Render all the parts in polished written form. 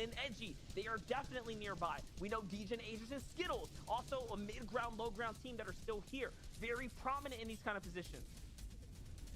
and Edgy, they are definitely nearby. We know Degen, Aegis, and Skittles, also a mid-ground, low-ground team that are still here. Very prominent in these kind of positions.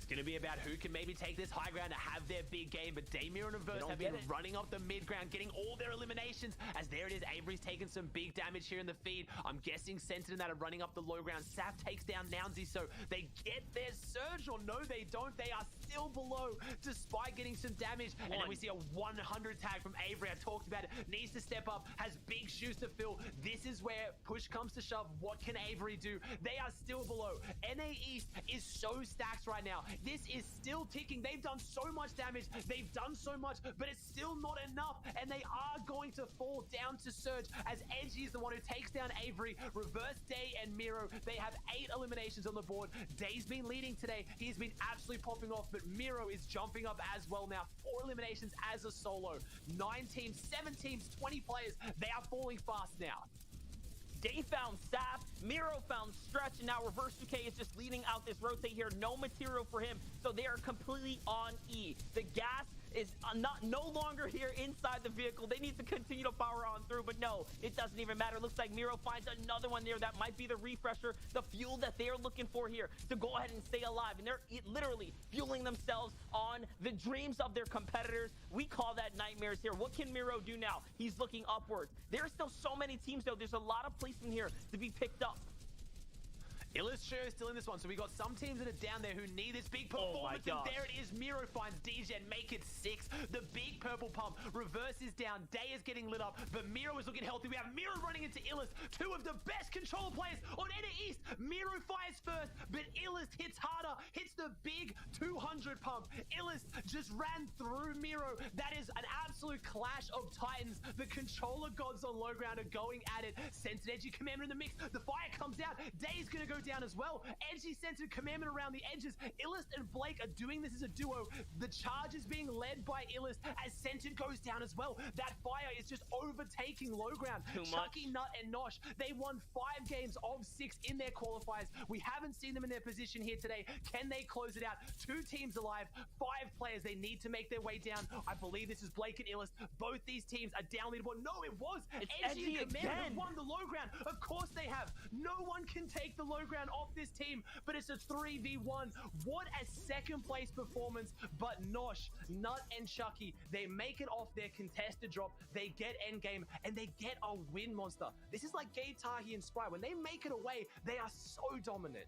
Going to be about who can maybe take this high ground to have their big game, but Damir and Reverse have been running up the mid ground, getting all their eliminations, as there it is. Avery's taken some big damage here in the feed. I'm guessing Sentinel that are running up the low ground. Saf takes down Nounsy, so they get their surge, or no, they don't. They are still below, despite getting some damage. And then we see a 100 tag from Avery. I talked about it. Needs to step up, has big shoes to fill. This is where push comes to shove. What can Avery do? They are still below. NA East is so stacked right now. This is still ticking. They've done so much damage. They've done so much, but it's still not enough. And they are going to fall down to Surge, as Edgy is the one who takes down Avery. Reverse, Day, and Miro. They have 8 eliminations on the board. Day's been leading today. He's been absolutely popping off, but Miro is jumping up as well now. 4 eliminations as a solo. 9 teams, 7 teams, 20 players. They are falling fast now. Day found Saf, Miro found Stretch, and now Reverse 2K is just leading out this rotate here. No material for him, so they are completely on E. The gas is no longer here inside the vehicle. They need to continue to power on through, but no, it doesn't even matter. Looks like Miro finds another one there. That might be the refresher, the fuel that they're looking for here to go ahead and stay alive. And they're literally fueling themselves on the dreams of their competitors. We call that nightmares here. What can Miro do now? He's looking upwards. There are still so many teams, though. There's a lot of placement here to be picked up. Illustrator is still in this one, so we got some teams that are down there who need this big performance, and there it is. Miro finds Degen, make it 6. The big purple pump. Reverse is down. Day is getting lit up, but Miro is looking healthy. We have Miro running into Illust, 2 of the best controller players on NA East. Miro fires first, but Illust hits harder, hits the big 200 pump. Illust just ran through Miro. That is an absolute clash of titans. The controller gods on low ground are going at it. Sensitive Edgy Commander in the mix. The fire comes out. Day's gonna go down as well. Edgy Sensitive Commandment around the edges. Illust and Blake are doing this as a duo. The charge is being led by Illust as Sentient goes down as well. That fire is just overtaking low ground. Chucky, Nut, and Nosh, they won 5 games of 6 in their qualifiers. We haven't seen them in their position here today. Can they close it out? 2 teams alive, 5 players. They need to make their way down. I believe this is Blake and Illust. Both these teams are down leaderboard. No, it was Edgy and Commandment have won the low ground. Of course they have. No one can take the low ground off this team, but it's a 3v1. What a second place performance. But Nosh, Nut, and Chucky, they make it off their contested drop. They get endgame, and they get a win, Monster. This is like Gabe Tahi and Spry. When they make it away, they are so dominant.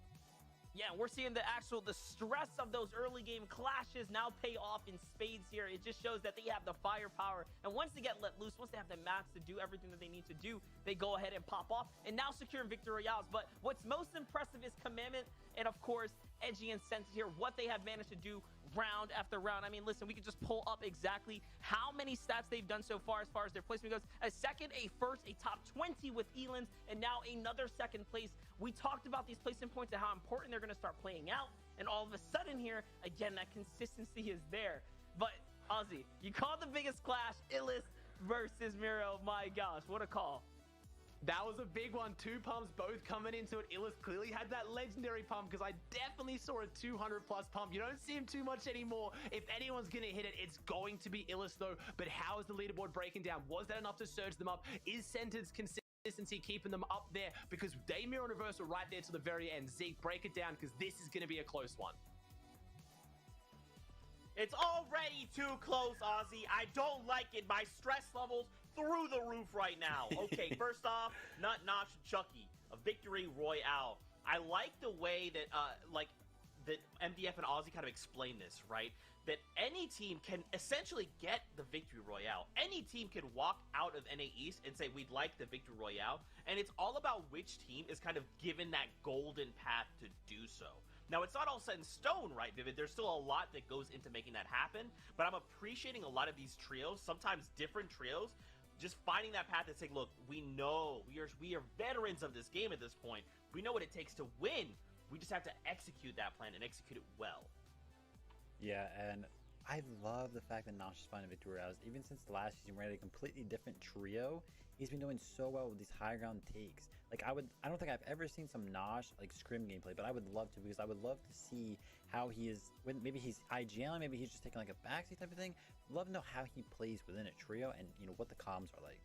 Yeah, we're seeing the stress of those early game clashes now pay off in spades here. It just shows that they have the firepower. And once they get let loose, once they have the mats to do everything that they need to do, they go ahead and pop off and now securing victory royales. But what's most impressive is Commandment and, of course, Edgy and Sense here, what they have managed to do round after round. I mean, listen, we could just pull up exactly how many stats they've done so far as their placement goes. A second, a first, a top 20 with Elands, and now another second place. We talked about these placement points and how important they're going to start playing out, and all of a sudden here, again, that consistency is there. But, Ozzy, you called the biggest clash, Illust versus Miro. My gosh, what a call. That was a big one. 2 pumps both coming into it. Illust clearly had that legendary pump, because I definitely saw a 200 plus pump. You don't see him too much anymore. If anyone's going to hit it, it's going to be Illust though. But how is the leaderboard breaking down? Was that enough to surge them up? Is Sentence consistency keeping them up there? Because Damir and Reverse are right there to the very end. Zeke, break it down, because this is going to be a close one. It's already too close, Ozzy. I don't like it. My stress levels through the roof right now. Okay, first off, Nut, Nosh, Chucky, a victory royale. I like the way that, that MDF and Ozzy kind of explain this, right? That any team can essentially get the victory royale. Any team can walk out of NA East and say, we'd like the victory royale. And it's all about which team is kind of given that golden path to do so. Now, it's not all set in stone, right, Vivid? There's still a lot that goes into making that happen, but I'm appreciating a lot of these trios, sometimes different trios, just finding that path and saying, look, we know, we are veterans of this game at this point. We know what it takes to win. We just have to execute that plan and execute it well. Yeah, and I love the fact that Nosh is finding victory routes. Even since the last season, we had a completely different trio. He's been doing so well with these high ground takes. Like I don't think I've ever seen some Nosh like scrim gameplay, but I would love to, because I would love to see how he is. When maybe he's IGL, maybe he's just taking like a backseat type of thing. Love to know how he plays within a trio, and what the comms are like.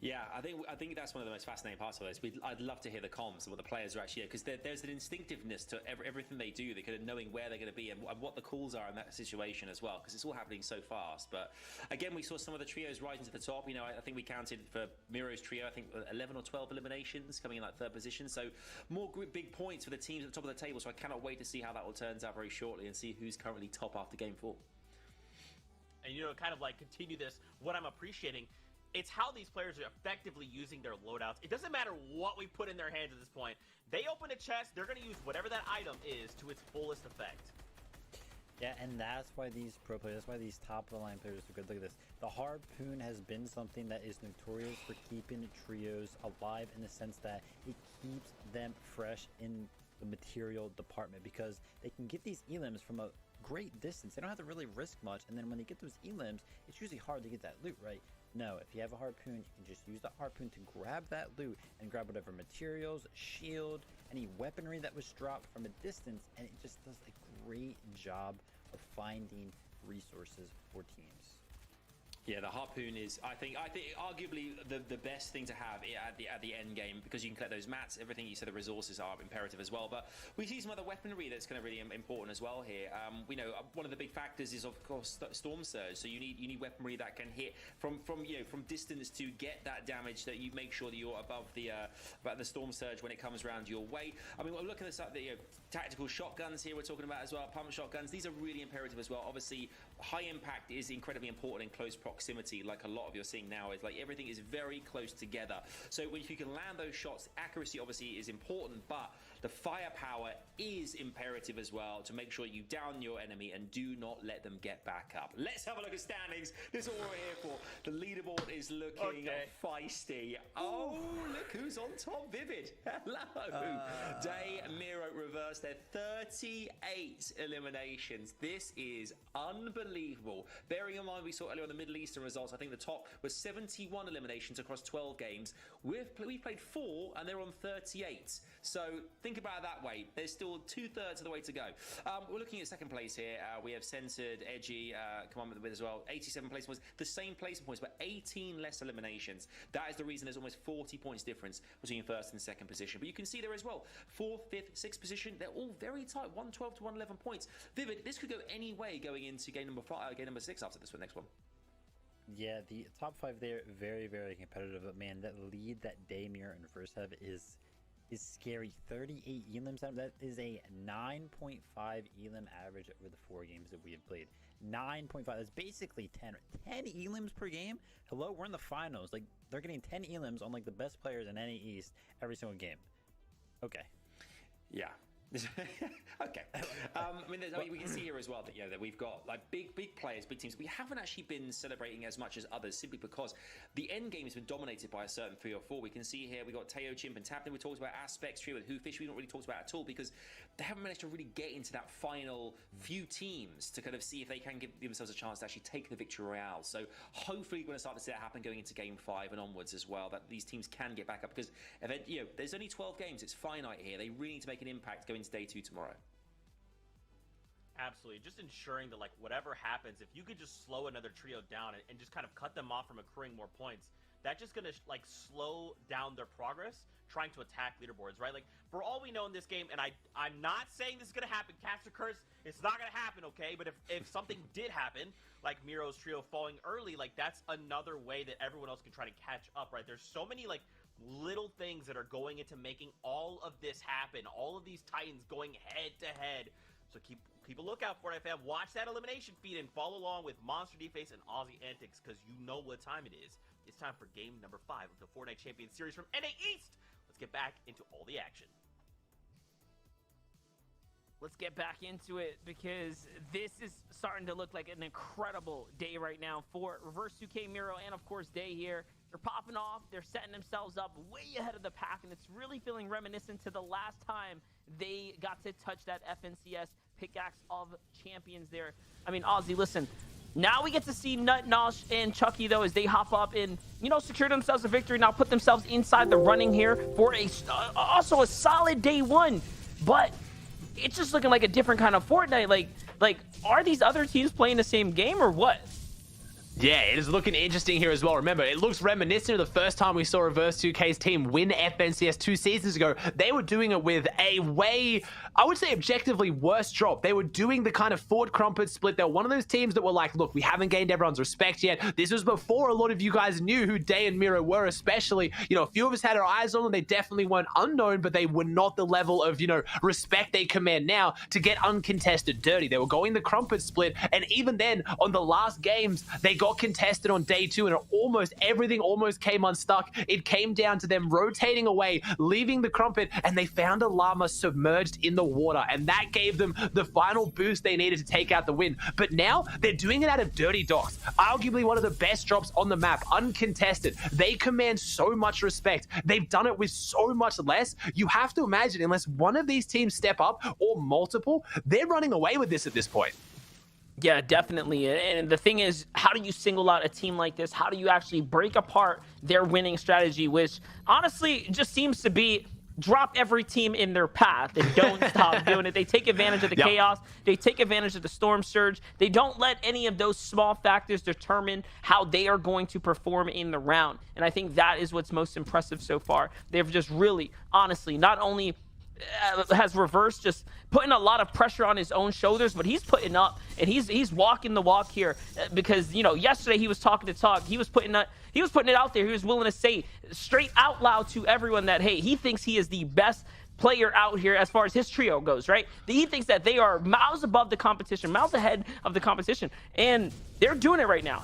Yeah, I think that's one of the most fascinating parts of this. I'd love to hear the comms and what the players are actually, because there's an instinctiveness to everything they do. They're kind of knowing where they're going to be and what the calls are in that situation as well, because it's all happening so fast. But again, we saw some of the trios rising to the top. I think we counted for Miro's trio, I think 11 or 12 eliminations, coming in like third position. So more big points for the teams at the top of the table. So I cannot wait to see how that will turn out very shortly and see who's currently top after game 4. And kind of like continue this, what I'm appreciating, it's how these players are effectively using their loadouts. It doesn't matter what we put in their hands at this point. They open a chest, they're going to use whatever that item is to its fullest effect. Yeah, and that's why these pro players, that's why these top-of-the-line players are good. Look at this. The Harpoon has been something that is notorious for keeping trios alive, in the sense that it keeps them fresh in the material department, because they can get these elims from a great distance. They don't have to really risk much, and then when they get those elims, it's usually hard to get that loot, right? No, if you have a Harpoon, you can just use the Harpoon to grab that loot and grab whatever materials, shield, any weaponry that was dropped from a distance, and it just does a great job of finding resources for teams. Yeah, the Harpoon is, I think arguably the best thing to have at the end game, because you can collect those mats, everything you said, the resources are imperative as well. But we see some other weaponry that's kind of really important as well here. We know one of the big factors is, of course, Storm Surge. So you need weaponry that can hit from distance to get that damage, that you make sure that you're above the Storm Surge when it comes around your way. I mean, we're looking at the tactical shotguns here we're talking about as well, pump shotguns. These are really imperative as well. Obviously, high impact is incredibly important in close proximity, like a lot of you're seeing now. Is like everything is very close together. So if you can land those shots, accuracy obviously is important, but the firepower is imperative as well, to make sure you down your enemy and do not let them get back up. Let's have a look at standings. This is what we're here for. The leaderboard is looking feisty. Oh, look who's on top. Vivid. Hello. Day Miro reversed their 38 eliminations. This is unbelievable. Bearing in mind we saw earlier on the Middle Eastern results, I think the top was 71 eliminations across 12 games. We've played 4 and they're on 38. So think about it that way. There's still 2/3 of the way to go. We're looking at second place here. We have Censored, Edgy, come on with as well. 87 placement points. The same placement points, but 18 less eliminations. That is the reason there's almost 40 points difference between first and second position. But you can see there as well, 4th, 5th, 6th position, they're all very tight. 112 to 111 points. Vivid, this could go any way going into game number 6 after this next one. Yeah, the top 5 there, very, very competitive. But man, that lead that Daymir and Verse have is scary. 38 elims. That is a 9.5 elim average over the 4 games that we have played. 9.5. That's basically 10 elims per game. Hello, we're in the finals. Like, they're getting 10 elims on like the best players in NA East every single game. Okay. Yeah. Okay. I mean, we can see here as well that that we've got like big players, big teams. We haven't actually been celebrating as much as others, simply because the end game has been dominated by a certain 3 or 4. We can see here we got Teo, Chimp, and Tapton. We talked about Aspects, Trio, and Whofish. We don't really talked about at all, because they haven't managed to really get into that final few teams to kind of see if they can give themselves a chance to actually take the victory royale. So hopefully we're going to start to see that happen going into game 5 and onwards as well, that these teams can get back up, because there's only 12 games. It's finite here. They really need to make an impact going into day 2 tomorrow. Absolutely. Just ensuring that, like, whatever happens, if you could just slow another trio down and just kind of cut them off from accruing more points, that's just going to, like, slow down their progress trying to attack leaderboards, right? Like, for all we know in this game, and I'm not saying this is going to happen, Caster Curse, it's not going to happen, okay? But if something did happen, like Miro's trio falling early, like, that's another way that everyone else can try to catch up, right? There's so many, like, little things that are going into making all of this happen, all of these Titans going head to head. So keep a lookout for it, fam. Watch that elimination feed and follow along with Monster Deface and Aussie Antics, because you know what time it is. It's time for game number 5 of the Fortnite Champions Series from NA East. Let's get back into all the action. Let's get back into it, because this is starting to look like an incredible day right now for Reverse 2K, Miro, and of course Day here. They're popping off, they're setting themselves up way ahead of the pack, and it's really feeling reminiscent to the last time they got to touch that FNCS pickaxe of champions there. I mean, Ozzy, listen. Now we get to see Nut, Nosh, and Chucky, though, as they hop up and, you know, secure themselves a victory. Now put themselves inside the running here for also a solid day one. But it's just looking like a different kind of Fortnite. Like, are these other teams playing the same game or what? Yeah, it is looking interesting here as well. Remember, it looks reminiscent of the first time we saw Reverse 2K's team win FNCS 2 seasons ago. They were doing it with a way, I would say, objectively worse drop. They were doing the kind of Ford Crumpet split. They're one of those teams that were like, look, we haven't gained everyone's respect yet. This was before a lot of you guys knew who Day and Miro were, especially. You know, a few of us had our eyes on them. They definitely weren't unknown, but they were not the level of, you know, respect they command now to get uncontested dirty. They were going the Crumpet split, and even then, on the last games, they got contested on day two, and everything almost came unstuck. It came down to them rotating away, leaving the Crumpet, and they found a llama submerged in the water, and that gave them the final boost they needed to take out the win. But now they're doing it out of Dirty Docks, arguably one of the best drops on the map, uncontested. They command so much respect. They've done it with so much less. You have to imagine, unless one of these teams step up, or multiple, they're running away with this at this point. Yeah, definitely. And the thing is, how do you single out a team like this? How do you actually break apart their winning strategy, which honestly just seems to be drop every team in their path and don't stop doing it. They take advantage of the chaos. They take advantage of the storm surge. They don't let any of those small factors determine how they are going to perform in the round. And I think that is what's most impressive so far. They've just really, honestly, not only has Reverse just putting a lot of pressure on his own shoulders, but he's putting up and he's walking the walk here, because, you know, yesterday he was talking the talk. He was putting it out there. He was willing to say straight out loud to everyone that, hey, he thinks he is the best player out here as far as his trio goes, right? He thinks that they are miles above the competition, miles ahead of the competition, and they're doing it right now.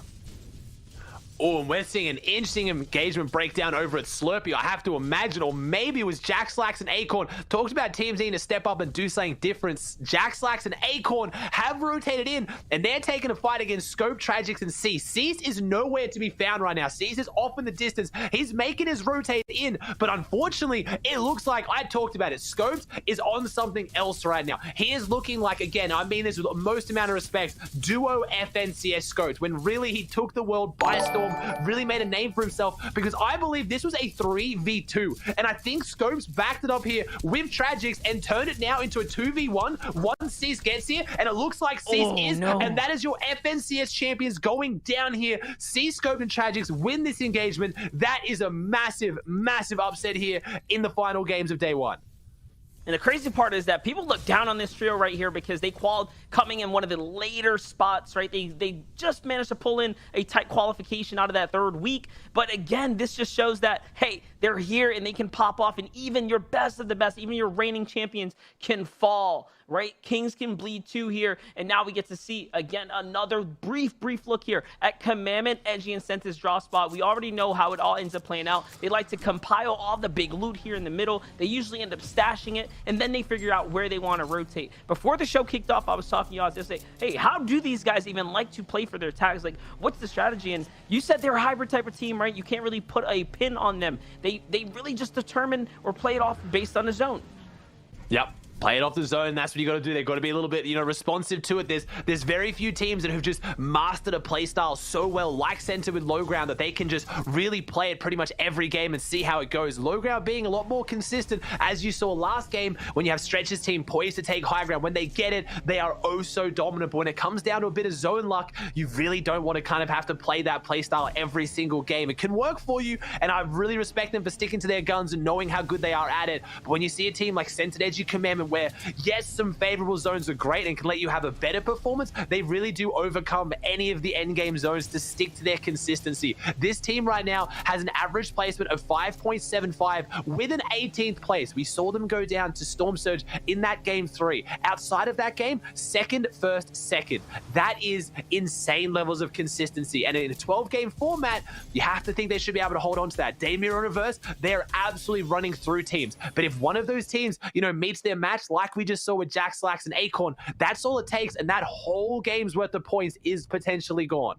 Oh, and we're seeing an interesting engagement breakdown over at Slurpee, I have to imagine, or maybe it was Jaxlax and Acorn. Talked about teams needing to step up and do something different. Jaxlax and Acorn have rotated in, and they're taking a fight against Scope, Tragics, and Cease. Cease is nowhere to be found right now. Cease is off in the distance. He's making his rotate in, but unfortunately, it looks like, I talked about it, Scopes is on something else right now. He is looking like, again, I mean this with the most amount of respect, duo FNCS Scopes, when really he took the world by storm, really made a name for himself, because I believe this was a 3v2, and I think Scopes backed it up here with Tragics and turned it now into a 2v1 once Cease gets here, and it looks like Cease and that is your FNCS champions going down here. Cease, Scope, and Tragics win this engagement. That is a massive, massive upset here in the final games of day one. And the crazy part is that people look down on this trio right here because they qualified coming in one of the later spots, right? They just managed to pull in a tight qualification out of that third week. But again, this just shows that, hey, they're here and they can pop off, and even your best of the best, even your reigning champions can fall, right? Kings can bleed too here. And now we get to see, again, another brief look here at Commandment, Edgy, and Sentis draw spot. We already know how it all ends up playing out. They like to compile all the big loot here in the middle. They usually end up stashing it, and then they figure out where they want to rotate. Before the show kicked off, I was talking to y'all to say, hey, how do these guys even like to play for their tags? Like, what's the strategy? And you said they're a hybrid type of team, right? You can't really put a pin on them. They really just determine or play it off based on the zone. Yep. Play it off the zone. That's what you got to do. They've got to be a little bit, you know, responsive to it. There's very few teams that have just mastered a play style so well, like Center with low ground, that they can just really play it pretty much every game and see how it goes. Low ground being a lot more consistent, as you saw last game when you have Stretch's team poised to take high ground. When they get it, they are oh so dominant. But when it comes down to a bit of zone luck, you really don't want to kind of have to play that play style every single game. It can work for you, and I really respect them for sticking to their guns and knowing how good they are at it. But when you see a team like Centered Edgy Commandment, where yes, some favorable zones are great and can let you have a better performance, they really do overcome any of the end game zones to stick to their consistency. This team right now has an average placement of 5.75 with an 18th place. We saw them go down to Storm Surge in that game 3. Outside of that game, second, first, second. That is insane levels of consistency. And in a 12-game format, you have to think they should be able to hold on to that. Daymir and Reverse, they're absolutely running through teams. But if one of those teams, you know, meets their match, like we just saw with Jaxlax and Acorn, that's all it takes, and that whole game's worth of points is potentially gone.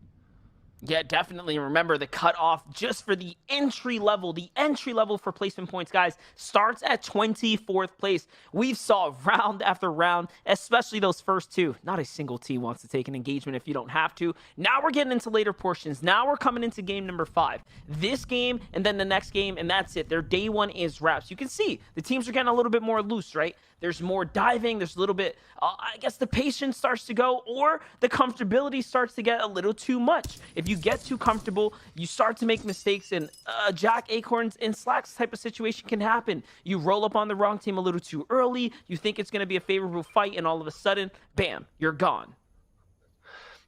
Yeah, definitely. Remember, the cutoff just for the entry level for placement points, guys, starts at 24th place. We've saw round after round, especially those first two. Not a single team wants to take an engagement if you don't have to. Now we're getting into later portions. Now we're coming into game number 5. This game and then the next game, and that's it. Their day one is wraps. You can see the teams are getting a little bit more loose, right? There's more diving. There's a little bit, I guess the patience starts to go, or the comfortability starts to get a little too much. If you get too comfortable, you start to make mistakes, and Jack Acorns and Slacks type of situation can happen. You roll up on the wrong team a little too early. You think it's going to be a favorable fight, and all of a sudden, bam, you're gone.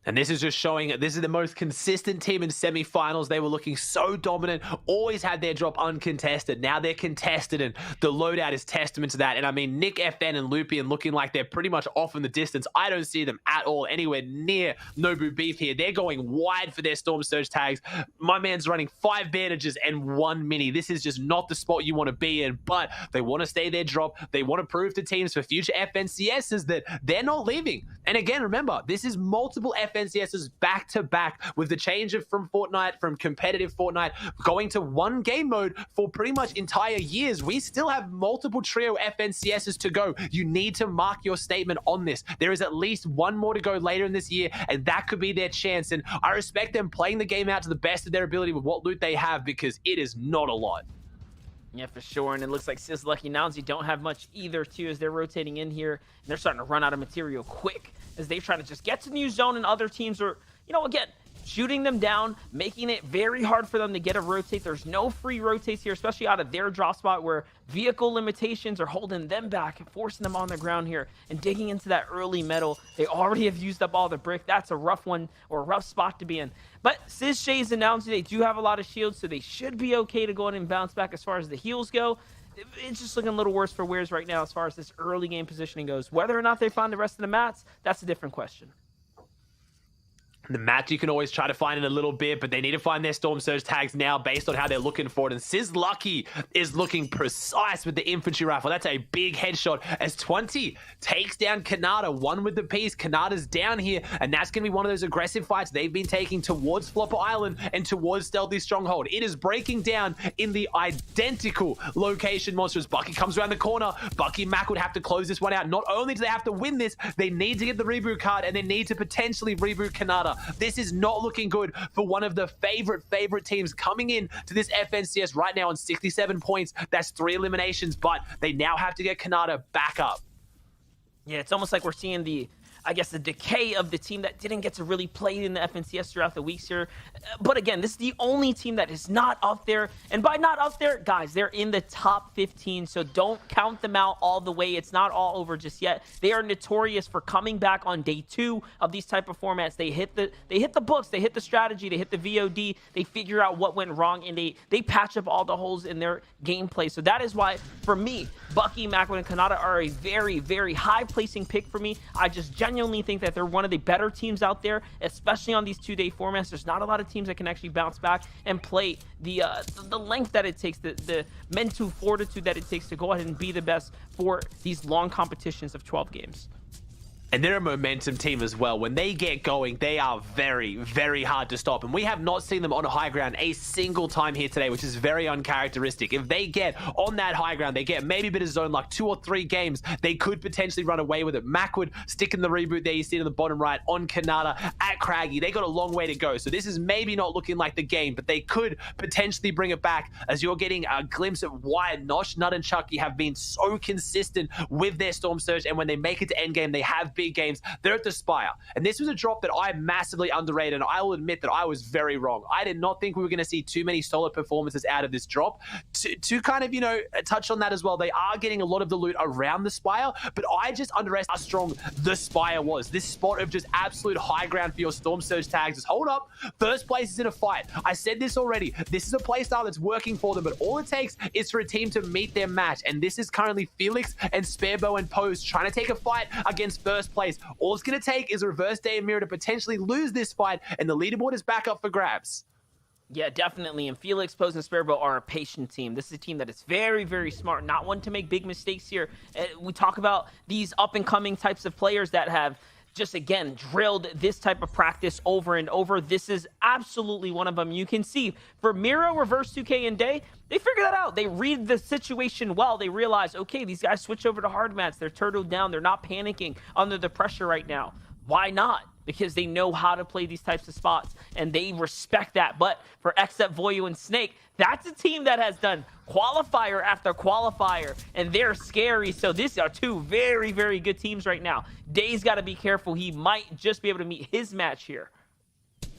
And this is just showing this is the most consistent team in semifinals. They were looking so dominant, always had their drop uncontested. Now they're contested, and the loadout is testament to that. And I mean, Nick FN and Lupian looking like they're pretty much off in the distance. I don't see them at all anywhere near Nobu Beef here. They're going wide for their Storm Surge tags. My man's running 5 bandages and 1 mini. This is just not the spot you want to be in, but they want to stay their drop. They want to prove to teams for future FNCSs that they're not leaving. And again, remember, this is multiple FNCSs back to back with the change from Fortnite, from competitive Fortnite, going to one game mode for pretty much entire years. We still have multiple trio FNCSs to go. You need to mark your statement on this. There is at least one more to go later in this year, and that could be their chance. And I respect them playing the game out to the best of their ability with what loot they have, because it is not a lot. Yeah, for sure. And it looks like Sizz Lucky Nounsy don't have much either, too, as they're rotating in here. And they're starting to run out of material quick as they're trying to just get to the new zone, and other teams are, you know, again, shooting them down, making it very hard for them to get a rotate. There's no free rotates here, especially out of their drop spot where vehicle limitations are holding them back, forcing them on the ground here and digging into that early metal. They already have used up all the brick. That's a rough one, or a rough spot to be in. But Sizz Shays announced they do have a lot of shields, so they should be okay to go in and bounce back as far as the heals go. It's just looking a little worse for Wares right now as far as this early game positioning goes. Whether or not they find the rest of the mats, that's a different question. The mats you can always try to find in a little bit, but they need to find their Storm Surge tags now based on how they're looking for it. And Sizz Lucky is looking precise with the infantry rifle. That's a big headshot as 20 takes down Kanata, one with the piece. Kanata's down here, and that's going to be one of those aggressive fights they've been taking towards Flopper Island and towards Stealthy Stronghold. It is breaking down in the identical location, monsters. Bucky comes around the corner. Bucky Mac would have to close this one out. Not only do they have to win this, they need to get the reboot card, and they need to potentially reboot Kanata. This is not looking good for one of the favorite teams coming in to this FNCS right now on 67 points. That's 3 eliminations, but they now have to get Kanata back up. Yeah, it's almost like we're seeing the, I guess, the decay of the team that didn't get to really play in the FNCS throughout the weeks here. But again, this is the only team that is not up there. And by not up there, guys, they're in the top 15. So don't count them out all the way. It's not all over just yet. They are notorious for coming back on day 2 of these type of formats. They hit the books, they hit the strategy, they hit the VOD, they figure out what went wrong, and they patch up all the holes in their gameplay. So that is why, for me, Bucky, Macklin, and Kanata are a very high placing pick for me. I just genuinely think that they're one of the better teams out there, especially on these 2-day formats. There's not a lot of teams that can actually bounce back and play the length that it takes, the mental fortitude that it takes to go ahead and be the best for these long competitions of 12 games. And they're a momentum team as well. When they get going, they are very hard to stop. And we have not seen them on a high ground a single time here today, which is very uncharacteristic. If they get on that high ground, they get maybe a bit of zone luck, 2 or 3 games, they could potentially run away with it. Mac would stick in the reboot there, you see it in the bottom right, on Kanata, at Craggy. They got a long way to go. So this is maybe not looking like the game, but they could potentially bring it back, as you're getting a glimpse of why Nosh, Nut, and Chucky have been so consistent with their Storm Surge. And when they make it to endgame, they have big games. They're at the Spire. And this was a drop that I massively underrated, and I will admit that I was very wrong. I did not think we were going to see too many solid performances out of this drop. To kind of, you know, touch on that as well, they are getting a lot of the loot around the Spire, but I just underestimated how strong the Spire was. This spot of just absolute high ground for your Storm Surge tags is, hold up, first place is in a fight. I said this already. This is a playstyle that's working for them, but all it takes is for a team to meet their match, and this is currently Felix and Sparebow and Pose trying to take a fight against first place. All it's going to take is a reverse day and mirror to potentially lose this fight, and the leaderboard is back up for grabs. Yeah, definitely. And Felix, Pose, and Sparebow are a patient team. This is a team that is very smart, not one to make big mistakes here. We talk about these up-and-coming types of players that have just again drilled this type of practice over and over. This is absolutely one of them. You can see for Miro, Reverse 2K, and Day, they figure that out. They read the situation well. They realize, okay, these guys switch over to hard mats. They're turtled down. They're not panicking under the pressure right now. Why not? Because they know how to play these types of spots, and they respect that. But for Xep, Voyu, and Snake, that's a team that has done qualifier after qualifier, and they're scary. So these are two very, very good teams right now. Day's got to be careful. He might just be able to meet his match here.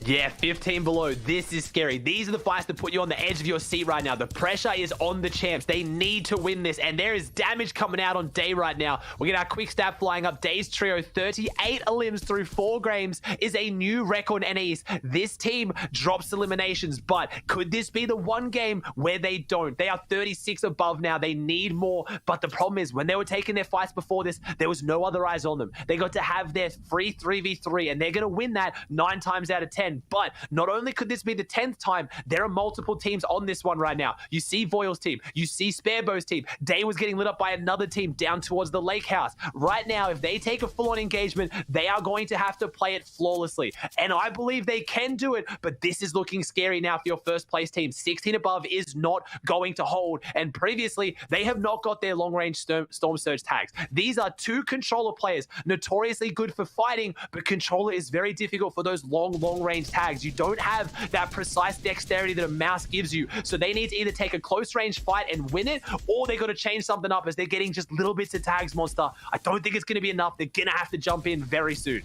Yeah, 15 below. This is scary. These are the fights that put you on the edge of your seat right now. The pressure is on the champs. They need to win this, and there is damage coming out on Day right now. We get our quick stat flying up. Day's trio, 38 elims through 4 games is a new record in NAs. This team drops eliminations, but could this be the one game where they don't? They are 36 above now. They need more, but the problem is when they were taking their fights before this, there was no other eyes on them. They got to have their free 3v3, and they're going to win that 9 times out of 10. But not only could this be the 10th time, there are multiple teams on this one right now. You see Voil's team, you see Sparebo's team. Day was getting lit up by another team down towards the lake house. Right now, if they take a full-on engagement, they are going to have to play it flawlessly. And I believe they can do it, but this is looking scary now for your first place team. 16 above is not going to hold. And previously, they have not got their long-range Storm Surge tags. These are 2 controller players, notoriously good for fighting, but controller is very difficult for those long-range tags. You don't have that precise dexterity that a mouse gives you. So they need to either take a close range fight and win it, or they got to change something up as they're getting just little bits of tags, Monster. I don't think it's going to be enough. They're going to have to jump in very soon.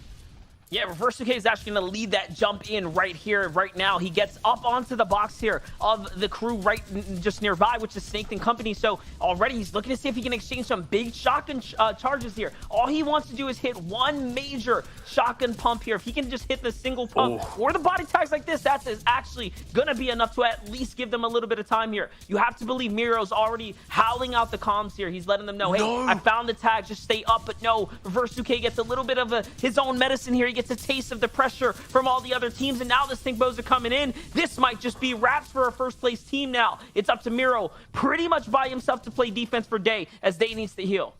Yeah, Reverse 2K is actually going to lead that jump in right here, right now. He gets up onto the box here of the crew right just nearby, which is Snake and company. So already he's looking to see if he can exchange some big shotgun charges here. All he wants to do is hit one major shotgun pump here. If he can just hit the single pump or the body tags like this, that is actually going to be enough to at least give them a little bit of time here. You have to believe Miro's already howling out the comms here. He's letting them know, hey, I found the tag, just stay up. But no, Reverse 2K gets a little bit of his own medicine here. He gets a taste of the pressure from all the other teams, and now the Stinkbos are coming in. This might just be wraps for a first place team now. It's up to Miro pretty much by himself to play defense for Day, as Day needs to heal.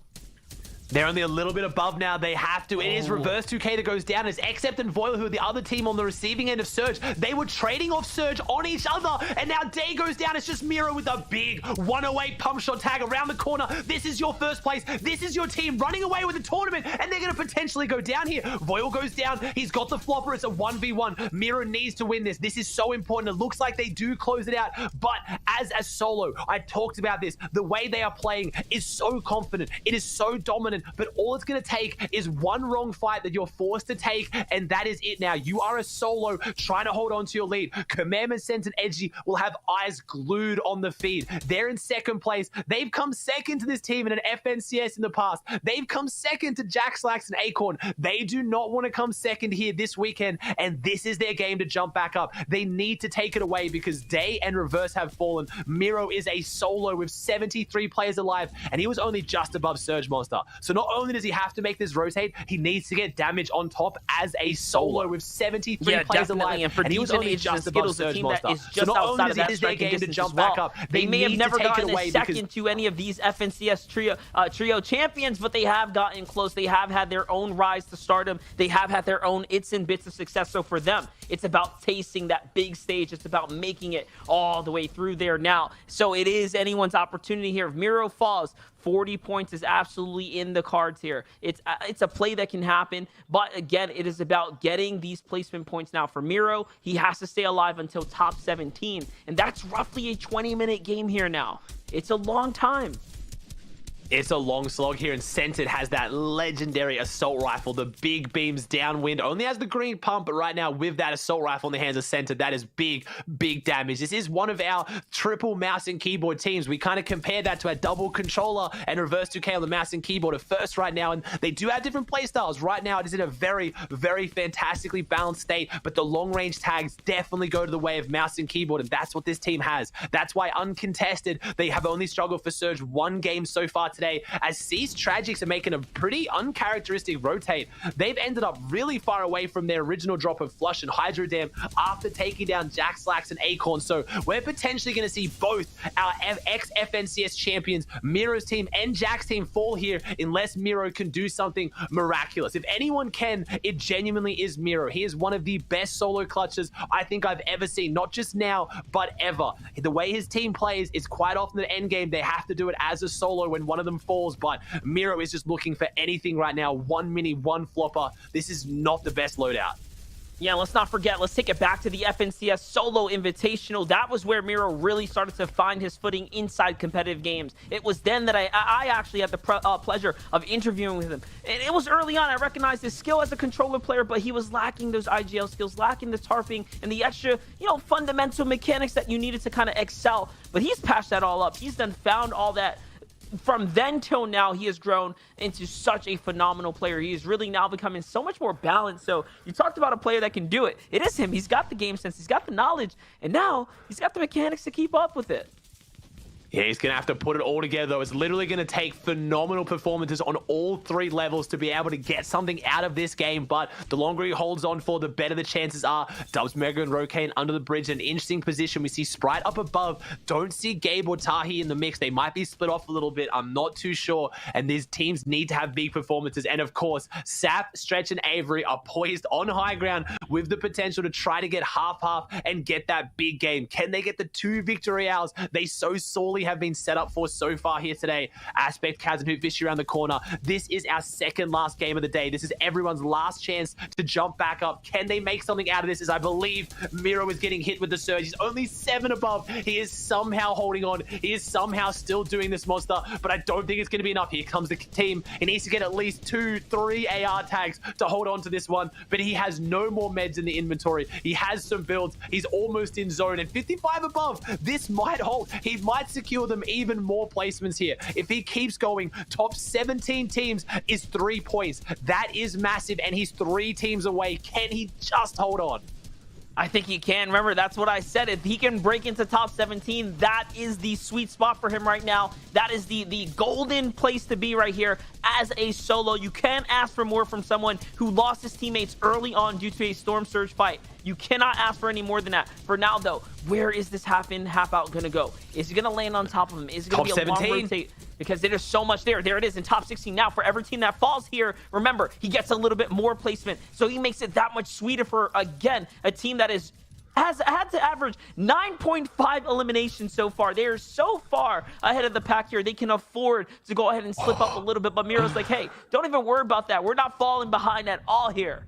They're only a little bit above now. They have to. It is Reverse 2K that goes down as Xep and Voil, who are the other team on the receiving end of Surge. They were trading off Surge on each other, and now Day goes down. It's just Miro with a big 108 pump shot tag around the corner. This is your first place. This is your team running away with the tournament, and they're going to potentially go down here. Voil goes down. He's got the flopper. It's a 1v1. Miro needs to win this. This is so important. It looks like they do close it out, but as a solo, I talked about this. The way they are playing is so confident. It is so dominant. But all it's going to take is one wrong fight that you're forced to take, and that is it now. You are a solo trying to hold on to your lead. Commandment Sense and Edgy will have eyes glued on the feed. They're in second place. They've come second to this team in an FNCS in the past. They've come second to Jack Slacks and Acorn. They do not want to come second here this weekend, and this is their game to jump back up. They need to take it away because Day and Reverse have fallen. Miro is a solo with 73 players alive, and he was only just above Surge Monster. So not only does he have to make this rotate, he needs to get damage on top as a solo with 73 players alive, and he was only just above Surge Monster. So not only is it their game to jump back up, they may have never gotten a second to any of these FNCS trio champions, but they have gotten close. They have had their own rise to stardom. They have had their own its and bits of success. So for them, it's about tasting that big stage. It's about making it all the way through there now. So it is anyone's opportunity here. If Miro falls, 40 points is absolutely in the cards here. It's a play that can happen, but again, it is about getting these placement points now. For Miro, he has to stay alive until top 17, and that's roughly a 20-minute game here now. It's a long time. It's a long slog here, and Scented has that legendary assault rifle. The big beams downwind, only has the green pump, but right now with that assault rifle in the hands of Scented, that is big, big damage. This is one of our triple mouse and keyboard teams. We kind of compare that to our double controller and Reverse 2K on the mouse and keyboard at first right now, and they do have different play styles. Right now, it is in a very, very fantastically balanced state, but the long-range tags definitely go to the way of mouse and keyboard, and that's what this team has. That's why uncontested, they have only struggled for Surge one game so far today, as Cease Tragics are making a pretty uncharacteristic rotate. They've ended up really far away from their original drop of Flush and Hydro Dam after taking down Jaxlax and Acorn. So we're potentially going to see both our ex-FNCS champions, Miro's team and Jack's team, fall here unless Miro can do something miraculous. If anyone can, it genuinely is Miro. He is one of the best solo clutches I think I've ever seen, not just now, but ever. The way his team plays is quite often the end game. They have to do it as a solo when one of them falls, but Miro is just looking for anything right now. One mini, one flopper. This is not the best loadout. Yeah, let's not forget, let's take it back to the FNCS Solo Invitational. That was where Miro really started to find his footing inside competitive games. It was then that I actually had the pleasure of interviewing with him. And it was early on. I recognized his skill as a controller player, but he was lacking those IGL skills, lacking the tarping and the extra, fundamental mechanics that you needed to kind of excel. But he's patched that all up. He's done found all that. From then till now, he has grown into such a phenomenal player. He is really now becoming so much more balanced. So you talked about a player that can do it. It is him. He's got the game sense. He's got the knowledge. And now he's got the mechanics to keep up with it. Yeah, he's going to have to put it all together, though. It's literally going to take phenomenal performances on all three levels to be able to get something out of this game. But the longer he holds on for, the better the chances are. Dubs, Mega, and Rokane under the bridge. An interesting position. We see Sprite up above. Don't see Gabe or Tahi in the mix. They might be split off a little bit. I'm not too sure. And these teams need to have big performances. And of course, Sap, Stretch, and Avery are poised on high ground with the potential to try to get half-half and get that big game. Can they get the 2 victory hours they so sorely have been set up for so far here today? Aspect, Kaz, and Hoopfishy around the corner. This is our second last game of the day. This is everyone's last chance to jump back up. Can they make something out of this? As I believe Miro is getting hit with the surge. He's only 7 above. He is somehow holding on. He is somehow still doing this, monster, but I don't think it's going to be enough. Here comes the team. He needs to get at least 2, 3 AR tags to hold on to this one, but he has no more meds in the inventory. He has some builds. He's almost in zone, and 55 above. This might hold. He might secure them even more placements here. If he keeps going, top 17 teams is 3 points. That is massive, and he's 3 teams away. Can he just hold on? I think he can. Remember, that's what I said. If he can break into top 17, that is the sweet spot for him right now. That is the golden place to be right here as a solo. You can't ask for more from someone who lost his teammates early on due to a Storm Surge fight. You cannot ask for any more than that. For now, though, where is this half in, half out going to go? Is he going to land on top of him? Is it going to be a long rotate? Because there's so much there. There it is in top 16 now. For every team that falls here, remember, he gets a little bit more placement. So he makes it that much sweeter for, again, a team that has had to average 9.5 eliminations so far. They are so far ahead of the pack here. They can afford to go ahead and slip up a little bit. But Miro's like, hey, don't even worry about that. We're not falling behind at all here.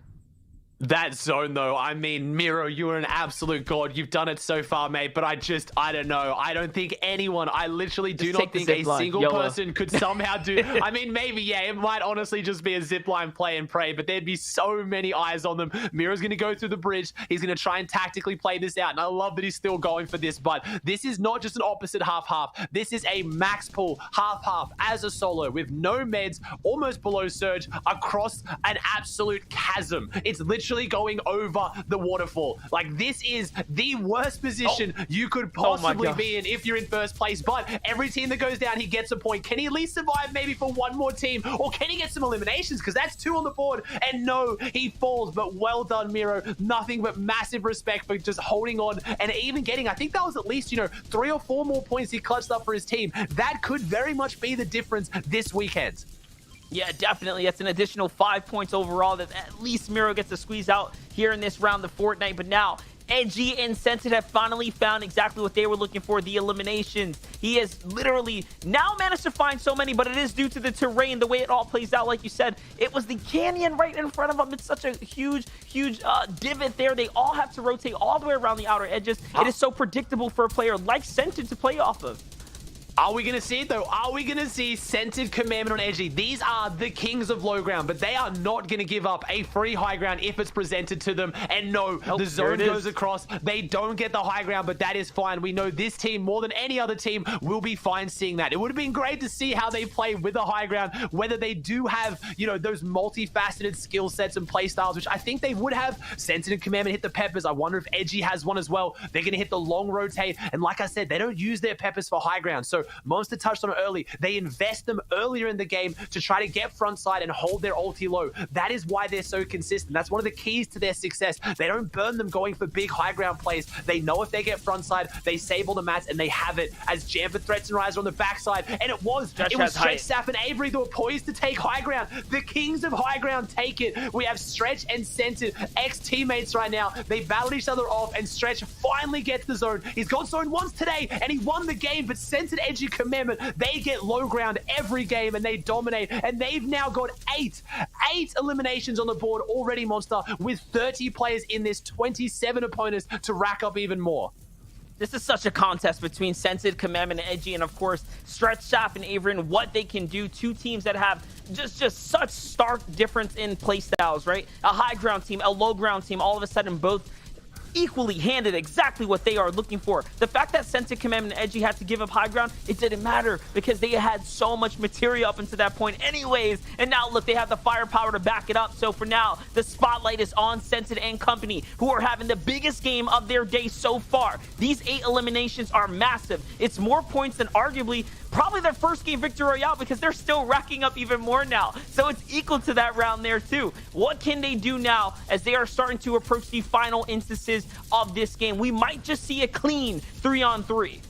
That zone, though, I mean, Miro, you are an absolute god. You've done it so far, mate, but I don't know. I don't think anyone, I literally do not think a single person could somehow do, I mean, maybe, yeah, it might honestly just be a zipline play and pray, but there'd be so many eyes on them. Miro's going to go through the bridge. He's going to try and tactically play this out, and I love that he's still going for this, but this is not just an opposite half-half. This is a max pull half-half as a solo with no meds, almost below surge, across an absolute chasm. It's literally going over the waterfall. Like, this is the worst position you could possibly be in if you're in first place, but every team that goes down, he gets a point. Can he at least survive maybe for one more team, or can he get some eliminations? Because that's 2 on the board, and no, he falls, but well done, Miro. Nothing but massive respect for just holding on and even getting, I think that was at least, 3 or 4 more points he clutched up for his team. That could very much be the difference this weekend. Yeah, definitely. That's an additional 5 points overall that at least Miro gets to squeeze out here in this round of Fortnite. But now, Edgy and Scented have finally found exactly what they were looking for, the eliminations. He has literally now managed to find so many, but it is due to the terrain, the way it all plays out. Like you said, it was the canyon right in front of him. It's such a huge divot there. They all have to rotate all the way around the outer edges. It is so predictable for a player like Scented to play off of. Are we going to see it, though? Are we going to see Scented Commandment on Edgy? These are the kings of low ground, but they are not going to give up a free high ground if it's presented to them. And no, the zone goes across. They don't get the high ground, but that is fine. We know this team, more than any other team, will be fine seeing that. It would have been great to see how they play with the high ground, whether they do have, those multifaceted skill sets and play styles, which I think they would have. Scented and Commandment hit the peppers. I wonder if Edgy has one as well. They're going to hit the long rotate. And like I said, they don't use their peppers for high ground. So Monster touched on it early. They invest them earlier in the game to try to get frontside and hold their ulti low. That is why they're so consistent. That's one of the keys to their success. They don't burn them going for big high ground plays. They know if they get frontside, they save all the mats and they have it. As Jamper threats and Rise on the backside, and it was Stretch, Sap, and Avery that were poised to take high ground. The kings of high ground take it. We have Stretch and Scented, ex-teammates right now. They battled each other off, and Stretch finally gets the zone. He's got zone once today, and he won the game, but Scented, Edgy, Commandment, they get low ground every game, and they dominate, and they've now got eight eliminations on the board already, Monster, with 30 players in this, 27 opponents to rack up even more. This is such a contest between Scented, Commandment, and Edgy, and of course, Stretch, Sap, and Avery, and what they can do. Two teams that have just such stark difference in play styles, right? A high ground team, a low ground team, all of a sudden both equally handed exactly what they are looking for. The fact that Scented, Commandment, and Edgy had to give up high ground, it didn't matter because they had so much material up until that point anyways. And now look, they have the firepower to back it up. So for now, the spotlight is on Scented and company, who are having the biggest game of their day so far. These 8 eliminations are massive. It's more points than arguably probably their first game victory royale, because they're still racking up even more now. So it's equal to that round there too. What can they do now as they are starting to approach the final instances of this game? We might just see a clean 3-on-3.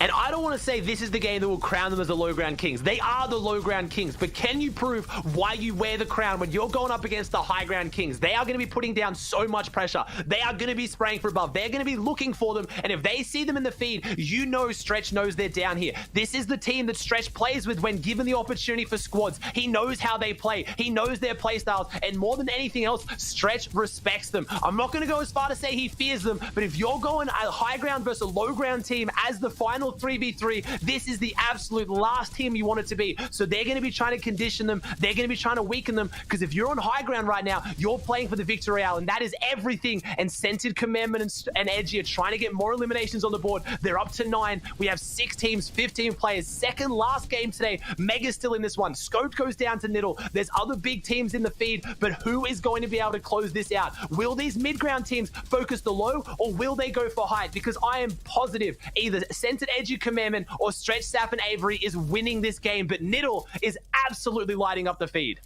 And I don't want to say this is the game that will crown them as the low ground kings. They are the low ground kings, but can you prove why you wear the crown when you're going up against the high ground kings? They are going to be putting down so much pressure. They are going to be spraying for above. They're going to be looking for them. And if they see them in the feed, you know Stretch knows they're down here. This is the team that Stretch plays with when given the opportunity for squads. He knows how they play. He knows their play styles. And more than anything else, Stretch respects them. I'm not going to go as far to say he fears them, but if you're going a high ground versus a low ground team as the final 3v3, this is the absolute last team you want it to be. So they're going to be trying to condition them. They're going to be trying to weaken them, because if you're on high ground right now, you're playing for the victory royale, and that is everything. And Scented, Commandment, and Edgy are trying to get more eliminations on the board. They're up to 9. We have 6 teams, 15 players. Second last game today. Mega's still in this one. Scope goes down to Niddle. There's other big teams in the feed, but who is going to be able to close this out? Will these mid-ground teams focus the low, or will they go for height? Because I am positive either Scented, Edgy, Commandment, or Stretch, Sap, and Avery is winning this game, but Niddle is absolutely lighting up the feed.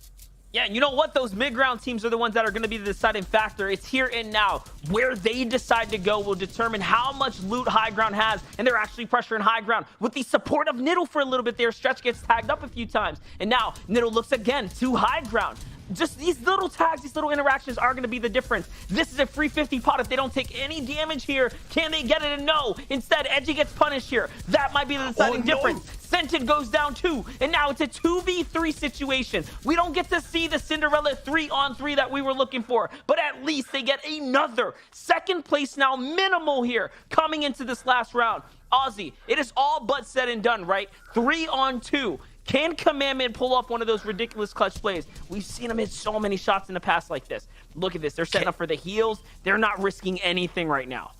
Yeah, and you know what? Those mid-ground teams are the ones that are going to be the deciding factor. It's here and now. Where they decide to go will determine how much loot high ground has, and they're actually pressuring high ground. With the support of Niddle for a little bit there, Stretch gets tagged up a few times, and now Niddle looks again to high ground. Just these little tags, these little interactions are going to be the difference. This is a free 50 pot. If they don't take any damage here, can they get it? And no. Instead, Edgy gets punished here. That might be the deciding difference. Scented goes down 2, and now it's a 2v3 situation. We don't get to see the Cinderella 3-on-3 that we were looking for, but at least they get another second place now, minimal here, coming into this last round. Aussie, it is all but said and done, right? 3-on-2. Can Commandment pull off one of those ridiculous clutch plays? We've seen them hit so many shots in the past like this. Look at this. They're setting up for the heals. They're not risking anything right now.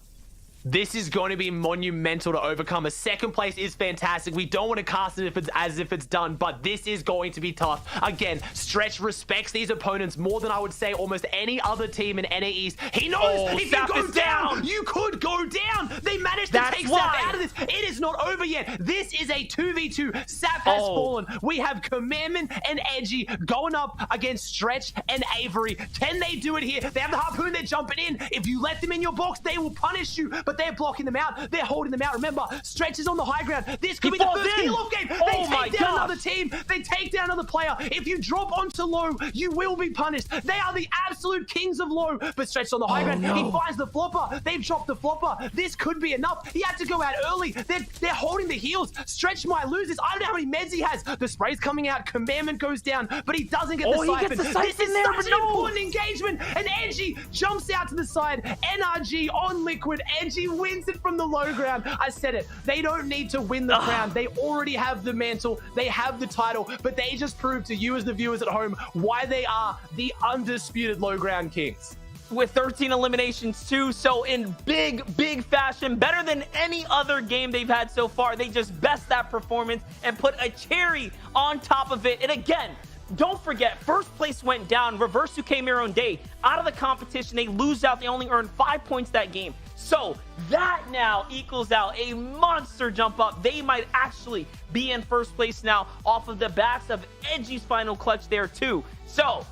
This is going to be monumental to overcome. A second place is fantastic. We don't want to cast it as if it's done, but this is going to be tough. Again, Stretch respects these opponents more than I would say almost any other team in NA East. He knows if you go down, you could go down. They managed to take Sap out of this. It is not over yet. This is a 2v2. Sap has fallen. We have Commandment and Edgy going up against Stretch and Avery. Can they do it here? They have the harpoon. They're jumping in. If you let them in your box, they will punish you, but they're blocking them out. They're holding them out. Remember, Stretch is on the high ground. This could be the first kill-off game. They take down another team. They take down another player. If you drop onto low, you will be punished. They are the absolute kings of low. But Stretch on the high ground. He finds the flopper. They've chopped the flopper. This could be enough. He had to go out early. They're holding the heals. Stretch might lose this. I don't know how many meds he has. The spray's coming out. Commandment goes down, but he doesn't get the siphon. This is such an important engagement. And Edgy jumps out to the side. NRG on Liquid. Edgy wins it from the low ground. I said it. They don't need to win the crown. They already have the mantle. They have the title, but they just proved to you as the viewers at home why they are the undisputed low ground kings. With 13 eliminations too, so in big fashion, better than any other game they've had so far. They just best that performance and put a cherry on top of it. And again, don't forget, first place went down. Reverse who came here on day out of the competition. They lose out. They only earned 5 points that game. So that now equals out a monster jump up. They might actually be in first place now off of the backs of Edgy's final clutch there too. So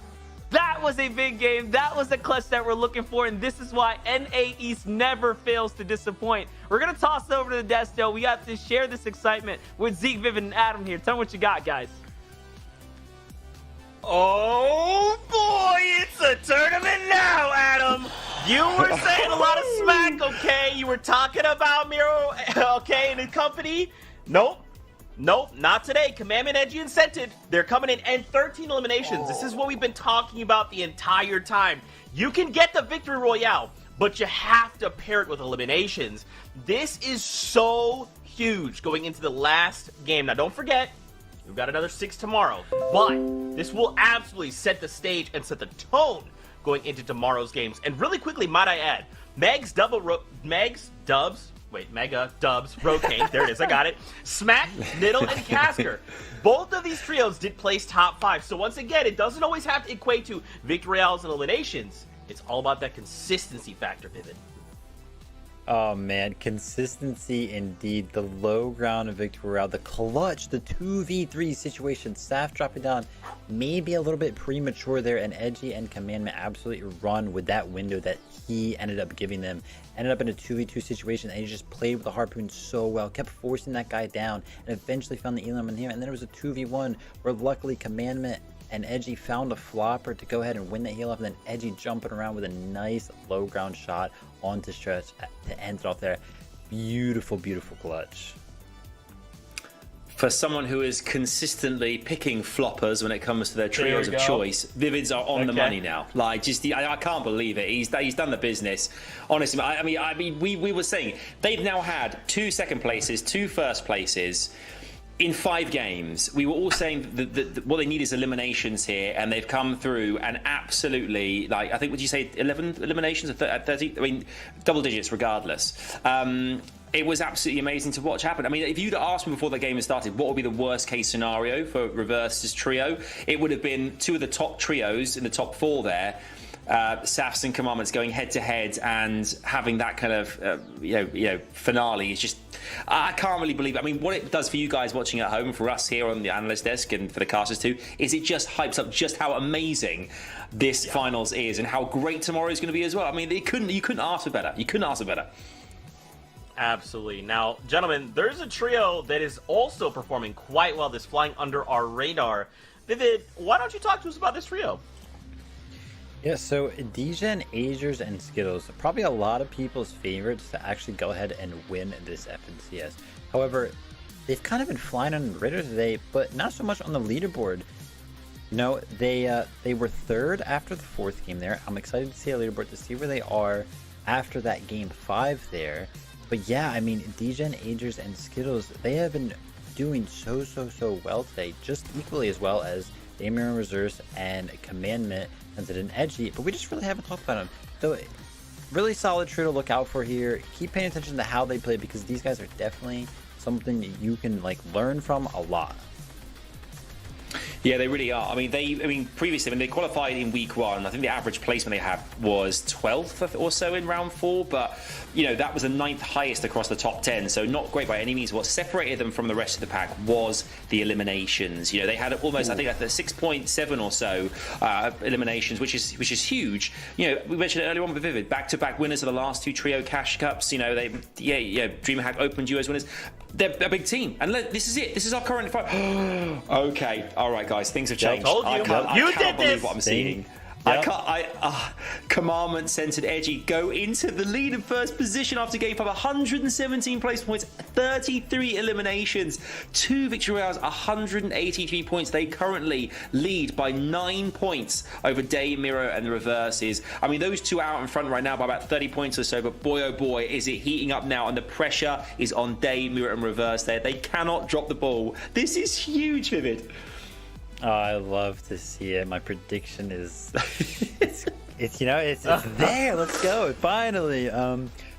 that was a big game. That was the clutch that we're looking for, and this is why NA East never fails to disappoint. We're going to toss it over to the desk, though. We got to share this excitement with Zeke, Vivid, and Adam here. Tell me what you got, guys. Oh boy, it's a tournament now, Adam. You were saying a lot of smack, okay? You were talking about Miro, okay, and his company. Nope, not today. Commandment, Edgy, and Scented, they're coming in, and 13 eliminations. This is what we've been talking about the entire time. You can get the victory royale, but you have to pair it with eliminations. This is so huge going into the last game. Now, don't forget, we've got another 6 tomorrow, but this will absolutely set the stage and set the tone going into tomorrow's games. And really quickly, might I add, Mega Dubs, Rocane, there it is, I got it, Smack, Middle, and Casker. Both of these trios did place top 5. So once again, it doesn't always have to equate to victory royales and eliminations. It's all about that consistency factor, Vivid. Oh man, consistency indeed. The low ground of victory royale, the clutch, the 2v3 situation, Saf dropping down, maybe a little bit premature there, and Edgy and Commandment absolutely run with that window that he ended up giving them. Ended up in a 2v2 situation, and he just played with the Harpoon so well, kept forcing that guy down, and eventually found the Elam in here. And then it was a 2v1 where luckily Commandment and Edgy found a flopper to go ahead and win that heal off, and then Edgy jumping around with a nice low ground shot onto stretch to end it off there. Beautiful, beautiful clutch. For someone who is consistently picking floppers when it comes to their trios of choice, Vivids are on the money now. Like, just I can't believe it. He's done the business. Honestly, I mean, we were saying they've now had 2 second places, 2 first places in 5 games. We were all saying that what they need is eliminations here, and they've come through and absolutely, like, I think, would you say 11 eliminations at 30? I mean, double digits regardless. It was absolutely amazing to watch happen. I mean, if you'd asked me before the game had started what would be the worst case scenario for Reverse's trio, it would have been 2 of the top trios in the top 4 there. Safs and Commandments going head to head and having that kind of finale is just, I can't really believe it. I mean, what it does for you guys watching at home, for us here on the analyst desk and for the casters too, is it just hypes up just how amazing this finals is and how great tomorrow is going to be as well. I mean, you couldn't ask for better. You couldn't ask for better. Absolutely. Now, gentlemen, there's a trio that is also performing quite well, that's flying under our radar. Vivid, why don't you talk to us about this trio? Yeah, so Degen, Azers, and Skittles, probably a lot of people's favorites to actually go ahead and win this FNCS. However, they've kind of been flying under the radar today, but not so much on the leaderboard. You know, they were 3rd after the 4th game there. I'm excited to see a leaderboard to see where they are after that game 5 there. But yeah, I mean, Degen, Azers, and Skittles, they have been doing so well today, just equally as well as Damien Reserves and Commandment and an Edgy, but we just really haven't talked about them. So really solid trio to look out for here. Keep paying attention to how they play, because these guys are definitely something you can like learn from a lot. Yeah, they really are. I mean, previously when they qualified in week 1, I think the average placement they had was 12th or so in round 4, but you know, that was the 9th highest across the top 10, so not great by any means. What separated them from the rest of the pack was the eliminations. You know, they had almost, I think, at the 6.7 or so eliminations, which is huge. You know, we mentioned it earlier on with Vivid, back-to-back winners of the last 2 trio cash cups. You know, DreamHack Open duos winners. They're a big team, and this is it. This is our current fight. Okay, all right, guys, things have changed. Told you. I can't believe what I'm seeing. Yep. Commandment centered Edgy go into the lead in first position after game 5, 117 place points, 33 eliminations, 2 victory rounds, 183 points. They currently lead by 9 points over Day, Miro, and the Reverses. I mean, those 2 out in front right now by about 30 points or so, but boy, oh boy, is it heating up now, and the pressure is on Day, Miro, and Reverse there. They cannot drop the ball. This is huge, Vivid. Oh, I love to see it. My prediction is it's there. Let's go finally.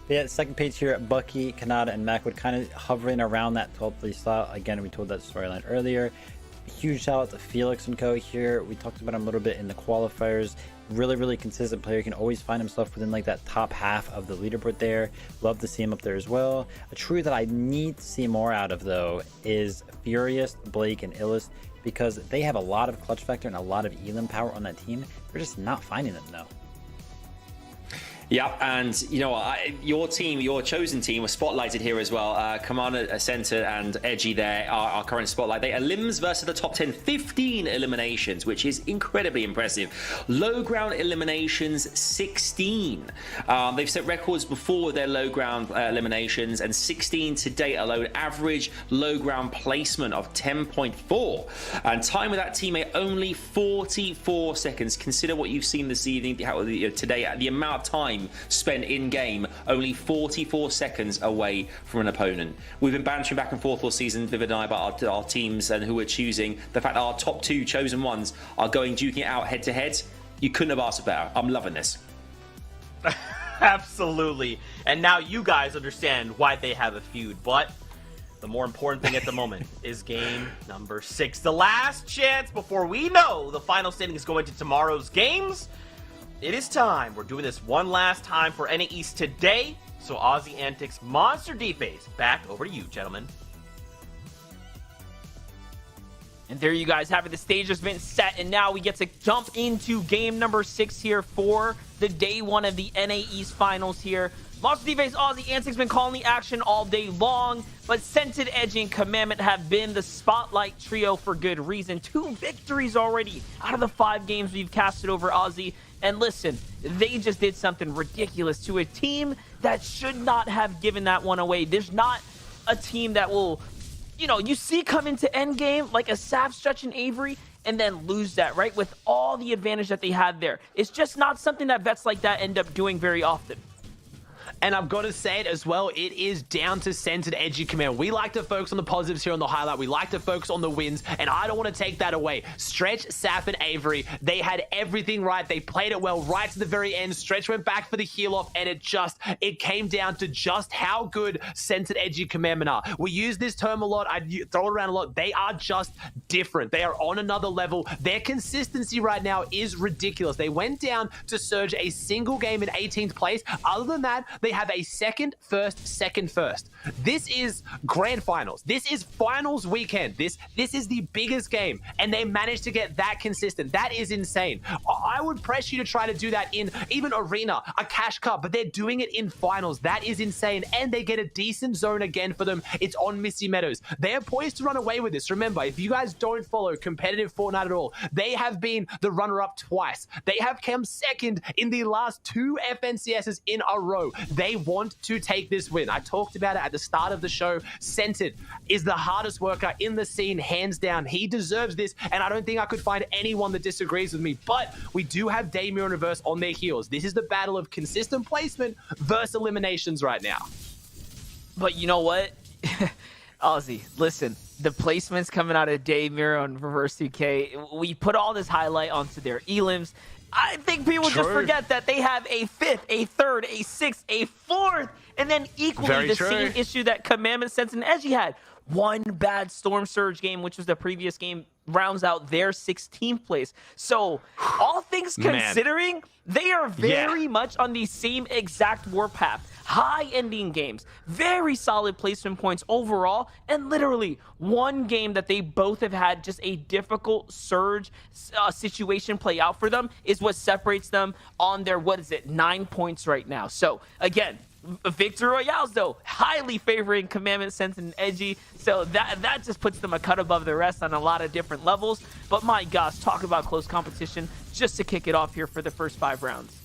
Yeah, second page here at Bucky, Kanata, and Macwood kind of hovering around that 12th place slot. Again, we told that storyline earlier. Huge shout out to Felix and Co here. We talked about him a little bit in the qualifiers. Really consistent player. You can always find himself within like that top half of the leaderboard there. Love to see him up there as well. A trio that I need to see more out of though is Furious, Blake, and Illus, because they have a lot of clutch factor and a lot of elim power on that team. We're just not finding them though. Yeah, and you know what? Your team, your chosen team, was spotlighted here as well. Commander Center and Edgy there are our current spotlight. They elims versus the top 10, 15 eliminations, which is incredibly impressive. Low ground eliminations, 16. They've set records before with their low ground eliminations, and 16 to date alone. Average low ground placement of 10.4. And time with that teammate, only 44 seconds. Consider what you've seen this evening, today, the amount of time spent in game, only 44 seconds away from an opponent. We've been bantering back and forth all season, Vivid and I, about our teams and who we're choosing. The fact that our top 2 chosen ones are going duking it out head to head, you couldn't have asked for better. I'm loving this. Absolutely. And now you guys understand why they have a feud, but the more important thing at the moment is game number 6. The last chance before we know the final standings going to tomorrow's games. It is time. We're doing this one last time for NA East today. So Aussie Antics, Monster D-Face, back over to you, gentlemen. And there you guys have it. The stage has been set, and now we get to jump into game number 6 here for the day 1 of the NA East finals here. Monster D-Face, Aussie Antics been calling the action all day long, but Scented, Edgy, and Commandment have been the spotlight trio for good reason. 2 victories already out of the 5 games we've casted over Aussie. And listen, they just did something ridiculous to a team that should not have given that one away. There's not a team that will, you see come into endgame like a Sap, Stretch, and Avery and then lose that, right? With all the advantage that they had there. It's just not something that vets like that end up doing very often. And I've got to say it as well, it is down to Centered, Edgy, Command. We like to focus on the positives here on the highlight. We like to focus on the wins, and I don't want to take that away. Stretch, Sap, and Avery, they had everything right. They played it well right to the very end. Stretch went back for the heal off, and it came down to just how good Centered, Edgy, Commandment are. We use this term a lot. I throw it around a lot. They are just different. They are on another level. Their consistency right now is ridiculous. They went down to Surge a single game in 18th place. Other than that, they have a second, first. This is grand finals. This is finals weekend. This is the biggest game, and they managed to get that consistent. That is insane. I would press you to try to do that in even arena, a cash cup, but they're doing it in finals. That is insane, and they get a decent zone again for them. It's on Misty Meadows. They are poised to run away with this. Remember, if you guys don't follow competitive Fortnite at all, they have been the runner-up twice. They have come second in the last 2 FNCSs in a row. They want to take this win. I talked about it at the start of the show. Scented is the hardest worker in the scene, hands down. He deserves this, and I don't think I could find anyone that disagrees with me. But we do have Damir and Reverse on their heels. This is the battle of consistent placement versus eliminations right now. But you know what? Aussie, listen, the placements coming out of Damir on Reverse 2K, we put all this highlight onto their elims. I think people just forget that they have a 5th, a 3rd, a 6th, a 4th, and then equally the same issue that Commandment, Sense, and Edgy had. One bad Storm Surge game, which was the previous game, rounds out their 16th place. So, all things considering, they are very much on the same exact warpath. High ending games, very solid placement points overall, and literally one game that they both have had just a difficult Surge situation play out for them is what separates them on their, 9 points right now. So, again, Victory Royales, though, highly favoring Commandment, Sense, and Edgy. So that just puts them a cut above the rest on a lot of different levels. But my gosh, talk about close competition just to kick it off here for the first 5 rounds.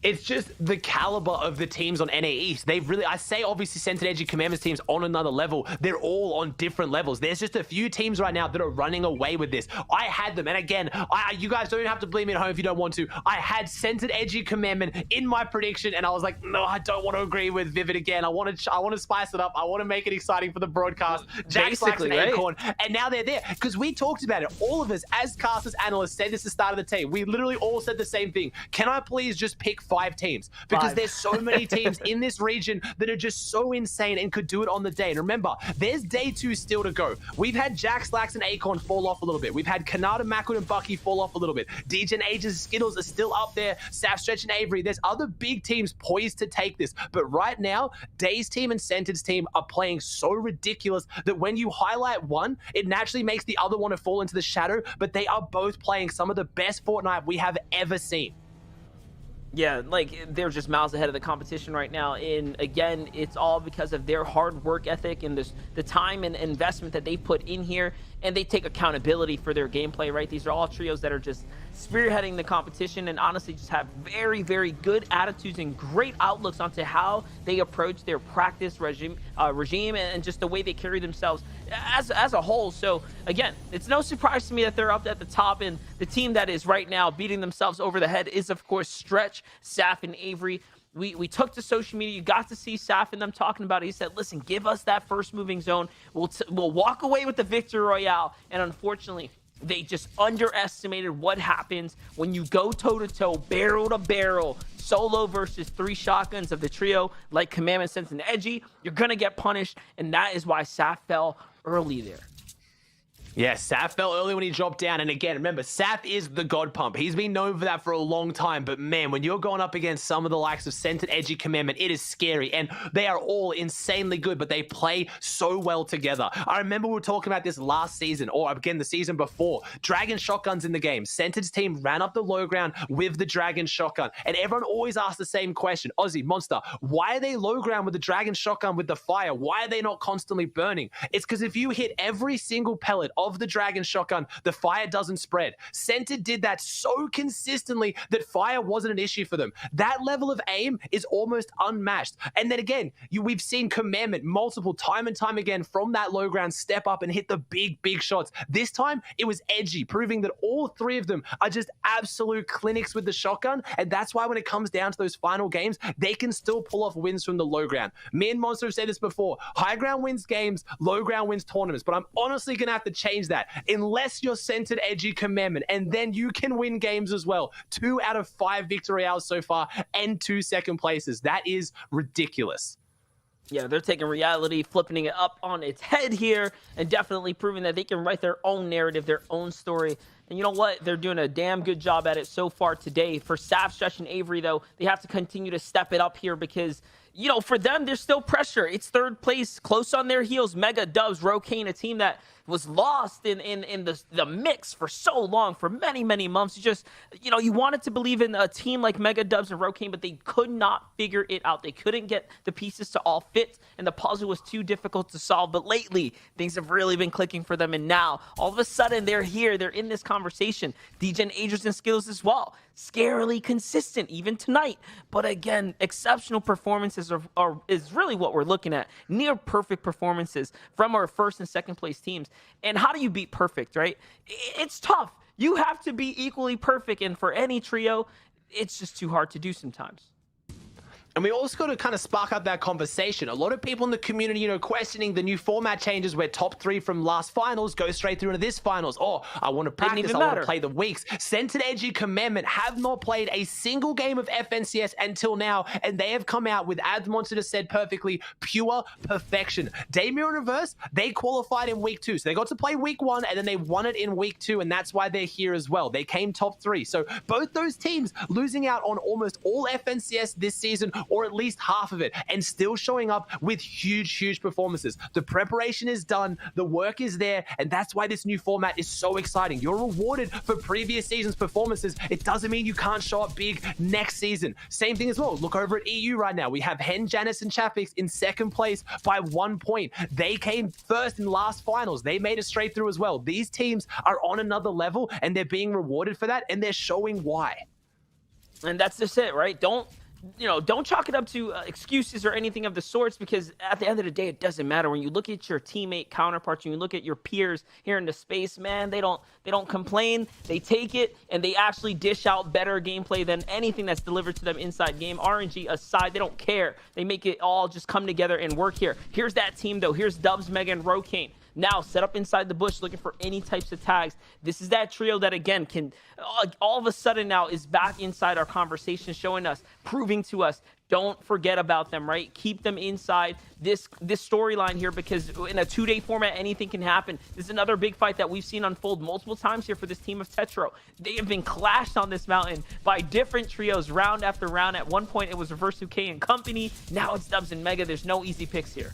It's just the caliber of the teams on NA East. They've really, I say obviously Centered, Edgy, Commanders teams on another level. They're all on different levels. There's just a few teams right now that are running away with this. I had them, and again, you guys don't have to blame me at home if you don't want to. I had Centered, Edgy, Commandment in my prediction, and I was like, no, I don't want to agree with Vivid again. I want to spice it up. I want to make it exciting for the broadcast. Basically, right? Acorn, and now they're there because we talked about it. All of us as casters, analysts said this at the start of the team. We literally all said the same thing. Can I please just pick 5 5 teams because 5. there's so many teams in this region that are just so insane and could do it on the day. And remember, there's day 2 still to go. We've had Jax, Lax, and Acorn fall off a little bit. We've had Kanata, Makwood, and Bucky fall off a little bit. DJ, Ages, Skittles are still up there. Saf, Stretch, and Avery. There's other big teams poised to take this. But right now, Day's team and Centered's team are playing so ridiculous that when you highlight one, it naturally makes the other one to fall into the shadow. But they are both playing some of the best Fortnite we have ever seen. Yeah, like, they're just miles ahead of the competition right now. And again, it's all because of their hard work ethic and the time and investment that they put in here. And they take accountability for their gameplay, right? These are all trios that are just spearheading the competition and honestly just have very, very good attitudes and great outlooks onto how they approach their practice regime and just the way they carry themselves as a whole. So again, it's no surprise to me that they're up at the top, and the team that is right now beating themselves over the head is, of course, Stretch, Saf, and Avery. We took to social media. You got to see Saf and them talking about it. He said, listen, give us that first moving zone. We'll walk away with the victory royale. And unfortunately, they just underestimated what happens when you go toe-to-toe, barrel-to-barrel, solo versus 3 shotguns of the trio like Commandment, Sense, and Edgy. You're going to get punished, and that is why Saf fell early there. Yeah, Saf fell early when he dropped down. And again, remember, Saf is the God Pump. He's been known for that for a long time. But man, when you're going up against some of the likes of Centered, Edgy, Commandment, it is scary. And they are all insanely good, but they play so well together. I remember we were talking about this last season, or again, the season before. Dragon shotguns in the game. Centered's team ran up the low ground with the Dragon shotgun. And everyone always asks the same question. Ozzy, Monster, why are they low ground with the Dragon shotgun with the fire? Why are they not constantly burning? It's because if you hit every single pellet of the Dragon shotgun, the fire doesn't spread. Centered did that so consistently that fire wasn't an issue for them. That level of aim is almost unmatched. And then again, we've seen Commandment multiple time and time again from that low ground step up and hit the big shots. This time it was Edgy, proving that all 3 of them are just absolute clinics with the shotgun. And that's why when it comes down to those final games, they can still pull off wins from the low ground. Me and Monster have said this before. High ground wins games, low ground wins tournaments. But I'm honestly going to have to change that. Unless you're Centered, Edgy, Commandment, and then you can win games as well. 2 out of 5 victory royales so far and 2 second places. That is ridiculous. Yeah, they're taking reality, flipping it up on its head here, and definitely proving that they can write their own narrative, their own story. And you know what? They're doing a damn good job at it so far today. For Saf, Stretch, and Avery, though, they have to continue to step it up here because, you know, for them, there's still pressure. It's 3rd place, close on their heels. Mega Dubs, Rokane, a team that was lost in the mix for so long, for many months. You just, you know, you wanted to believe in a team like Mega Dubs and Rokane, but they could not figure it out. They couldn't get the pieces to all fit, and the puzzle was too difficult to solve. But lately, things have really been clicking for them, and now, all of a sudden, they're here. They're in this conversation. DJ, Ages, and Skills as well. Scarily consistent, even tonight. But again, exceptional performances is really what we're looking at. Near perfect performances from our 1st and 2nd place teams. And how do you beat perfect, right? It's tough. You have to be equally perfect. And for any trio, it's just too hard to do sometimes. And we also got to kind of spark up that conversation. A lot of people in the community, you know, questioning the new format changes where top 3 from last finals go straight through into this finals. Oh, I want to practice, I want to play the weeks. Centered, Edgy, Commandment have not played a single game of FNCS until now, and they have come out with, as Monster said perfectly, pure perfection. Daymir and Reverse, they qualified in week 2. So they got to play week 1, and then they won it in week 2, and that's why they're here as well. They came top 3. So both those teams losing out on almost all FNCS this season, or at least half of it, and still showing up with huge performances. The preparation is done, the work is there, and that's why this new format is so exciting. You're rewarded for previous season's performances. It doesn't mean you can't show up big next season. Same thing as well. Look over at EU right now. We have Hen, Janice, and Chapix in 2nd place by 1 point. They came 1st in last finals. They made it straight through as well. These teams are on another level, and they're being rewarded for that, and they're showing why. And that's just it, right? Don't chalk it up to excuses or anything of the sorts, because at the end of the day, it doesn't matter. When you look at your teammate counterparts, when you look at your peers here in the space, man, they don't complain. They take it, and they actually dish out better gameplay than anything that's delivered to them inside game. RNG aside, they don't care. They make it all just come together and work here. Here's that team, though. Here's Dubs, Mega, and Rokane. Now set up inside the bush, looking for any types of tags. This is that trio that, again, can all of a sudden now is back inside our conversation, showing us, proving to us, don't forget about them, right? Keep them inside this storyline here, because in a 2-day format, anything can happen. This is another big fight that we've seen unfold multiple times here for this team of Tetro. They have been clashed on this mountain by different trios round after round. At one point, it was Reverse 2K and company. Now it's Dubs and Mega. There's no easy picks here.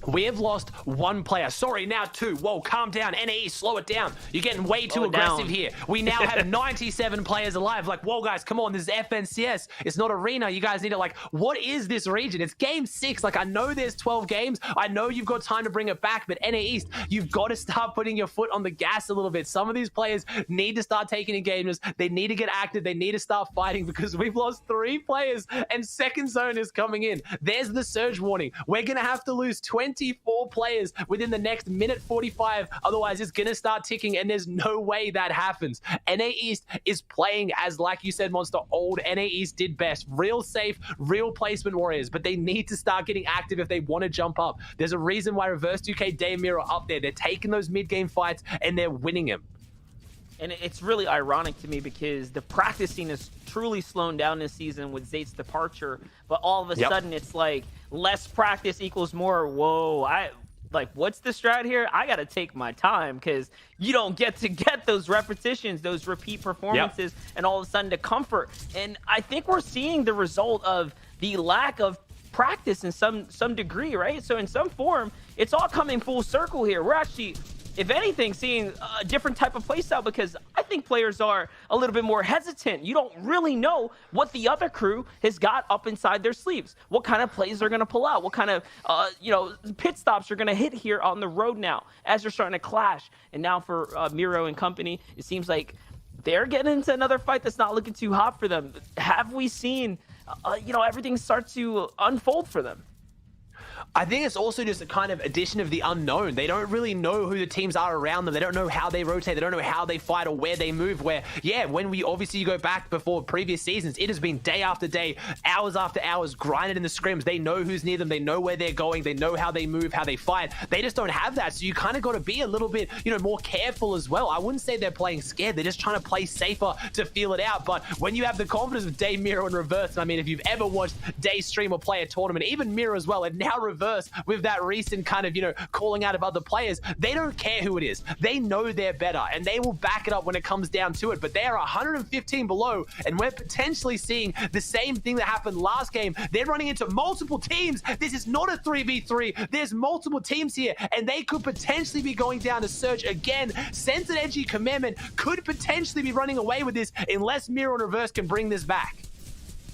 We have lost one player. Sorry, now two. Whoa, calm down. NAE, slow it down. You're getting way too aggressive here. We now have 97 players alive. Like, whoa, guys, come on. This is FNCS. It's not Arena. You guys need to, like, what is this region? It's game 6. Like, I know there's 12 games. I know you've got time to bring it back, but NA East, you've got to start putting your foot on the gas a little bit. Some of these players need to start taking engagements. They need to get active. They need to start fighting, because we've lost 3 players and second zone is coming in. There's the surge warning. We're going to have to lose 24 players within the next minute 45. Otherwise, it's going to start ticking, and there's no way that happens. NA East is playing as, like you said, Monster, old NA East did best. Real safe, real placement warriors, but they need to start getting active if they want to jump up. There's a reason why Reverse 2K Damir are up there. They're taking those mid-game fights, and they're winning them. And it's really ironic to me, because the practice scene is truly slowing down this season with Zate's departure. But all of a sudden, it's like less practice equals more. Whoa, what's the strat here? I got to take my time, because you don't get to get those repetitions, those repeat performances, and all of a sudden the comfort. And I think we're seeing the result of the lack of practice in some degree, right? So in some form, it's all coming full circle here. We're actually, if anything, seeing a different type of playstyle, because I think players are a little bit more hesitant. You don't really know what the other crew has got up inside their sleeves, what kind of plays they're going to pull out, what kind of pit stops are going to hit here on the road now as they're starting to clash. And now for Miro and company, it seems like they're getting into another fight that's not looking too hot for them. Have we seen everything start to unfold for them? I think it's also just a kind of addition of the unknown. They don't really know who the teams are around them. They don't know how they rotate. They don't know how they fight or where they move. Where, yeah, when we obviously go back before previous seasons, it has been day after day, hours after hours, grinded in the scrims. They know who's near them. They know where they're going. They know how they move, how they fight. They just don't have that. So you kind of got to be a little bit, more careful as well. I wouldn't say they're playing scared. They're just trying to play safer to feel it out. But when you have the confidence of Day, Miro, and Reverse, and I mean, if you've ever watched Day stream or play a tournament, even Miro as well, and now Reverse with that recent kind of, calling out of other players, they don't care who it is. They know they're better, and they will back it up when it comes down to it. But they are 115 below, and we're potentially seeing the same thing that happened last game. They're running into multiple teams. This is not a 3v3. There's multiple teams here, and they could potentially be going down to Surge again. Censored Edgy Commandment could potentially be running away with this unless Miro and Reverse can bring this back.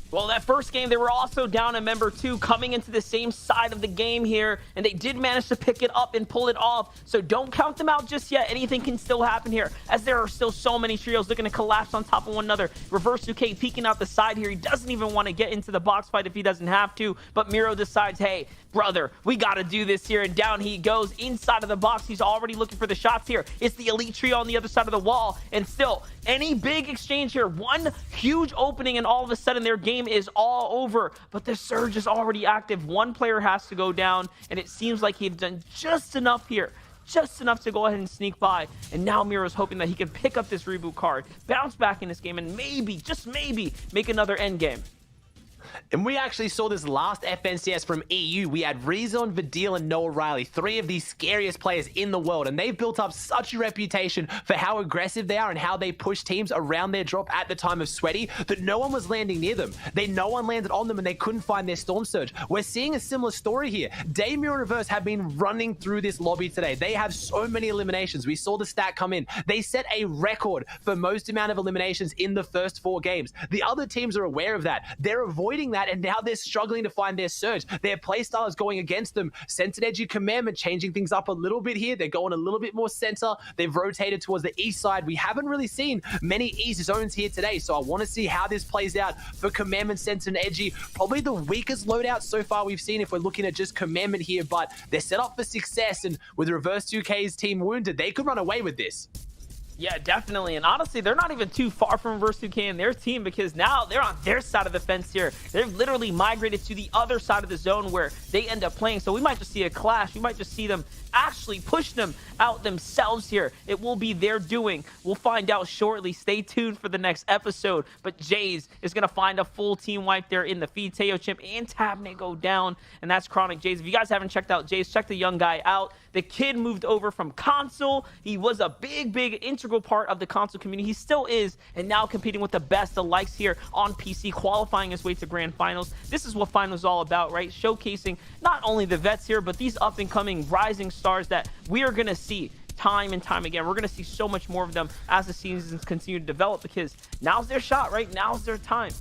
Well, that first game, they were also down a member 2 coming into the same side of the game here, and they did manage to pick it up and pull it off. So don't count them out just yet. Anything can still happen here, as there are still so many trios looking to collapse on top of one another. Reverse 2K peeking out the side here. He doesn't even want to get into the box fight if he doesn't have to, but Miro decides, hey, brother, we got to do this here, and down he goes inside of the box. He's already looking for the shots here. It's the elite trio on the other side of the wall, and still, any big exchange here, one huge opening, and all of a sudden their game is all over. But the surge is already active. One player has to go down, and it seems like he's done just enough here, just enough to go ahead and sneak by. And now Miro's hoping that he can pick up this reboot card, bounce back in this game, and maybe, just maybe, make another end game. And we actually saw this last FNCS from EU. We had Rezon, Vidil, and Noah Riley, 3 of the scariest players in the world. And they've built up such a reputation for how aggressive they are and how they push teams around their drop at the time of Sweaty that no one was landing near them. No one landed on them, and they couldn't find their Storm Surge. We're seeing a similar story here. Damir and Reverse have been running through this lobby today. They have so many eliminations. We saw the stat come in. They set a record for most amount of eliminations in the first 4 games. The other teams are aware of that. They're avoiding that, and now they're struggling to find their surge. Their playstyle is going against them. Censored Edgy Commandment changing things up a little bit here. They're going a little bit more center. They've rotated towards the east side. We haven't really seen many east zones here today, so I want to see how this plays out for Commandment, Censored, and Edgy. Probably the weakest loadout so far we've seen if we're looking at just Commandment here, but they're set up for success, and with Reverse 2K's team wounded, they could run away with this. Yeah, definitely. And honestly, they're not even too far from Reverse 2K and their team, because now they're on their side of the fence here. They've literally migrated to the other side of the zone where they end up playing. So we might just see a clash. We might just see them actually push them out themselves here. It will be their doing. We'll find out shortly. Stay tuned for the next episode. But Jays is going to find a full team wipe there in the feed. Teo Chimp and Tabney go down, and that's Chronic Jays. If you guys haven't checked out Jays, check the young guy out. The kid moved over from console. He was a big integral part of the console community. He still is, and now competing with the best, the likes here on PC, qualifying his way to grand finals. This is what finals is all about, right? Showcasing not only the vets here, but these up-and-coming rising stars that we are going to see time and time again. We're going to see so much more of them as the seasons continue to develop, because now's their shot, right? Now's their time.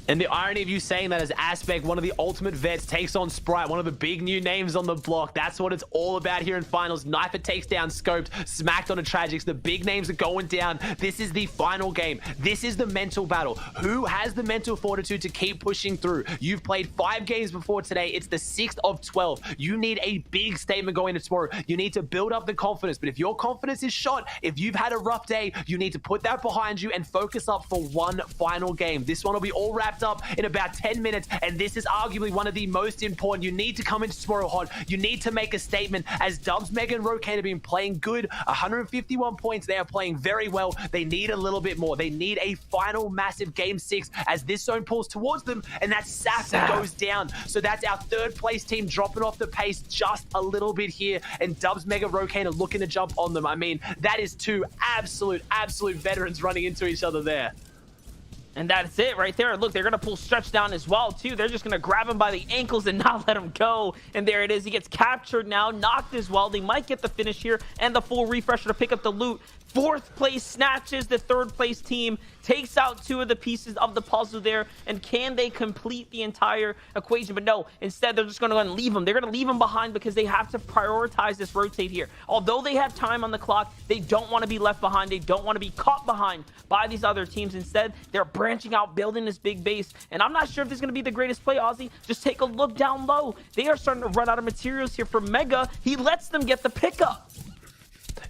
And the irony of you saying that as Aspect, one of the ultimate vets, takes on Sprite, one of the big new names on the block. That's what it's all about here in finals. Knifer takes down Scoped, smacked on a Tragics. The big names are going down. This is the final game. This is the mental battle. Who has the mental fortitude to keep pushing through? You've played 5 games before today. It's the 6th of 12. You need a big statement going into tomorrow. You need to build up the confidence. But if your confidence is shot, if you've had a rough day, you need to put that behind you and focus up for one final game. This one will be all wrapped up in about 10 minutes, and this is arguably one of the most important. You need to come into tomorrow hot. You need to make a statement, as Dubs, Mega, and Rokane have been playing good. 151 points. They are playing very well. They need a little bit more. They need a final massive game 6 as this zone pulls towards them, and that Saf that goes down. So that's our 3rd place team dropping off the pace just a little bit here, and Dubs, Mega, Rokane are looking to jump on them. I mean, that is 2 absolute veterans running into each other there. And that's it right there. Look, they're going to pull Stretch down as well, too. They're just going to grab him by the ankles and not let him go. And there it is. He gets captured now, knocked as well. They might get the finish here and the full refresher to pick up the loot. 4th place snatches the 3rd place team, takes out 2 of the pieces of the puzzle there. And can they complete the entire equation? But no, instead they're just going to go and leave him. They're going to leave him behind because they have to prioritize this rotate here. Although they have time on the clock, they don't want to be left behind. They don't want to be caught behind by these other teams. Instead, they're branching out, building this big base. And I'm not sure if this is going to be the greatest play, Ozzy. Just take a look down low. They are starting to run out of materials here for Mega. He lets them get the pickup.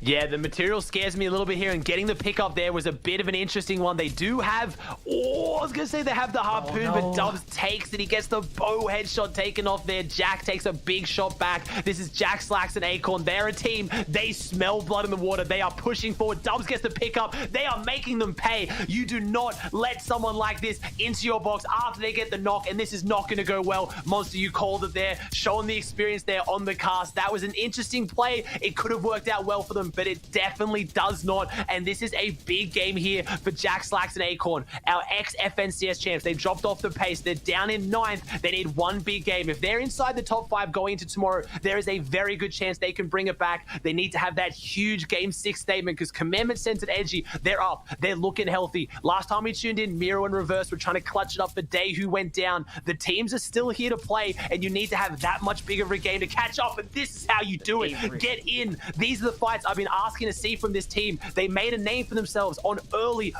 Yeah, the material scares me a little bit here, and getting the pickup there was a bit of an interesting one. They do have, I was going to say they have the harpoon, but Dubs takes it. He gets the bow headshot taken off there. Jack takes a big shot back. This is Jack, Slacks, and Acorn. They're a team. They smell blood in the water. They are pushing forward. Dubs gets the pickup. They are making them pay. You do not let someone like this into your box after they get the knock, and this is not going to go well. Monster, you called it there, showing the experience there on the cast. That was an interesting play. It could have worked out well for them, but it definitely does not. And this is a big game here for Jack, Slacks, and Acorn, our ex-FNCS champs. They dropped off the pace. They're down in 9th. They need one big game. If they're inside the top 5 going into tomorrow, there is a very good chance they can bring it back. They need to have that huge game 6 statement, because Commandment Centered Edgy, they're up. They're looking healthy. Last time we tuned in, Miro and Reverse were trying to clutch it up for Day, who went down. The teams are still here to play, and you need to have that much bigger of a game to catch up, and this is how you do it. Get in. These are the fights I've been asking to see from this team. They made a name for themselves on early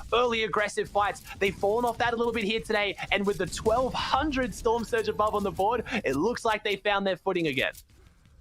aggressive fights. They've fallen off that a little bit here today, and with the 1200 Storm Surge above on the board, it looks like they found their footing again.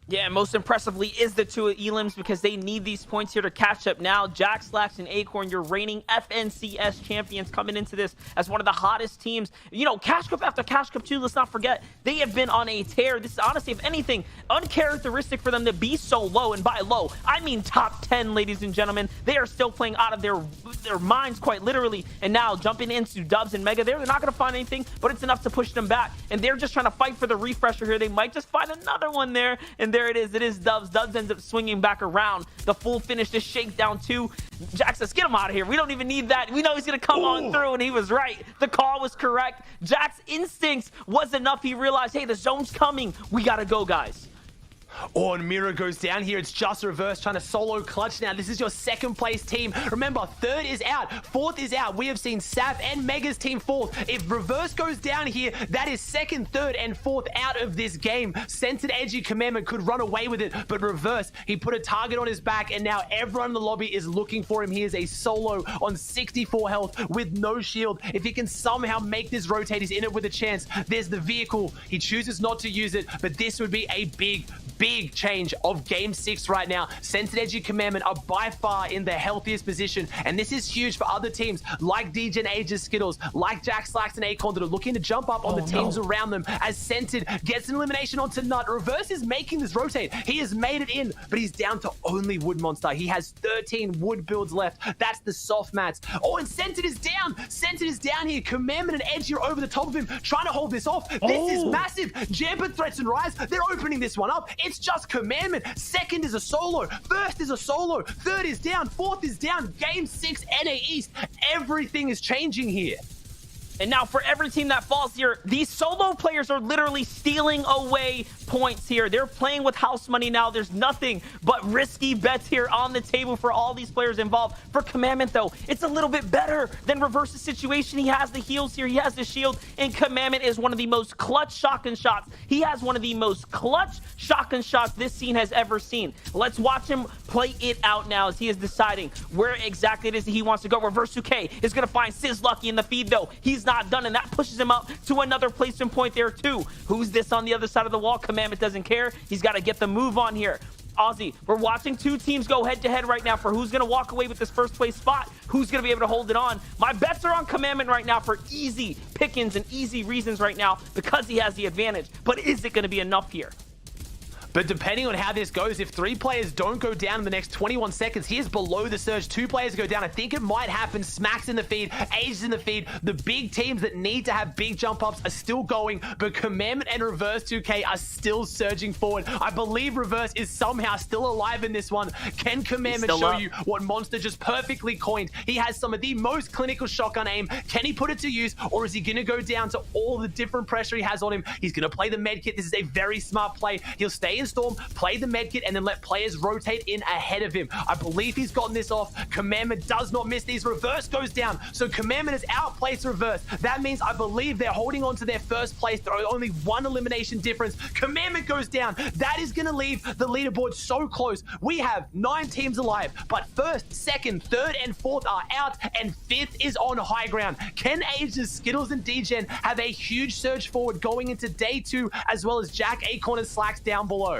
Yeah, most impressively is the 2 Elims, because they need these points here to catch up now. Jack, Slacks, and Acorn, your reigning FNCS champions, coming into this as one of the hottest teams. You know, Cash Cup after Cash Cup 2, let's not forget, they have been on a tear. This is honestly, if anything, uncharacteristic for them to be so low. And by low, I mean top 10, ladies and gentlemen. They are still playing out of their minds, quite literally. And now jumping into Dubs and Mega, they're not going to find anything, but it's enough to push them back. And they're just trying to fight for the refresher here. They might just find another one there, and there it is. It is Dubs. Dubs ends up swinging back around. The full finish, this shakedown 2. Jack says, get him out of here. We don't even need that. We know he's going to come on through, and he was right. The call was correct. Jack's instincts was enough. He realized, hey, the zone's coming. We got to go, guys. Oh, and Miro goes down here. It's just Reverse trying to solo clutch now. This is your 2nd place team. Remember, 3rd is out. 4th is out. We have seen Saf and Mega's team 4th. If Reverse goes down here, that is 2nd, 3rd, and 4th out of this game. Centered Edgy Commandment could run away with it, but Reverse, he put a target on his back, and now everyone in the lobby is looking for him. He is a solo on 64 health with no shield. If he can somehow make this rotate, he's in it with a chance. There's the vehicle. He chooses not to use it, but this would be a big big change of Game 6 right now. Scented Edgy Commandment are by far in the healthiest position, and this is huge for other teams like DGen, Ages, Skittles, like Jack, Slacks, and Acorn that are looking to jump up on the teams around them as Scented gets an elimination onto Nut. Reverse is making this rotate. He has made it in, but he's down to only Wood Monster. He has 13 wood builds left. That's the soft mats. Oh, and Scented is down. Scented is down here. Commandment and Edgy are over the top of him, trying to hold this off. This is massive. Jamper, Threats, and Rise, they're opening this one up. It's just Commandment. Second is a solo. First is a solo. Third is down. Fourth is down. Game 6, NA East. Everything is changing here. And now for every team that falls here, these solo players are literally stealing away points here. They're playing with house money now. There's nothing but risky bets here on the table for all these players involved. For Commandment, though, it's a little bit better than Reverse's situation. He has the heals here. He has the shield. And Commandment is one of the most clutch shotgun shots. He has one of the most clutch shotgun shots this scene has ever seen. Let's watch him play it out now as he is deciding where exactly it is that he wants to go. Reverse 2K is going to find Sizz Lucky in the feed, though. He's not done, and that pushes him up to another placement point there, too. Who's this on the other side of the wall? Commandment doesn't care. He's got to get the move on here. Ozzy, we're watching two teams go head-to-head right now for who's going to walk away with this first-place spot, who's going to be able to hold it on. My bets are on Commandment right now for easy pickings and easy reasons right now because he has the advantage. But is it going to be enough here? But depending on how this goes, if 3 players don't go down in the next 21 seconds, he is below the surge. 2 players go down. I think it might happen. Smacks in the feed, Ages in the feed. The big teams that need to have big jump ups are still going, but Commandment and Reverse 2K are still surging forward. I believe Reverse is somehow still alive in this one. Can Commandment show you what Monster just perfectly coined? He has some of the most clinical shotgun aim. Can he put it to use, or is he going to go down to all the different pressure he has on him? He's going to play the medkit. This is a very smart play. He'll stay in Storm, play the medkit, and then let players rotate in ahead of him. I believe he's gotten this off. Commandment does not miss these. Reverse goes down, so Commandment has outplaced Reverse. That means I believe they're holding on to their first place. There are only 1 elimination difference. Commandment goes down. That is going to leave the leaderboard so close. We have 9 teams alive, but first, second, third, and fourth are out, and 5th is on high ground. Can Ages, Skittles, and DGen have a huge surge forward going into day 2, as well as Jack, Acorn, and Slacks down below?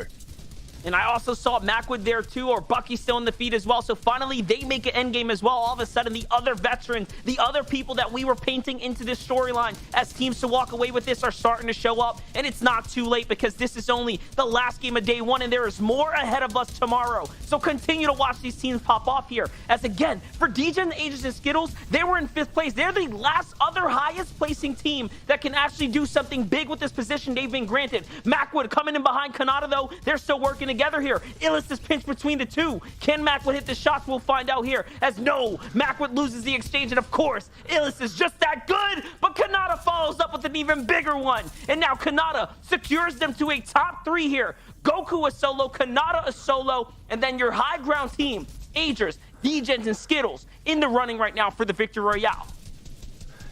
And I also saw Macwood there too, or Bucky still in the feed as well. So finally, they make an endgame as well. All of a sudden, the other veterans, the other people that we were painting into this storyline as teams to walk away with this are starting to show up. And it's not too late because this is only the last game of day 1, and there is more ahead of us tomorrow. So continue to watch these teams pop off here. As again, for DGen, Ages, and Skittles, they were in 5th place. They're the last other highest placing team that can actually do something big with this position they've been granted. Macwood coming in behind Kanata, though. They're still working together here. Illis is pinched between the two. Can Macwood hit the shots? We'll find out here. As no, Macwood loses the exchange, and of course, Illis is just that good, but Kanata follows up with an even bigger one. And now Kanata secures them to a top 3 here. Goku a solo, Kanata a solo, and then your high ground team, Agers, DGens, and Skittles in the running right now for the Victory Royale.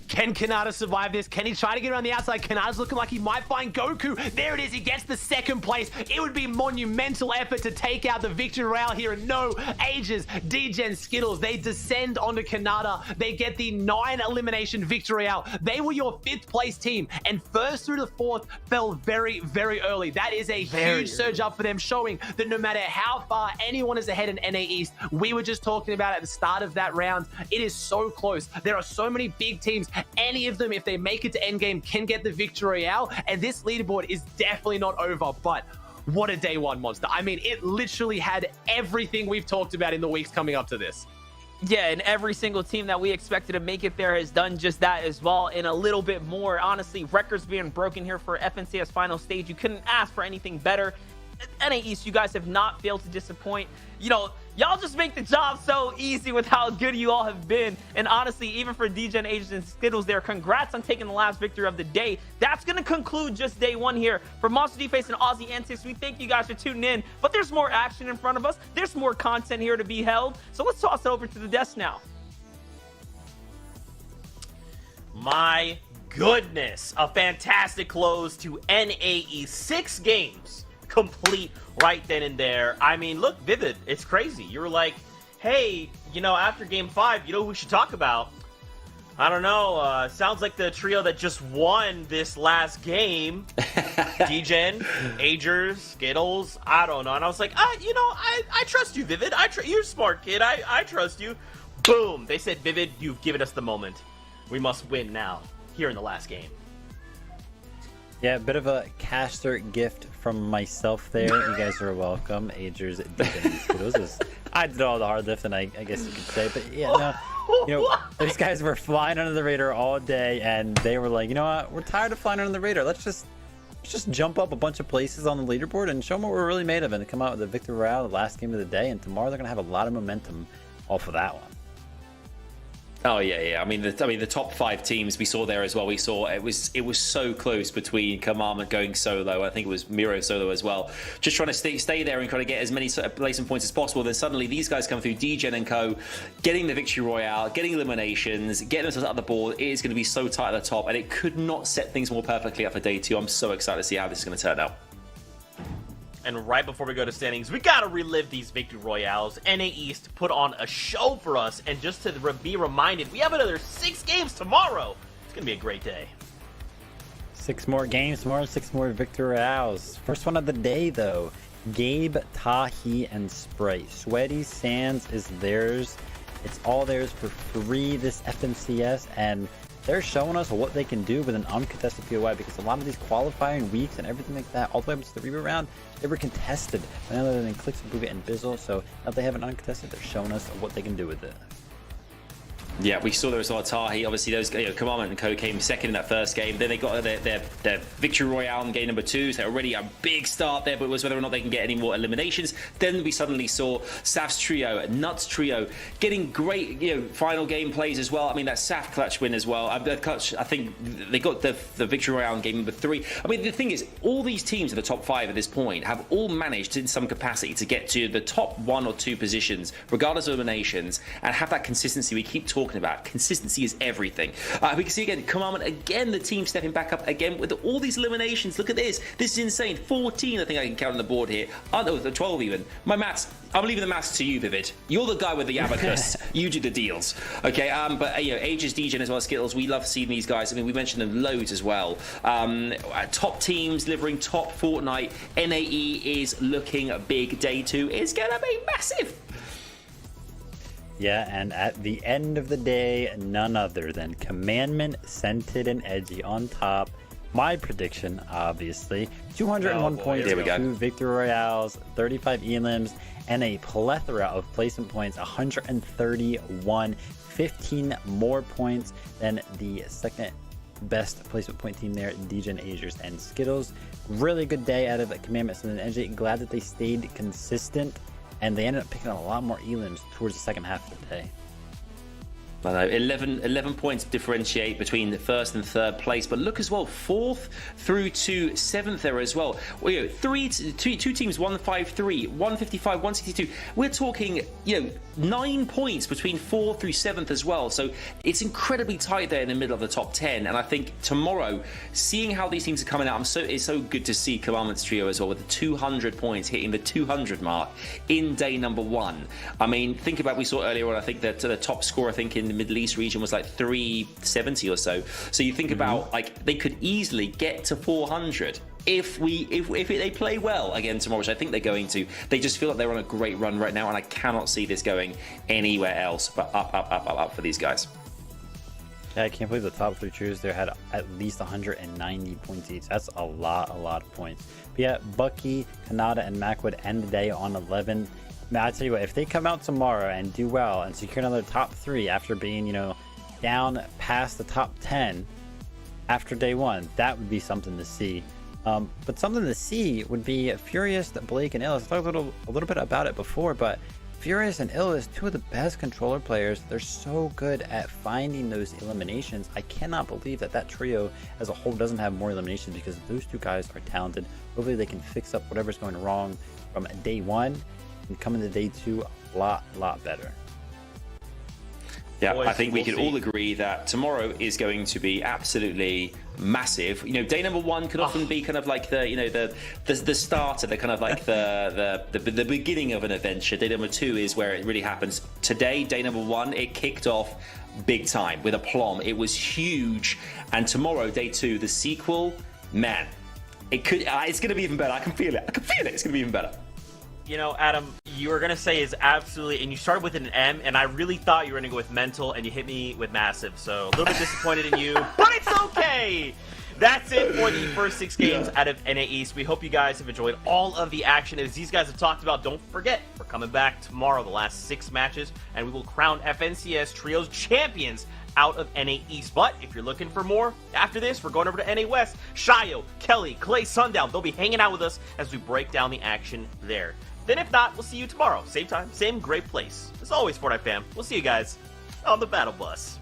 Can Kanata survive this? Can he try to get around the outside? Kanata's looking like he might find Goku. There it is. He gets the 2nd place. It would be monumental effort to take out the Victory Royale here. And no, Ages, DGen, Skittles, they descend onto Kanata. They get the 9 elimination Victory Royale. They were your 5th place team, and 1st through the 4th fell very, very early. That is a huge surge up for them, showing that no matter how far anyone is ahead in NA East, we were just talking about at the start of that round, it is so close. There are so many big teams. Any of them, if they make it to endgame, can get the Victory Royale, and this leaderboard is definitely not over. But what a day 1 Monster. I mean, it literally had everything we've talked about in the weeks coming up to this. Yeah, and every single team that we expected to make it there has done just that as well, and a little bit more. Honestly, records being broken here for FNCS final stage. You couldn't ask for anything better. NA East, you guys have not failed to disappoint. You know, y'all just make the job so easy with how good you all have been. And honestly, even for DGen, Ages, and Skittles there, congrats on taking the last victory of the day. That's going to conclude just day 1 here. For Monster D-Face and Aussie Antics, we thank you guys for tuning in. But there's more action in front of us. There's more content here to be held. So let's toss it over to the desk now. My goodness. A fantastic close to NAE. 6 games complete right then and there. I mean, look, Vivid, it's crazy. You were like, hey, you know, after game 5, you know who we should talk about? I don't know. Sounds like the trio that just won this last game. Degen, Agers, Skittles. I don't know. And I was like, I trust you, Vivid. You're a smart kid. I trust you. Boom. They said, Vivid, you've given us the moment. We must win now, here in the last game. Yeah, a bit of a caster gift from myself there. You guys are welcome. Agers, Degen, Skittles. I did all the hard lifting, I guess you could say. But yeah, no. These guys were flying under the radar all day, and they were like, you know what? We're tired of flying under the radar. Let's just jump up a bunch of places on the leaderboard and show them what we're really made of, and come out with a victory royale, the last game of the day. And tomorrow they're gonna have a lot of momentum off of that one. Oh yeah. I mean the top 5 teams we saw there as well. We saw it was so close between Commandment going solo. I think it was Miro solo as well. Just trying to stay there and try to get as many placement points as possible. Then suddenly these guys come through, Degen and co, getting the victory royale, getting eliminations, getting themselves up the board. It is going to be so tight at the top, and it could not set things more perfectly up for day 2. I'm so excited to see how this is going to turn out. And right before we go to standings, we gotta relive these victory royales. NA East put on a show for us, and just to be reminded, we have another 6 games tomorrow. It's gonna be a great day. 6 more games tomorrow, 6 more victory royales. First one of the day though, Gabe, Tahi, and Sprite. Sweaty Sands is theirs. It's all theirs for free this FNCS, and they're showing us what they can do with an uncontested POI, because a lot of these qualifying weeks and everything like that, all the way up to the reboot round, they were contested. Other than Clicks, Booga, and Bizzle, so now they have an uncontested, they're showing us what they can do with it. Yeah, we saw there as well. Tahi, obviously, those Commandment and Co came second in that first game. Then they got their victory royale in game number 2. So already a big start there, but it was whether or not they can get any more eliminations. Then we suddenly saw Saf's trio, Nuts trio, getting great final game plays as well. I mean, that Saf clutch win as well. Clutch, I think they got the victory royale in game number 3. I mean, the thing is, all these teams in the top 5 at this point have all managed in some capacity to get to the top 1 or 2 positions, regardless of eliminations, and have that consistency we keep talking about. Consistency is everything. We can see again, Commandment again, the team stepping back up again with all these eliminations. Look at this. This is insane. 14, I think I can count on the board here. Oh, no, 12 even. My maths. I'm leaving the maths to you, Vivid. You're the guy with the abacus. You do the deals. Okay, but Agers, Degen, as well as Skittles, we love seeing these guys. I mean, we mentioned them loads as well. Top teams delivering top Fortnite. NAE is looking big. Day 2 is going to be massive. Yeah, and at the end of the day, none other than Commandment, Scented, and Edgy on top. My prediction, obviously, 201 points, Here we go. 2 victory royales, 35 elims, and a plethora of placement points, 131, 15 more points than the second best placement point team there, Degen, Agers, and Skittles. Really good day out of Commandment, Scented, and Edgy. Glad that they stayed consistent, and they ended up picking up a lot more elims towards the second half of the day. I know, 11 points differentiate between the first and third place, but look as well, 4th through to 7th there as well. Well, two teams, 153, 155, 162. We're talking, 9 points between 4th through 7th as well. So it's incredibly tight there in the middle of the top 10. And I think tomorrow, seeing how these teams are coming out, it's so good to see Commandment's trio as well with the 200 points, hitting the 200 mark in day number 1. I mean, think about, we saw earlier on, I think that the top score, I think in the Middle East region was like 370 or so. So you think about, like, they could easily get to 400 if they play well again tomorrow, which I think they're going to. They just feel like they're on a great run right now, and I cannot see this going anywhere else but up for these guys. Yeah, I can't believe the top 3 trios there had at least 190 points each. That's a lot of points. But yeah, Bucky, Kanata, and Macwood end the day on 11. Now, I tell you what, if they come out tomorrow and do well and secure another top 3 after being, down past the top 10 after day 1, that would be something to see. But something to see would be Furious, Blake, and Illis. I talked a little bit about it before, but Furious and Illis, 2 of the best controller players. They're so good at finding those eliminations. I cannot believe that trio as a whole doesn't have more eliminations, because those 2 guys are talented. Hopefully they can fix up whatever's going wrong from day 1 and come into day 2 a lot better. Yeah, Boys, I think we we'll can see. all agree that tomorrow is going to be absolutely massive. Day number 1 could often be kind of like the starter, the kind of like the beginning of an adventure. Day number 2 is where it really happens. Today, day number 1, it kicked off big time with aplomb. It was huge. And tomorrow, day 2, the sequel, man, it's going to be even better. I can feel it. It's going to be even better. You know, Adam, you were going to say is absolutely, and you started with an M, and I really thought you were going to go with mental, and you hit me with massive. So a little bit disappointed in you, but it's okay. That's it for the first 6 games out of NA East. We hope you guys have enjoyed all of the action. As these guys have talked about, don't forget, we're coming back tomorrow, the last 6 matches, and we will crown FNCS Trios champions out of NA East. But if you're looking for more, after this, we're going over to NA West. Shayo, Kelly, Clay, Sundown, they'll be hanging out with us as we break down the action there. Then if not, we'll see you tomorrow. Same time, same great place. As always, Fortnite fam, we'll see you guys on the Battle Bus.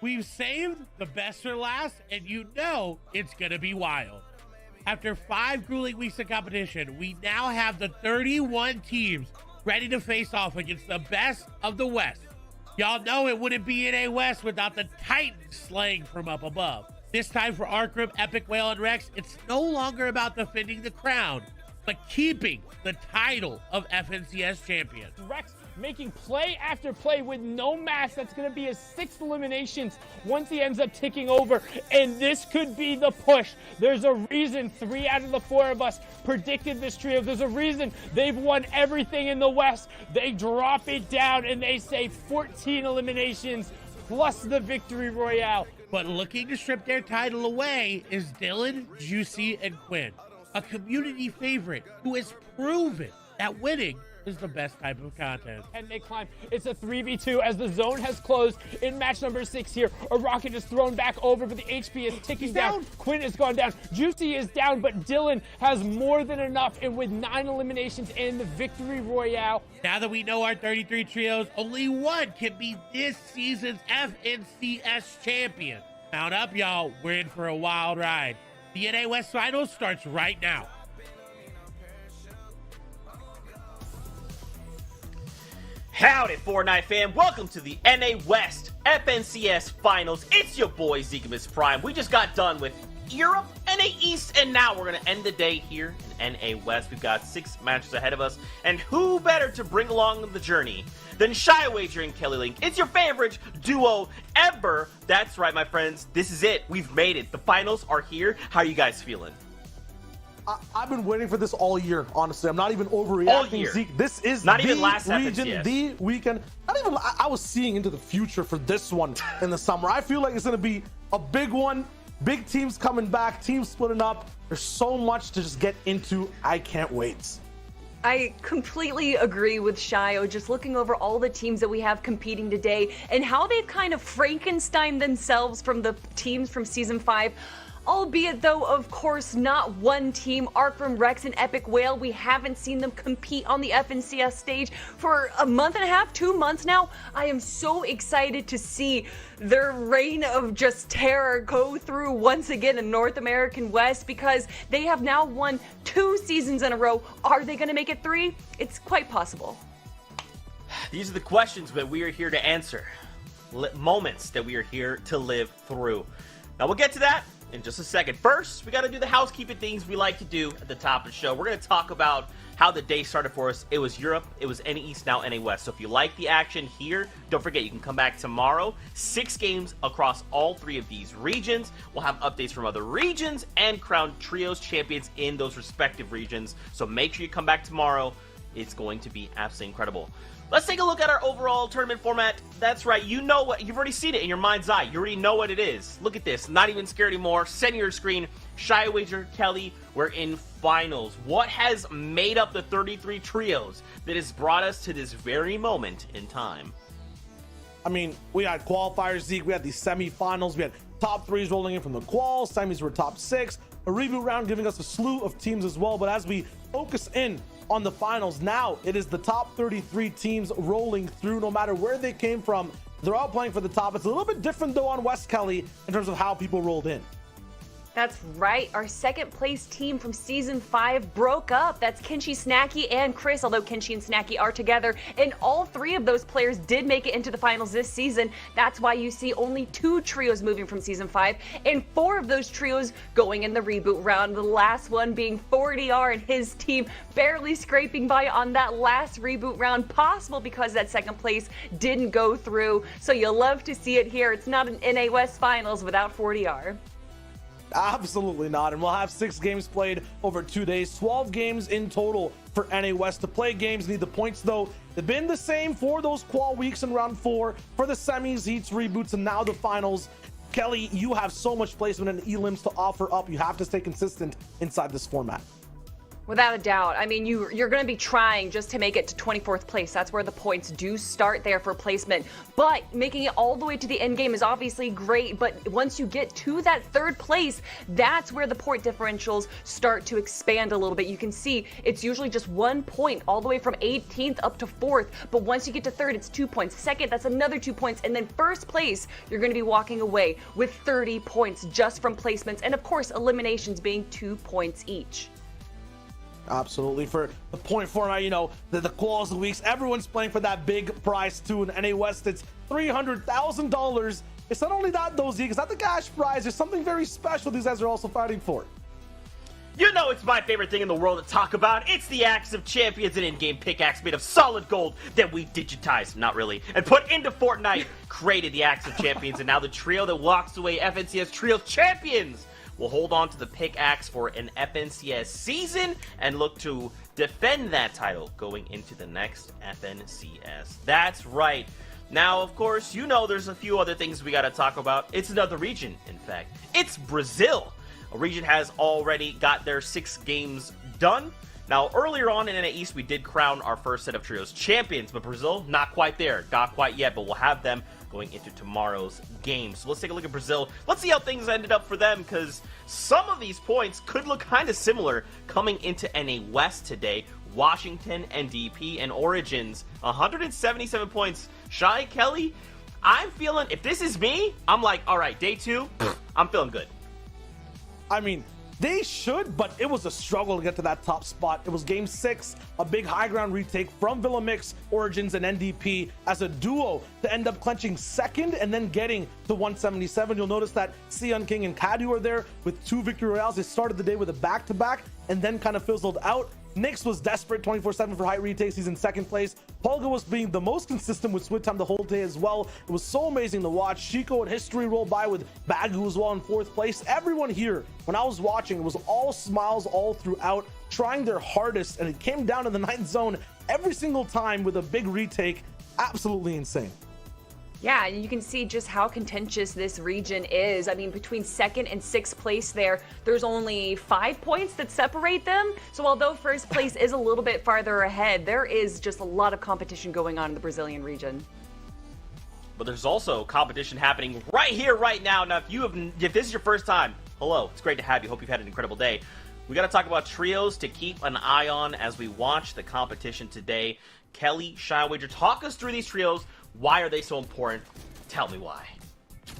we've saved the best for last, and you know it's going to be wild. After 5 grueling weeks of competition, we now have the 31 teams ready to face off against the best of the West. Y'all know it wouldn't be NA West without the Titans slaying from up above. This time for our group, Epic Whale and Rex, it's no longer about defending the crown, but keeping the title of FNCS champion. Rex making play after play with no match. That's going to be his 6th eliminations once he ends up ticking over. And this could be the push. There's a reason 3 out of the 4 of us predicted this trio. There's a reason they've won everything in the West. They drop it down and they say 14 eliminations plus the victory royale. But looking to strip their title away is Dylan, Juicy, and Quinn, a community favorite who has proven that winning is the best type of content. And they climb. It's a 3v2 as the zone has closed in match number 6 here. A rocket is thrown back over, but the HP is ticking down. Quinn has gone down. Juicy is down, but Dylan has more than enough. And with 9 eliminations and the victory royale. Now that we know our 33 trios, only one can be this season's FNCS champion. Mount up, y'all. We're in for a wild ride. The NA West Finals starts right now. Howdy, Fortnite fam. Welcome to the NA West FNCS Finals. It's your boy, Zekimus Prime. We just got done with Europe, NA East, and now we're going to end the day here in NA West. We've got 6 matches ahead of us, and who better to bring along the journey than Shy Wager and Kelly Link? It's your favorite duo ever. That's right, my friends. This is it. We've made it. The finals are here. How are you guys feeling? I've been waiting for this all year, honestly. I'm not even overreacting. All year. Zeke, this is not the even last region, FNCS. the weekend. Not even. I was seeing into the future for this one in the summer. I feel like it's going to be a big one. Big teams coming back, teams splitting up. There's so much to just get into. I can't wait. I completely agree with Shio, just looking over all the teams that we have competing today and how they've kind of Frankenstein themselves from the teams from Season 5. Albeit, though, of course, not one team, Arcrum, Rex, and Epic Whale. We haven't seen them compete on the FNCS stage for a month and a half, 2 months now. I am so excited to see their reign of just terror go through once again in North American West because they have now won 2 seasons in a row. Are they going to make it 3? It's quite possible. These are the questions that we are here to answer. Moments that we are here to live through. Now, we'll get to that in just a second. First, we got to do the housekeeping things we like to do at the top of the show. We're going to talk about how the day started for us. It was Europe, it was NA East, now NA West. So if you like the action here, don't forget you can come back tomorrow. 6 games across all 3 of these regions. We'll have updates from other regions and crown trios champions in those respective regions. So make sure you come back tomorrow. It's going to be absolutely incredible. Let's take a look at our overall tournament format. That's right, you know what, you've already seen it in your mind's eye. You already know what it is. Look at this, not even scared anymore. Send your screen. Shy Wager, Kelly, we're in finals. What has made up the 33 trios that has brought us to this very moment in time? I mean, we had qualifiers, Zeke. We had the semifinals. We had top 3s rolling in from the qual. Semis were top 6. A reboot round giving us a slew of teams as well. But as we focus in on the finals, now it is the top 33 teams rolling through no matter where they came from. They're all playing for the top. It's a little bit different though on West, Kelly, in terms of how people rolled in. That's right. Our second place team from Season 5 broke up. That's Kinchi, Snacky, and Chris, although Kinchi and Snacky are together. And all 3 of those players did make it into the finals this season. That's why you see only 2 trios moving from Season 5 and 4 of those trios going in the reboot round. The last one being 40R and his team barely scraping by on that last reboot round, possible because that second place didn't go through. So you'll love to see it here. It's not an NA West Finals without 40R. Absolutely not. And we'll have 6 games played over 2 days, 12 games in total for NA West. To play games, need the points though. They've been the same for those qual weeks in round 4, for the semis, heats, reboots, and now the finals. Kelly, you have so much placement and elims to offer up. You have to stay consistent inside this format. Without a doubt. I mean, you're going to be trying just to make it to 24th place. That's where the points do start there for placement. But making it all the way to the end game is obviously great. But once you get to that 3rd place, that's where the point differentials start to expand a little bit. You can see it's usually just 1 point all the way from 18th up to 4th. But once you get to 3rd, it's 2 points. 2nd, that's another 2 points. And then 1st place, you're going to be walking away with 30 points just from placements. And of course, eliminations being 2 points each. Absolutely. For the point format, you know, the quals of the weeks, everyone's playing for that big prize too. In NA West, it's $300,000. It's not only that, though, Zeke, it's not the cash prize. There's something very special these guys are also fighting for. You know it's my favorite thing in the world to talk about. It's the Axe of Champions, an in-game pickaxe made of solid gold that we digitized, not really, and put into Fortnite, created the Axe of Champions, and now the trio that walks away FNCS Trio Champions will hold on to the pickaxe for an FNCS season and look to defend that title going into the next FNCS. That's right. Now, of course, you know there's a few other things we got to talk about. It's another region, in fact. It's Brazil. A region has already got their 6 games done. Now, earlier on in NA East, we did crown our first set of trios champions, but Brazil, not quite there. Not quite yet, but we'll have them going into tomorrow's game. So let's take a look at Brazil. Let's see how things ended up for them, because some of these points could look kind of similar coming into NA West today. Washington, NDP, and Origins, 177 points. Shy Kelly, I'm feeling, if this is me, I'm like, all right, day 2, I'm feeling good. I mean, they should, but it was a struggle to get to that top spot. It was game 6, a big high ground retake from Villa Mix, Origins, and NDP as a duo to end up clenching 2nd and then getting to 177. You'll notice that Sion King and Kadu are there with 2 victory royales. They started the day with a back-to-back and then kind of fizzled out. Nyx was desperate 24/7 for high retakes. He's in 2nd place. Polga was being the most consistent with Switch time the whole day as well. It was so amazing to watch. Chico and History roll by with Bagu as well in 4th place. Everyone here, when I was watching, it was all smiles all throughout, trying their hardest, and it came down to the 9th zone every single time with a big retake. Absolutely insane. Yeah, and you can see just how contentious this region is. I mean, between 2nd and 6th place there's only 5 points that separate them. So although 1st place is a little bit farther ahead, there is just a lot of competition going on in the Brazilian region. But there's also competition happening right here, right now. Now, if this is your first time, hello, it's great to have you. Hope you've had an incredible day. We got to talk about trios to keep an eye on as we watch the competition today. Kelly, Shy Wager, talk us through these trios. Why are they so important? Tell me why.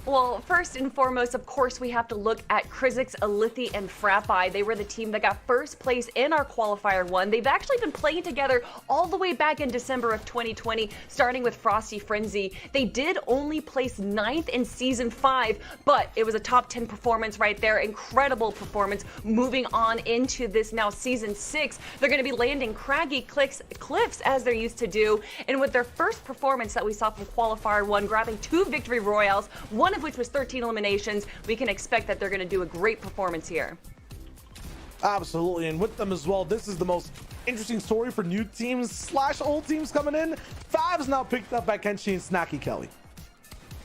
Well, first and foremost, of course, we have to look at Krizix, Alithi, and Frappi. They were the team that got 1st place in our qualifier 1. They've actually been playing together all the way back in December of 2020, starting with Frosty Frenzy. They did only place 9th in Season 5, but it was a top 10 performance right there. Incredible performance. Moving on into this now Season 6, they're going to be landing craggy cliffs as they're used to do. And with their first performance that we saw from qualifier 1, grabbing 2 victory royales, one of which was 13 eliminations, we can expect that they're going to do a great performance here. Absolutely, and with them as well, this is the most interesting story for new teams / old teams coming in. Fab's now picked up by Kenshi and Snacky Kelly.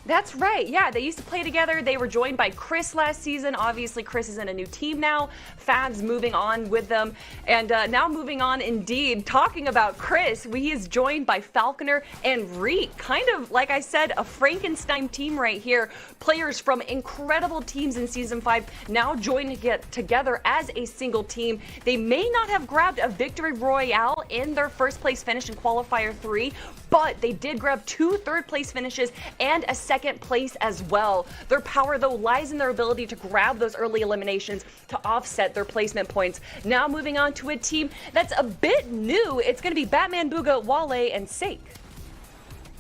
That's right. Yeah, they used to play together. They were joined by Chris last season. Obviously, Chris is in a new team now. Fab's moving on with them. And now moving on indeed, talking about Chris, he is joined by Falconer and Reek. Kind of, like I said, a Frankenstein team right here. Players from incredible teams in Season 5 now joining together as a single team. They may not have grabbed a victory royale in their 1st place finish in Qualifier 3, but they did grab 2 3rd place finishes and a 2nd place as well. Their power, though, lies in their ability to grab those early eliminations to offset their placement points. Now moving on to a team that's a bit new. It's going to be Batman, Booga, Wale, and Sake.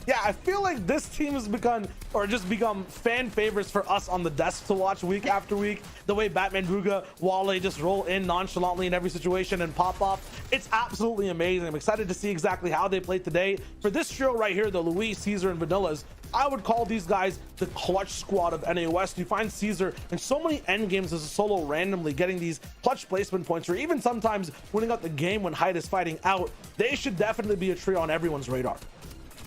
Yeah, I feel like this team has become fan favorites for us on the desk to watch week after week. The way Batman, Ruga, Wale just roll in nonchalantly in every situation and pop off. It's absolutely amazing. I'm excited to see exactly how they play today. For this trio right here, the Luis, Caesar, and Vanillas, I would call these guys the clutch squad of NA West. You find Caesar in so many end games as a solo randomly getting these clutch placement points, or even sometimes winning out the game when Hyde is fighting out. They should definitely be a trio on everyone's radar.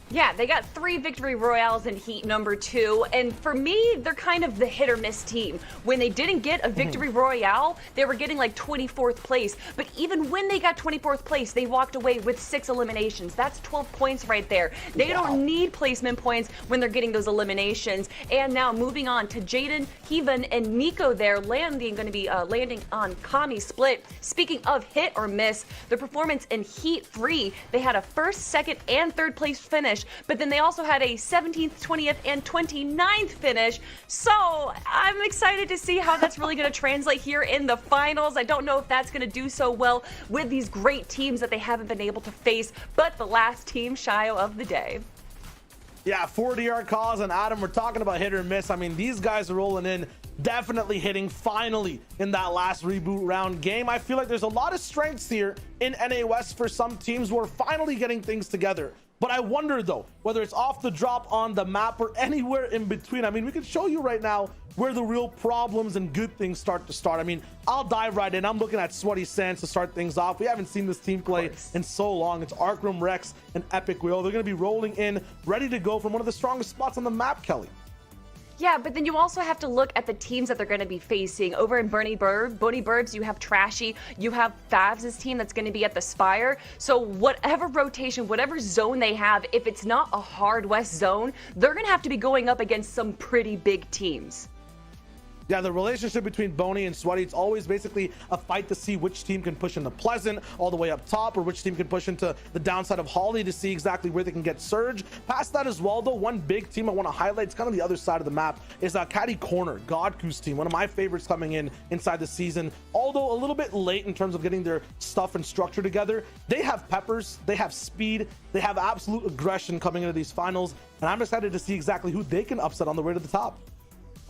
Yeah, they got 3 victory royales in heat number 2, and for me, they're kind of the hit or miss team. When they didn't get a victory royale, they were getting like 24th place, but even when they got 24th place, they walked away with 6 eliminations. That's 12 points right there. They don't need placement points when they're getting those eliminations. And now moving on to Jaden, Heaven, and Nico there, landing on Kami split. Speaking of hit or miss, the performance in heat 3, they had a 1st, 2nd, and 3rd place finish, but then they also had a 17th, 20th, and 29th finish. So I'm excited to see how that's really going to translate here in the finals. I don't know if that's going to do so well with these great teams that they haven't been able to face, but the last team, Shio, of the day. Yeah, 40-yard calls, and Adam, we're talking about hit or miss. I mean, these guys are rolling in, definitely hitting finally in that last reboot round game. I feel like there's a lot of strengths here in NA West for some teams who are finally getting things together. But I wonder, though, whether it's off the drop on the map or anywhere in between. I mean, we can show you right now where the real problems and good things start. I mean, I'll dive right in. I'm looking at Sweaty Sands to start things off. We haven't seen this team play in so long. It's Arcrum, Rex, and Epic Wheel. They're going to be rolling in, ready to go from one of the strongest spots on the map, Kelly. Yeah, but then you also have to look at the teams that they're going to be facing. Over in Boney Burbs, you have Trashy, you have Favs' team that's going to be at the Spire. So whatever rotation, whatever zone they have, if it's not a hard West zone, they're going to have to be going up against some pretty big teams. Yeah, the relationship between Boney and Sweaty, it's always basically a fight to see which team can push into Pleasant all the way up top, or which team can push into the downside of Holly to see exactly where they can get Surge. Past that as well, though, one big team I want to highlight, it's kind of the other side of the map, is Caddy Corner, Godku's team, one of my favorites coming in inside the season. Although a little bit late in terms of getting their stuff and structure together, they have peppers, they have speed, they have absolute aggression coming into these finals, and I'm excited to see exactly who they can upset on the way to the top.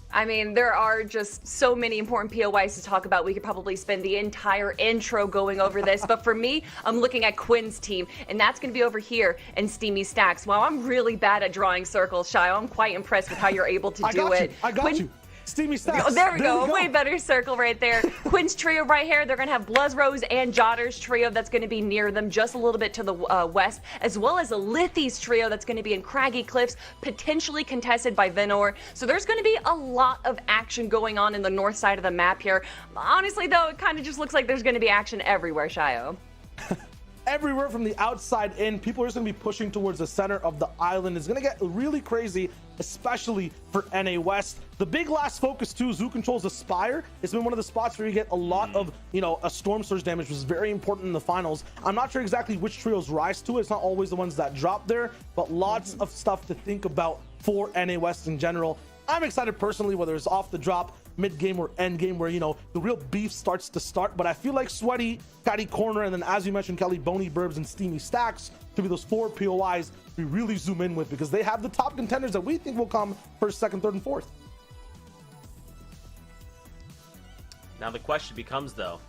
I mean, there are just so many important POIs to talk about. We could probably spend the entire intro going over this. But for me, I'm looking at Quinn's team, and that's going to be over here in Steamy Stacks. Wow, I'm really bad at drawing circles, Shio. I'm quite impressed with how you're able to do it. I got you. Steamy Stacks. Oh, there we go. Way better circle right there. Quinn's trio right here. They're going to have Bluzrose and Jotter's trio that's going to be near them just a little bit to the west, as well as a Lithy's trio that's going to be in Craggy Cliffs, potentially contested by Venor. So there's going to be a lot of action going on in the north side of the map here. Honestly, though, it kind of just looks like there's going to be action everywhere, Shio. Everywhere from the outside in, people are just going to be pushing towards the center of the island. It's going to get really crazy, especially for NA West. The big last focus too is who controls the Spire. It's been one of the spots where you get a lot of, a storm surge damage, which is very important in the finals. I'm not sure exactly which trios rise to it. It's not always the ones that drop there, but lots of stuff to think about for NA West in general. I'm excited personally, whether it's off the drop, mid game, or end game, where the real beef starts to start. But I feel like Sweaty, Caddy Corner, and then as you mentioned, Kelly, Boney Burbs and Steamy Stacks to be those 4 POIs we really zoom in with, because they have the top contenders that we think will come first, second, third, and fourth. Now the question becomes, though,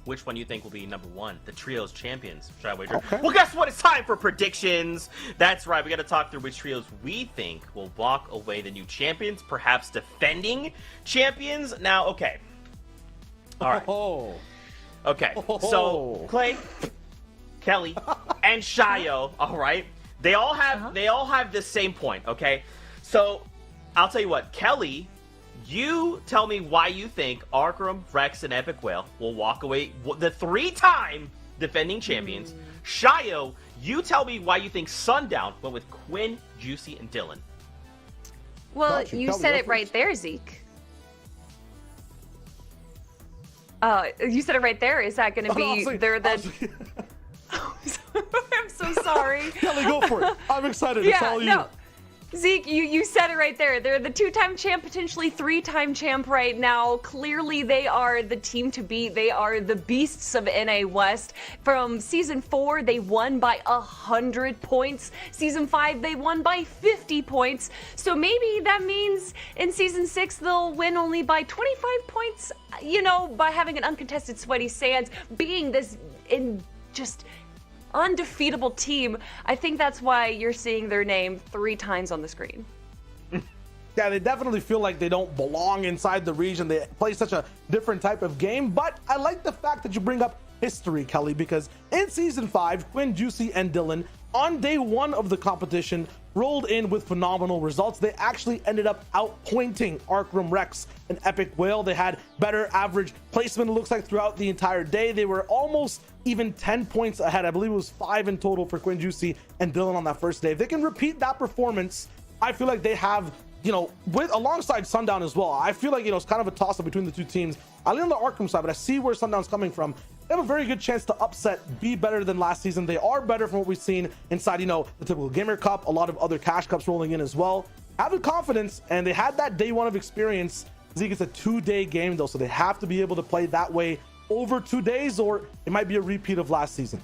which one you think will be number 1? The trio's champions. Should I wager? Okay. Well, guess what? It's time for predictions. That's right. We got to talk through which trios we think will walk away the new champions, perhaps defending champions. Now, okay. All right. Oh. Okay. So Clay, Kelly, and Shio. All right. They all have the same point. Okay. So I'll tell you what, Kelly. You tell me why you think Arcrum, Rex, and Epic Whale will walk away the 3-time defending champions. Shio, you tell me why you think Sundown went with Quinn, Juicy, and Dylan. Well, you said it right there, Zeke. You said it right there. Is that going to be I'm so sorry. Kelly, go for it. I'm excited. It's all you. No. Zeke, you said it right there. They're the 2-time champ, potentially 3-time champ right now. Clearly, they are the team to beat. They are the beasts of NA West. From Season 4, they won by 100 points. Season 5, they won by 50 points. So maybe that means in Season 6, they'll win only by 25 points, by having an uncontested Sweaty Sands, being this undefeatable team. I think that's why you're seeing their name 3 times on the screen. Yeah, they definitely feel like they don't belong inside the region. They play such a different type of game, but I like the fact that you bring up history, Kelly, because in Season 5, Quinn, Juicy, and Dylan on day one of the competition rolled in with phenomenal results. They actually ended up outpointing Arkham Rex and Epic Whale. They had better average placement, it looks like, throughout the entire day. They were almost even 10 points ahead. I believe it was 5 in total for Quinn Juicy and Dylan on that first day. If they can repeat that performance, I feel like they have, alongside Sundown as well. I feel like, it's kind of a toss-up between the two teams. I lean on the Arkham side, but I see where Sundown's coming from. They have a very good chance to upset, be better than last season. They are better from what we've seen inside, the typical Gamer Cup, a lot of other cash cups rolling in as well. Have the confidence, and they had that day one of experience. Zeke, it's a 2-day game though, so they have to be able to play that way over 2 days, or it might be a repeat of last season.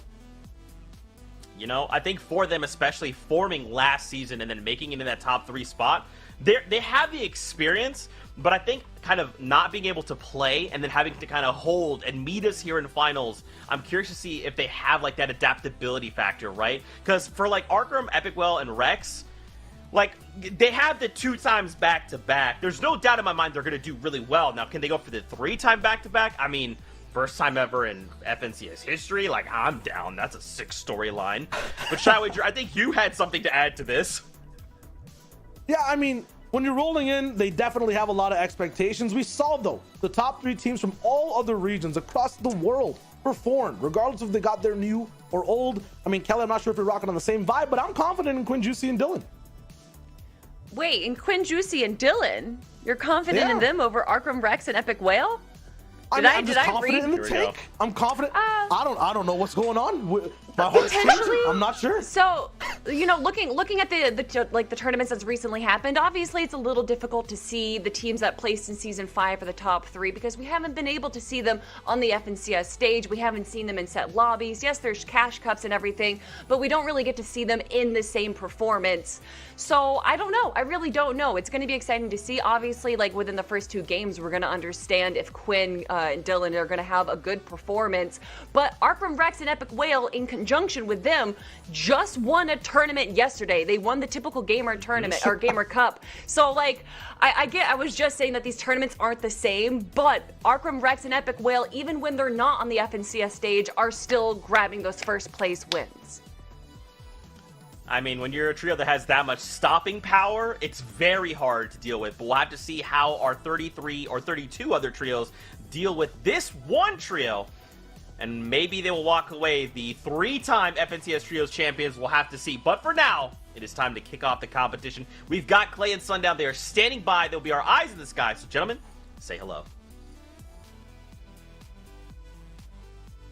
I think for them, especially forming last season and then making it in that top 3 spot, they have the experience, but I think kind of not being able to play and then having to kind of hold and meet us here in finals, I'm curious to see if they have like that adaptability factor, right? Because for like Arkham, Epic Whale, and Rex, like they have the 2 times back-to-back. There's no doubt in my mind they're going to do really well. Now, can they go for the 3-time back-to-back? I mean, first time ever in FNCS history. Like, I'm down. That's a sick storyline. But Shy Wager, I think you had something to add to this. Yeah, I mean, when you're rolling in, they definitely have a lot of expectations. We saw, though, the top 3 teams from all other regions across the world performed, regardless if they got there new or old. I mean, Kelly, I'm not sure if you're rocking on the same vibe, but I'm confident in Quinn Juicy and Dylan. Wait, in Quinn Juicy and Dylan? You're confident in them over Arkham Rex and Epic Whale? I'm just confident in the take. I'm confident. I don't know what's going on. My heart's changing. I'm not sure. So, looking at the tournaments that's recently happened, obviously it's a little difficult to see the teams that placed in season 5 for the top 3 because we haven't been able to see them on the FNCS stage. We haven't seen them in set lobbies. Yes, there's cash cups and everything, but we don't really get to see them in the same performance. So I don't know. I really don't know. It's going to be exciting to see. Obviously, like within the first 2 games, we're going to understand if Quinn and Dylan are going to have a good performance. But Arkham Rex and Epic Whale, in conjunction with them, just won a tournament yesterday. They won the typical gamer tournament or gamer cup. So like, I was just saying that these tournaments aren't the same, but Arkham Rex and Epic Whale, even when they're not on the FNCS stage, are still grabbing those first place wins. I mean, when you're a trio that has that much stopping power, it's very hard to deal with. But we'll have to see how our 33 or 32 other trios deal with this one trio. And maybe they will walk away the 3-time FNCS Trios champions. We'll have to see. But for now, it is time to kick off the competition. We've got Clay and Sundown. They are standing by. They'll be our eyes in the sky. So, gentlemen, say hello.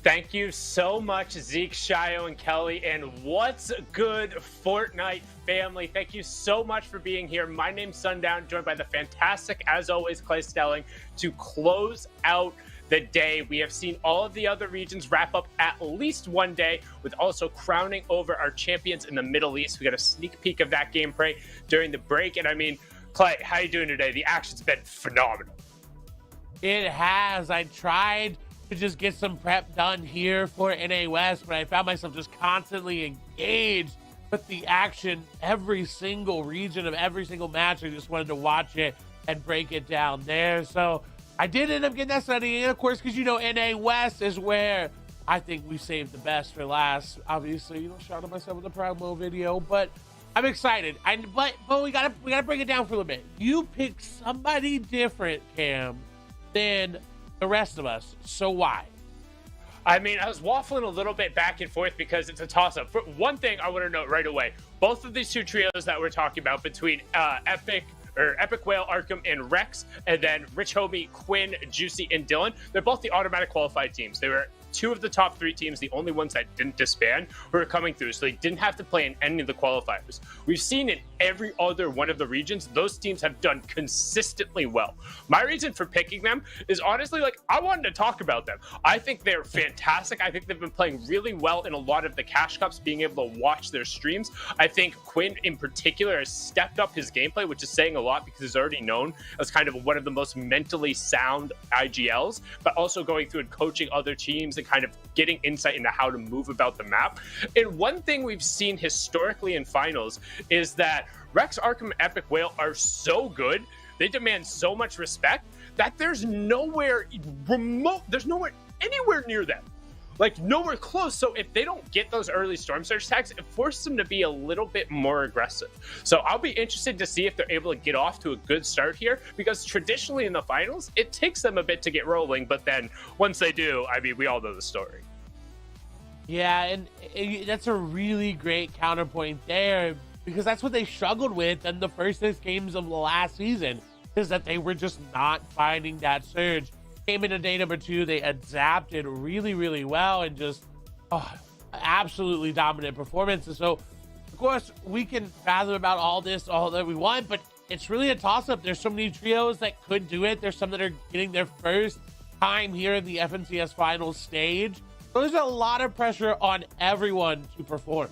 Thank you so much, Zeke, Shio, and Kelly. And what's good, Fortnite family? Thank you so much for being here. My name's Sundown, joined by the fantastic, as always, Clay Stelling, to close out the day. We have seen all of the other regions wrap up at least one day, with also crowning over our champions in the Middle East. We got a sneak peek of that gameplay during the break. And I mean, Clay, how you doing today? The action's been phenomenal. It has. I tried to just get some prep done here for NA West, but I found myself just constantly engaged with the action every single region of every single match. I just wanted to watch it and break it down there. So I did end up getting that study, and of course, because NA West is where I think we saved the best for last. Obviously, shout out myself with the promo video, but I'm excited. But we gotta break it down for a little bit. You picked somebody different, Cam, than the rest of us. So why? I mean, I was waffling a little bit back and forth because it's a toss-up. For one thing I want to note right away, both of these 2 trios that we're talking about between Epic Whale, Arkham, and Rex, and then Rich Homie, Quinn, Juicy, and Dylan, they're both the automatic qualified teams. They were 2 of the top 3 teams, the only ones that didn't disband, who are coming through, so they didn't have to play in any of the qualifiers. We've seen in every other one of the regions, those teams have done consistently well. My reason for picking them is honestly, I wanted to talk about them. I think they're fantastic. I think they've been playing really well in a lot of the cash cups, being able to watch their streams. I think Quinn in particular has stepped up his gameplay, which is saying a lot because he's already known as kind of one of the most mentally sound IGLs, but also going through and coaching other teams and kind of getting insight into how to move about the map. And one thing we've seen historically in finals is that Rex, Arkham, Epic Whale are so good, they demand so much respect that there's nowhere anywhere near them. like nowhere close. So if they don't get those early Storm Surge tags, it forces them to be a little bit more aggressive. So I'll be interested to see if they're able to get off to a good start here, because traditionally in the finals, it takes them a bit to get rolling. But then once they do, I mean, we all know the story. Yeah, and that's a really great counterpoint there, because that's what they struggled with in the first 6 games of the last season, is that they were just not finding that surge. Came into day number 2, they adapted really, really well, and just absolutely dominant performances. So, of course, we can fathom about all this all that we want, but it's really a toss-up. There's so many trios that could do it. There's some that are getting their first time here in the FNCS finals stage. So there's a lot of pressure on everyone to perform.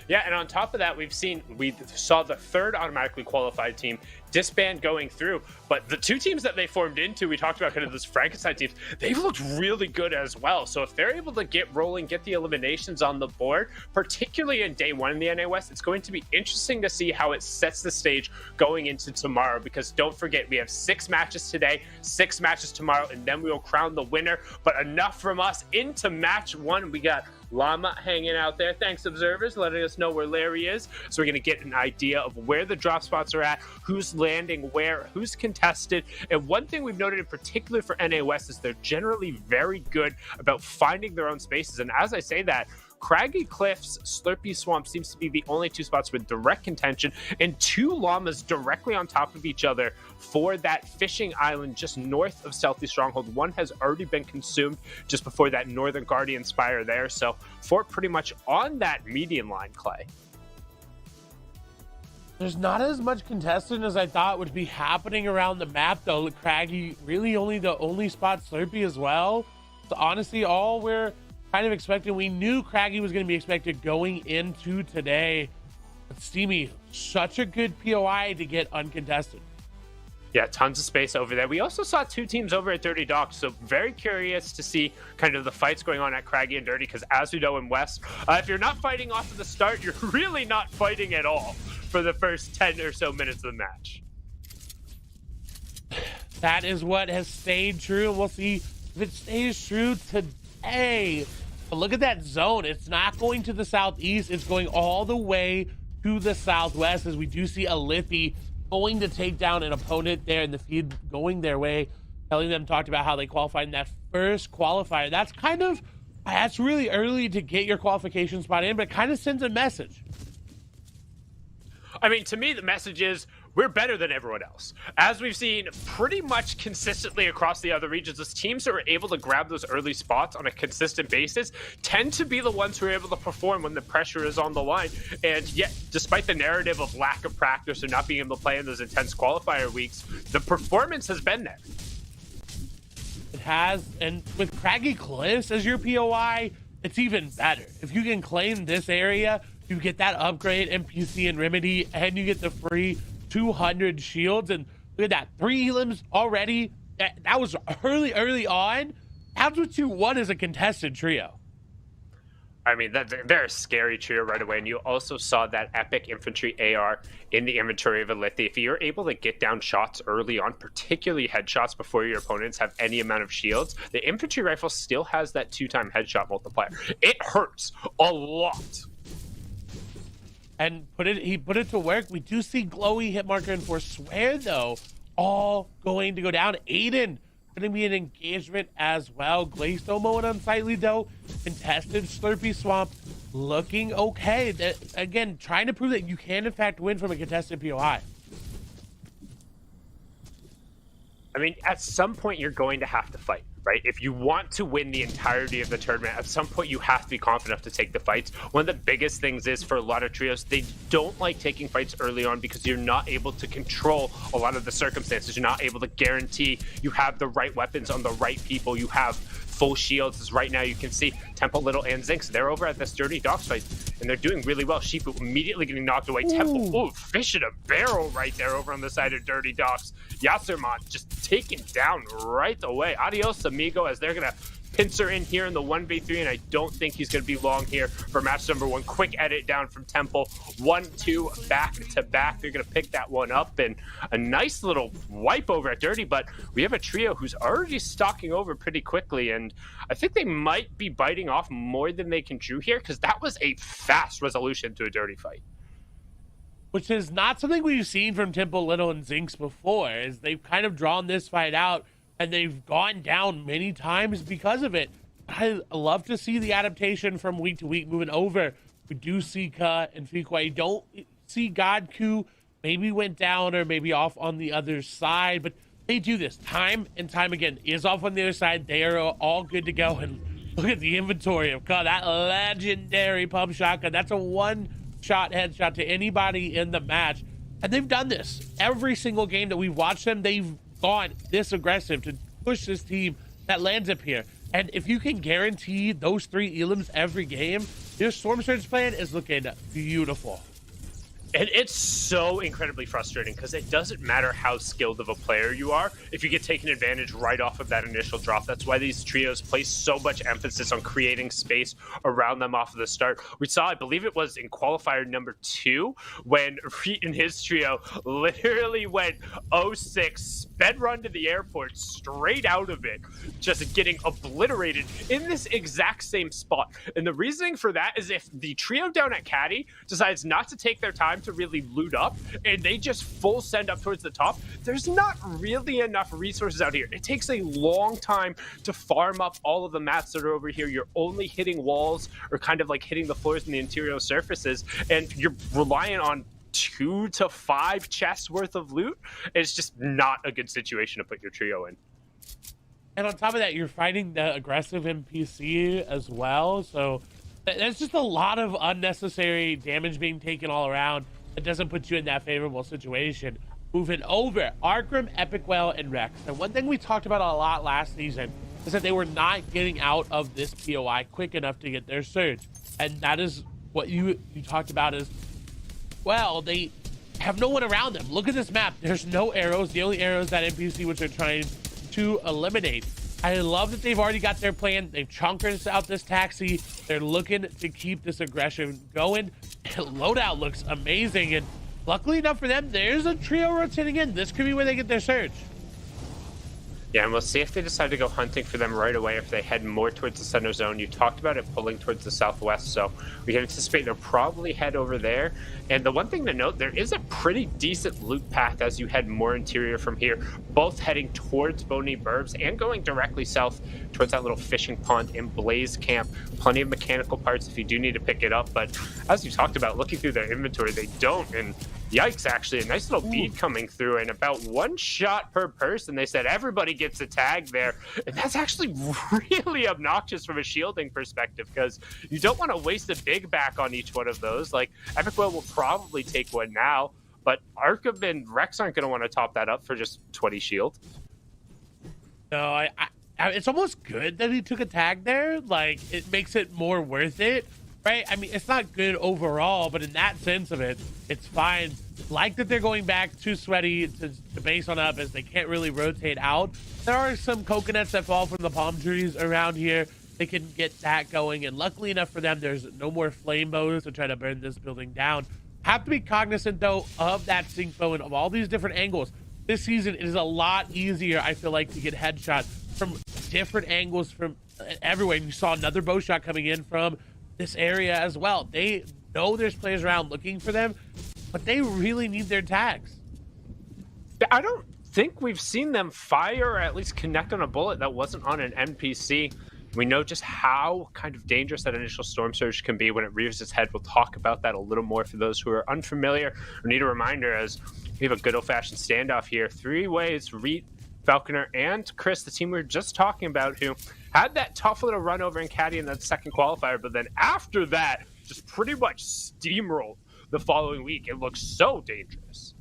Yeah, and on top of that, we saw the 3rd automatically qualified team disband going through, but the 2 teams that they formed into, we talked about kind of those Frankenstein teams, they've looked really good as well. So if they're able to get rolling, get the eliminations on the board, particularly in day 1 in the NA West, it's going to be interesting to see how it sets the stage going into tomorrow, because don't forget, we have 6 matches today, 6 matches tomorrow, and then we will crown the winner. But enough from us. Into match 1, we got Llama hanging out there. Thanks, observers, letting us know where Larry is. So we're going to get an idea of where the drop spots are at, who's landing where, who's contested. And one thing we've noted in particular for NA West is they're generally very good about finding their own spaces. And as I say that, Craggy Cliffs, Slurpy Swamp seems to be the only 2 spots with direct contention, and 2 llamas directly on top of each other for that fishing island just north of Stealthy Stronghold. One has already been consumed just before that Northern Guardian Spire there. So 4 pretty much on that median line, Clay. There's not as much contestant as I thought would be happening around the map, though. Craggy really the only spot, Slurpy as well. So honestly, all we're kind of expecting, we knew Craggy was going to be expected going into today. But Steamy, such a good POI to get uncontested. Yeah, tons of space over there. We also saw 2 teams over at Dirty Docks, so very curious to see kind of the fights going on at Craggy and Dirty, because as we know in West, if you're not fighting off of the start, you're really not fighting at all for the first 10 or so minutes of the match. That is what has stayed true, and we'll see if it stays true today. But look at that zone. It's not going to the southeast. It's going all the way to the southwest, as we do see a Liffy going to take down an opponent there in the feed, going their way. Telling them, talked about how they qualified in that first qualifier. That's really early to get your qualification spot in, but it kind of sends a message. I mean, to me, the message is we're better than everyone else. As we've seen pretty much consistently across the other regions, those teams that are able to grab those early spots on a consistent basis tend to be the ones who are able to perform when the pressure is on the line. And yet, despite the narrative of lack of practice or not being able to play in those intense qualifier weeks, the performance has been there. It has, and with Craggy Cliffs as your POI, it's even better. If you can claim this area, you get that upgrade, NPC and Remedy, and you get the free 200 shields. And look at that, 3 elims already. That was early on. That's what you want as a contested trio. I mean, they're a scary trio right away. And you also saw that epic infantry AR in the inventory of Alithy. If you're able to get down shots early on, particularly headshots before your opponents have any amount of shields, the infantry rifle still has that 2-time headshot multiplier. It hurts a lot. And he put it to work. We do see Glowy, Hitmarker, and Forswear, though, all going to go down. Aiden going to be an engagement as well. Glazed Omo and Unsightly, though. Contested Slurpy Swamp looking okay. Again, trying to prove that you can, in fact, win from a contested POI. I mean, at some point, you're going to have to fight, right? If you want to win the entirety of the tournament, at some point, you have to be confident enough to take the fights. One of the biggest things is for a lot of trios, they don't like taking fights early on because you're not able to control a lot of the circumstances. You're not able to guarantee you have the right weapons on the right people. You have full shields. As right now, you can see Temple, Little, and Zinx. They're over at this Dirty Docks fight, and they're doing really well. Shifu immediately getting knocked away. Temple, fish in a barrel right there over on the side of Dirty Docks. Yatsurman just taken down right away. Adios, amigo, as they're going to Pincer in here in the 1v3, and I don't think he's going to be long here for match number 1. Quick edit down from Temple. 1-2 back to back. They're going to pick that one up, and a nice little wipe over at Dirty, but we have a trio who's already stalking over pretty quickly, and I think they might be biting off more than they can chew here, because that was a fast resolution to a Dirty fight. Which is not something we've seen from Temple, Little, and Zinx before, is they've kind of drawn this fight out, and they've gone down many times because of it. I love to see the adaptation from week to week moving over. We do see Ka and Fuquay. Don't see Godku maybe went down or maybe off on the other side, but they do this time and time again. Is off on the other side. They are all good to go. And look at the inventory of Ka, that legendary pump shotgun. That's a one-shot headshot to anybody in the match. And they've done this every single game that we've watched them. They've gone this aggressive to push this team that lands up here. And if you can guarantee those 3 elims every game, your Storm Surge plan is looking beautiful. And it's so incredibly frustrating because it doesn't matter how skilled of a player you are if you get taken advantage right off of that initial drop. That's why these trios place so much emphasis on creating space around them off of the start. We saw, I believe it was in qualifier number 2, when Reet and his trio literally went 0-6, sped run to the airport, straight out of it, just getting obliterated in this exact same spot. And the reasoning for that is if the trio down at Caddy decides not to take their time to really loot up and they just full send up towards the top, there's not really enough resources out here. It takes a long time to farm up all of the mats that are over here. You're only hitting walls or kind of like hitting the floors and the interior surfaces, and you're relying on 2 to 5 chests worth of loot. It's just not a good situation to put your trio in. And on top of that, you're fighting the aggressive NPC as well, so there's just a lot of unnecessary damage being taken all around. It doesn't put you in that favorable situation. Moving over, Arkham, Epicwell, and Rex. And one thing we talked about a lot last season is that they were not getting out of this POI quick enough to get their surge. And that is what you talked about is, well, they have no one around them. Look at this map. There's no arrows. The only arrows that NPC which they're trying to eliminate. I love that they've already got their plan. They've chunked out this taxi. They're looking to keep this aggression going. Loadout looks amazing. And luckily enough for them, there's a trio rotating in. This could be where they get their surge. Yeah, and we'll see if they decide to go hunting for them right away, if they head more towards the center zone. You talked about it pulling towards the southwest, so we can anticipate they'll probably head over there. And the one thing to note, there is a pretty decent loot path as you head more interior from here, both heading towards Boney Burbs and going directly south towards that little fishing pond in Blaze Camp. Plenty of mechanical parts if you do need to pick it up, but as you talked about, looking through their inventory, they don't. And yikes, actually, a nice little bead coming through, and about 1 shot per person. They said everybody gets a tag there, and that's actually really obnoxious from a shielding perspective, because you don't want to waste a big back on each one of those. Like, Epicwell will probably take one now, but Arkham and Rex aren't going to want to top that up for just 20 shield. No, it's almost good that he took a tag there. Like, it makes it more worth it. Right? I mean, it's not good overall, but in that sense of it, it's fine. Like that they're going back too sweaty to base on up as they can't really rotate out. There are some coconuts that fall from the palm trees around here. They can get that going, and luckily enough for them, there's no more flame bows to try to burn this building down. Have to be cognizant, though, of that sync bow and of all these different angles. This season, it is a lot easier, I feel like, to get headshots from different angles from everywhere. And you saw another bow shot coming in from this area as well. They know there's players around looking for them, but they really need their tags. I don't think we've seen them fire or at least connect on a bullet that wasn't on an NPC. We know just how kind of dangerous that initial storm surge can be when it rears its head. We'll talk about that a little more for those who are unfamiliar or need a reminder, as we have a good old-fashioned standoff here. 3 ways, Reet, Falconer, and Chris, the team we were just talking about, who had that tough little run over in Caddy in that second qualifier, but then after that, just pretty much steamrolled the following week. It looks so dangerous.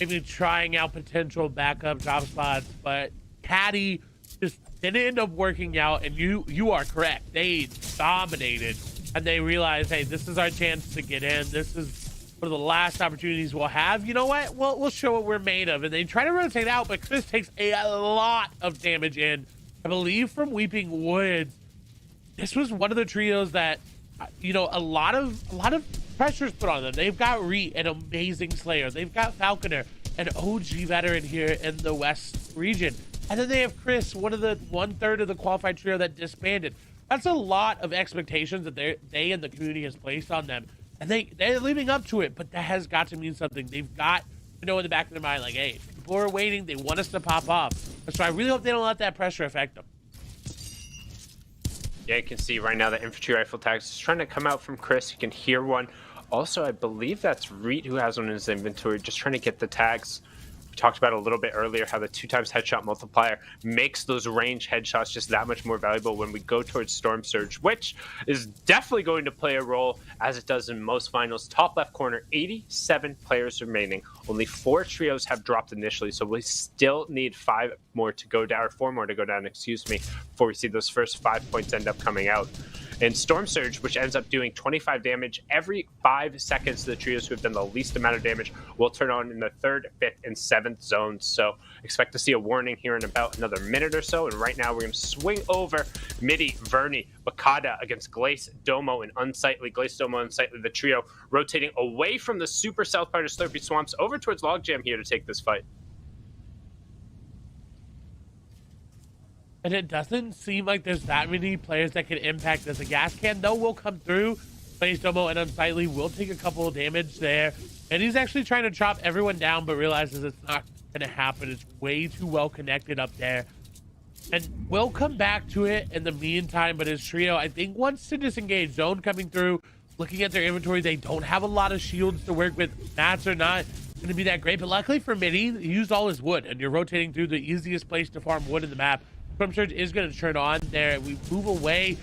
Maybe trying out potential backup drop spots, but Caddy just didn't end up working out, and you are correct. They dominated, and they realized, hey, this is our chance to get in. This is one of the last opportunities we'll have. You know what? We'll show what we're made of. And they try to rotate out, but Chris takes a lot of damage in I believe from Weeping Woods, this was one of the trios that, you know, a lot of pressure's put on them. They've got Reet, an amazing Slayer. They've got Falconer, an OG veteran here in the West region. And then they have Chris, one-third of the qualified trio that disbanded. That's a lot of expectations that they and the community has placed on them. And they're living up to it, but that has got to mean something. They've got to know in the back of their mind, like, hey, people are waiting. They want us to pop off. So I really hope they don't let that pressure affect them. Yeah, you can see right now the infantry rifle tags is trying to come out from Chris. You can hear one. Also, I believe that's Reet who has one in his inventory, just trying to get the tags. We talked about a little bit earlier how the 2x headshot multiplier makes those range headshots just that much more valuable when we go towards Storm Surge, which is definitely going to play a role as it does in most finals. Top left corner, 87 players remaining. Only 4 trios have dropped initially, so we still need 4 more to go down, excuse me, before we see those first 5 points end up coming out. And Storm Surge, which ends up doing 25 damage every 5 seconds to the trios who have done the least amount of damage, will turn on in the 3rd, 5th, and 7th zones. So expect to see a warning here in about another minute or so. And right now we're going to swing over Midi, Vernie, Bakada against Glace, Domo, and Unsightly. Glace, Domo, Unsightly, the trio rotating away from the super south part of Slurpy Swamps over towards Logjam here to take this fight. And it doesn't seem like there's that many players that can impact this. A gas can, though, will come through. Glace, Domo, and Unsightly will take a couple of damage there. And he's actually trying to chop everyone down, but realizes it's not going to happen. It's way too well connected up there. And we'll come back to it in the meantime, but his trio, I think, wants to disengage. Zone coming through, looking at their inventory. They don't have a lot of shields to work with. Mats are not going to be that great, but luckily for Midi, he used all his wood, and you're rotating through the easiest place to farm wood in the map. Storm Surge is going to turn on there. We move away.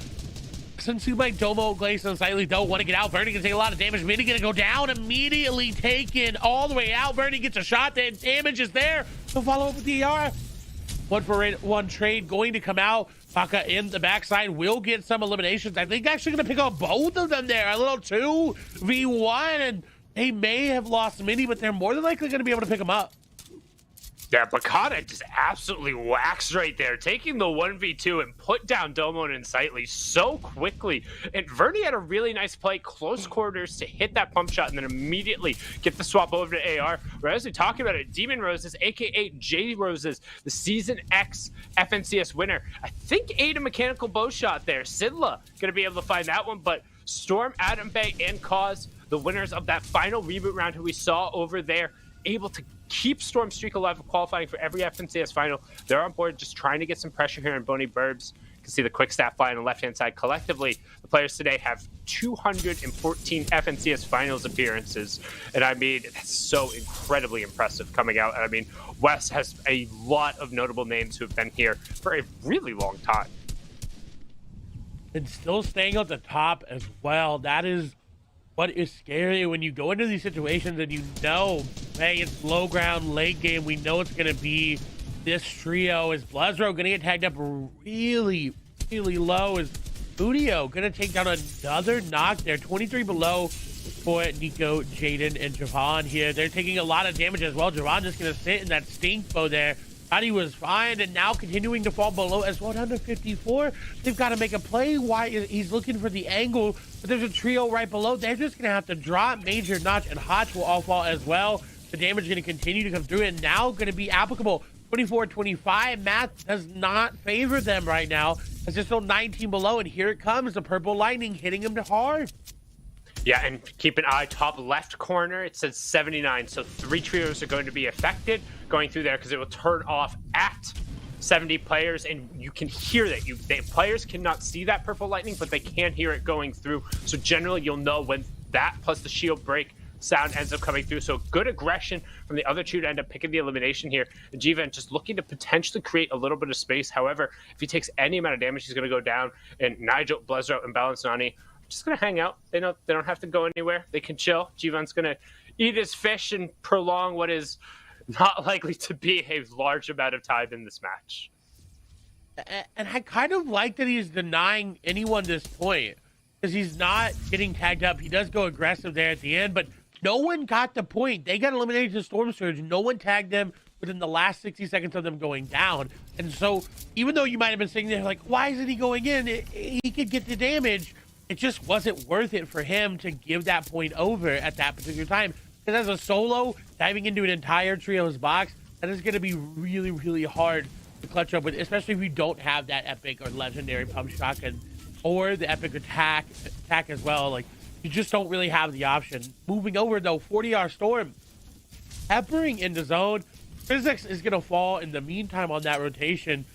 Since you like Domo, Glace, and Slightly don't want to get out, Vernie can take a lot of damage. Midi going to go down, immediately taken all the way out. Vernie gets a shot. The damage is there. He'll follow up with the ER. 1-for-1 trade going to come out. Baka in the backside will get some eliminations. I think actually going to pick up both of them there. A little 2v1, and they may have lost Midi, but they're more than likely going to be able to pick them up. Yeah, Bakada just absolutely waxed right there, taking the 1v2 and put down Domo and Unsightly so quickly. And Vernie had a really nice play, close quarters to hit that pump shot and then immediately get the swap over to AR. Whereas we talking about it, Demon Roses, aka J Roses, the Season X FNCS winner. I think ate a mechanical bow shot there. Sidla gonna be able to find that one, but Storm, Adam Bay, and Cause, the winners of that final reboot round who we saw over there, able to keep Storm streak alive of qualifying for every FNCS final. They're on board just trying to get some pressure here in Boney Burbs. You can see the quick stat fly on the left-hand side. Collectively, the players today have 214 FNCS finals appearances. And I mean, that's so incredibly impressive coming out. And I mean, Wes has a lot of notable names who have been here for a really long time. And still staying at the top as well. That is what is scary when you go into these situations and you know, hey, it's low ground, late game. We know it's going to be this trio. Is Blazro going to get tagged up really, really low? Is Udio going to take down another knock there? 23 below for Nico, Jaden, and Javon here. They're taking a lot of damage as well. Javon just going to sit in that stink bow there. Thought he was fine, and now continuing to fall below as well, down to 54. They've got to make a play. Why he's looking for the angle, but there's a trio right below. They're just going to have to drop. Major, Notch, and Hotch will all fall as well. The damage is going to continue to come through, and now going to be applicable. 24-25. Math does not favor them right now, as they're still 19 below, and here it comes. The purple lightning hitting them hard. Yeah, and keep an eye top left corner. It says 79, so 3 trios are going to be affected going through there because it will turn off at 70 players, and you can hear that. The players cannot see that purple lightning, but they can hear it going through. So generally, you'll know when that plus the shield break sound ends up coming through. So good aggression from the other two to end up picking the elimination here. And G-Vent just looking to potentially create a little bit of space. However, if he takes any amount of damage, he's going to go down. And Nigel, Blezro, and Balanzani just going to hang out. They don't have to go anywhere. They can chill. G-Vent's going to eat his fish and prolong what is not likely to be a large amount of time in this match. And I kind of like that he's denying anyone this point, because he's not getting tagged up. He does go aggressive there at the end, but no one got the point. They got eliminated to Storm Surge. No one tagged them. within the last 60 seconds of them going down. And so even though you might have been sitting there like, why isn't he going in? He could get the damage. It just wasn't worth it for him to give that point over at that particular time. Because as a solo, diving into an entire trio's box, that is going to be really, really hard to clutch up with, especially if you don't have that epic or legendary pump shotgun or the epic attack as well. Like, you just don't really have the option. Moving over, though, 40R Storm, peppering into zone. Physics is going to fall in the meantime on that rotation.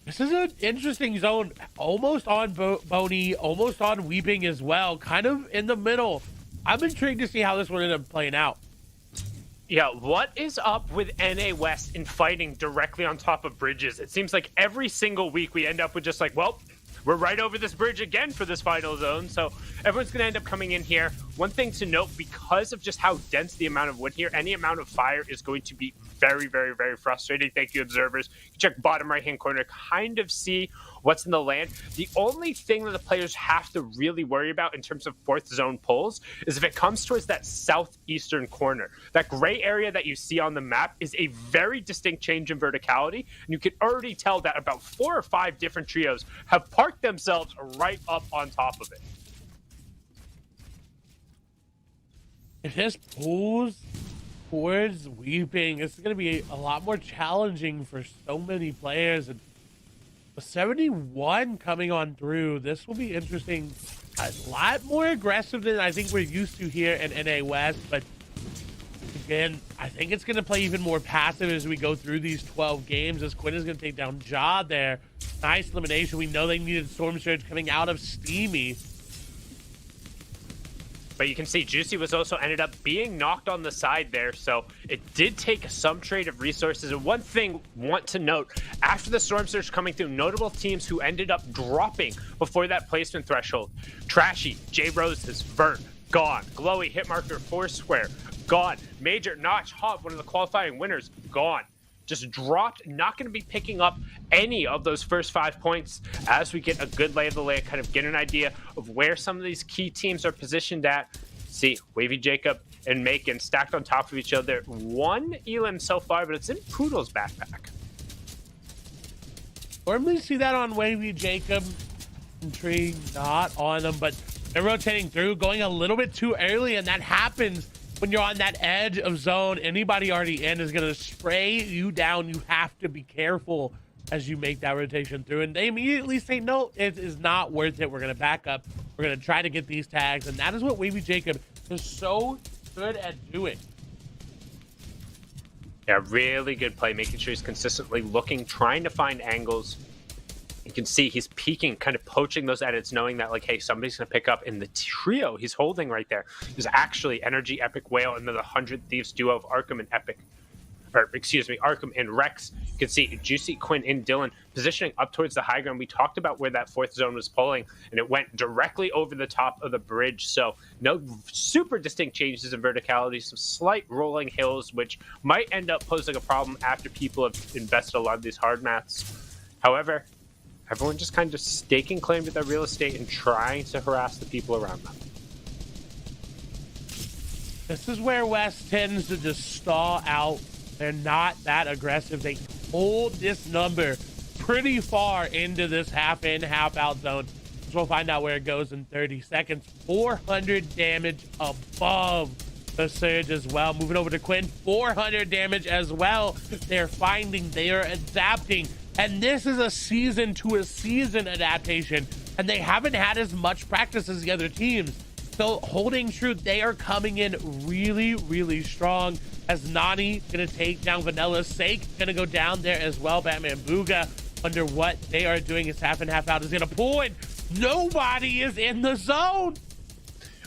This is an interesting zone, almost on Boney, almost on Weeping as well, kind of in the middle. I'm intrigued to see how this one ended up playing out. Yeah, what is up with NA West in fighting directly on top of bridges? It seems like every single week we end up with just like, well, we're right over this bridge again for this final zone, so everyone's going to end up coming in here. One thing to note, because of just how dense the amount of wood here, any amount of fire is going to be very, very, very frustrating. Thank you, observers. You can check bottom right-hand corner, kind of see what's in the land. The only thing that the players have to really worry about in terms of fourth zone pulls is if it comes towards that southeastern corner. That gray area that you see on the map is a very distinct change in verticality, and you can already tell that about 4 or 5 different trios have parked themselves right up on top of it. If this pulls towards Weeping, it's going to be a lot more challenging for so many players. And with 71 coming on through, this will be interesting. A lot more aggressive than I think we're used to here in NA West. But again, I think it's going to play even more passive as we go through these 12 games, as Quinn is going to take down Ja there. Nice elimination. We know they needed Storm Surge coming out of Steamy. But you can see Juicy was also ended up being knocked on the side there, so it did take some trade of resources. And one thing want to note, after the Storm Surge coming through, notable teams who ended up dropping before that placement threshold. Trashy, J Roses, Vert, gone. Glowy, Hitmarker, Foursquare, gone. Major, Notch, Hop, one of the qualifying winners, gone. Just dropped, not going to be picking up any of those first 5 points as we get a good lay of the land, kind of get an idea of where some of these key teams are positioned at. See, Wavy Jacob and Macon stacked on top of each other. One Elam so far, but it's in Poodle's backpack. Normally see that on Wavy Jacob. Tree not on them, but they're rotating through, going a little bit too early, and that happens when you're on that edge of zone. Anybody already in is going to spray you down. You have to be careful as you make that rotation through. And they immediately say, no, it is not worth it. We're going to back up. We're going to try to get these tags. And that is what Wavy Jacob is so good at doing. Yeah, really good play, making sure he's consistently looking, trying to find angles. You can see he's peeking, kind of poaching those edits, knowing that, like, hey, somebody's going to pick up. In the trio he's holding right there is actually Energy, Epic, Whale, and then the 100 Thieves duo of Arkham and Epic. Or, excuse me, Arkham and Rex. You can see Juicy, Quinn, and Dylan positioning up towards the high ground. We talked about where that fourth zone was pulling, and it went directly over the top of the bridge. So no super distinct changes in verticality, some slight rolling hills, which might end up posing a problem after people have invested a lot of these hard mats. However, everyone just kind of staking claim to their real estate and trying to harass the people around them. This is where West tends to just stall out. They're not that aggressive. They hold this number pretty far into this half in, half out zone. So we'll find out where it goes in 30 seconds. 400 damage above the surge as well. Moving over to Quinn, 400 damage as well. They're finding, they are adapting. And this is a season to a season adaptation. And they haven't had as much practice as the other teams. So holding true, they are coming in really, really strong. As Nani gonna take down Vanilla's Sake, gonna go down there as well. Batman Booga, under what they are doing is half and half out, is gonna pull in. Nobody is in the zone.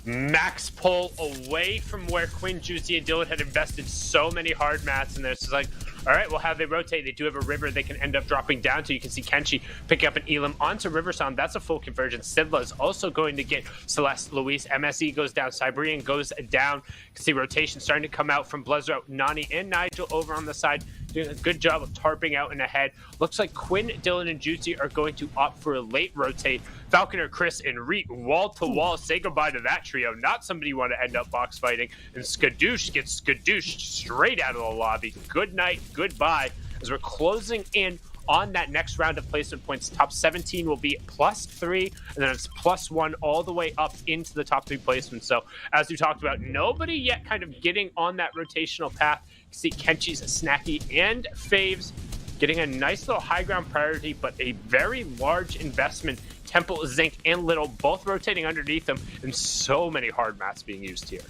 Max pull away from where Quinn, Juicy, and Dylan had invested so many hard mats in there. It's like, all right, well, how they rotate? They do have a river they can end up dropping down to. You can see Kenshi pick up an Elam onto Riversound. That's a full conversion. Sidla is also going to get Celeste, Luis. MSE goes down. Siberian goes down. You can see rotation starting to come out from Blizzard. Nani and Nigel over on the side. doing a good job of tarping out and ahead. Looks like Quinn, Dylan, and Juicy are going to opt for a late rotate. Falconer, Chris, and Reet wall to wall. Say goodbye to that trio. Not somebody you want to end up box fighting. And Skadoosh gets Skadooshed straight out of the lobby. Good night, goodbye. As we're closing in on that next round of placement points, top 17 will be +3, and then it's +1 all the way up into the top 3 placements. So as we talked about, nobody yet kind of getting on that rotational path. You can see Kenchi's, Snacky, and Faves getting a nice little high ground priority, but a very large investment. Temple, Zinc, and Little both rotating underneath them, and so many hard mats being used here.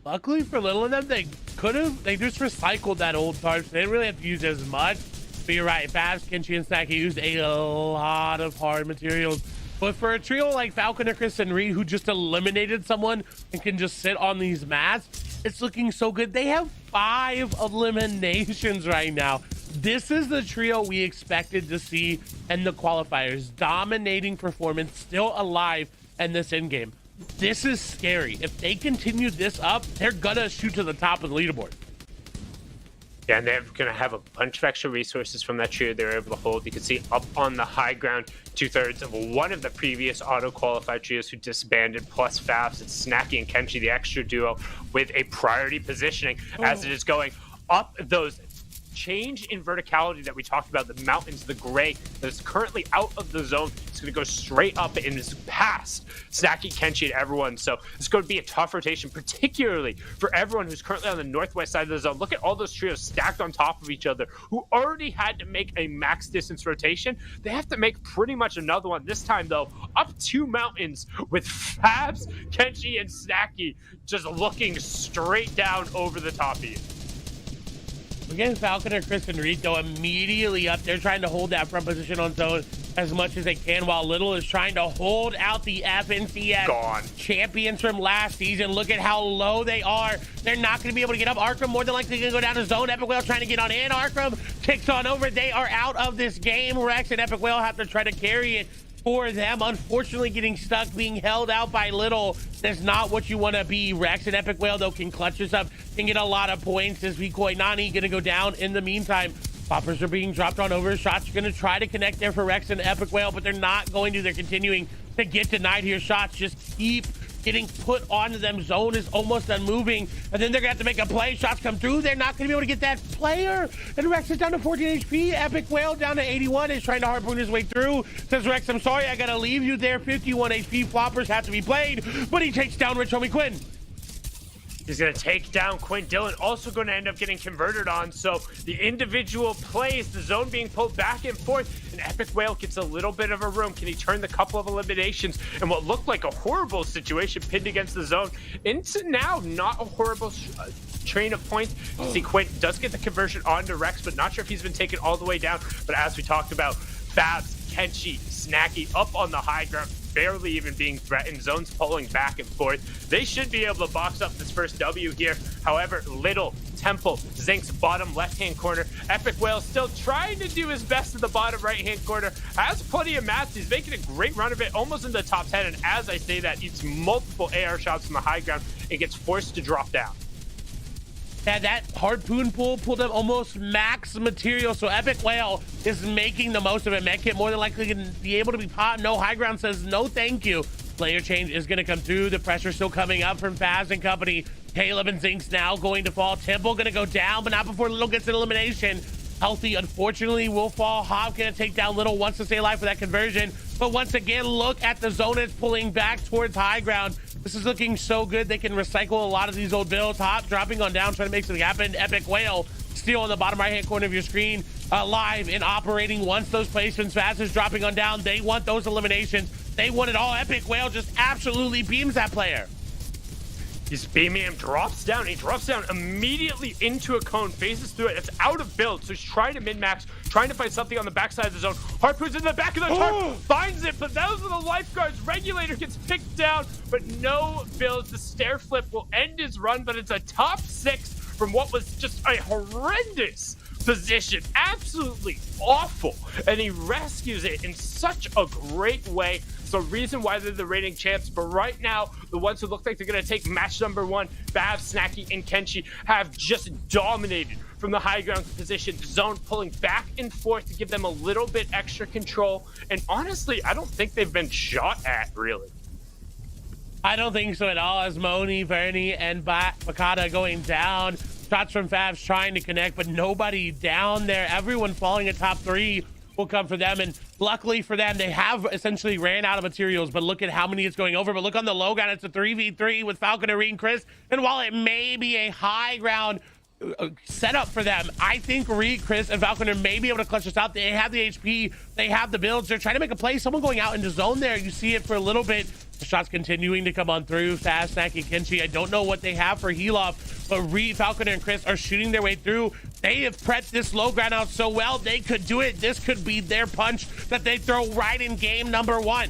Luckily for Little and them, they just recycled that old tarp, so they didn't really have to use as much. But you're right, Fabs, Kenchi, and Snacky used a lot of hard materials. But for a trio like Falconer, Chris, and Reed, who just eliminated someone and can just sit on these mats, it's looking so good. They have 5 eliminations right now. This is the trio we expected to see in the qualifiers. Dominating performance, still alive in this endgame. This is scary. If they continue this up, they're gonna shoot to the top of the leaderboard. Yeah, and they're going to have a bunch of extra resources from that trio they're able to hold. You can see up on the high ground, 2/3 of one of the previous auto-qualified trios who disbanded, plus Fabs. It's Snacky and Kenchi, the extra duo, with a priority positioning as it is going up those change in verticality that we talked about, the mountains, the gray that is currently out of the zone. It's going to go straight up and is past Snacky, Kenchi, and everyone. So it's going to be a tough rotation, particularly for everyone who's currently on the northwest side of the zone. Look at all those trios stacked on top of each other who already had to make a max distance rotation. They have to make pretty much another one. This time, though, up 2 mountains with Fabs, Kenchi, and Snacky just looking straight down over the top of you. Again, Falconer, Chris, and Reed, though, immediately up there trying to hold that front position on zone as much as they can, while Little is trying to hold out the FNCS champions from last season. Look at how low they are. They're not going to be able to get up. Arkram more than likely going to go down to zone. Epic Whale trying to get on in. Arkram kicks on over. They are out of this game. Rex and Epic Whale have to try to carry it for them. Unfortunately, getting stuck, being held out by Little. That's not what you want to be. Rex and Epic Whale, though, can clutch this up, can get a lot of points. As Vikoi Nani going to go down in the meantime. Poppers are being dropped on over. Shots are going to try to connect there for Rex and Epic Whale, but they're not going to. They're continuing to get denied here. Shots just keep getting put onto them. Zone is almost done moving, and then they're gonna have to make a play. Shots come through. They're not gonna be able to get that player. And Rex is down to 14 HP. Epic Whale down to 81 is trying to harpoon his way through. Says Rex, I'm sorry, I gotta leave you there. 51 HP. Floppers have to be played, but he takes down Rich Homie Quinn. He's going to take down Quinn. Dylan also going to end up getting converted on. So the individual plays, the zone being pulled back and forth, and Epic Whale gets a little bit of a room. Can he turn the couple of eliminations and what looked like a horrible situation pinned against the zone into now not a horrible train of points? You see Quinn does get the conversion onto Rex, but not sure if he's been taken all the way down. But as we talked about, Fabs, Kenchi, Snacky up on the high ground, barely even being threatened. Zones pulling back and forth. They should be able to box up this first W here. However, Little, Temple, Zink's bottom left-hand corner. Epic Whale still trying to do his best in the bottom right-hand corner. Has plenty of mats. He's making a great run of it, almost in the top 10. And as I say that, eats multiple AR shots from the high ground and gets forced to drop down. Yeah, that harpoon pulled up almost max material, so Epic Whale is making the most of it. Medkit more than likely going to be able to be popped. No, high ground says no thank you. Player change is going to come through. The pressure still coming up from Faz and company. Caleb and Zink's now going to fall. Temple going to go down, but not before Little gets an elimination. Healthy, unfortunately, will fall. Hob going to take down Little, wants to stay alive for that conversion. But once again, look at the zone it's pulling back towards high ground. This is looking so good. They can recycle a lot of these old builds. Hop dropping on down, trying to make something happen. Epic Whale still on the bottom right-hand corner of your screen, live and operating. Once those placements, Fast is dropping on down. They want those eliminations. They want it all. Epic Whale just absolutely beams that player. He's beaming him, drops down. He drops down immediately into a cone, phases through it. It's out of build, so he's trying to min-max, trying to find something on the backside of the zone. Harpoon's in the back of the tarp, finds it, but those are the lifeguards. Regulator gets picked down, but no builds. The stair flip will end his run, but it's a top 6 from what was just a horrendous position. Absolutely awful. And he rescues it in such a great way. It's the reason why they're the reigning champs. But right now, the ones who look like they're going to take match number 1, Bav, Snacky, and Kenshi, have just dominated from the high ground position. Zone pulling back and forth to give them a little bit extra control. And honestly, I don't think they've been shot at, really. I don't think so at all, as Moni, Vernie, and Bakata going down. Shots from Favs trying to connect, but nobody down there. Everyone falling at top 3 will come for them, and luckily for them, they have essentially ran out of materials, but look at how many it's going over. But look on the low ground, it's a 3v3 with Falconer, Reed, and Chris, and while it may be a high ground setup for them, I think Reed, Chris, and Falconer may be able to clutch this out. They have the HP, they have the builds, they're trying to make a play. Someone going out into zone there, you see it for a little bit. The shots continuing to come on through. Fast, Snacky, Kenshi. I don't know what they have for heal off, but Reed, Falconer, and Chris are shooting their way through. They have prepped this low ground out so well, they could do it. This could be their punch that they throw right in game number 1.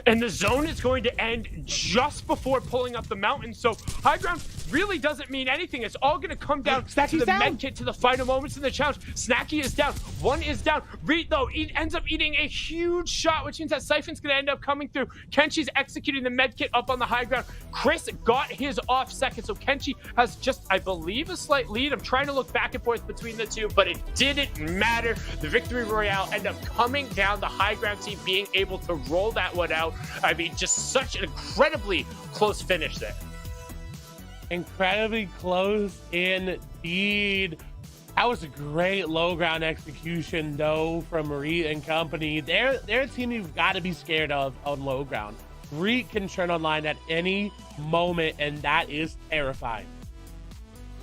And the zone is going to end just before pulling up the mountain. So high ground really doesn't mean anything. It's all going to come down to the med kit, to the final moments in the challenge. Snacky is down. 1 is down. Reed, though, ends up eating a huge shot, which means that Siphon's going to end up coming through. Kenshi's executing the med kit up on the high ground. Chris got his off second. So Kenshi has just, I believe, a slight lead. I'm trying to look back and forth between the two, but it didn't matter. The Victory Royale ended up coming down, the high ground team being able to roll that one out. I mean, just such an incredibly close finish there. Incredibly close indeed. That was a great low ground execution, though, from Reed and company. They're a team you've got to be scared of on low ground. Reed can turn online at any moment, and that is terrifying.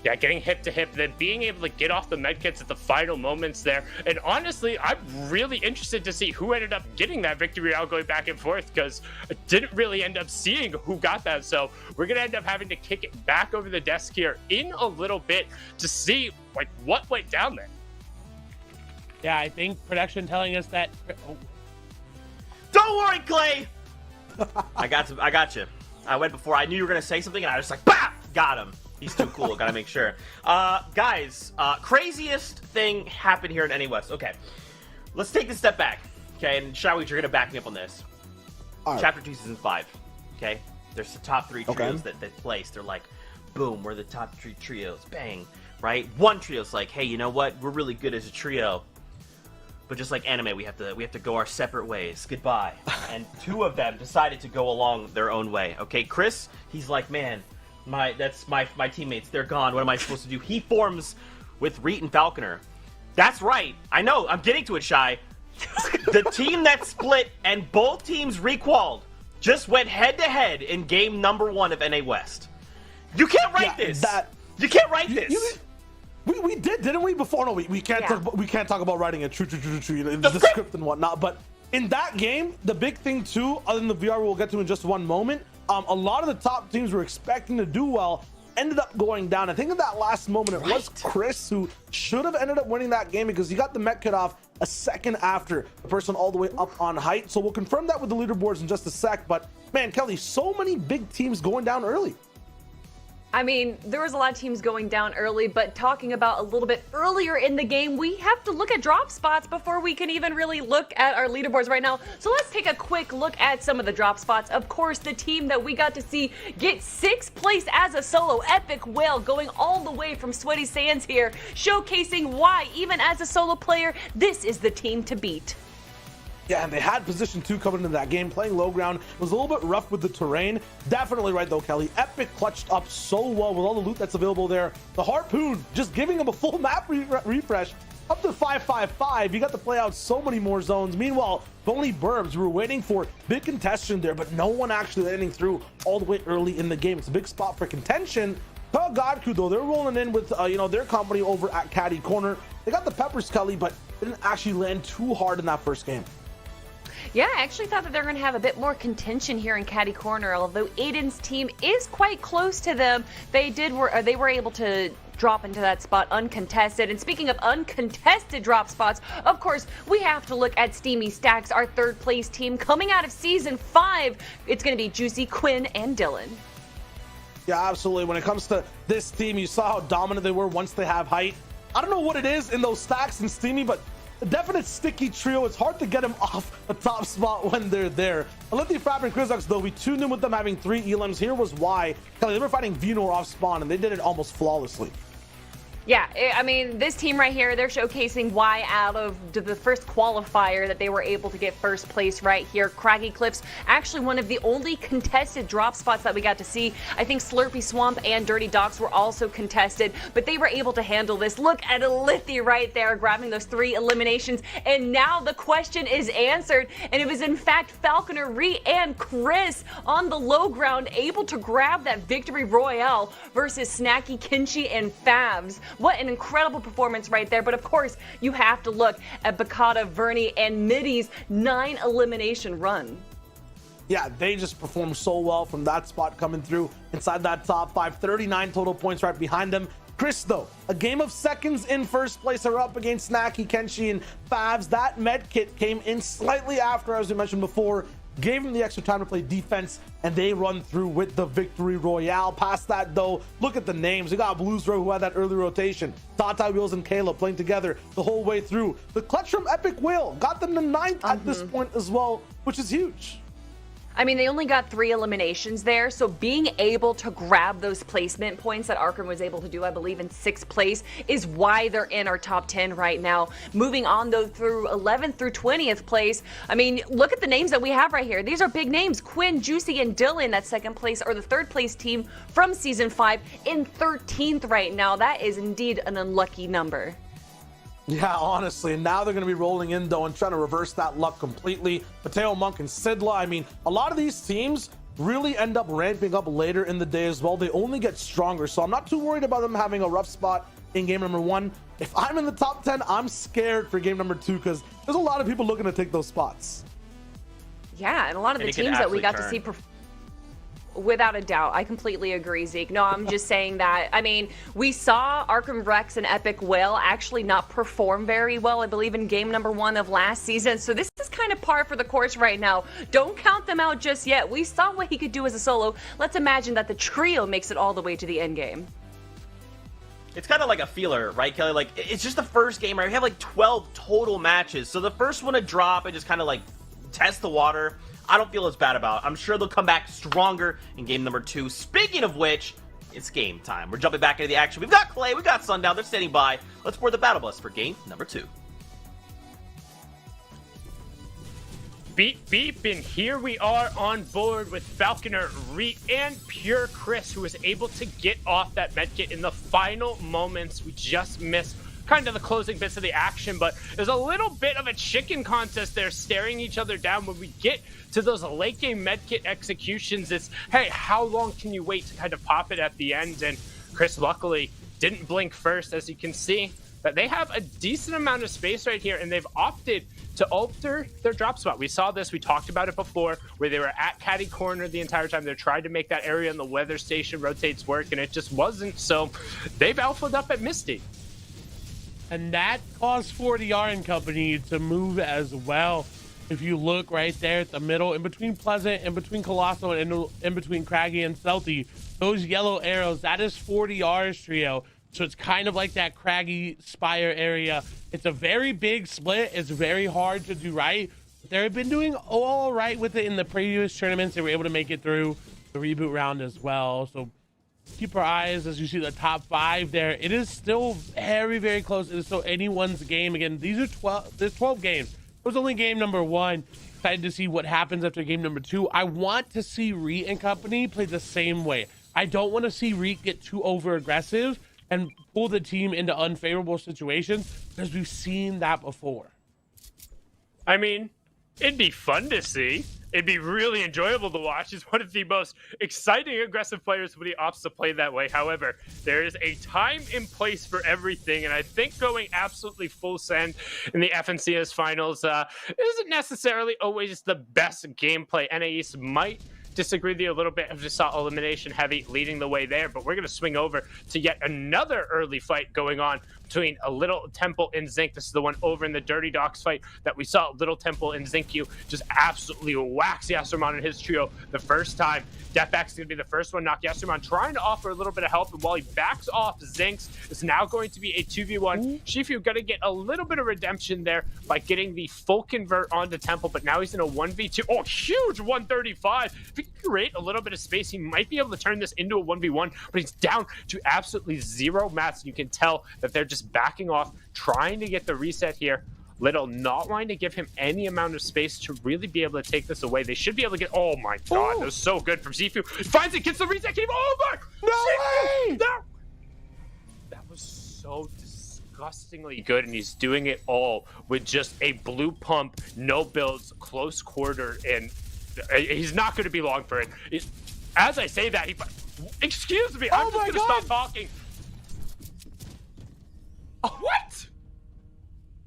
Yeah, getting hip to hip, then being able to get off the medkits at the final moments there. And honestly, I'm really interested to see who ended up getting that victory royale going back and forth, because I didn't really end up seeing who got that. So we're going to end up having to kick it back over the desk here in a little bit to see like what went down there. Yeah, I think production telling us that. Oh. Don't worry, Clay. I got you. I went before. I knew you were going to say something, and I was like, bah! Got him. He's too cool. Gotta make sure. Guys, craziest thing happened here in NA West. Okay, let's take this step back. Okay, and Shawit, you're gonna back me up on this. Right. Chapter 2, Season 5. Okay, there's the top 3 trios that place. They're like, boom, we're the top 3 trios. Bang, right? One trio's like, hey, you know what? We're really good as a trio. But just like anime, we have to go our separate ways. Goodbye. And 2 of them decided to go along their own way. Okay, Chris, he's like, man. That's my teammates. They're gone. What am I supposed to do? He forms with Reet and Falconer. That's right. I know. I'm getting to it, Shy. The team that split and both teams requalled just went head-to-head in game number 1 of NA West. You can't write this. You can't write this. We did, didn't we? Before, no, we can't talk about writing a true, the script and whatnot. But in that game, the big thing too, other than the VR we'll get to in just one moment, a lot of the top teams were expecting to do well, ended up going down. I think in that last moment, it was Chris who should have ended up winning that game because he got the mech cut off a second after the person all the way up on height. So we'll confirm that with the leaderboards in just a sec. But man, Kelly, so many big teams going down early. I mean, there was a lot of teams going down early, but talking about a little bit earlier in the game, we have to look at drop spots before we can even really look at our leaderboards right now. So let's take a quick look at some of the drop spots. Of course, the team that we got to see get 6th place as a solo, Epic Whale, going all the way from Sweaty Sands here, showcasing why, even as a solo player, this is the team to beat. Yeah, and they had position 2 coming into that game. Playing low ground was a little bit rough with the terrain. Definitely right, though, Kelly. Epic clutched up so well with all the loot that's available there. The Harpoon just giving him a full map refresh. Up to 555. You got to play out so many more zones. Meanwhile, Boney Burbs, we were waiting for big contention there, but no one actually landing through all the way early in the game. It's a big spot for contention. Godku, though, they're rolling in with their company over at Caddy Corner. They got the Peppers, Kelly, but didn't actually land too hard in that first game. Yeah, I actually thought that they're going to have a bit more contention here in Caddy Corner, although Aiden's team is quite close to them. They were able to drop into that spot uncontested. And speaking of uncontested drop spots, of course, we have to look at Steamy Stacks, our 3rd place team coming out of Season 5. It's going to be Juicy, Quinn, and Dylan. Yeah, absolutely. When it comes to this team, you saw how dominant they were once they have height. I don't know what it is in those Stacks and Steamy, but a definite sticky trio. It's hard to get them off the top spot when they're there. Alithia, Frap, and Krizux, though, we tuned in with them having 3 elims. Here was why. They were fighting Venor off spawn, and they did it almost flawlessly. Yeah, I mean, this team right here, they're showcasing why out of the first qualifier that they were able to get first place right here. Craggy Cliffs, actually one of the only contested drop spots that we got to see. I think Slurpy Swamp and Dirty Docks were also contested, but they were able to handle this. Look at Alithia right there, grabbing those 3 eliminations, and now the question is answered, and it was in fact Falconer, Ree, and Chris on the low ground, able to grab that victory royale versus Snacky, Kinchi, and Favs. What an incredible performance right there. But of course, you have to look at Bakata, Vernie, and Middy's 9 elimination run. Yeah, they just performed so well from that spot coming through inside that top 5. 39 total points right behind them. Chris, though, a game of seconds in first place. Are up against Snacky, Kenshi, and Favs. That med kit came in slightly after, as we mentioned before. Gave them the extra time to play defense, and they run through with the victory royale. Past that, though, look at the names. We got Blues Row, who had that early rotation. Tata Wheels and Kayla playing together the whole way through. The clutch from Epic Will got them to 9th at this point as well, which is huge. I mean, they only got 3 eliminations there, so being able to grab those placement points that Arkham was able to do, I believe, in 6th place is why they're in our top 10 right now. Moving on, though, through 11th through 20th place, I mean, look at the names that we have right here. These are big names. Quinn, Juicy, and Dylan, that 2nd place, or the 3rd place team from Season 5, in 13th right now. That is indeed an unlucky number. Yeah, honestly, and now they're going to be rolling in, though, and trying to reverse that luck completely. Mateo, Monk, and Sidla, I mean, a lot of these teams really end up ramping up later in the day as well. They only get stronger, so I'm not too worried about them having a rough spot in game number 1. If I'm in the top 10, I'm scared for game number 2, because there's a lot of people looking to take those spots. Yeah, and a lot of the teams that we got to see without a doubt. I completely agree, Zeke. No, I'm just saying that, I mean, we saw Arkham Rex and Epic Will actually not perform very well, I believe, in game number 1 of last season. So this is kind of par for the course right now. Don't count them out just yet. We saw what he could do as a solo. Let's imagine that the trio makes it all the way to the end game. It's kind of like a feeler, right, Kelly? Like, it's just the first game, right? We have like 12 total matches. So the first one to drop and just kind of like test the water, I don't feel as bad about it. I'm sure they'll come back stronger in game number 2. Speaking of which, it's game time. We're jumping back into the action. We've got Clay, we've got Sundown. They're standing by. Let's board the battle bus for game number 2. Beep, beep, and here we are on board with Falconer, Reet, and Pure Chris, who was able to get off that medkit in the final moments. We just missed kind of the closing bits of the action, but there's a little bit of a chicken contest there, staring each other down. When we get to those late game medkit executions, it's, hey, how long can you wait to kind of pop it at the end? And Chris luckily didn't blink first, as you can see. But they have a decent amount of space right here, and they've opted to alter their drop spot. We saw this, we talked about it before, where they were at Caddy Corner the entire time. They're trying to make that area in the weather station rotates work, and it just wasn't. So they've alphaed up at Misty. And that caused 40R and company to move as well. If you look right there at the middle, in between Pleasant, in between Colossal, and in between Craggy and Stealthy, those yellow arrows, that is 40R's trio. So it's kind of like that Craggy Spire area. It's a very big split. It's very hard to do right. They've been doing all right with it in the previous tournaments. They were able to make it through the reboot round as well. So keep our eyes as you see the top 5 there. It is still very, very close. It is still anyone's game. Again, these are 12. There's 12 games. It was only game number 1. Excited to see what happens after game number 2. I want to see Reet and company play the same way. I don't want to see Reet get too over aggressive and pull the team into unfavorable situations, because we've seen that before. I mean, it'd be fun to see. It'd be really enjoyable to watch. He's one of the most exciting, aggressive players when he opts to play that way. However, there is a time and place for everything, and I think going absolutely full send in the FNCS finals isn't necessarily always the best gameplay. NA East might disagree with you a little bit. I just saw elimination heavy leading the way there, but we're going to swing over to yet another early fight going on between a Little Temple and Zinc. This is the one over in the Dirty Docks fight that we saw Little Temple and Zincu just absolutely wax Yasserman and his trio the first time. Deathback's going to be the first one, knock Yasserman, trying to offer a little bit of help, and while he backs off, Zinx is now going to be a 2v1. Shifu going to get a little bit of redemption there by getting the full convert onto Temple, but now he's in a 1v2. Oh, huge 135. If he can create a little bit of space, he might be able to turn this into a 1v1, but he's down to absolutely 0 mats. You can tell that they're just backing off, trying to get the reset here. Little not wanting to give him any amount of space to really be able to take this away. They should be able to get... Oh my god, that was so good from Zifu. Finds it, gets the reset, game over! No way! That was so disgustingly good, and he's doing it all with just a blue pump, no builds, close quarter, and he's not going to be long for it. As I say that, excuse me, I'm just going to stop talking. What?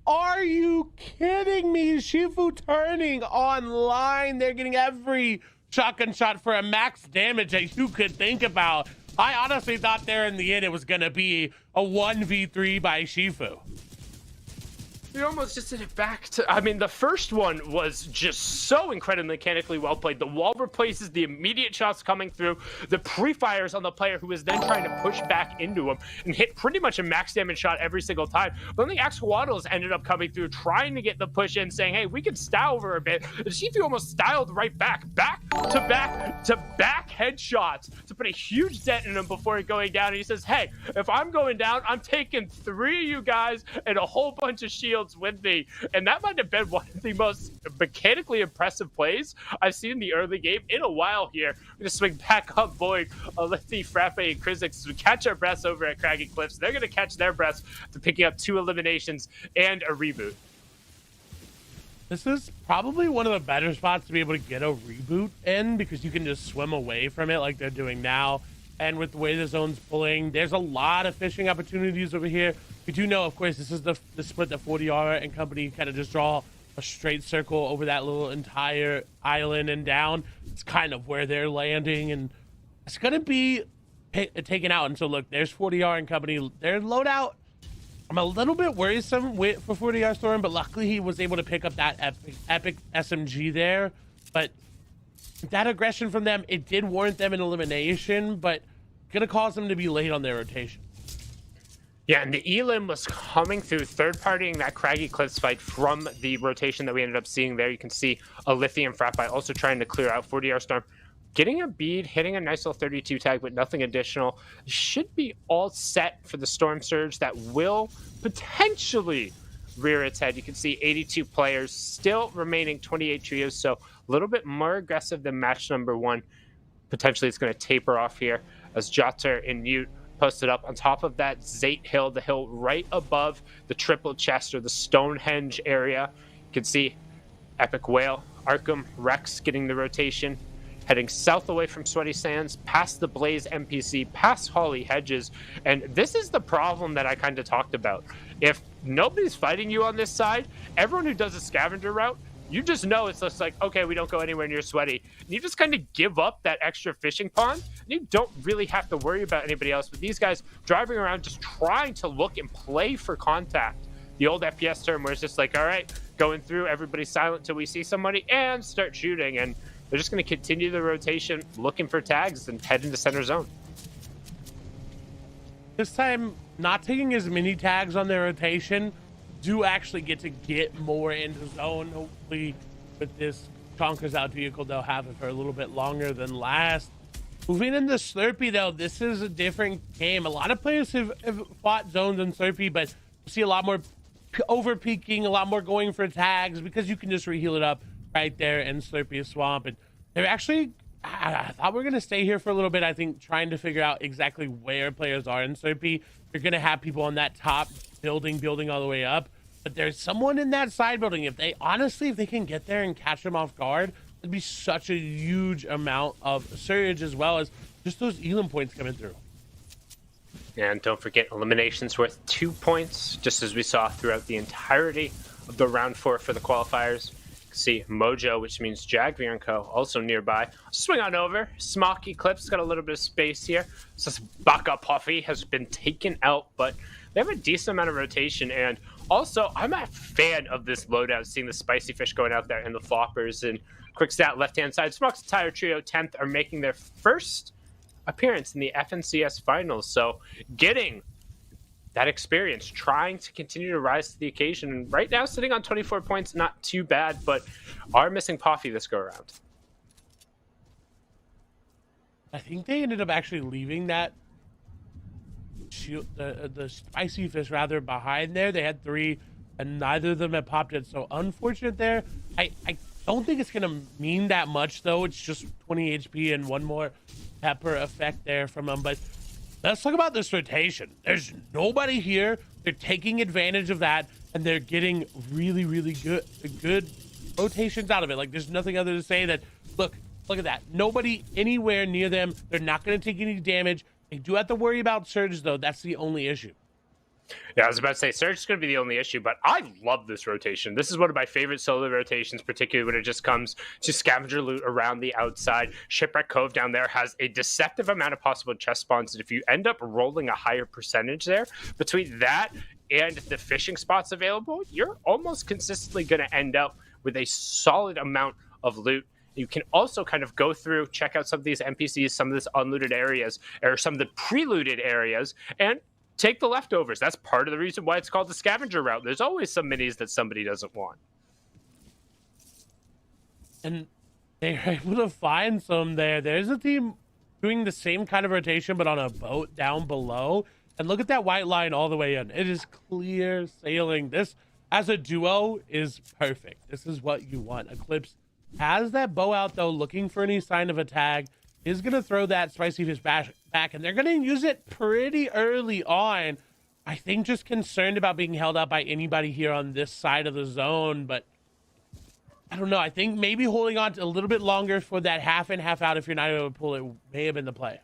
Are you kidding me? Shifu turning online. They're getting every shotgun shot for a max damage that you could think about. I honestly thought there in the end it was going to be a 1v3 by Shifu. We almost just did it back to... I mean, the first one was just so incredibly mechanically well played. The wall replaces the immediate shots coming through, the pre-fires on the player who is then trying to push back into him and hit pretty much a max damage shot every single time. But then the Axolotls ended up coming through, trying to get the push in, saying, hey, we can style over a bit. And Shifu almost styled right back to back headshots to put a huge dent in him before going down. And he says, hey, if I'm going down, I'm taking 3 of you guys and a whole bunch of shields with me. And that might have been one of the most mechanically impressive plays I've seen in the early game in a while here. We're going to swing back up Boyd, Alethi, Frappe, and Krizix as we catch our breaths over at Craggy Cliffs. They're going to catch their breaths to picking up 2 eliminations and a reboot. This is probably one of the better spots to be able to get a reboot in, because you can just swim away from it like they're doing now. And with the way the zone's pulling, there's a lot of fishing opportunities over here. We do know, of course, this is the split that 40R and company kind of just draw a straight circle over that little entire island and down. It's kind of where they're landing, and it's going to be taken out. And so, look, there's 40R and company. Their loadout, I'm a little bit worrisome for 40R Storm, but luckily he was able to pick up that epic SMG there. But that aggression from them, it did warrant them an elimination, but going to cause them to be late on their rotation. Yeah, and the Elim was coming through, third-partying that Craggy Cliffs fight from the rotation that we ended up seeing there. You can see a Lithium Frappe also trying to clear out 40R Storm. Getting a bead, hitting a nice little 32 tag, but nothing additional. Should be all set for the Storm Surge that will potentially rear its head. You can see 82 players, still remaining 28 trios, so a little bit more aggressive than match number 1. Potentially it's going to taper off here as Jotter and Mute posted up on top of that Zate Hill, the hill right above the triple chest or the Stonehenge area. You can see Epic Whale, Arkham, Rex getting the rotation, heading south away from Sweaty Sands, past the Blaze NPC, past Holly Hedges. And this is the problem that I kind of talked about. If nobody's fighting you on this side, everyone who does a scavenger route, you just know it's just like, okay, we don't go anywhere near Sweaty. And you just kind of give up that extra fishing pond, and you don't really have to worry about anybody else. But these guys driving around just trying to look and play for contact. The old FPS term where it's just like, all right, going through, everybody's silent until we see somebody and start shooting. And they're just going to continue the rotation, looking for tags and head into center zone. This time, not taking as many tags on their rotation, do actually get more into zone. Hopefully with this Conquers Out vehicle, they'll have it for a little bit longer than last. Moving into Slurpee, though, this is a different game. A lot of players have fought zones in Slurpee, but you see a lot more over peaking, a lot more going for tags, because you can just reheal it up right there in Slurpee Swamp. And they're actually, I thought we were going to stay here for a little bit, I think, trying to figure out exactly where players are in Slurpee. You're going to have people on that top building all the way up, but there's someone in that side building. If they can get there and catch them off guard, it'd be such a huge amount of surge, as well as just those Elim points coming through. And don't forget, eliminations worth 2 points, just as we saw throughout the entirety of the round 4 for the qualifiers. See Mojo, which means Jaguar & Co. also nearby. Swing on over. Smoky Clips got a little bit of space here. This Baka Puffy has been taken out, but they have a decent amount of rotation. And also, I'm a fan of this loadout, seeing the Spicy Fish going out there and the Floppers. And quick stat, left-hand side, Smoke's entire trio, 10th, are making their first appearance in the FNCS finals. So getting that experience, trying to continue to rise to the occasion. And right now, sitting on 24 points, not too bad, but are missing Puffy this go around. I think they ended up actually leaving that the Spicy Fish rather behind there. They had 3, and neither of them had popped it. So unfortunate there. I don't think it's gonna mean that much though. It's just 20 HP and 1 more pepper effect there from them. But let's talk about this rotation. There's nobody here. They're taking advantage of that, and they're getting really, really good rotations out of it. Like, there's nothing other to say that, look at that. Nobody anywhere near them. They're not going to take any damage. They do have to worry about Surge, though. That's the only issue. Yeah, I was about to say, Surge is going to be the only issue, but I love this rotation. This is one of my favorite solo rotations, particularly when it just comes to scavenger loot around the outside. Shipwreck Cove down there has a deceptive amount of possible chest spawns, and if you end up rolling a higher percentage there, between that and the fishing spots available, you're almost consistently going to end up with a solid amount of loot. You can also kind of go through, check out some of these NPCs, some of these unlooted areas, or some of the pre-looted areas, and take the leftovers. That's part of the reason why it's called the scavenger route. There's always some minis that somebody doesn't want. And they're able to find some there. There's a team doing the same kind of rotation, but on a boat down below. And look at that white line all the way in. It is clear sailing. This, as a duo, is perfect. This is what you want. Eclipse has that bow out, though, looking for any sign of a tag. Is going to throw that Spicy Fish back, and they're going to use it pretty early on. I think just concerned about being held up by anybody here on this side of the zone, but I don't know. I think maybe holding on to a little bit longer for that half in, half out, if you're not able to pull it, may have been the play.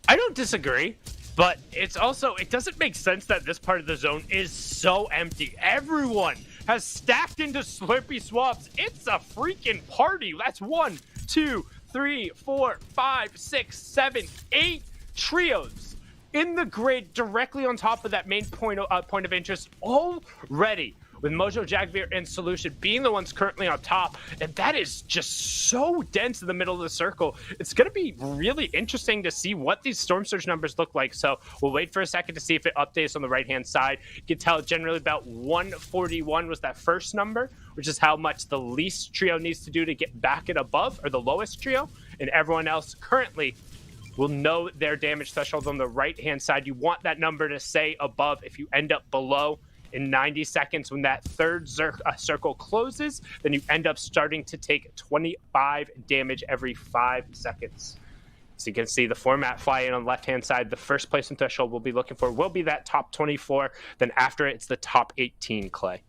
I don't disagree, but it's also, it doesn't make sense that this part of the zone is so empty. Everyone has stacked into Slurpee Swamps. It's a freaking party. That's 1, 2, 3, 4, 5, 6, 7, 8 trios in the grid directly on top of that main point of interest already, with Mojo, Jaguar, and Solution being the ones currently on top. And that is just so dense in the middle of the circle. It's going to be really interesting to see what these Storm Surge numbers look like. So we'll wait for a second to see if it updates on the right-hand side. You can tell generally about 141 was that first number, which is how much the least trio needs to do to get back and above, or the lowest trio. And everyone else currently will know their damage threshold on the right-hand side. You want that number to stay above. If you end up below in 90 seconds when that third circle closes, then you end up starting to take 25 damage every 5 seconds. So you can see the format fly in on the left-hand side. The first placement threshold we'll be looking for will be that top 24. Then after it, it's the top 18, Clay.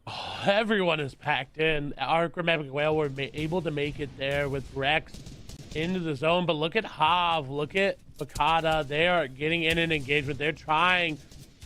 Oh, everyone is packed in. Our Epic Whale were able to make it there with Rex into the zone, but look at Hav, look at Bakata. They are getting in an engagement. They're trying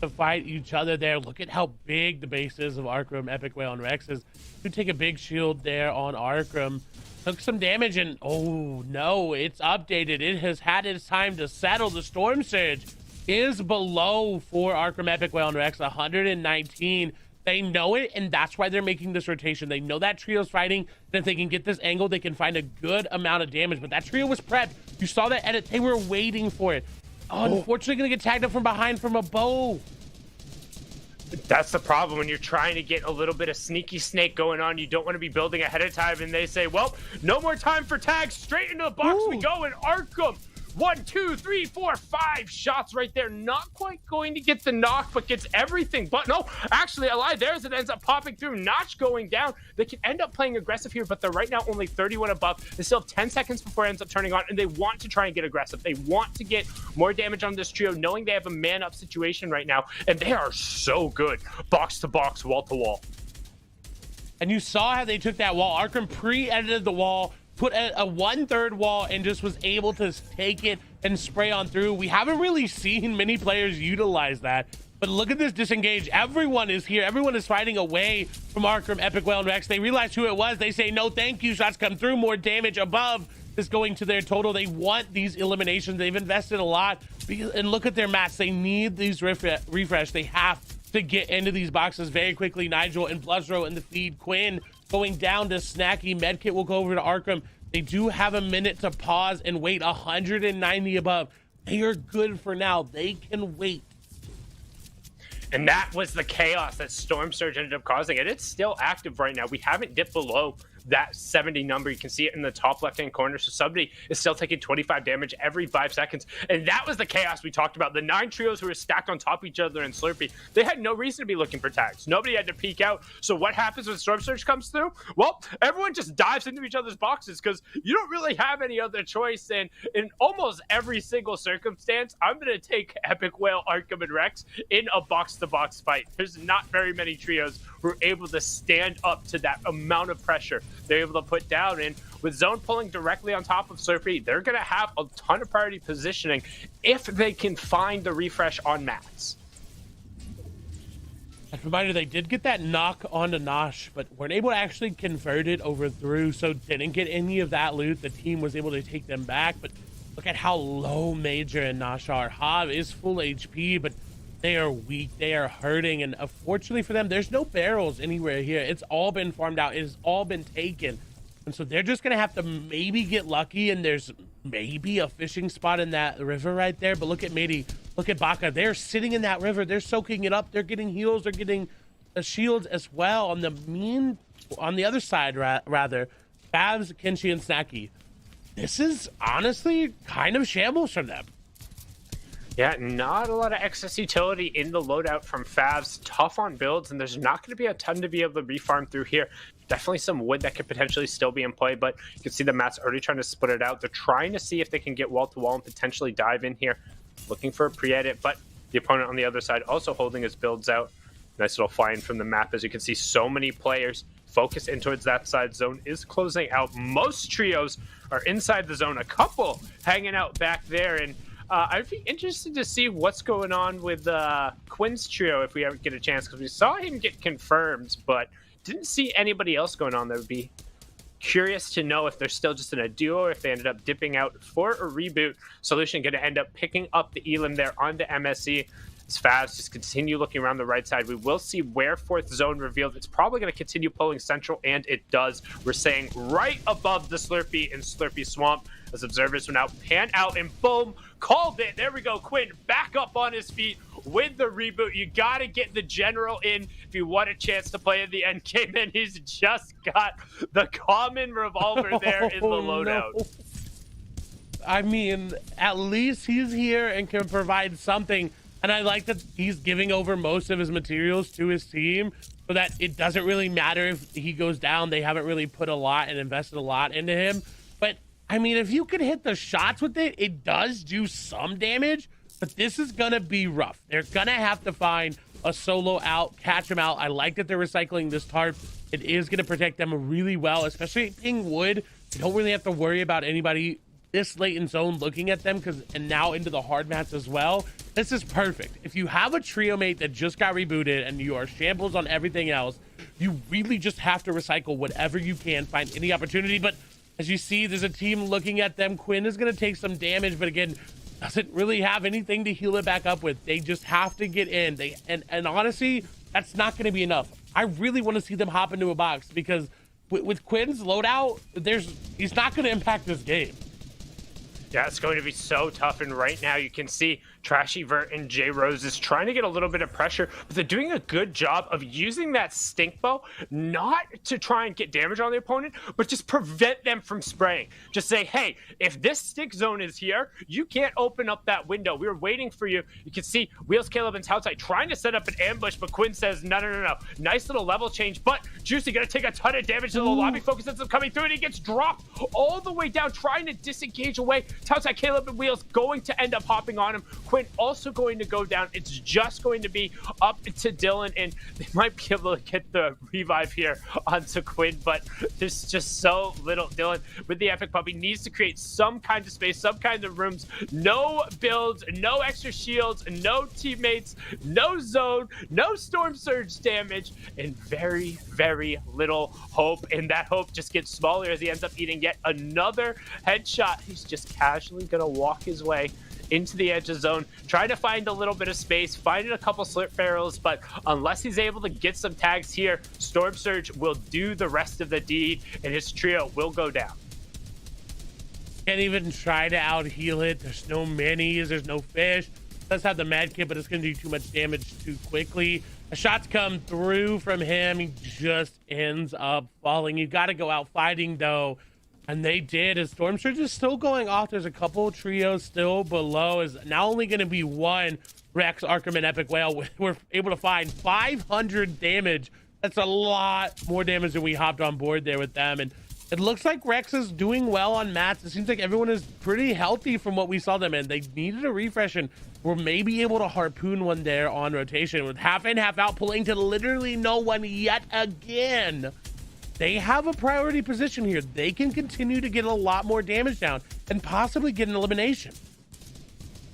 to fight each other there. Look at how big the base is of Arcrum, Epic Whale, and Rex is. To take a big shield there on Arcrum. Took some damage, and oh no, it's updated. It has had its time to settle. The Storm Surge is below for Arcrum, Epic Whale, and Rex, 119. They know it, and that's why they're making this rotation. They know that trio's fighting, and if they can get this angle, they can find a good amount of damage. But that trio was prepped. You saw that edit. They were waiting for it. Oh, unfortunately, going to get tagged up from behind from a bow. That's the problem when you're trying to get a little bit of sneaky snake going on. You don't want to be building ahead of time, and they say, well, no more time for tags. Straight into the box we go, and Arcum. 1, 2, 3, 4, 5 shots right there. Not quite going to get the knock, but gets everything. But no, actually, I lied. There's it ends up popping through. Notch going down. They can end up playing aggressive here, but they're right now only 31 above. They still have 10 seconds before it ends up turning on, and they want to try and get aggressive. They want to get more damage on this trio, knowing they have a man-up situation right now, and they are so good. Box to box, wall to wall. And you saw how they took that wall. Arcrum pre-edited the wall, put a 1/3 wall, and just was able to take it and spray on through. We haven't really seen many players utilize that. But look at this disengage. Everyone is here. Everyone is fighting away from Arkham, Epic Whale, and Rex. They realize who it was. They say, no, thank you. Shots come through. More damage above is going to their total. They want these eliminations. They've invested a lot. And look at their mats. They need these refresh. They have to get into these boxes very quickly. Nigel and Bluzro in the feed. Quinn going down to Snacky. Medkit will go over to Arkham. They do have a minute to pause and wait. 190 above. They are good for now. They can wait. And that was the chaos that Storm Surge ended up causing. And it's still active right now. We haven't dipped below that 70 number. You can see it in the top left-hand corner. So somebody is still taking 25 damage every 5 seconds. And that was the chaos we talked about. The 9 trios who were stacked on top of each other in Slurpee, they had no reason to be looking for tags. Nobody had to peek out. So what happens when Storm Surge comes through? Well, everyone just dives into each other's boxes because you don't really have any other choice. And in almost every single circumstance, I'm going to take Epic Whale, Arkham, and Rex in a box-to-box fight. There's not very many trios who are able to stand up to that amount of pressure they're able to put down. And with Zone pulling directly on top of Slurpee, they're going to have a ton of priority positioning if they can find the refresh on mats. A reminder, they did get that knock onto Nosh, but weren't able to actually convert it over through, so didn't get any of that loot. The team was able to take them back, but look at how low Major and Nosh are. Hav is full HP, but they are weak. They are hurting, and unfortunately for them, there's no barrels anywhere here. It's all been farmed out. It has all been taken, and so they're just gonna have to maybe get lucky, and there's maybe a fishing spot in that river right there. But look at Mady, look at Baka. They're sitting in that river. They're soaking it up. They're getting heals. They're getting shields as well. On the other side, rather, Babs, Kenshi, and Snacky. This is honestly kind of shambles for them. Yeah, not a lot of excess utility in the loadout from Favs. Tough on builds, and there's not going to be a ton to be able to refarm through here. Definitely some wood that could potentially still be in play, but you can see the Mats already trying to split it out. They're trying to see if they can get wall-to-wall and potentially dive in here, looking for a pre-edit, but the opponent on the other side also holding his builds out. Nice little fly-in from the map. As you can see, so many players focus in towards that side. Zone is closing out. Most trios are inside the zone. A couple hanging out back there, and I'd be interested to see what's going on with Quinn's trio if we ever get a chance, because we saw him get confirmed, but didn't see anybody else going on. That would be curious to know if they're still just in a duo or if they ended up dipping out for a reboot. Solution going to end up picking up the Elim there onto MSE. As Favs just continue looking around the right side. We will see where fourth zone revealed. It's probably going to continue pulling central, and it does. We're saying right above the Slurpee and Slurpee Swamp, as observers will now pan out, and boom, called it. There we go. Quinn back up on his feet with the reboot. You got to get the general in if you want a chance to play in the end game, and he's just got the common revolver there in the loadout. No. I mean, at least he's here and can provide something. And I like that he's giving over most of his materials to his team so that it doesn't really matter if he goes down. They haven't really put a lot and invested a lot into him. But, I mean, if you could hit the shots with it, it does do some damage. But this is going to be rough. They're going to have to find a solo out, catch him out. I like that they're recycling this tarp. It is going to protect them really well, especially being wood. You don't really have to worry about anybody this late in zone looking at them, and now into the hard mats as well. This is perfect. If you have a trio mate that just got rebooted and you are shambles on everything else, you really just have to recycle whatever you can, find any opportunity. But as you see, there's a team looking at them. Quinn is going to take some damage, but again, doesn't really have anything to heal it back up with. They just have to get in. And honestly, that's not going to be enough. I really want to see them hop into a box, because with Quinn's loadout, he's not going to impact this game. Yeah, it's going to be so tough, and right now you can see Trashy Vert and J Rose is trying to get a little bit of pressure, but they're doing a good job of using that stink bow, not to try and get damage on the opponent, but just prevent them from spraying. Just say, hey, if this stick zone is here, you can't open up that window. We were waiting for you. You can see Wheels, Caleb, and Towside trying to set up an ambush, but Quinn says, no. Nice little level change, but Juicy gonna take a ton of damage to the lobby focus that's coming through, and he gets dropped all the way down, trying to disengage away. Tautai, Caleb, and Wheels going to end up hopping on him. Quinn also going to go down. It's just going to be up to Dylan, and they might be able to get the revive here onto Quinn, but there's just so little. Dylan with the Epic Puppy needs to create some kind of space, some kind of rooms. No builds, no extra shields, no teammates, no zone, no Storm Surge damage, and very, very little hope. And that hope just gets smaller as he ends up eating yet another headshot. He's just casually gonna walk his way into the edge of zone, trying to find a little bit of space, finding a couple slip barrels, but unless he's able to get some tags here, Storm Surge will do the rest of the deed, and his trio will go down. Can't even try to out heal it. There's no minis, there's no fish. Does have the med kit, but it's gonna do too much damage too quickly. A shot's come through from him. He just ends up falling. You gotta go out fighting though. And they did, as Storm Surge is still going off. There's a couple trios still below. Is now only going to be one Rex, Arkham, and Epic Whale. We're able to find 500 damage. That's a lot more damage than we hopped on board there with them. And it looks like Rex is doing well on mats. It seems like everyone is pretty healthy from what we saw them in. They needed a refresh, and we're maybe able to harpoon one there on rotation with half in, half out, pulling to literally no one yet again. They have a priority position here. They can continue to get a lot more damage down and possibly get an elimination.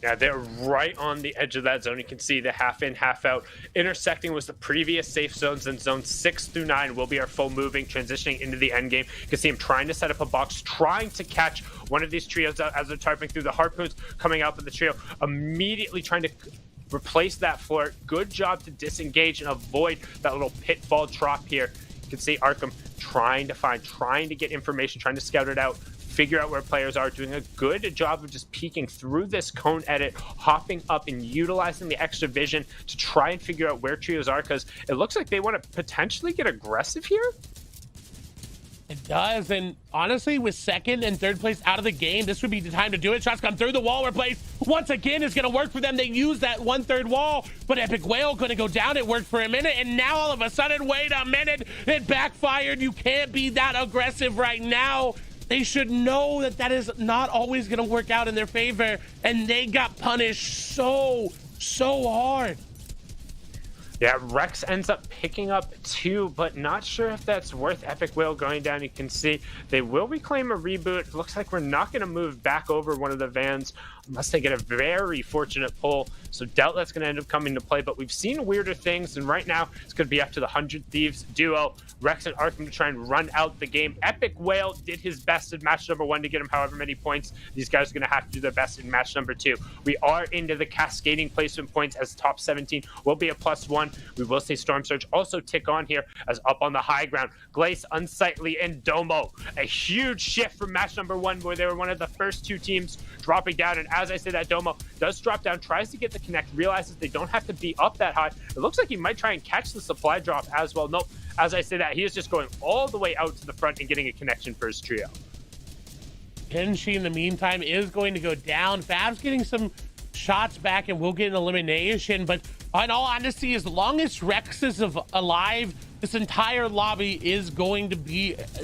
Yeah, they're right on the edge of that zone. You can see the half in, half out. Intersecting was the previous safe zones, and zones 6 through 9 will be our full moving, transitioning into the end game. You can see him trying to set up a box, trying to catch one of these trios out as they're tarping through. The harpoons coming out with the trio, immediately trying to replace that floor. Good job to disengage and avoid that little pitfall drop here. You can see Arkham trying to get information, trying to scout it out, figure out where players are, doing a good job of just peeking through this cone edit, hopping up and utilizing the extra vision to try and figure out where trios are, because it looks like they want to potentially get aggressive here. It does, and honestly, with second and third place out of the game, this would be the time to do it. Shots come through, the wall replace once again is going to work for them. They use that 1/3 wall, but Epic Whale going to go down. It worked for a minute, and now all of a sudden, wait a minute, it backfired. You can't be that aggressive right now. They should know that that is not always going to work out in their favor, and they got punished so hard. Yeah, Rex ends up picking up 2, but not sure if that's worth Epic Whale going down. You can see they will reclaim a reboot. Looks like we're not going to move back over one of the vans unless they get a very fortunate pull. So doubt that's going to end up coming to play, but we've seen weirder things, and right now it's going to be up to the 100 Thieves duo, Rex and Arkham, to try and run out the game. Epic Whale did his best in match number 1 to get him however many points. These guys are going to have to do their best in match number 2. We are into the cascading placement points, as top 17 will be a +1. We will see Storm Surge also tick on here, as up on the high ground, Glace, Unsightly, and Domo. A huge shift from match number 1, where they were one of the first 2 teams dropping down. And as I say that, Domo does drop down, tries to get the connect, realizes they don't have to be up that high. It looks like he might try and catch the supply drop as well. Nope. As I say that, he is just going all the way out to the front and getting a connection for his trio. Kenshi, in the meantime, is going to go down. Fab's getting some shots back, and we'll get an elimination. But in all honesty, as long as Rex is alive, this entire lobby is going to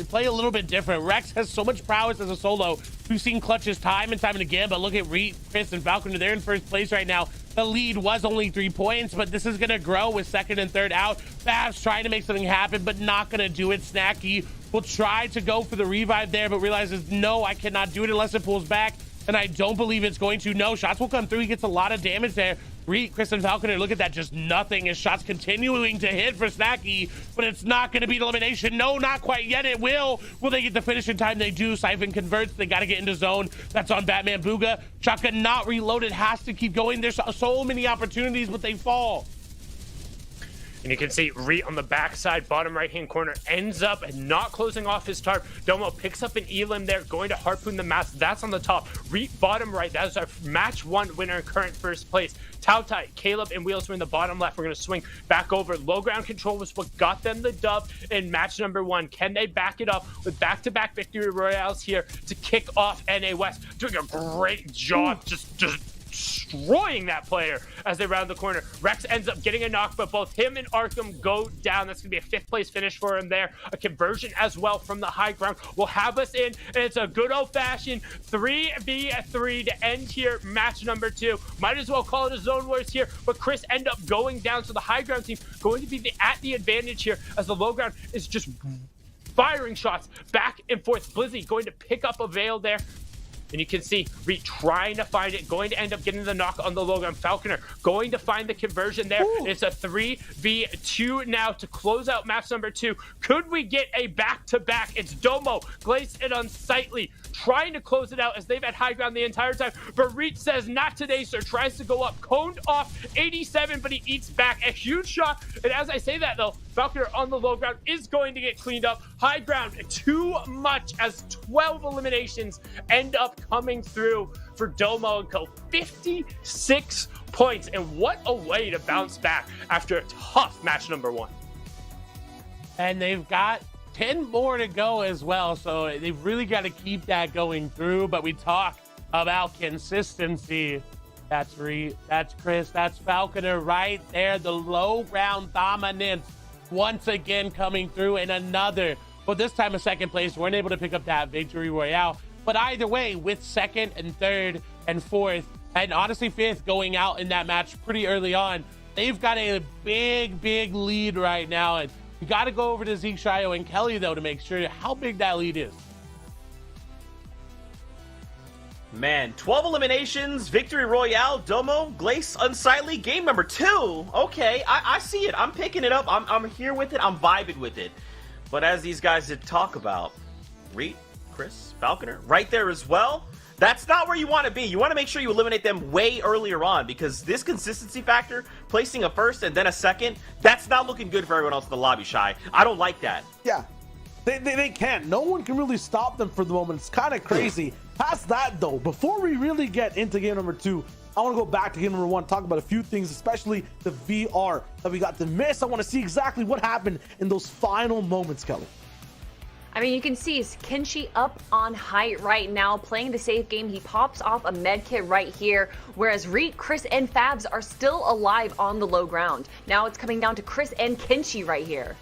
play a little bit different. Rex has so much prowess as a solo. We've seen clutches time and time and again, but look at Reed, Chris, and Falconer. They're in first place right now. The lead was only 3 points, but this is going to grow with second and third out. Fab's trying to make something happen, but not going to do it. Snacky will try to go for the revive there, but realizes, no, I cannot do it unless it pulls back, and I don't believe it's going to. No, shots will come through. He gets a lot of damage there. Reed, Chris, and Falconer, look at that, just nothing. His shots continuing to hit for Snacky, but it's not going to be an elimination. No, not quite yet. It will. Will they get the finish in time? They do. Siphon converts. They got to get into zone. That's on Batman Booga. Shotgun not reloaded. Has to keep going. There's so many opportunities, but they fall. And you can see Reet on the backside, bottom right-hand corner, ends up not closing off his tarp. Domo picks up an elim there, going to harpoon the mast. That's on the top. Reet bottom right. That is our match 1 winner in current first place. Tautai, Caleb, and Wheels are in the bottom left. We're going to swing back over. Low ground control was what got them the dub in match number 1. Can they back it up with back-to-back victory royales here to kick off NA West? Doing a great job, just destroying that player as they round the corner. Rex ends up getting a knock, but both him and Arkham go down. That's going to be a 5th place finish for him there. A conversion as well from the high ground will have us in, and it's a good old-fashioned 3v3 to end here match number 2. Might as well call it a zone wars here, but Chris end up going down, so the high ground team going to be at the advantage here as the low ground is just firing shots back and forth. Blizzy going to pick up a veil there. And you can see Reed trying to find it, going to end up getting the knock on the low ground. Falconer going to find the conversion there. It's a 3v2 now to close out match number 2. Could we get a back-to-back? It's Domo, Glace, and Unsightly trying to close it out as they've had high ground the entire time. But Reed says not today, sir. Tries to go up, coned off 87, but he eats back a huge shot. And as I say that, though, Falconer on the low ground is going to get cleaned up. High ground, too much as 12 eliminations end up coming through for Domo and Co. 56 points. And what a way to bounce back after a tough match number 1. And they've got 10 more to go as well, so they've really got to keep that going through. But we talk about consistency. That's Reed, that's Chris, that's Falconer right there. The low ground dominance once again coming through, and another, but this time a 2nd place. Weren't able to pick up that victory royale, but either way, with 2nd and 3rd and 4th, and honestly 5th going out in that match pretty early on, they've got a big lead right now. And you got to go over to Zeke, Shio, and Kelly, though, to make sure how big that lead is. Man, 12 eliminations, victory royale, Domo, Glace, Unsightly, game number 2. Okay, I see it. I'm picking it up. I'm here with it. I'm vibing with it. But as these guys did talk about, Reed, Chris, Falconer, right there as well. That's not where you want to be. You want to make sure you eliminate them way earlier on, because this consistency factor, placing a 1st and then a 2nd, that's not looking good for everyone else in the lobby, Shy. I don't like that. Yeah, they can't. No one can really stop them for the moment. It's kind of crazy. Past that, though, before we really get into game number 2, I want to go back to game number 1, talk about a few things, especially the VR that we got to miss. I want to see exactly what happened in those final moments, Kelly. I mean, you can see Kenshi up on height right now, playing the safe game. He pops off a med kit right here, whereas Reed, Chris, and Fabs are still alive on the low ground. Now it's coming down to Chris and Kenshi right here.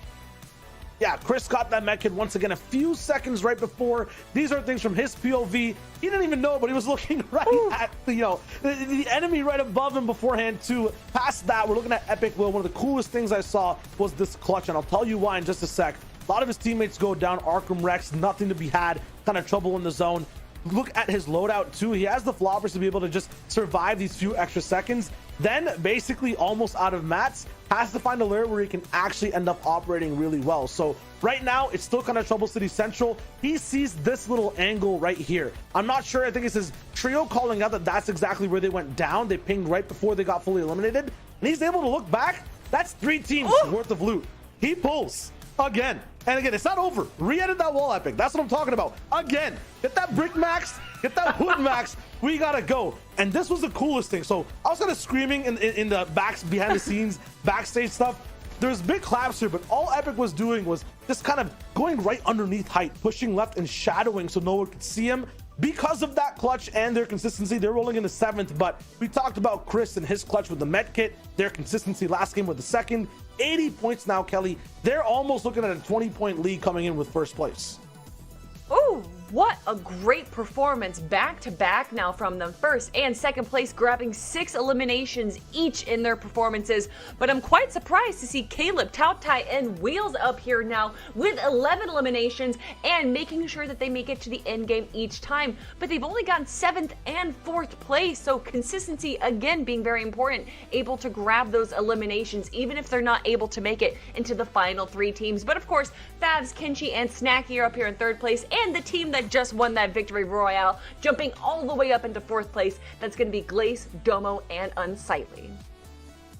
Yeah, Chris got that med kit once again a few seconds right before. These are things from his POV. He didn't even know, but he was looking right at the enemy right above him beforehand too. Past that, we're looking at Epic Will. One of the coolest things I saw was this clutch, and I'll tell you why in just a sec. A lot of his teammates go down. Arkham Rex, nothing to be had. Kind of trouble in the zone. Look at his loadout too. He has the floppers to be able to just survive these few extra seconds. Then basically almost out of mats, has to find a layer where he can actually end up operating really well. So right now it's still kind of Trouble City Central. He sees this little angle right here. I'm not sure. I think it's his trio calling out that that's exactly where they went down. They pinged right before they got fully eliminated, and he's able to look back. That's 3 teams worth of loot. He pulls again. And again, it's not over. Re-edit that wall, Epic. That's what I'm talking about. Again, get that brick max, get that hood max. We gotta go. And this was the coolest thing. So I was kind of screaming in the backs, behind the scenes, backstage stuff. There's big claps here, but all Epic was doing was just kind of going right underneath height, pushing left and shadowing so no one could see him. Because of that clutch and their consistency, they're rolling in the 7th. But we talked about Chris and his clutch with the med kit, their consistency last game with the 2nd. 80 points now, Kelly. They're almost looking at a 20-point lead coming in with 1st place. Ooh, what a great performance back-to-back now from them. 1st and 2nd place grabbing 6 eliminations each in their performances. But I'm quite surprised to see Caleb, Tautai, and Wheels up here now with 11 eliminations and making sure that they make it to the end game each time. But they've only gotten 7th and 4th place, so consistency again being very important, able to grab those eliminations even if they're not able to make it into the final 3 teams. But of course, Fabs, Kenshi, and Snacky are up here in 3rd place, and the team that just won that victory royale, jumping all the way up into 4th place. That's going to be Glace, Domo, and Unsightly.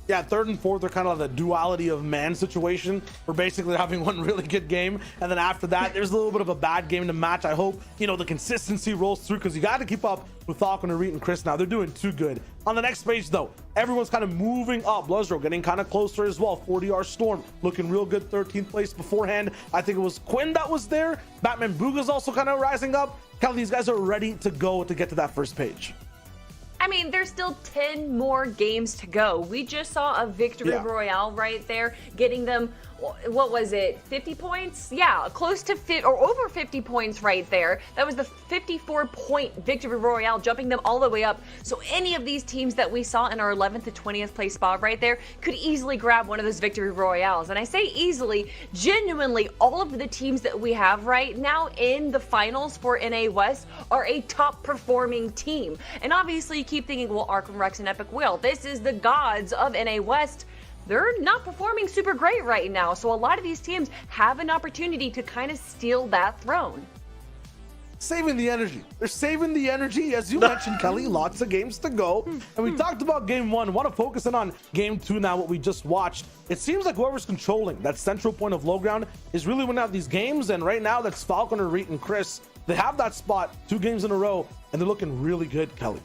Yeah, 3rd and 4th are kind of the duality of man situation. We're basically having one really good game, and then after that, there's a little bit of a bad game to match. I hope, the consistency rolls through, because you got to keep up with Falconer, Reed, and Chris now. They're doing too good. On the next page, though, everyone's kind of moving up. Bluzro getting kind of closer as well. 40R Storm looking real good, 13th place beforehand. I think it was Quinn that was there. Batman Booga's also kind of rising up. Kelly, these guys are ready to go to get to that 1st page. I mean, there's still 10 more games to go. We just saw a victory royale right there, getting them, what was it, 50 points? Yeah, close to over 50 points right there. That was the 54-point victory royale, jumping them all the way up. So any of these teams that we saw in our 11th to 20th place spot right there could easily grab one of those victory royales. And I say easily, genuinely, all of the teams that we have right now in the finals for NA West are a top performing team. And obviously you keep thinking, well, Arkham Rex and Epic Whale, this is the gods of NA West. They're not performing super great right now. So a lot of these teams have an opportunity to kind of steal that throne. Saving the energy. They're saving the energy. As you mentioned, Kelly, lots of games to go. And we talked about game one. Want to focus in on game two now, what we just watched. It seems like whoever's controlling that central point of low ground is really winning out these games. And right now, that's Falconer, Reet, and Chris. They have that spot 2 games in a row, and they're looking really good, Kelly.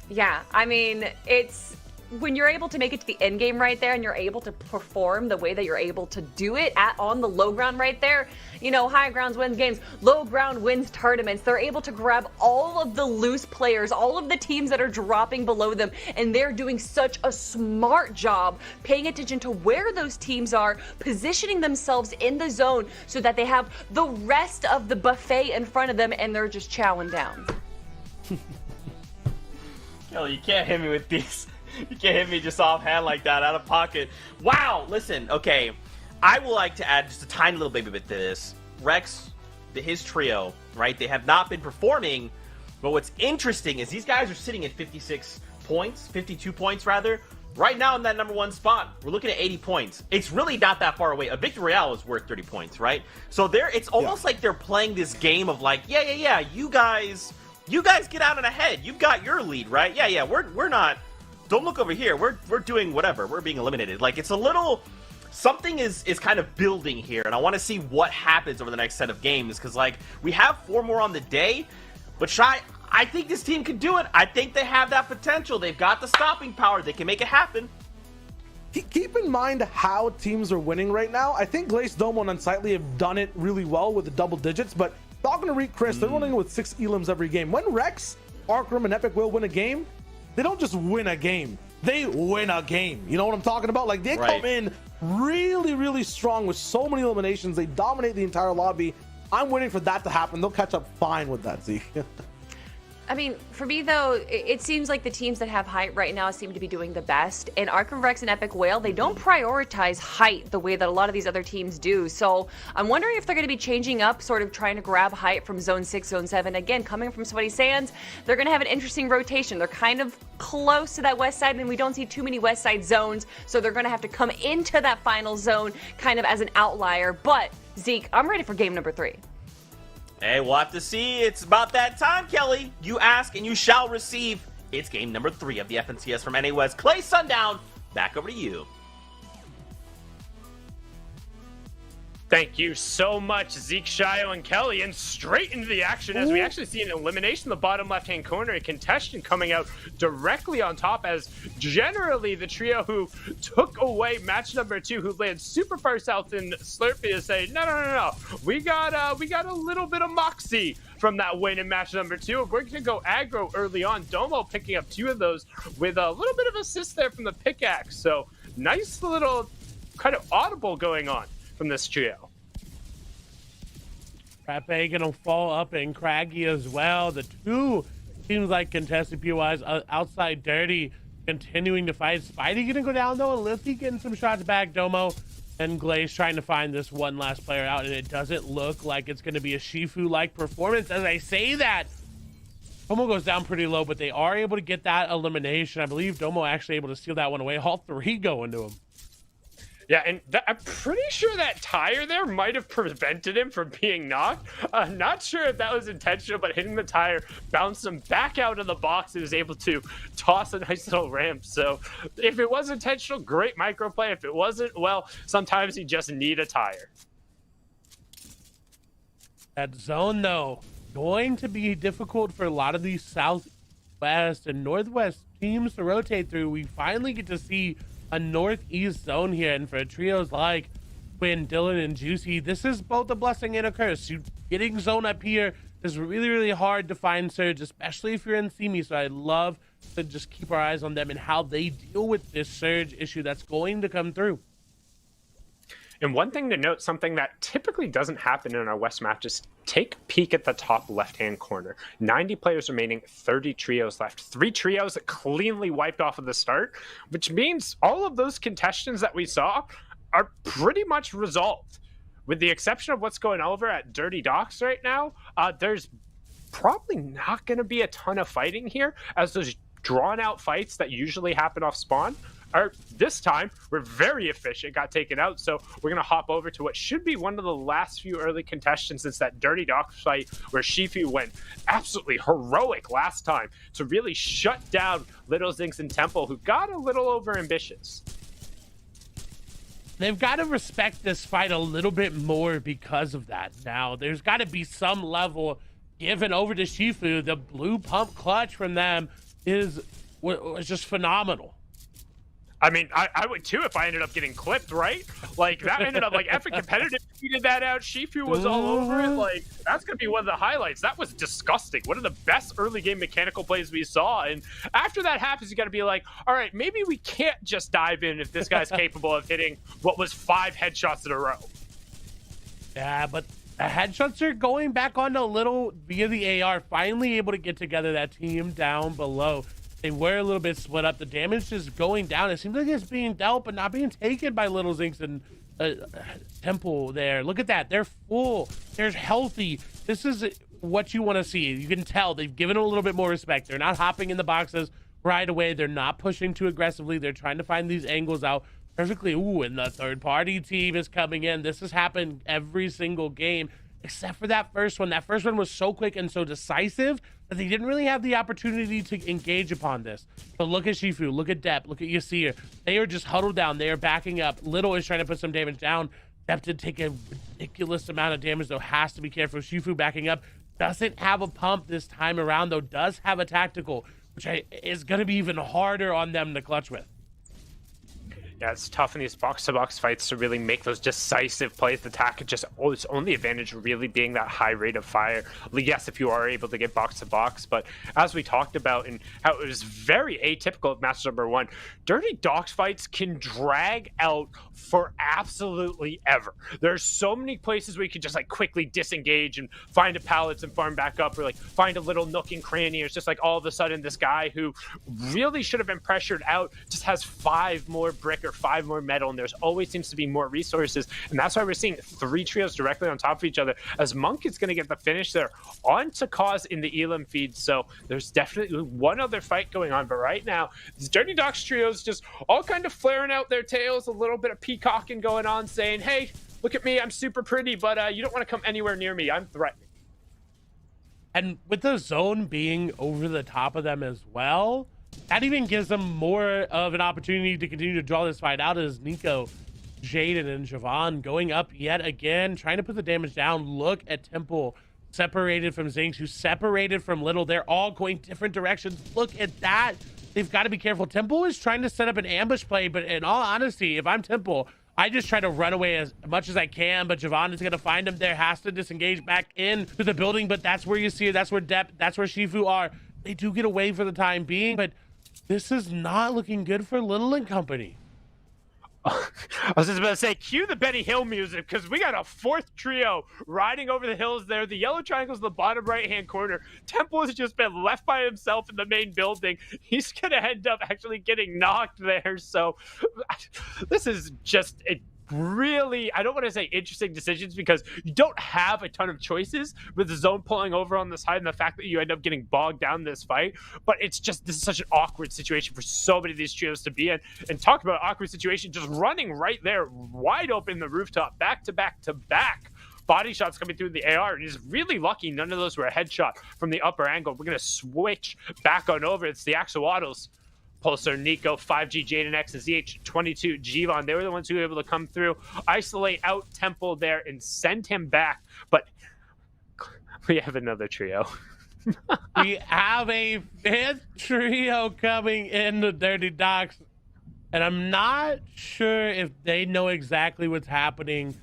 Yeah, I mean, it's when you're able to make it to the end game right there and you're able to perform the way that you're able to do it on the low ground right there, you know, high grounds wins games, low ground wins tournaments. They're able to grab all of the loose players, all of the teams that are dropping below them, and they're doing such a smart job paying attention to where those teams are, positioning themselves in the zone so that they have the rest of the buffet in front of them and they're just chowing down. Kelly, you can't hit me with these. You can't hit me just offhand like that, out of pocket. Wow, listen, okay. I would like to add just a tiny little baby bit to this. Rex, his trio, right? They have not been performing, but what's interesting is these guys are sitting at 56 points, 52 points rather, right now in that number 1 spot. We're looking at 80 points. It's really not that far away. A victory royale is worth 30 points, right? So it's almost like they're playing this game of like, yeah, you guys get out and ahead. You've got your lead, right? Yeah, we're not. Don't look over here. We're doing whatever. We're being eliminated. Like, it's a little... Something is kind of building here, and I want to see what happens over the next set of games, because, like, we have 4 more on the day, but Shy, I think this team can do it. I think they have that potential. They've got the stopping power. They can make it happen. Keep in mind how teams are winning right now. I think Glace, Domo, and Unsightly have done it really well with the double digits, but talking to Reek, Chris, they're winning with 6 elims every game. When Rex, Arkham, and Epic will win a game, they don't just win a game. They win a game. You know what I'm talking about? Like, they come in really, really strong with so many eliminations. They dominate the entire lobby. I'm waiting for that to happen. They'll catch up fine with that, Zeke. I mean, for me, though, it seems like the teams that have height right now seem to be doing the best. And Arkham Rex and Epic Whale, they don't prioritize height the way that a lot of these other teams do. So I'm wondering if they're going to be changing up, sort of trying to grab height from Zone 6, Zone 7. Again, coming from Sweaty Sands, they're going to have an interesting rotation. They're kind of close to that west side, and we don't see too many west side zones. So they're going to have to come into that final zone kind of as an outlier. But, Zeke, I'm ready for game number 3. Hey, we'll have to see. It's about that time, Kelly. You ask and you shall receive. It's game number 3 of the FNCS from NA West. Clay Sundown, back over to you. Thank you so much, Zeke, Shio, and Kelly. And straight into the action as we actually see an elimination in the bottom left-hand corner. A contestant coming out directly on top as generally the trio who took away match number 2, who landed super first health in Slurpee to say, no. We got a little bit of moxie from that win in match number 2. If we're going to go aggro early on, Domo picking up 2 of those with a little bit of assist there from the pickaxe. So nice little kind of audible going on from this trio. Frappe gonna fall up and Craggy as well. The 2 seems like contested POIs outside Dirty continuing to fight. Spidey gonna go down though, and Lifty getting some shots back. Domo and Glaze trying to find this one last player out, and it doesn't look like it's gonna be a Shifu-like performance. As I say that, Domo goes down pretty low, but they are able to get that elimination. I believe Domo actually able to steal that one away. All 3 going to him. Yeah, and I'm pretty sure that tire there might have prevented him from being knocked. Not sure if that was intentional, but hitting the tire bounced him back out of the box and was able to toss a nice little ramp. So if it was intentional, great microplay. If it wasn't, well, sometimes you just need a tire. That zone, though, going to be difficult for a lot of these southwest and northwest teams to rotate through. We finally get to see a northeast zone here, and for trios like Quinn, Dylan, and Juicy, this is both a blessing and a curse. You getting zone up here It's really, really hard to find Surge, especially if you're in Simi. So I love to just keep our eyes on them and how they deal with this Surge issue that's going to come through. And one thing to note, something that typically doesn't happen in our West matches, take a peek at the top left-hand corner. 90 players remaining, 30 trios left. 3 trios cleanly wiped off of the start, which means all of those contestants that we saw are pretty much resolved. With the exception of what's going over at Dirty Docks right now, there's probably not going to be a ton of fighting here, as those drawn-out fights that usually happen off spawn this time we're very efficient, got taken out. So we're going to hop over to what should be one of the last few early contestants since that Dirty Docks fight where Shifu went absolutely heroic last time to really shut down Little Zinx and Temple, who got a little overambitious. They've got to respect this fight a little bit more because of that. Now, there's got to be some level given over to Shifu. The blue pump clutch from them was just phenomenal. I mean, I would too if I ended up getting clipped, right? Like, that ended up, like, effing competitive tweeted that out. Shifu was all over it. Like, that's going to be one of the highlights. That was disgusting. One of the best early game mechanical plays we saw. And after that happens, you got to be like, all right, maybe we can't just dive in if this guy's capable of hitting what was 5 headshots in a row. Yeah, but the headshots are going back on a little via the AR. Finally able to get together that team down below. They were a little bit split up. The damage is going down. It seems like it's being dealt, but not being taken by Little Zinx and Temple there. Look at that. They're full. They're healthy. This is what you want to see. You can tell they've given a little bit more respect. They're not hopping in the boxes right away. They're not pushing too aggressively. They're trying to find these angles out perfectly. Ooh, and the third-party team is coming in. This has happened every single game, except for that first one. That first one was so quick and so decisive that they didn't really have the opportunity to engage upon this. But look at Shifu, look at Depp, look at Yasir. They are just huddled down. They are backing up. Little is trying to put some damage down. Depp did take a ridiculous amount of damage, though. Has to be careful. Shifu backing up. Doesn't have a pump this time around, though. Does have a tactical, which is going to be even harder on them to clutch with. Yeah, it's tough in these box-to-box fights to really make those decisive plays. The attack just its only advantage really being that high rate of fire. Yes, if you are able to get box-to-box, but as we talked about and how it was very atypical of match number 1, Dirty Docks fights can drag out for absolutely ever. There's so many places where you can just like quickly disengage and find a pallets and farm back up, or like find a little nook and cranny. It's just like all of a sudden this guy who really should have been pressured out just has 5 more brick or 5 more metal, and there's always seems to be more resources, and that's why we're seeing 3 trios directly on top of each other, as Monk is going to get the finish there on to Cause in the Elam feed. So there's definitely one other fight going on, but right now these Dirty Docks trios just all kind of flaring out their tails, a little bit of peacocking going on, saying, hey, look at me, I'm super pretty, but you don't want to come anywhere near me, I'm threatening. And with the zone being over the top of them as well, that even gives them more of an opportunity to continue to draw this fight out, as Nico, Jaden, and Javon going up yet again, trying to put the damage down. Look at Temple separated from Zinx, who's separated from Little. They're all going different directions. Look at that. They've got to be careful. Temple is trying to set up an ambush play, but in all honesty, if I'm Temple, I just try to run away as much as I can, but Javon is going to find him there, has to disengage back into the building, but that's where you see it. That's where Depp, that's where Shifu are. They do get away for the time being, but this is not looking good for Little and company. I was just about to say, cue the Benny Hill music, because we got a 4th trio riding over the hills there. The yellow triangle's in the bottom right-hand corner. Temple has just been left by himself in the main building. He's going to end up actually getting knocked there. So this is just a really, I don't want to say interesting decisions, because you don't have a ton of choices with the zone pulling over on the side and the fact that you end up getting bogged down this fight. But it's just, this is such an awkward situation for so many of these trios to be in. And talk about awkward situation, just running right there, wide open the rooftop, back to back to back. Body shots coming through the AR, and he's really lucky none of those were a headshot from the upper angle. We're going to switch back on over. It's the Axolotls. Pulsar, Nico, 5G, Jaden X, and ZH22, Gvon. They were the ones who were able to come through, isolate out Temple there, and send him back. But we have another trio. We have a 5th trio coming into Dirty Docks, and I'm not sure if they know exactly what's happening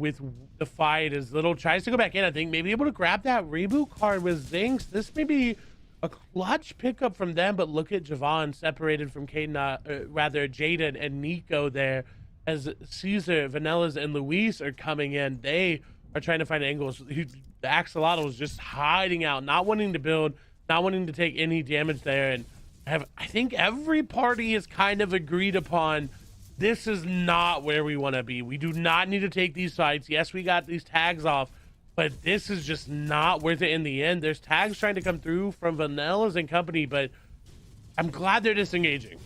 with the fight as Little tries to go back in. I think maybe able to grab that reboot card with Zinx. This may be a clutch pickup from them, but look at Javon separated from Jaden and Nico there as Caesar, Vanellas, and Luis are coming in. They are trying to find angles. The Axolotl was just hiding out, not wanting to build, not wanting to take any damage there. And I think every party has kind of agreed upon this is not where we want to be. We do not need to take these fights. Yes, we got these tags off, but this is just not worth it in the end. There's tags trying to come through from Vanellas and company, but I'm glad they're disengaging.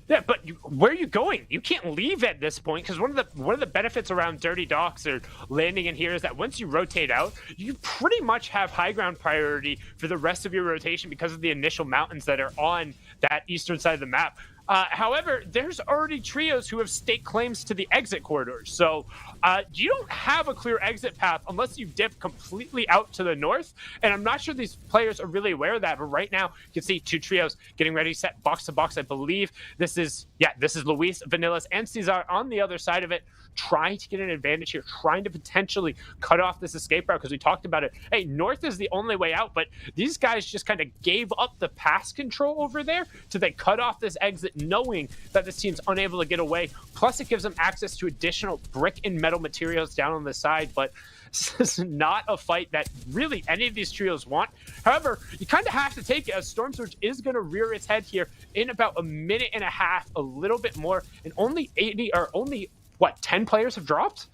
Yeah, but where are you going? You can't leave at this point, because one of the benefits around Dirty Docks or landing in here is that once you rotate out, you pretty much have high ground priority for the rest of your rotation because of the initial mountains that are on that eastern side of the map. However, there's already trios who have staked claims to the exit corridors. So you don't have a clear exit path unless you dip completely out to the north. And I'm not sure these players are really aware of that. But right now, you can see two trios getting ready, set box to box. I believe this is Luis, Vanillas, and Cesar on the other side of it, trying to get an advantage here, trying to potentially cut off this escape route, because we talked about it. Hey, north is the only way out, but these guys just kind of gave up the pass control over there to then cut off this exit, knowing that this team's unable to get away. Plus, it gives them access to additional brick and metal materials down on the side, but this is not a fight that really any of these trios want. However, you kind of have to take it, as Storm Surge is going to rear its head here in about a minute and a half, a little bit more, and only 10 players have dropped?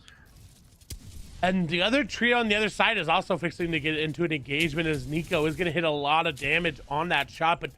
And the other trio on the other side is also fixing to get into an engagement, as Nico is going to hit a lot of damage on that shot, but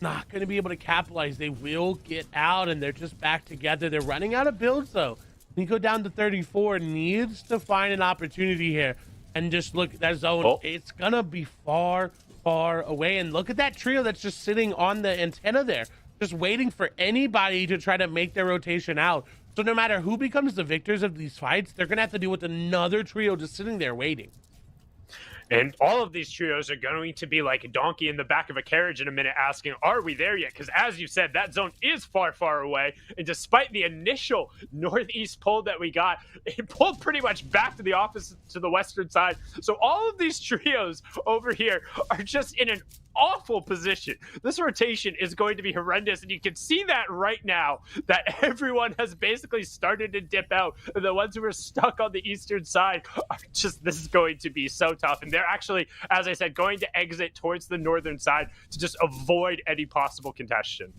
not going to be able to capitalize. They will get out, and they're just back together. They're running out of builds, though. Nico down to 34, needs to find an opportunity here. And just look at that zone. Oh. It's going to be far, far away. And look at that trio that's just sitting on the antenna there, just waiting for anybody to try to make their rotation out. So no matter who becomes the victors of these fights, they're going to have to deal with another trio just sitting there waiting. And all of these trios are going to be like a donkey in the back of a carriage in a minute asking, are we there yet? Because as you said, that zone is far, far away. And despite the initial northeast pull that we got, it pulled pretty much back to the opposite, to the western side. So all of these trios over here are just in an awful position. This rotation is going to be horrendous, and you can see that right now that everyone has basically started to dip out, and the ones who are stuck on the eastern side are just, this is going to be so tough. And they're actually, as I said, going to exit towards the northern side to just avoid any possible contention.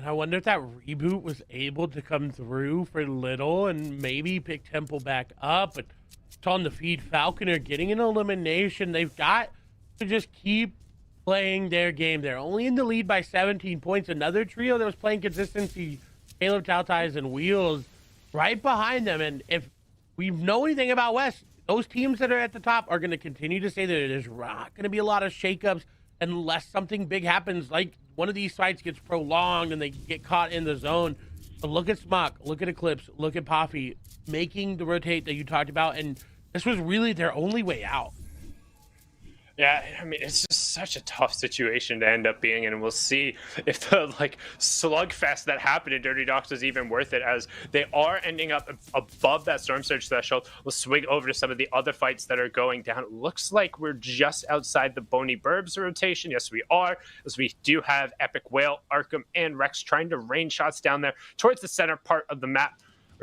I wonder if that reboot was able to come through for Little and maybe pick Temple back up. But it's on the feed. Falcon are getting an elimination. They've got to just keep playing their game. They're only in the lead by 17 points. Another trio that was playing consistency, Caleb Tautais and Wheels, right behind them. And if we know anything about West, those teams that are at the top are going to continue to say that there's not going to be a lot of shakeups unless something big happens, like one of these fights gets prolonged and they get caught in the zone. But look at Smock, look at Eclipse, look at Poppy making the rotate that you talked about, and this was really their only way out. Yeah, I mean, it's just such a tough situation to end up being in, and we'll see if the slugfest that happened in Dirty Docks was even worth it, as they are ending up above that Storm Surge threshold. We'll swing over to some of the other fights that are going down. It looks like we're just outside the Boney Burbs rotation. Yes, we are, as we do have Epic Whale, Arkham, and Rex trying to rain shots down there towards the center part of the map.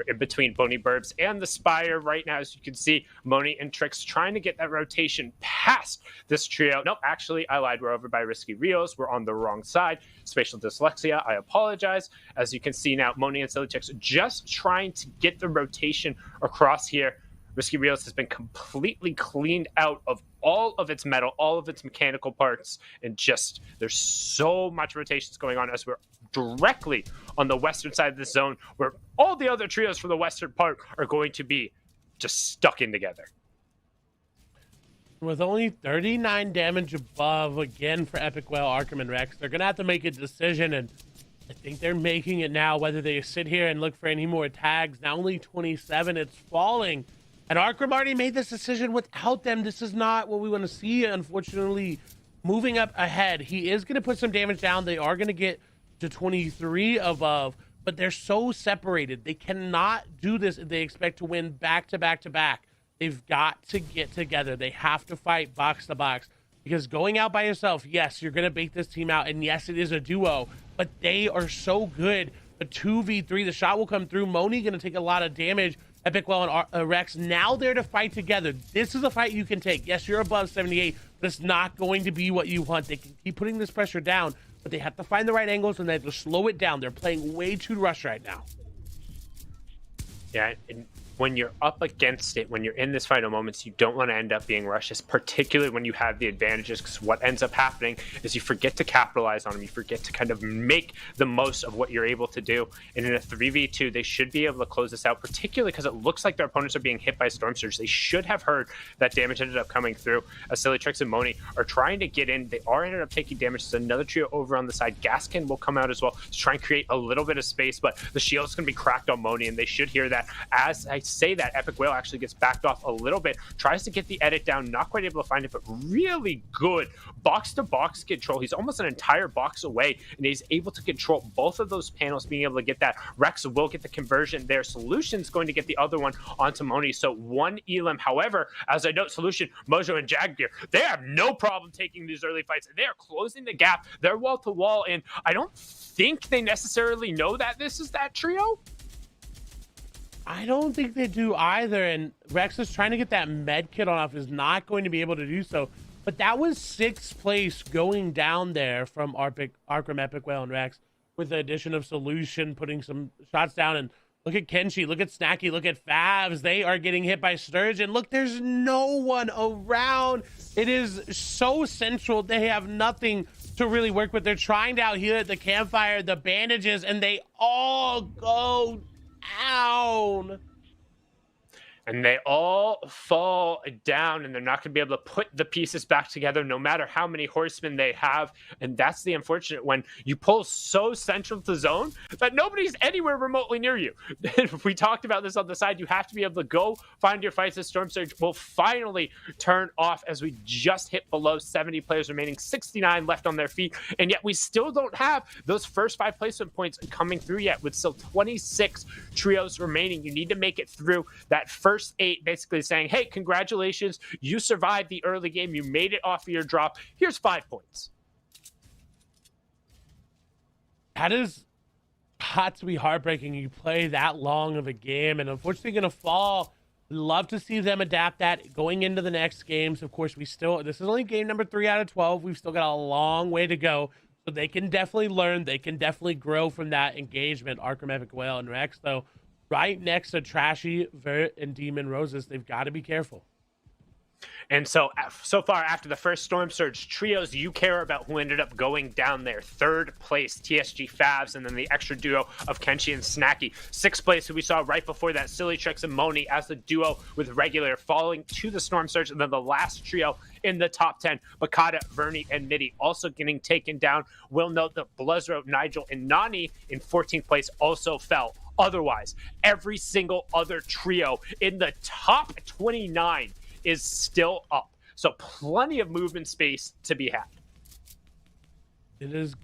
In between Boney Burbs and the Spire right now, as you can see, Moni and Trix trying to get that rotation past this trio. Nope, actually, I lied. We're over by Risky Rios. We're on the wrong side. Spatial dyslexia, I apologize. As you can see now, Moni and Silly Chicks just trying to get the rotation across here. Risky Rios has been completely cleaned out of all of its metal, all of its mechanical parts, and just there's so much rotations going on as we're directly on the western side of the zone, where all the other trios from the western part are going to be just stuck in together. With only 39 damage above, again, for Epic Whale, Arkham, and Rex, they're going to have to make a decision, and I think they're making it now, whether they sit here and look for any more tags. Now only 27, it's falling. And Arkham already made this decision without them. This is not what we want to see, unfortunately. Moving up ahead, he is going to put some damage down. They are going to get to 23 above. but they're so separated. They cannot do this if they expect to win back to back to back. They've got to get together. They have to fight box to box, because going out by yourself, yes, you're going to bait this team out, and yes, it is a duo, but they are so good. A 2v3, the shot will come through. Moni going to take a lot of damage. Epicwell and Rex now there to fight together. This is a fight you can take. Yes, you're above 78, but it's not going to be what you want. They can keep putting this pressure down, but they have to find the right angles, and they have to slow it down. They're playing way too rushed right now. Yeah, and when you're up against it, when you're in this final moments, you don't want to end up being rushed, particularly when you have the advantages, because what ends up happening is you forget to capitalize on them. You forget to kind of make the most of what you're able to do. And in a 3v2, they should be able to close this out, particularly because it looks like their opponents are being hit by Storm Surge. They should have heard that damage ended up coming through. Silly Tricks and Moni are trying to get in. They are ended up taking damage. There's another trio over on the side. Gaskin will come out as well to try and create a little bit of space, but the shield's going to be cracked on Moni, and they should hear that. As I say that, Epic Whale actually gets backed off a little bit, tries to get the edit down, not quite able to find it, but really good box-to-box control. He's almost an entire box away, and he's able to control both of those panels, being able to get that. Rex will get the conversion there. Solution's going to get the other one onto Moni, so one Elim. However, as I note, Solution, Mojo, and Jagbeer, they have no problem taking these early fights. They are closing the gap. They're wall-to-wall, and I don't think they necessarily know that this is that trio. I don't think they do either, and Rex is trying to get that med kit on off, is not going to be able to do so. But that was 6th place going down there from Arkham, Epic Whale, and Rex, with the addition of Solution putting some shots down. And look at Kenshi, look at Snacky, look at Favs. They are getting hit by Sturgeon. Look, there's no one around. It is so central. They have nothing to really work with. They're trying to out heal at the campfire, the bandages, and they all go down. And they all fall down, and they're not going to be able to put the pieces back together no matter how many horsemen they have. And that's the unfortunate when you pull so central to zone that nobody's anywhere remotely near you. We talked about this on the side. You have to be able to go find your fights. The Storm Surge will finally turn off as we just hit below 70 players remaining, 69 left on their feet. And yet we still don't have those first 5 placement points coming through yet, with still 26 trios remaining. You need to make it through that first 8, basically saying, hey, congratulations, you survived the early game, you made it off of your drop, here's 5 points. That is got to be heartbreaking. You play that long of a game, and unfortunately gonna fall. Love to see them adapt that going into the next games. Of course, this is only game number 3 out of 12. We've still got a long way to go, so they can definitely learn, they can definitely grow from that engagement. Arkham, Epic Whale, and Rex, though, right next to Trashy, Vert, and Demon Roses. They've got to be careful. And so far, after the first Storm Surge trios, you care about who ended up going down there. 3rd place, TSG Favs, and then the extra duo of Kenshi and Snacky. 6th place, who we saw right before that, Silly Tricks and Moni, as the duo with Regular, falling to the Storm Surge. And then the last trio in the top 10, Bakata, Vernie, and Midi, also getting taken down. We'll note that Bluzro, Nigel, and Nani in 14th place also fell. Otherwise, every single other trio in the top 29 is still up. So plenty of movement space to be had. It has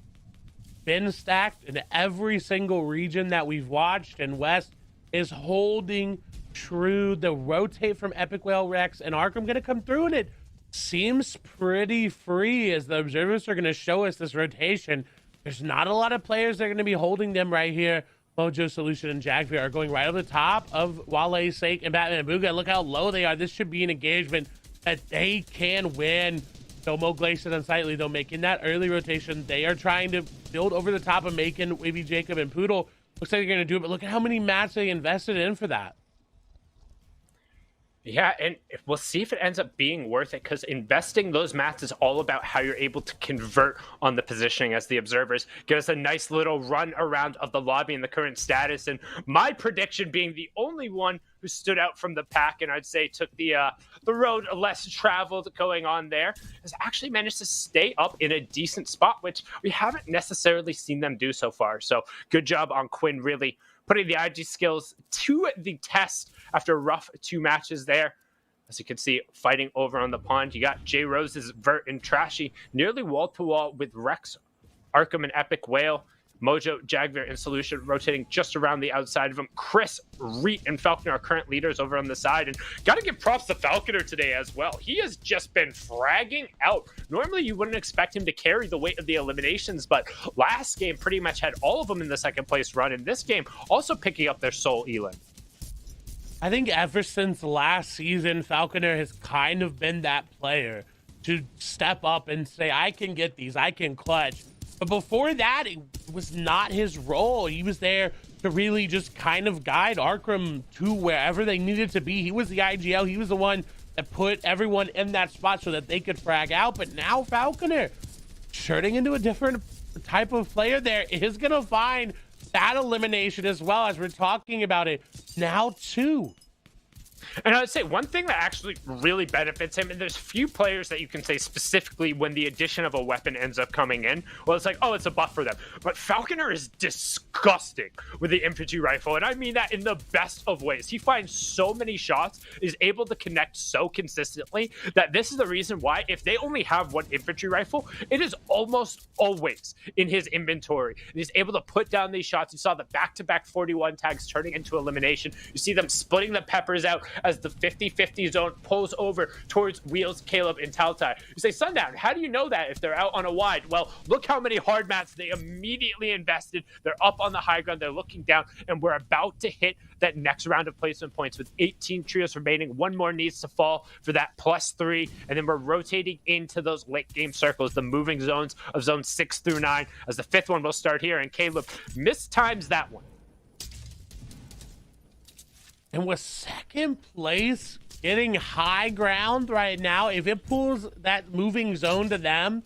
been stacked in every single region that we've watched, and West is holding true. The rotate from Epic Whale, Rex, and Arkham going to come through, and it seems pretty free as the observers are going to show us this rotation. There's not a lot of players that are going to be holding them right here. Mojo, Solution, and Jagbeer are going right over the top of Wale, Sake, and Batman and Booga. Look how low they are. This should be an engagement that they can win. Domo, Glacier, and Unsightly, though, making that early rotation. They are trying to build over the top of Macon, Wavy, Jacob, and Poodle. Looks like they're going to do it, but look at how many mats they invested in for that. Yeah, and we'll see if it ends up being worth it, because investing those mats is all about how you're able to convert on the positioning, as the observers give us a nice little run around of the lobby and the current status. And my prediction, being the only one who stood out from the pack, and I'd say took the road less traveled going on there, has actually managed to stay up in a decent spot, which we haven't necessarily seen them do so far. So good job on Quinn, really putting the IG skills to the test after a rough 2 matches there. As you can see, fighting over on the pond, you got J Rose's, Vert, and Trashy nearly wall-to-wall with Rex, Arkham, and Epic Whale. Mojo, Jaguar, and Solution rotating just around the outside of him. Chris, Reet, and Falconer are current leaders over on the side. And got to give props to Falconer today as well. He has just been fragging out. Normally, you wouldn't expect him to carry the weight of the eliminations, but last game pretty much had all of them in the second place run. In this game, also picking up their soul Elin. I think ever since last season, Falconer has kind of been that player to step up and say, I can get these, I can clutch. But before that, it was not his role. He was there to really just kind of guide Arkham to wherever they needed to be. He was the IGL. He was the one that put everyone in that spot so that they could frag out. But now Falconer, turning into a different type of player there, is going to find that elimination as well, as we're talking about it now too. And I would say one thing that actually really benefits him, and there's few players that you can say specifically when the addition of a weapon ends up coming in, well, it's like, oh, it's a buff for them. But Falconer is disgusting with the infantry rifle, and I mean that in the best of ways. He finds so many shots, is able to connect so consistently, that this is the reason why, if they only have one infantry rifle, it is almost always in his inventory. And he's able to put down these shots. You saw the back-to-back 41 tags turning into elimination. You see them splitting the peppers out as the 50-50 zone pulls over towards Wheels, Caleb, and Taltai. You say, Sundown, how do you know that if they're out on a wide? Well, look how many hard mats they immediately invested. They're up on the high ground. They're looking down, and we're about to hit that next round of placement points with 18 trios remaining. One more needs to fall for that +3, and then we're rotating into those late game circles, the moving zones of zones 6 through 9, as the fifth one will start here, and Caleb mistimes that one. And with second place getting high ground right now, if it pulls that moving zone to them,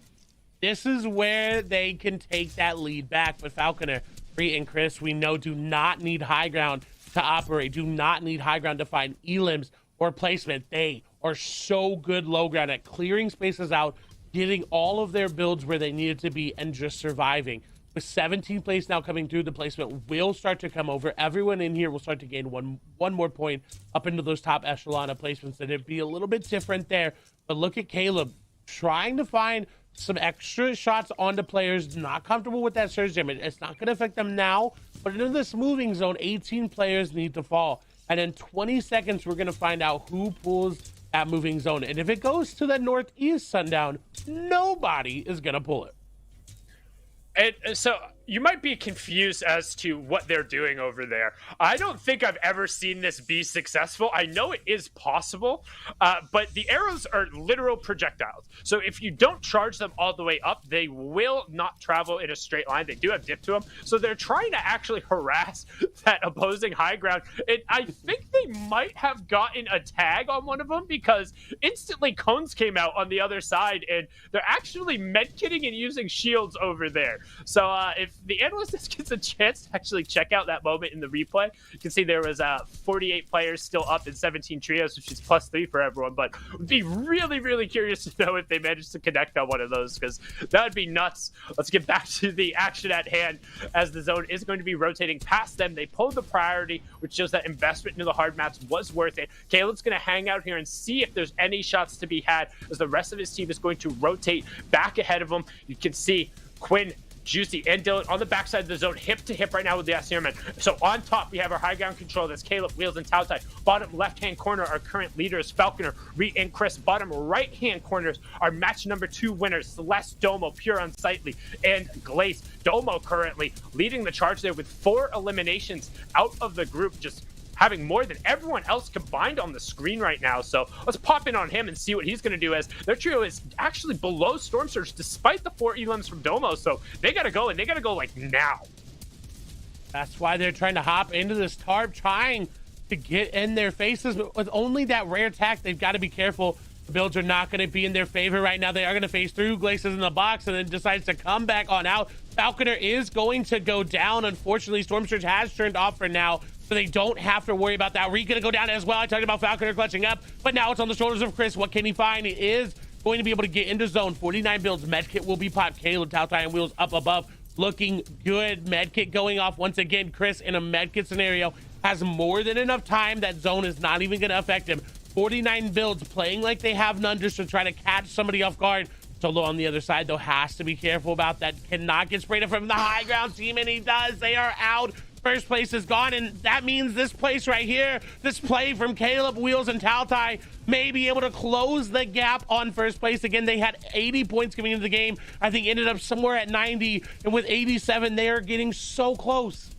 this is where they can take that lead back. But Falconer, Reet, and Chris, we know, do not need high ground to operate, do not need high ground to find elims or placement. They are so good low ground at clearing spaces out, getting all of their builds where they needed to be, and just surviving. With 17th place now coming through, the placement will start to come over. Everyone in here will start to gain one more point up into those top echelon of placements, and it'd be a little bit different there. But look at Caleb trying to find some extra shots onto players not comfortable with that surge damage. It's not going to affect them now, but into this moving zone, 18 players need to fall. And in 20 seconds, we're going to find out who pulls that moving zone. And if it goes to the northeast, Sundown, nobody is going to pull it. And so you might be confused as to what they're doing over there. I don't think I've ever seen this be successful. I know it is possible, but the arrows are literal projectiles. So if you don't charge them all the way up, they will not travel in a straight line. They do have dip to them. So they're trying to actually harass that opposing high ground. And I think they might have gotten a tag on one of them, because instantly cones came out on the other side, and they're actually medkitting and using shields over there. So if the analyst just gets a chance to actually check out that moment in the replay, you can see there was 48 players still up in 17 trios, which is +3 for everyone. But would be really, really curious to know if they managed to connect on one of those, because that would be nuts. Let's get back to the action at hand, as the zone is going to be rotating past them. They pulled the priority, which shows that investment into the hard mats was worth it. Caleb's going to hang out here and see if there's any shots to be had, as the rest of his team is going to rotate back ahead of him. You can see Quinn, Juicy, and Dylan on the backside of the zone, hip to hip right now with the Asirman. So on top, we have our high ground control. That's Caleb, Wheels, and Tautai. Bottom left-hand corner, our current leaders, Falconer, Reet, and Chris. Bottom right-hand corners, our match number 2 winners, Celeste, Domo, Pure Unsightly, and Glaze. Domo currently leading the charge there with 4 eliminations out of the group, just having more than everyone else combined on the screen right now. So let's pop in on him and see what he's going to do, as their trio is actually below Storm Surge despite the 4 elims from Domo. So they got to go, and they got to go like now. That's why they're trying to hop into this tarp, trying to get in their faces. But with only that rare attack, they've got to be careful. The builds are not going to be in their favor right now. They are going to phase through. Glaciers in the box, and then decides to come back on out. Falconer is going to go down. Unfortunately, Storm Surge has turned off for now, so they don't have to worry about that. Reet gonna go down as well. I talked about Falconer clutching up, but now it's on the shoulders of Chris. What can he find? He is going to be able to get into zone. 49 builds. Medkit will be popped. Caleb, Tautai, and Wheels up above. Looking good. Medkit going off once again. Chris, in a medkit scenario, has more than enough time. That zone is not even going to affect him. 49 builds, playing like they have none, just to try to catch somebody off guard. Solo on the other side, though, has to be careful about that. Cannot get sprayed from the high ground team, and he does. They are out. First place is gone, and that means this place right here, this play from Caleb, Wheels, and Taltai may be able to close the gap on first place. Again, they had 80 points coming into the game. I think ended up somewhere at 90, and with 87, they are getting so close.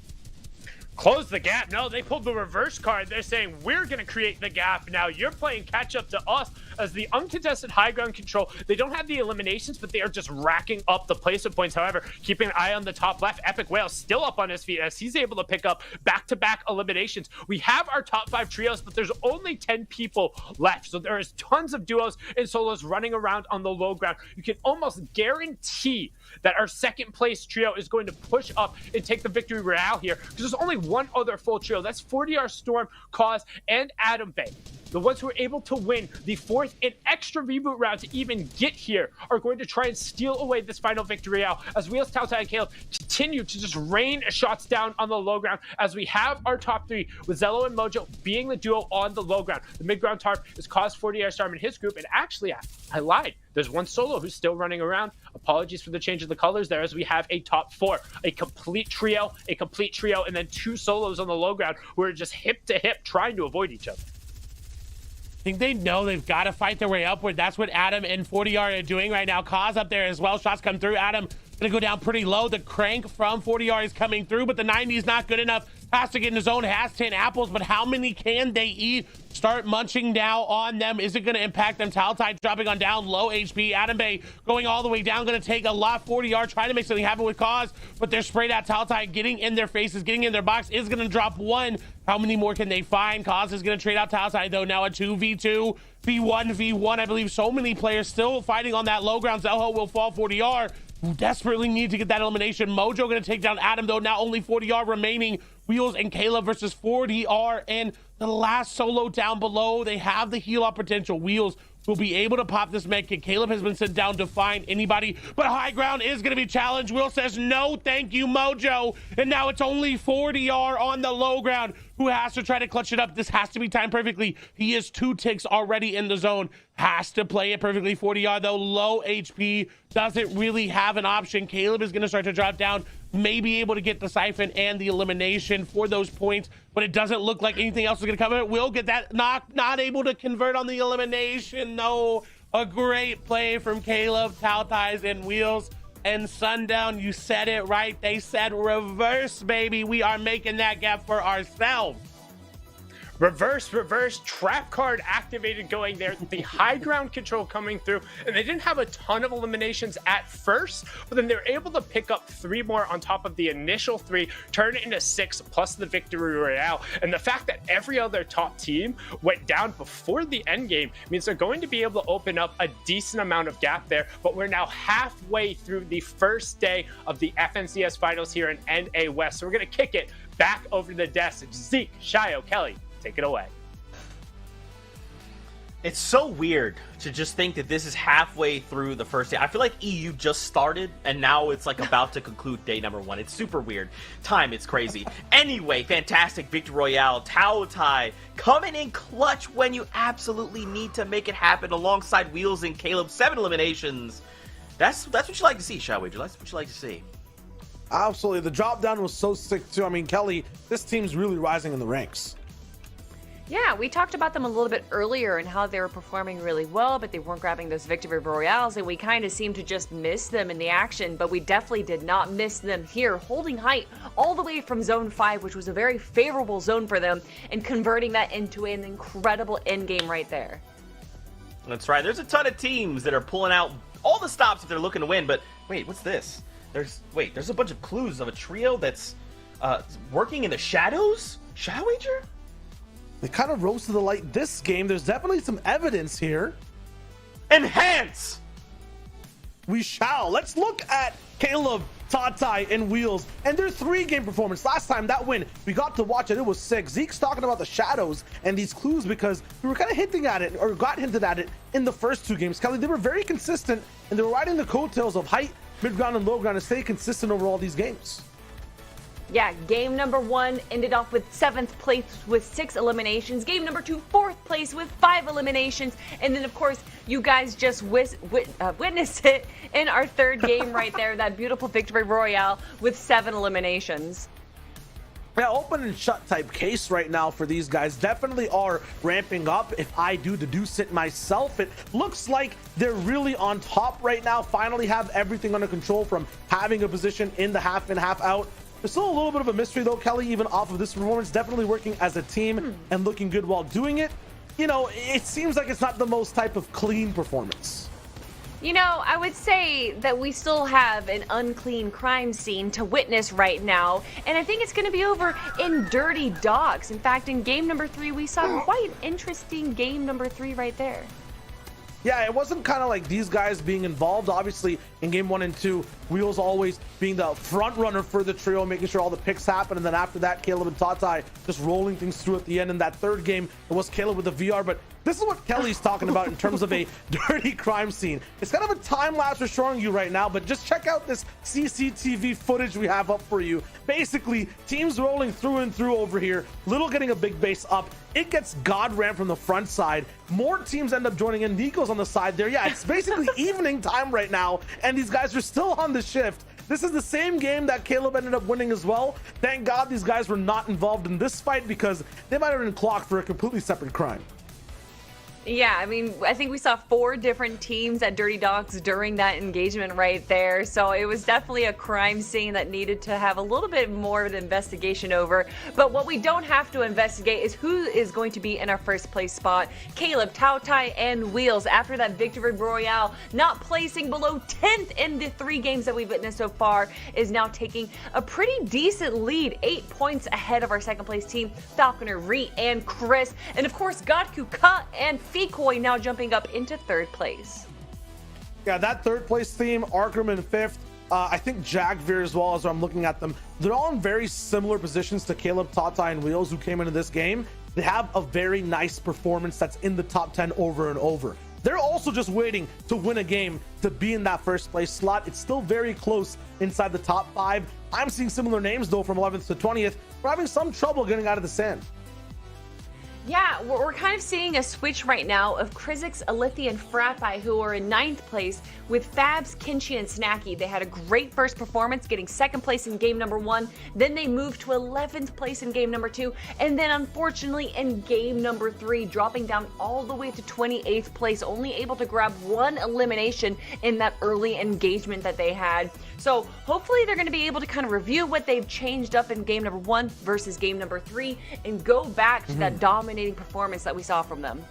Close the gap. No, they pulled the reverse card. They're saying, we're going to create the gap now. You're playing catch up to us as the uncontested high ground control. They don't have the eliminations, but they are just racking up the placement points. However, keeping an eye on the top left, Epic Whale still up on his feet as he's able to pick up back-to-back eliminations. We have our top 5 trios, but there's only 10 people left. So there is tons of duos and solos running around on the low ground. You can almost guarantee that our second place trio is going to push up and take the victory royale here, because there's only one other full trio. That's 40R Storm, Cause, and Adam Bay. The ones who are able to win the 4th and extra reboot round to even get here are going to try and steal away this final victory out as Wheels, Taltai, and Caleb continue to just rain shots down on the low ground as we have our top 3 with Zello and Mojo being the duo on the low ground. The mid ground tarp is Cause, 40R Storm, and his group, and actually I lied. There's one solo who's still running around. Apologies for the change of the colors there, as we have a top 4, a complete trio, and then 2 solos on the low ground who are just hip to hip trying to avoid each other. I think they know they've got to fight their way upward. That's what Adam and 40R are doing right now. Cause up there as well. Shots come through. Adam going to go down pretty low. The crank from 40R is coming through, but the 90 is not good enough. Has to get in his own, has 10 apples, but how many can they eat? Start munching now on them. Is it going to impact them? Taltai dropping on down, low HP. Adam Bay going all the way down, going to take a lot. 40R trying to make something happen with Cause, but they're sprayed out. Taltai getting in their faces, getting in their box, is going to drop 1. How many more can they find? Cause is going to trade out Taltai, though. Now a 2v2, v1, I believe so many players still fighting on that low ground. Zelho will fall. 40R who desperately need to get that elimination. Mojo going to take down Adam, though. Now only 40R remaining. Wheels and Caleb versus 40R and the last solo down below. They have the heal up potential. Wheels will be able to pop this med kit. Caleb has been sent down to find anybody, but high ground is going to be challenged. Will says no thank you, Mojo, and now it's only 40R on the low ground who has to try to clutch it up. This has to be timed perfectly. He is 2 ticks already in the zone, has to play it perfectly. 40R though, low HP, doesn't really have an option. Caleb is going to start to drop down, may be able to get the siphon and the elimination for those points, but it doesn't look like anything else is going to come. It will get that knock, not able to convert on the elimination. No, a great play from Caleb, Taltais, and Wheels. And Sundown, you said it right. They said reverse, baby. We are making that gap for ourselves. Reverse, trap card activated going there. The high ground control coming through, and they didn't have a ton of eliminations at first, but then they're able to pick up 3 more on top of the initial 3, turn it into 6 plus the victory royale. And the fact that every other top team went down before the end game means they're going to be able to open up a decent amount of gap there. But we're now halfway through the first day of the FNCS finals here in NA West. So we're going to kick it back over to the desk. Zeke, Shio, Kelly, take it away. It's so weird to just think that this is halfway through the first day. I feel like EU just started, and now it's like about to conclude day number 1. It's super weird. It's crazy. Anyway, fantastic Victory Royale. Taltai coming in clutch when you absolutely need to make it happen alongside Wheels and Caleb. 7 eliminations. That's what you like to see, shall we? That's what you like to see. Absolutely. The drop down was so sick, too. I mean, Kelly, this team's really rising in the ranks. Yeah, we talked about them a little bit earlier and how they were performing really well, but they weren't grabbing those victory royales, and we kind of seemed to just miss them in the action, but we definitely did not miss them here, holding height all the way from Zone 5, which was a very favorable zone for them, and converting that into an incredible end game right there. That's right. There's a ton of teams that are pulling out all the stops if they're looking to win, but wait, what's this? There's a bunch of clues of a trio that's working in the shadows? Shall wager? They kind of rose to the light this game. There's definitely some evidence here. Enhance! We shall. Let's look at Caleb, Taltai, and Wheels and their 3-game performance. Last time that win, we got to watch it. It was sick. Zeke's talking about the shadows and these clues because we were kind of hinting at it, or got hinted at it in the first 2 games. Kelly, they were very consistent, and they were riding the coattails of height, mid-ground, and low ground to stay consistent over all these games. Yeah, game number 1 ended off with 7th place with 6 eliminations. Game number 2, 4th place with 5 eliminations. And then, of course, you guys just witnessed it in our 3rd game right there, that beautiful victory royale with 7 eliminations. Yeah, open and shut type case right now for these guys. Definitely are ramping up. If I do deduce it myself, it looks like they're really on top right now. Finally have everything under control from having a position in the half in, half out. There's still a little bit of a mystery though, Kelly, even off of this performance. Definitely working as a team and looking good while doing it. You know, it seems like it's not the most type of clean performance. You know, I would say that we still have an unclean crime scene to witness right now, and I think it's going to be over in Dirty Dogs. In fact, in game number 3, we saw quite an interesting game number 3 right there. Yeah, it wasn't kind of like these guys being involved. Obviously, in game 1 and 2, Wheels always being the front runner for the trio, making sure all the picks happen. And then after that, Caleb and Tatai just rolling things through at the end. In that 3rd game, it was Caleb with the VR. But this is what Kelly's talking about in terms of a dirty crime scene. It's kind of a time lapse we're showing you right now, but just check out this CCTV footage we have up for you. Basically, teams rolling through and through over here. Little getting a big base up. It gets God ran from the front side. More teams end up joining in. Nico's on the side there. Yeah, it's basically evening time right now, and these guys are still on the shift. This is the same game that Caleb ended up winning as well. Thank God these guys were not involved in this fight because they might have been clocked for a completely separate crime. Yeah, I mean, I think we saw 4 different teams at Dirty Dogs during that engagement right there. So it was definitely a crime scene that needed to have a little bit more of an investigation over. But what we don't have to investigate is who is going to be in our 1st place spot. Caleb, Tautai, and Wheels, after that victory royale, not placing below 10th in the 3 games that we've witnessed so far, is now taking a pretty decent lead, 8 points ahead of our 2nd place team, Falconer, Reet, and Chris. And of course, Godku, Ka, and Fekoy now jumping up into 3rd place. Yeah, that 3rd place team, Arkham in 5th. I think Jagveer as well, as I'm looking at them. They're all in very similar positions to Caleb, Tatai, and Wheels, who came into this game. They have a very nice performance that's in the top 10 over and over. They're also just waiting to win a game to be in that 1st place slot. It's still very close inside the top 5. I'm seeing similar names though from 11th to 20th. We're having some trouble getting out of the sand. Yeah, we're kind of seeing a switch right now of Krizix, Alethi, and Frappi, who are in 9th place, with Fabs, Kinchi, and Snacky. They had a great first performance, getting 2nd place in game number 1. Then they moved to 11th place in game number 2. And then, unfortunately, in game number 3, dropping down all the way to 28th place, only able to grab 1 elimination in that early engagement that they had. So hopefully they're going to be able to kind of review what they've changed up in game number 1 versus game number 3 and go back to that dominating performance that we saw from them.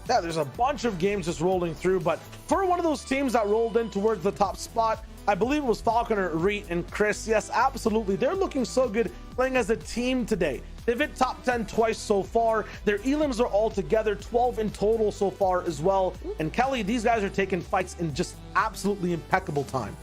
Yeah, there's a bunch of games just rolling through, but for one of those teams that rolled in towards the top spot, I believe it was Falconer, Reet, and Chris. Yes, absolutely. They're looking so good playing as a team today. They've hit top 10 twice so far. Their elims are all together, 12 in total so far as well. And Kelly, these guys are taking fights in just absolutely impeccable time.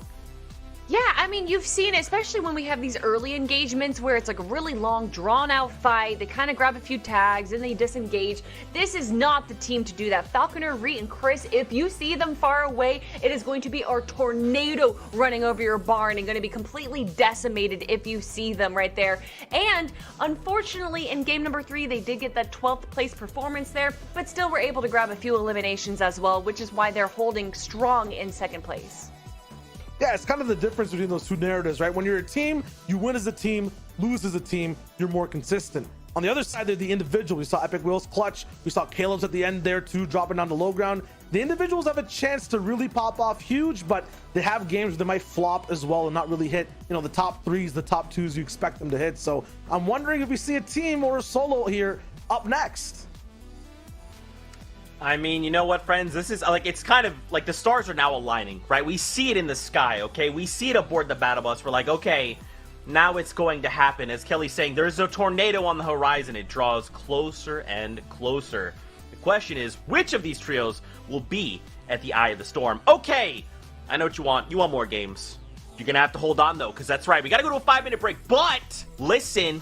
Yeah, I mean, you've seen it, especially when we have these early engagements where it's like a really long, drawn-out fight. They kind of grab a few tags and they disengage. This is not the team to do that. Falconer, Reet, and Chris, if you see them far away, it is going to be our tornado running over your barn and going to be completely decimated if you see them right there. And unfortunately, in game number 3, they did get that 12th place performance there, but still were able to grab a few eliminations as well, which is why they're holding strong in 2nd place. Yeah, it's kind of the difference between those two narratives, right? When you're a team, you win as a team, lose as a team, you're more consistent. On the other side, they're the individual. We saw Epic Will's clutch. We saw Caleb's at the end there too, dropping down to low ground. The individuals have a chance to really pop off huge, but they have games where they might flop as well and not really hit, you know, the top 3s, the top 2s you expect them to hit. So I'm wondering if we see a team or a solo here up next. I mean, you know what, friends? This is like, it's kind of like the stars are now aligning, right? We see it in the sky, okay? We see it aboard the battle bus. We're like, okay, now it's going to happen. As Kelly's saying, there's a tornado on the horizon. It draws closer and closer. The question is, which of these trios will be at the eye of the storm? Okay, I know what you want. You want more games. You're going to have to hold on, though, because that's right. We got to go to a 5-minute break. But listen.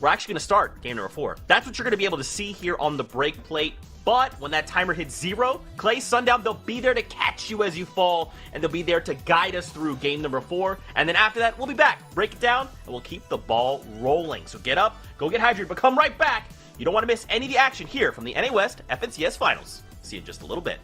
we're actually going to start game number 4. That's what you're going to be able to see here on the break plate. But when that timer hits 0, Clay, Sundown, they'll be there to catch you as you fall, and they'll be there to guide us through game number 4. And then after that, we'll be back, break it down, and we'll keep the ball rolling. So get up, go get hydrated, but come right back. You don't want to miss any of the action here from the NA West FNCS Finals. See you in just a little bit.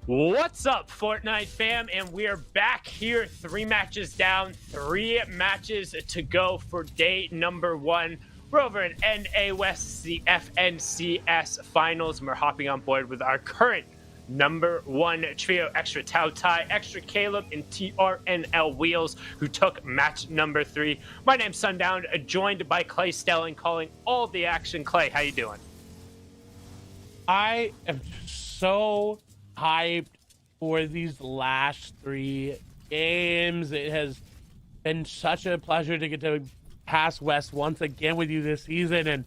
What's up, Fortnite fam? And we are back here, 3 matches down, 3 matches to go for day number 1. We're over in NA West, the FNCS Finals, and we're hopping on board with our current number 1 trio, Extra Tao Tai, Extra Caleb, and TRNL Wheels, who took match number 3. My name's Sundown, joined by Clay Stelling, calling all the action. Clay, how you doing? I am so hyped for these last 3 games. It has been such a pleasure to get to pass West once again with you this season, and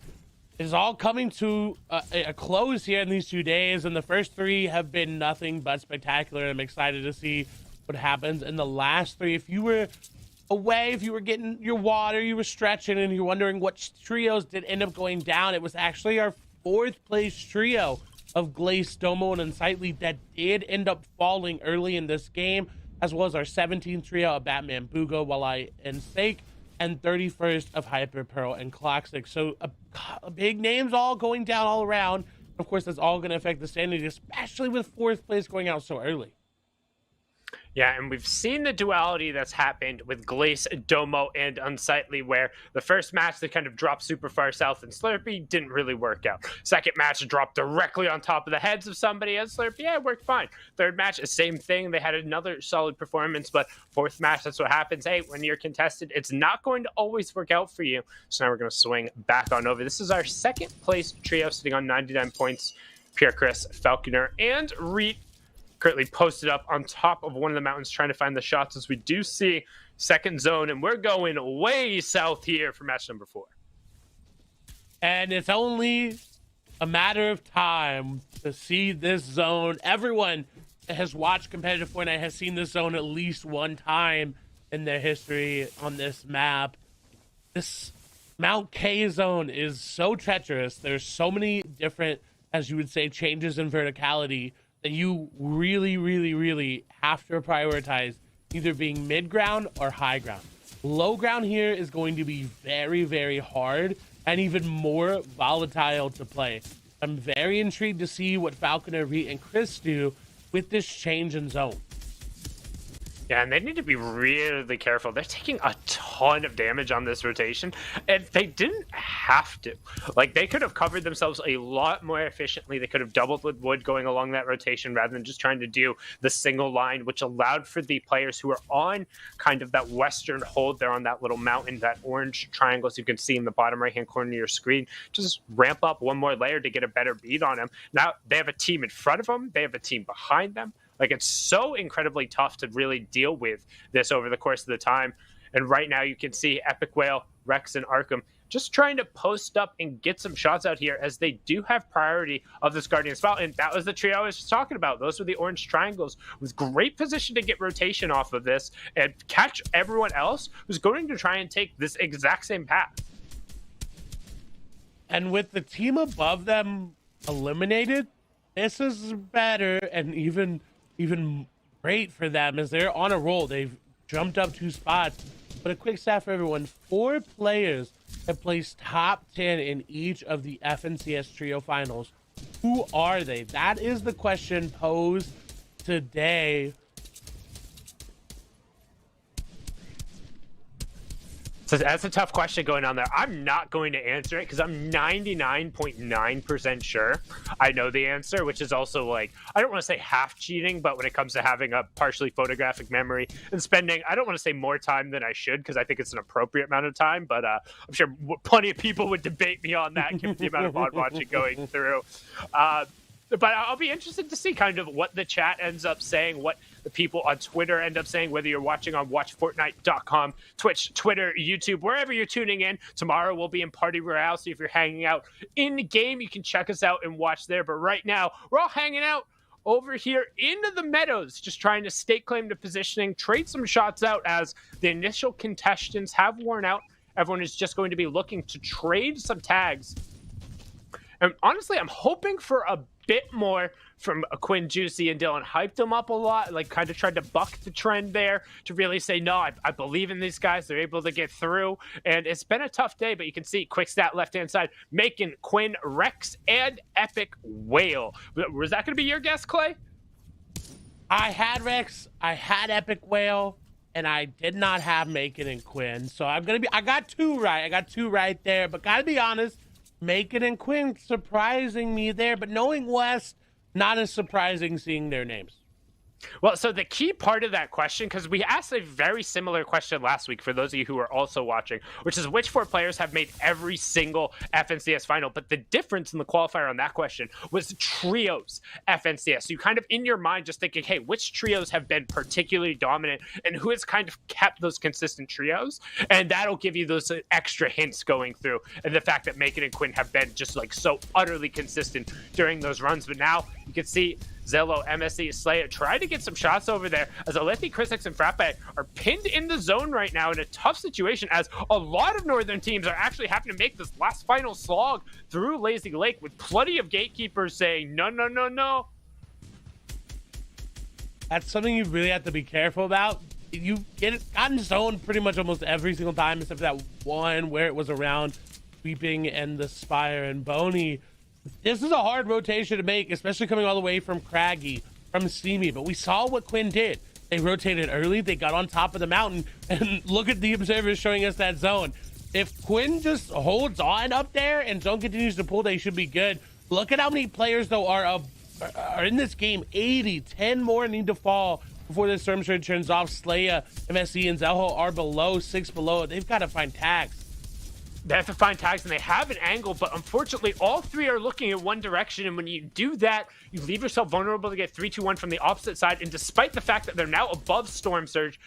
it's all coming to a close here in these 2 days, and the first 3 have been nothing but spectacular. I'm excited to see what happens in the last 3. If you were away, if you were getting your water, you were stretching, and you're wondering what trios did end up going down, it was actually our 4th place trio of Glace, Domo, and Unsightly that did end up falling early in this game, as well as our 17th trio of Batman, Bugo, Walleye, and Sake, and 31st of Hyper, Pearl, and Cloxic. So big names all going down all around. Of course, that's all going to affect the standings, especially with 4th place going out so early. Yeah, and we've seen the duality that's happened with Glace, Domo, and Unsightly, where the first match they kind of dropped super far south and Slurpee didn't really work out. Second match dropped directly on top of the heads of somebody and Slurpee, yeah, it worked fine. Third match, the same thing. They had another solid performance, but 4th match, that's what happens. Hey, when you're contested, it's not going to always work out for you. So now we're going to swing back on over. This is our 2nd place trio sitting on 99 points. Pure Chris, Falconer, and Reet currently posted up on top of one of the mountains trying to find the shots, as we do see second zone, and we're going way south here for match number 4. And it's only a matter of time to see this zone. Everyone that has watched competitive Fortnite has seen this zone at least one time in their history on this map. This Mount K zone is so treacherous. There's so many different, as you would say, changes in verticality that you really, really, really have to prioritize either being mid ground or high ground. Low ground here is going to be very, very hard and even more volatile to play. I'm very intrigued to see what Falconer, Reet, and Chris do with this change in zone. Yeah, and they need to be really careful. They're taking a ton of damage on this rotation, and they didn't have to. Like, they could have covered themselves a lot more efficiently. They could have doubled with wood going along that rotation rather than just trying to do the single line, which allowed for the players who are on kind of that western hold there on that little mountain, that orange triangle, as you can see in the bottom right-hand corner of your screen, just ramp up one more layer to get a better beat on them. Now, they have a team in front of them. They have a team behind them. Like, it's so incredibly tough to really deal with this over the course of the time. And right now you can see Epic Whale, Rex, and Arkham just trying to post up and get some shots out here, as they do have priority of this Guardian spot. And that was the trio I was just talking about. Those were the orange triangles with great position to get rotation off of this and catch everyone else who's going to try and take this exact same path. And with the team above them eliminated, this is better and even great for them, as they're on a roll. They've jumped up 2 spots. But a quick stat for everyone: 4 players have placed top 10 in each of the FNCS trio finals. Who are they? That is the question posed today. So that's a tough question going on there. I'm not going to answer it because I'm 99.9% sure I know the answer, which is also, like, I don't want to say half cheating, but when it comes to having a partially photographic memory and spending, I don't want to say more time than I should because I think it's an appropriate amount of time, but I'm sure plenty of people would debate me on that given the amount of mod watching going through. But I'll be interested to see kind of what the chat ends up saying, what the people on Twitter end up saying, whether you're watching on watchfortnite.com, Twitch, Twitter, YouTube, wherever you're tuning in. Tomorrow we'll be in Party Royale, so if you're hanging out in the game, you can check us out and watch there. But right now, we're all hanging out over here into the meadows, just trying to stake claim to positioning, trade some shots out as the initial contestants have worn out. Everyone is just going to be looking to trade some tags. And honestly, I'm hoping for a bit more from Quinn, Juicy, and Dylan. Hyped them up a lot, like kind of tried to buck the trend there to really say, no, I believe in these guys. They're able to get through. And it's been a tough day, but you can see quick stat left-hand side, making Quinn, Rex, and Epic Whale. Was that going to be your guess, Clay? I had Rex, I had Epic Whale, and I did not have Macon and Quinn. So I got 2 right. I got 2 right there, but gotta be honest, Macon and Quinn surprising me there, but knowing West, not as surprising seeing their names. Well, so the key part of that question, because we asked a very similar question last week for those of you who are also watching, which is which 4 players have made every single FNCS final. But the difference in the qualifier on that question was trios FNCS. So you kind of in your mind just thinking, hey, which trios have been particularly dominant and who has kind of kept those consistent trios? And that'll give you those extra hints going through. And the fact that Macon and Quinn have been just like so utterly consistent during those runs. But now you can see Zello, MSC, Slayer try to get some shots over there as Alethi, Chrisix, and Frappe are pinned in the zone right now in a tough situation as a lot of Northern teams are actually having to make this last final slog through Lazy Lake with plenty of gatekeepers saying, no, no, no, no. That's something you really have to be careful about. You gotten zoned pretty much almost every single time except for that one where it was around Sweeping and the Spire and Boney. This is a hard rotation to make, especially coming all the way from Craggy, from Steamy. But we saw what Quinn did. They rotated early. They got on top of the mountain. And look at the observers showing us that zone. If Quinn just holds on up there and zone continues to pull, they should be good. Look at how many players, though, are in this game. 80. 10 more need to fall before the Storm Surge turns off. Slaya, MSC, and Zelho are below, 6 below. They've got to find tags. They have to find tags, and they have an angle, but unfortunately, all 3 are looking in one direction, and when you do that, you leave yourself vulnerable to get 3-2-1 from the opposite side, and despite the fact that they're now above Storm Surge,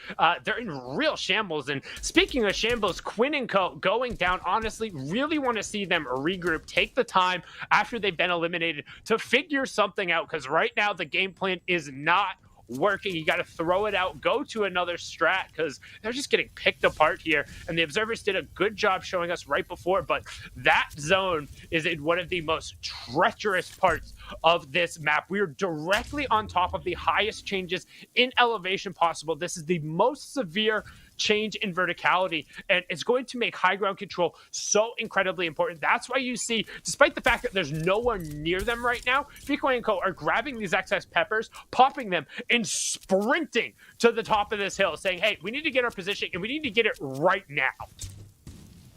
they're in real shambles, and speaking of shambles, Quinn and Co. going down, honestly, really want to see them regroup, take the time after they've been eliminated to figure something out, because right now, the game plan is not working. You got to throw it out, go to another strat, because they're just getting picked apart here. And the observers did a good job showing us right before, but that zone is in one of the most treacherous parts of this map. We are directly on top of the highest changes in elevation possible. This is the most severe change in verticality, and it's going to make high ground control so incredibly important. That's why you see, despite the fact that there's no one near them right now, Bitcoin and Co. are grabbing these excess peppers, popping them, and sprinting to the top of this hill, saying, hey, we need to get our position, and we need to get it right now.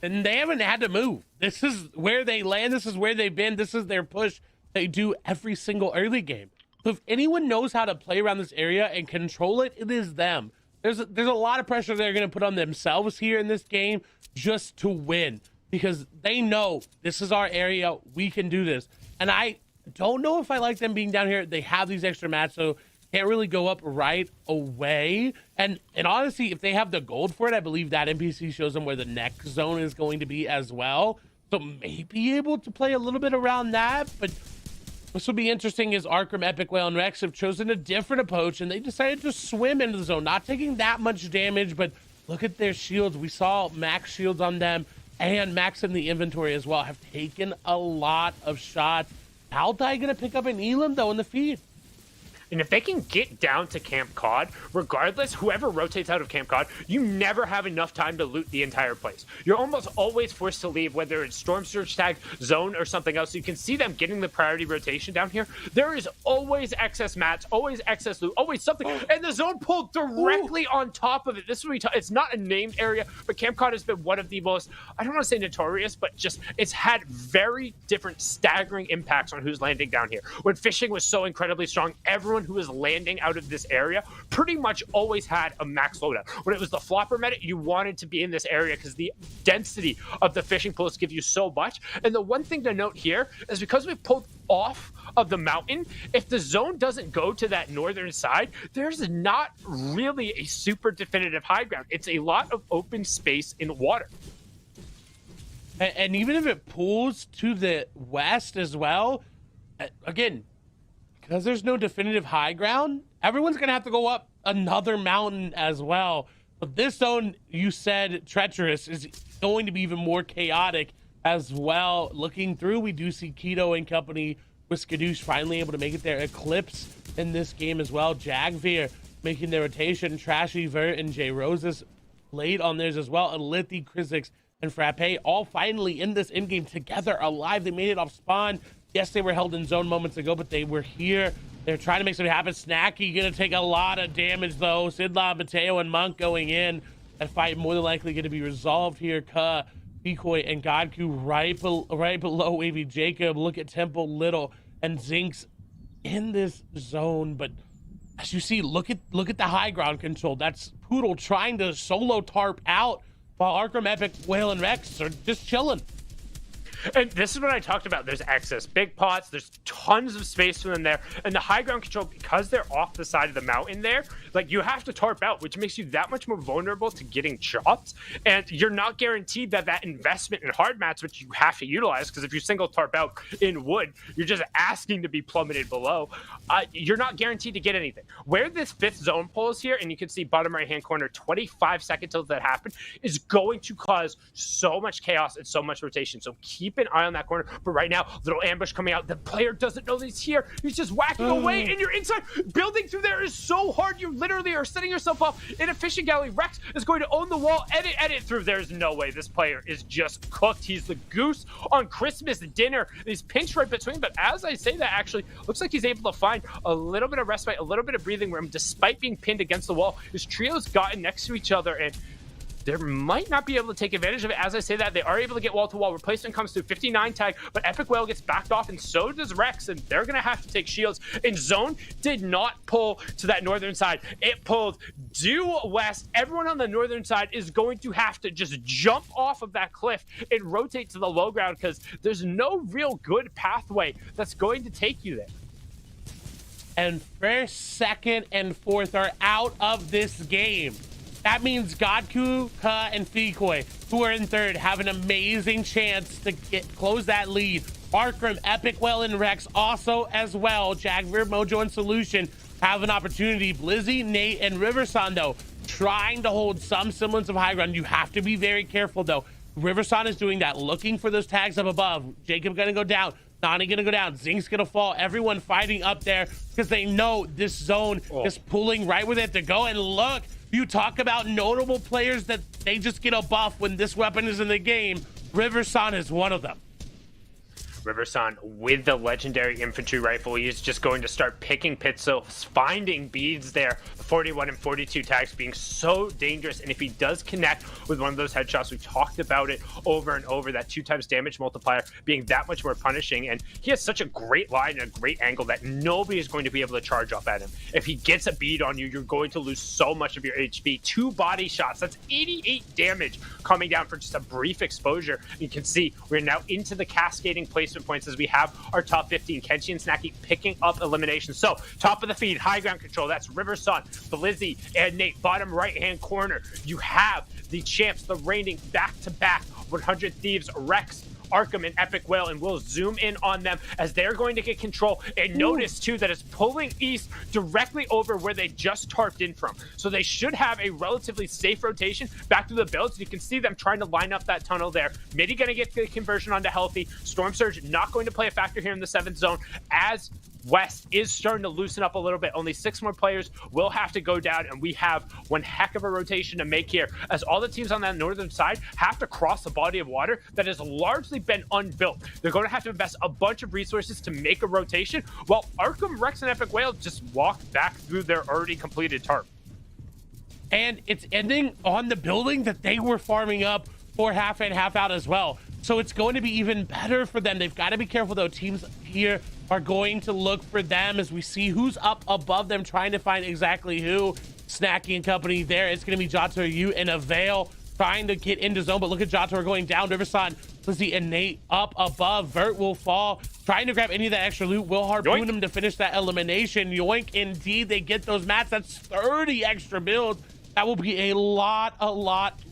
And they haven't had to move. This is where they land. This is where they've been. This is their push they do every single early game. So if anyone knows how to play around this area and control it, it is them. There's a lot of pressure they're going to put on themselves here in this game just to win, because they know this is our area. We can do this. And I don't know if I like them being down here. They have these extra mats, so can't really go up right away. And honestly, if they have the gold for it, I believe that NPC shows them where the next zone is going to be as well. So maybe able to play a little bit around that, but this will be interesting as Arkham, Epic Whale, and Rex have chosen a different approach, and they decided to swim into the zone, not taking that much damage, but look at their shields. We saw max shields on them, and max in the inventory as well, have taken a lot of shots. Altai going to pick up an Elam, though, in the feed. And if they can get down to Camp Cod, regardless, whoever rotates out of Camp Cod, you never have enough time to loot the entire place. You're almost always forced to leave, whether it's Storm Surge tag, zone, or something else. So you can see them getting the priority rotation down here. There is always excess mats, always excess loot, always something. And the zone pulled directly on top of it. This is what we talk. It's not a named area, but Camp Cod has been one of the most, I don't want to say notorious, but just it's had very different staggering impacts on who's landing down here. When fishing was so incredibly strong, everyone who was landing out of this area pretty much always had a max loadout. When it was the flopper meta, you wanted to be in this area because the density of the fishing pools give you so much. And the one thing to note here is because we've pulled off of the mountain, if the zone doesn't go to that northern side, there's not really a super definitive high ground. It's a lot of open space in water. And even if it pulls to the west as well, again, because there's no definitive high ground, everyone's going to have to go up another mountain as well. But this zone, you said treacherous, is going to be even more chaotic as well. Looking through, we do see Keto and company with Skadoosh finally able to make it there. Eclipse in this game as well. Jagveer making their rotation. Trashy, Vert, and J. Roses late on theirs as well. And Lithi, Chrisix, and Frappe all finally in this in-game together alive. They made it off spawn. Yes, they were held in zone moments ago, but they were here They're trying to make something happen. Snacky gonna take a lot of damage though. Sidla, Mateo, and Monk going in. That fight more than likely gonna be resolved here. Ka, Decoy, and Godku right below Wavy Jacob. Look at Temple, Little, and Zinx in this zone. But as you see, look at the high ground control. That's Poodle trying to solo tarp out while Arkham, Epic, Whale, and Rex are just chilling. And this is what I talked about. There's access, big pots. There's tons of space for them there. And the high ground control, because they're off the side of the mountain there, like you have to tarp out, which makes you that much more vulnerable to getting chopped. And you're not guaranteed that investment in hard mats, which you have to utilize, because if you single tarp out in wood, you're just asking to be plummeted below. You're not guaranteed to get anything. Where this fifth zone pulls here, and you can see bottom right-hand corner, 25 seconds till that happen, is going to cause so much chaos and so much rotation. So keep an eye on that corner. But right now, little ambush coming out. The player doesn't know that he's here. He's just whacking away, and you're inside. Building through there is so hard. You literally are setting yourself up in a fishing galley. Rex is going to own the wall. Edit through. There's no way. This player is just cooked. He's the goose on Christmas dinner. He's pinched right between. But as I say that, actually, looks like he's able to find a little bit of respite, a little bit of breathing room, despite being pinned against the wall. His trio's gotten next to each other, and they might not be able to take advantage of it. As I say that, they are able to get wall-to-wall. Replacement comes through 59 tag, but Epic Whale gets backed off, and so does Rex, and they're going to have to take shields. And Zone did not pull to that northern side. It pulled due west. Everyone on the northern side is going to have to just jump off of that cliff and rotate to the low ground, because there's no real good pathway that's going to take you there. And first, second, and fourth are out of this game. That means Godku, Ka, and Decoy, who are in third, have an amazing chance to close that lead. Arkham, Epic, Well, and Rex also as well. Jaguar, Mojo, and Solution have an opportunity. Blizzy, Nate, and Riverson, though, trying to hold some semblance of high ground. You have to be very careful, though. Riverson is doing that, looking for those tags up above. Jacob gonna go down. Nani gonna go down. Zink's gonna fall. Everyone fighting up there because they know this zone is pulling right where they have to go. And look, you talk about notable players that they just get a buff when this weapon is in the game. Riverson is one of them. Riverson with the legendary infantry rifle. He's just going to start picking pixels, finding beads there. The 41 and 42 tags being so dangerous. And if he does connect with one of those headshots, we talked about it over and over, that 2x damage multiplier being that much more punishing. And he has such a great line and a great angle that nobody is going to be able to charge up at him. If he gets a bead on you, you're going to lose so much of your HP. 2 body shots, that's 88 damage coming down for just a brief exposure. You can see we're now into the cascading placement points as we have our top 15. Kenshi and Snacky picking up elimination. So top of the feed, high ground control, that's Riverson, Blizzy, and Nate. Bottom right hand corner, you have the champs, the reigning back-to-back 100 Thieves, Rex, Arkham, and Epic Whale, and we'll zoom in on them as they're going to get control. And notice too that it's pulling east directly over where they just tarped in from, so they should have a relatively safe rotation back to the builds. You can see them trying to line up that tunnel there. Midi gonna get the conversion onto healthy. Storm Surge not going to play a factor here in the 7th zone, as West is starting to loosen up a little bit. Only 6 more players will have to go down, and we have one heck of a rotation to make here, as all the teams on that northern side have to cross a body of water that has largely been unbuilt. They're going to have to invest a bunch of resources to make a rotation, while Arkham, Rex, and Epic Whale just walk back through their already completed tarp. And it's ending on the building that they were farming up for half in, half out as well. So it's going to be even better for them. They've got to be careful, though. Teams here are going to look for them as we see who's up above them, trying to find exactly who. Snacky and company there. It's going to be Jator, you, and Avail trying to get into zone, but look at Jator going down. Riverson, Lizzie, and Nate up above. Vert will fall, trying to grab any of that extra loot. Will harpoon him to finish that elimination. Yoink, indeed, they get those mats. That's 30 extra builds. That will be a lot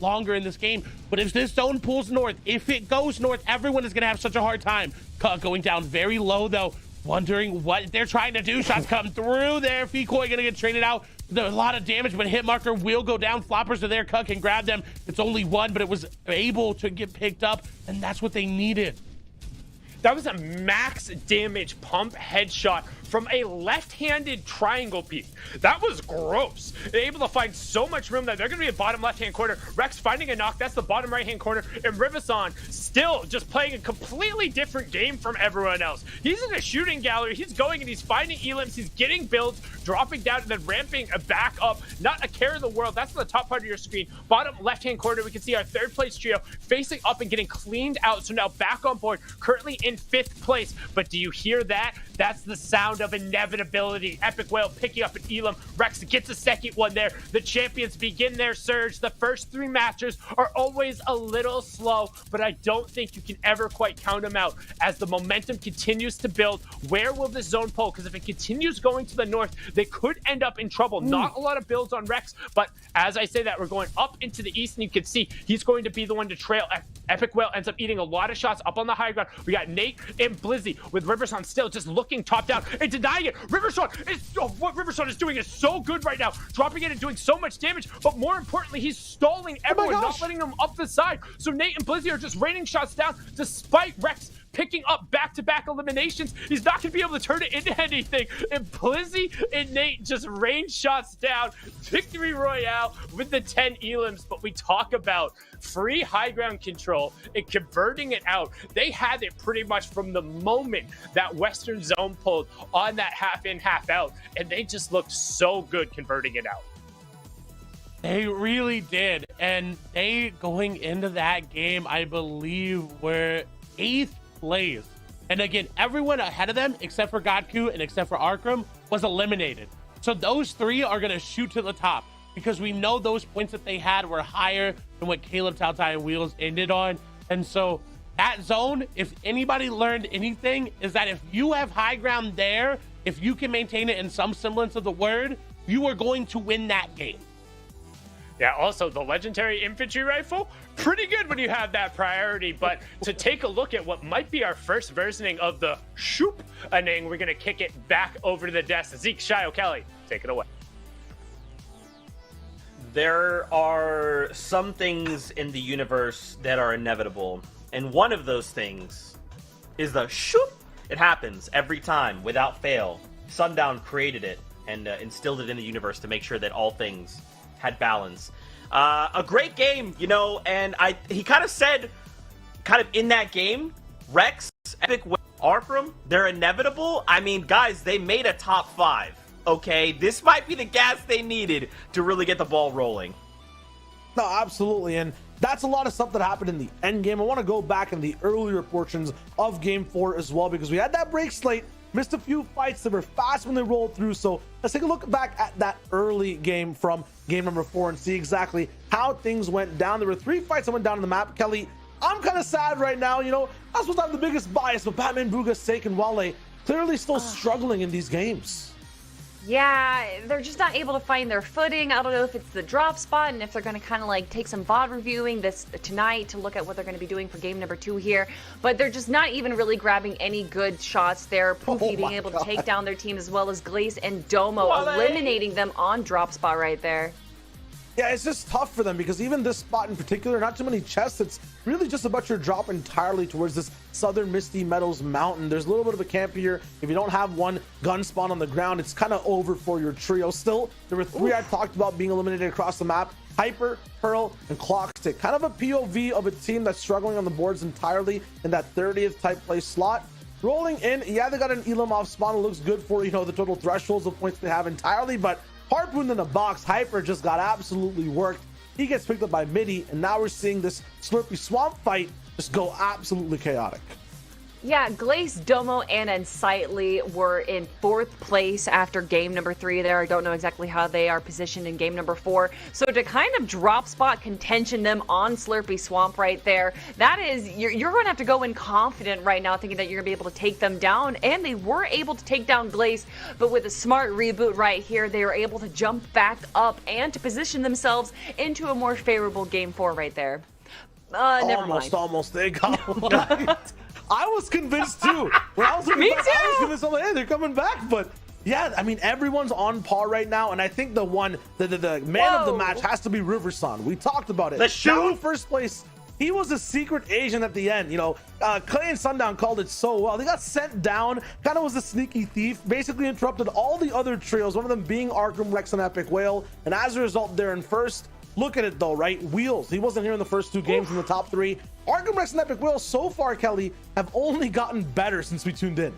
longer in this game. But if this zone pulls north, if it goes north, everyone is going to have such a hard time. Going down very low, though, wondering what they're trying to do. Shots come through there. Decoy going to get traded out. There's a lot of damage, but hit marker will go down. Floppers are there. Cuck can grab them. It's only one, but it was able to get picked up, and that's what they needed. That was a max damage pump headshot from a left-handed triangle peek. That was gross. They're able to find so much room that they're going to be a bottom left-hand corner. Rex finding a knock. That's the bottom right-hand corner. And Rivason still just playing a completely different game from everyone else. He's in a shooting gallery. He's going and he's finding elims. He's getting builds, dropping down, and then ramping back up. Not a care in the world. That's on the top part of your screen. Bottom left-hand corner, we can see our third place trio facing up and getting cleaned out. So now back on board, currently in 5th place. But do you hear that? That's the sound of inevitability. Epic Whale picking up an elim. Rex gets a second one there. The champions begin their surge. The first 3 matches are always a little slow, but I don't think you can ever quite count them out. As the momentum continues to build, where will this zone pull? Because if it continues going to the north, they could end up in trouble. Not a lot of builds on Rex, but as I say that, we're going up into the east, and you can see he's going to be the one to trail. Epic Whale ends up eating a lot of shots up on the high ground. We got Nate and Blizzy with Riverson still just looking top down and denying it. What Riverson is doing is so good right now, dropping it and doing so much damage, but more importantly, he's stalling everyone, not letting them up the side. So Nate and Blizzy are just raining shots down despite Rex picking up back-to-back eliminations. He's not going to be able to turn it into anything. And Blizzy and Nate just rain shots down. Victory Royale with the 10 elims. But we talk about free high ground control and converting it out. They had it pretty much from the moment that Western Zone pulled on that half in, half out. And they just looked so good converting it out. They really did. And they, going into that game, I believe, were 8th place. And again, everyone ahead of them, except for Godku and except for Arkram, was eliminated. So those 3 are going to shoot to the top because we know those points that they had were higher than what Caleb, Taltai, and Wheels ended on. And so that zone, if anybody learned anything, is that if you have high ground there, if you can maintain it in some semblance of the word, you are going to win that game. Yeah, also the legendary infantry rifle, pretty good when you have that priority. But to take a look at what might be our first versioning of the shoop-aning, we're going to kick it back over to the desk. Zeke, Shio, Kelly, take it away. There are some things in the universe that are inevitable. And one of those things is the shoop. It happens every time, without fail. Sundown created it and instilled it in the universe to make sure that all things had balance. A great game, you know, and he kind of said, kind of in that game, Rex, Epic, Arkram, they're inevitable. I mean, guys, they made a top 5, okay? This might be the gas they needed to really get the ball rolling. No, absolutely, and that's a lot of stuff that happened in the end game. I want to go back in the earlier portions of Game 4 as well, because we had that break slate, missed a few fights that were fast when they rolled through. So let's take a look back at that early game from game number 4 and see exactly how things went down. There were 3 fights that went down on the map. Kelly, I'm kind of sad right now. You know, I'm supposed to have the biggest bias, but Batman, Bugha, Sake, and Wale clearly still struggling in these games. Yeah, they're just not able to find their footing. I don't know if it's the drop spot and if they're going to kind of like take some VOD reviewing this tonight to look at what they're going to be doing for game number 2 here. But they're just not even really grabbing any good shots there. Poofy being able to take down their team, as well as Glaze and Domo eliminating them on drop spot right there. Yeah, it's just tough for them because even this spot in particular, not too many chests. It's really just about your drop entirely towards this southern Misty Meadows mountain. There's a little bit of a camp here. If you don't have one gun spawn on the ground, it's kind of over for your trio. Still, there were 3 I talked about being eliminated across the map: Hyper, Pearl, and Clockstick. Kind of a POV of a team that's struggling on the boards entirely in that 30th type place slot. Rolling in, yeah, they got an Elam off spawn. It looks good for, you know, the total thresholds of points they have entirely, but Harpoon in the box, Hyper just got absolutely worked. He gets picked up by Midi, and now we're seeing this Slurpy Swamp fight just go absolutely chaotic. Yeah, Glaze, Domo, and Unsightly were in 4th place after game number 3 there. I don't know exactly how they are positioned in game number 4. So to kind of drop spot contention them on Slurpy Swamp right there, that is, you're going to have to go in confident right now, thinking that you're going to be able to take them down. And they were able to take down Glaze, but with a smart reboot right here, they were able to jump back up and to position themselves into a more favorable game 4 right there. Never mind. Almost. They got one. I was convinced too. When I was looking back, I was convinced, I'm like, hey, they're coming back. But yeah, I mean, everyone's on par right now. And I think the man of the match has to be Riverson. We talked about it. Let's shoot. First place he was a secret agent at the end. You know, Clay and Sundown called it so well. They got sent down, kind of was a sneaky thief, basically interrupted all the other trios, one of them being Arkham, Rex, and Epic Whale. And as a result, they're in first. Look at it though, right? Wheels, he wasn't here in the first 2 games from the top 3. Arkham, Rex, and Epic Whale so far, Kelly, have only gotten better since we tuned in.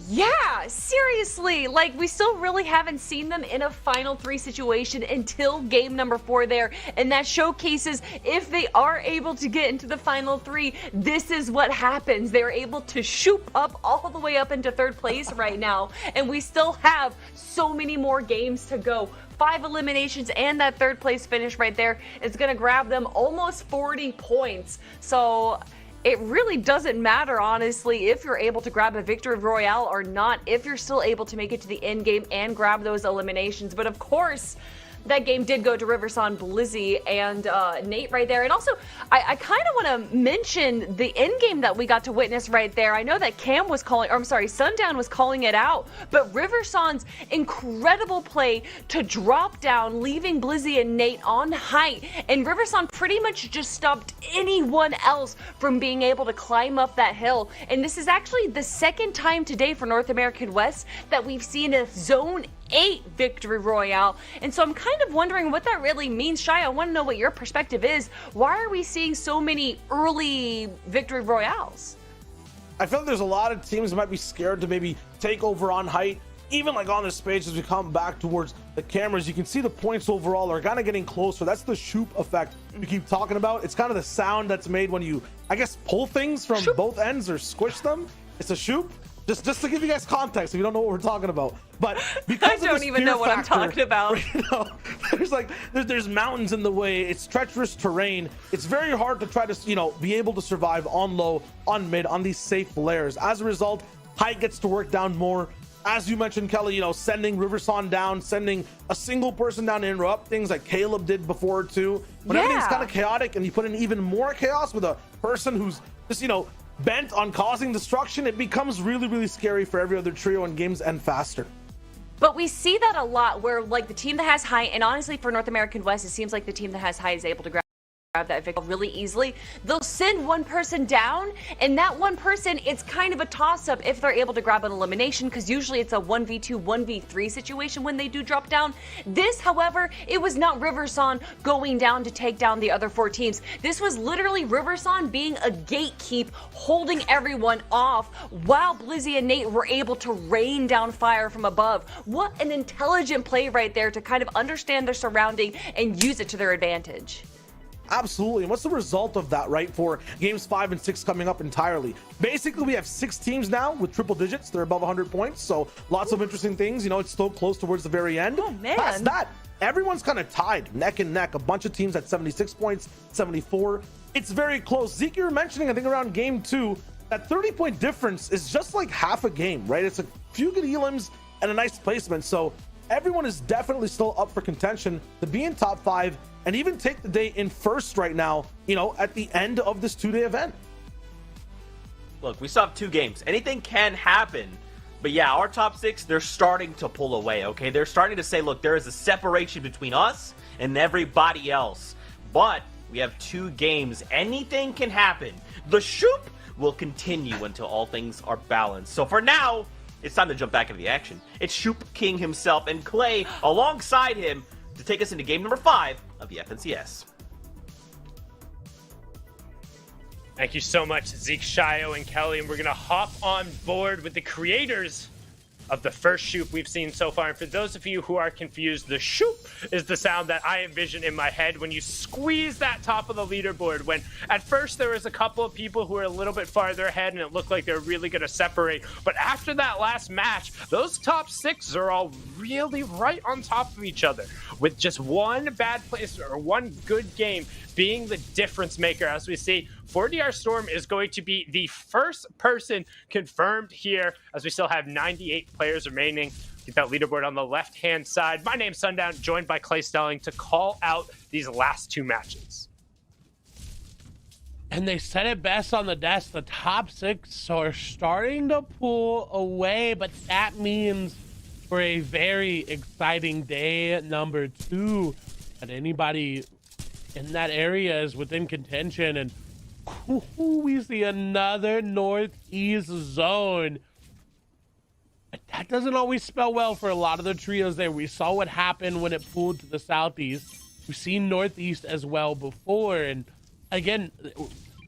Yeah, seriously, like we still really haven't seen them in a final 3 situation until game number 4 there, and that showcases if they are able to get into the final 3, this is what happens. They're able to shoot up all the way up into 3rd place right now, and we still have so many more games to go. 5 eliminations and that 3rd place finish right there is going to grab them almost 40 points. So it really doesn't matter, honestly, if you're able to grab a victory royale or not, if you're still able to make it to the end game and grab those eliminations. But of course, that game did go to Riverson, Blizzy, and Nate right there. And also, I kind of want to mention the end game that we got to witness right there. I know that Cam was calling, or I'm sorry, Sundown was calling it out, but Riverson's incredible play to drop down, leaving Blizzy and Nate on height. And Riverson pretty much just stopped anyone else from being able to climb up that hill. And this is actually the 2nd time today for North American West that we've seen a Zone 8 victory royale. And so I'm kind of wondering what that really means. Shai, I want to know what your perspective is. Why are we seeing so many early victory royales? I feel like there's a lot of teams that might be scared to maybe take over on height. Even like on this page, as we come back towards the cameras, you can see the points overall are kind of getting closer. That's the shoop effect we keep talking about. It's kind of the sound that's made when you, I guess, pull things from both ends or squish them. It's a shoop. Just to give you guys context, if you don't know what we're talking about. But because I don't even know what I'm talking about. You know, there's mountains in the way. It's treacherous terrain. It's very hard to try to, you know, be able to survive on low, on mid, on these safe layers. As a result, height gets to work down more. As you mentioned, Kelly, you know, sending Riverson down, sending a single person down to interrupt things like Caleb did before too. When everything's kind of chaotic and you put in even more chaos with a person who's just, you know, bent on causing destruction, it becomes really, really scary for every other trio, and games end faster. But we see that a lot where, like, the team that has high, and honestly for North American West, it seems like the team that has high is able to grab that victory really easily. They'll send one person down, and that one person, it's kind of a toss-up if they're able to grab an elimination, because usually it's a 1v2, 1v3 situation when they do drop down. This, however, it was not Riverson going down to take down the other 4 teams. This was literally Riverson being a gatekeep, holding everyone off, while Blizzy and Nate were able to rain down fire from above. What an intelligent play right there to kind of understand their surrounding and use it to their advantage. Absolutely. And what's the result of that, right, for games 5 and 6 coming up entirely? Basically, we have 6 teams now with triple digits. They're above 100 points. So lots of interesting things. You know, it's still close towards the very end. Oh, man. Past that, everyone's kind of tied neck and neck. A bunch of teams at 76 points, 74. It's very close. Zeke, you were mentioning, I think around game 2, that 30-point difference is just like half a game, right? It's a few good elims and a nice placement. So everyone is definitely still up for contention to be in top 5 and even take the day in first right now, you know, at the end of this 2-day event. Look, we still have 2 games. Anything can happen. But yeah, our top 6, they're starting to pull away, okay? They're starting to say, look, there is a separation between us and everybody else. But we have 2 games. Anything can happen. The shoop will continue until all things are balanced. So for now, it's time to jump back into the action. It's Shoop King himself and Clay alongside him to take us into game number 5 of the FNCS. Thank you so much, Zeke, Shio, and Kelly. And we're going to hop on board with the creators of the first shoop we've seen so far. And for those of you who are confused, the shoop is the sound that I envision in my head when you squeeze that top of the leaderboard. When at first there was a couple of people who were a little bit farther ahead and it looked like they were really going to separate. But after that last match, those top 6 are all really right on top of each other, with just one bad place or one good game being the difference maker. As we see, 4DR Storm is going to be the first person confirmed here, as we still have 98 players remaining. Get that leaderboard on the left-hand side. My name's Sundown, joined by Clay Stelling to call out these last 2 matches. And they said it best on the desk. The top 6 are starting to pull away, but that means for a very exciting day number 2 that anybody in that area is within contention, and we see another northeast zone. That doesn't always spell well for a lot of the trios there. We saw what happened when it pulled to the southeast. We've seen northeast as well before, and again,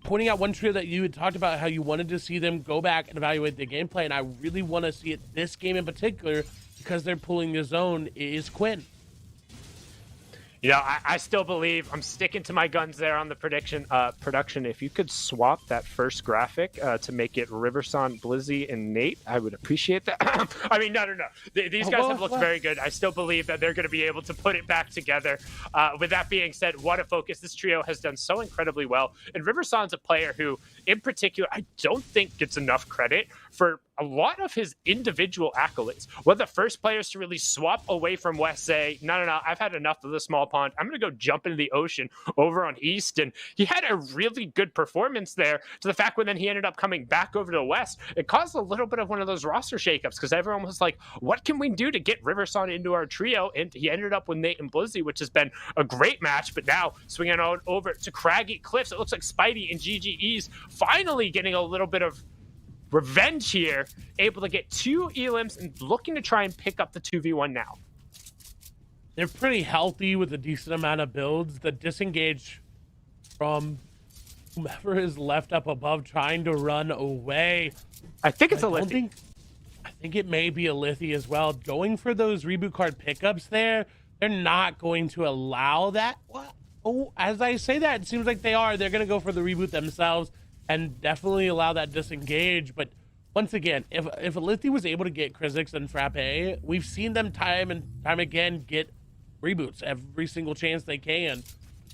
pointing out one trio that you had talked about how you wanted to see them go back and evaluate the gameplay, and I really want to see it this game in particular because they're pulling the zone, is Quinn. You know, I still believe I'm sticking to my guns there on the production. If you could swap that first graphic to make it Riverson, Blizzy, and Nate, I would appreciate that. I mean, no. These guys have looked very good. I still believe that they're going to be able to put it back together. With that being said, what a focus. This trio has done so incredibly well. And Riverson's a player who, in particular, I don't think gets enough credit for a lot of his individual accolades. One of the first players to really swap away from West, say, no, I've had enough of the small pond. I'm going to go jump into the ocean over on East. And he had a really good performance there, to the fact when then he ended up coming back over to the West. It caused a little bit of one of those roster shakeups because everyone was like, what can we do to get Riverson into our trio? And he ended up with Nate and Blizzy, which has been a great match. But now swinging on over to Craggy Cliffs, it looks like Spidey and GGE's finally getting a little bit of revenge here, able to get 2 elims and looking to try and pick up the 2v1 now. They're pretty healthy with a decent amount of builds. The disengage from whomever is left up above trying to run away. I think it's a Lithy. I think it may be a Lithy as well. Going for those reboot card pickups there, they're not going to allow that. What? Oh, as I say that, it seems like they are. They're going to go for the reboot themselves and definitely allow that disengage. But once again, if Lithy was able to get Krizix and Frappe, we've seen them time and time again get reboots every single chance they can.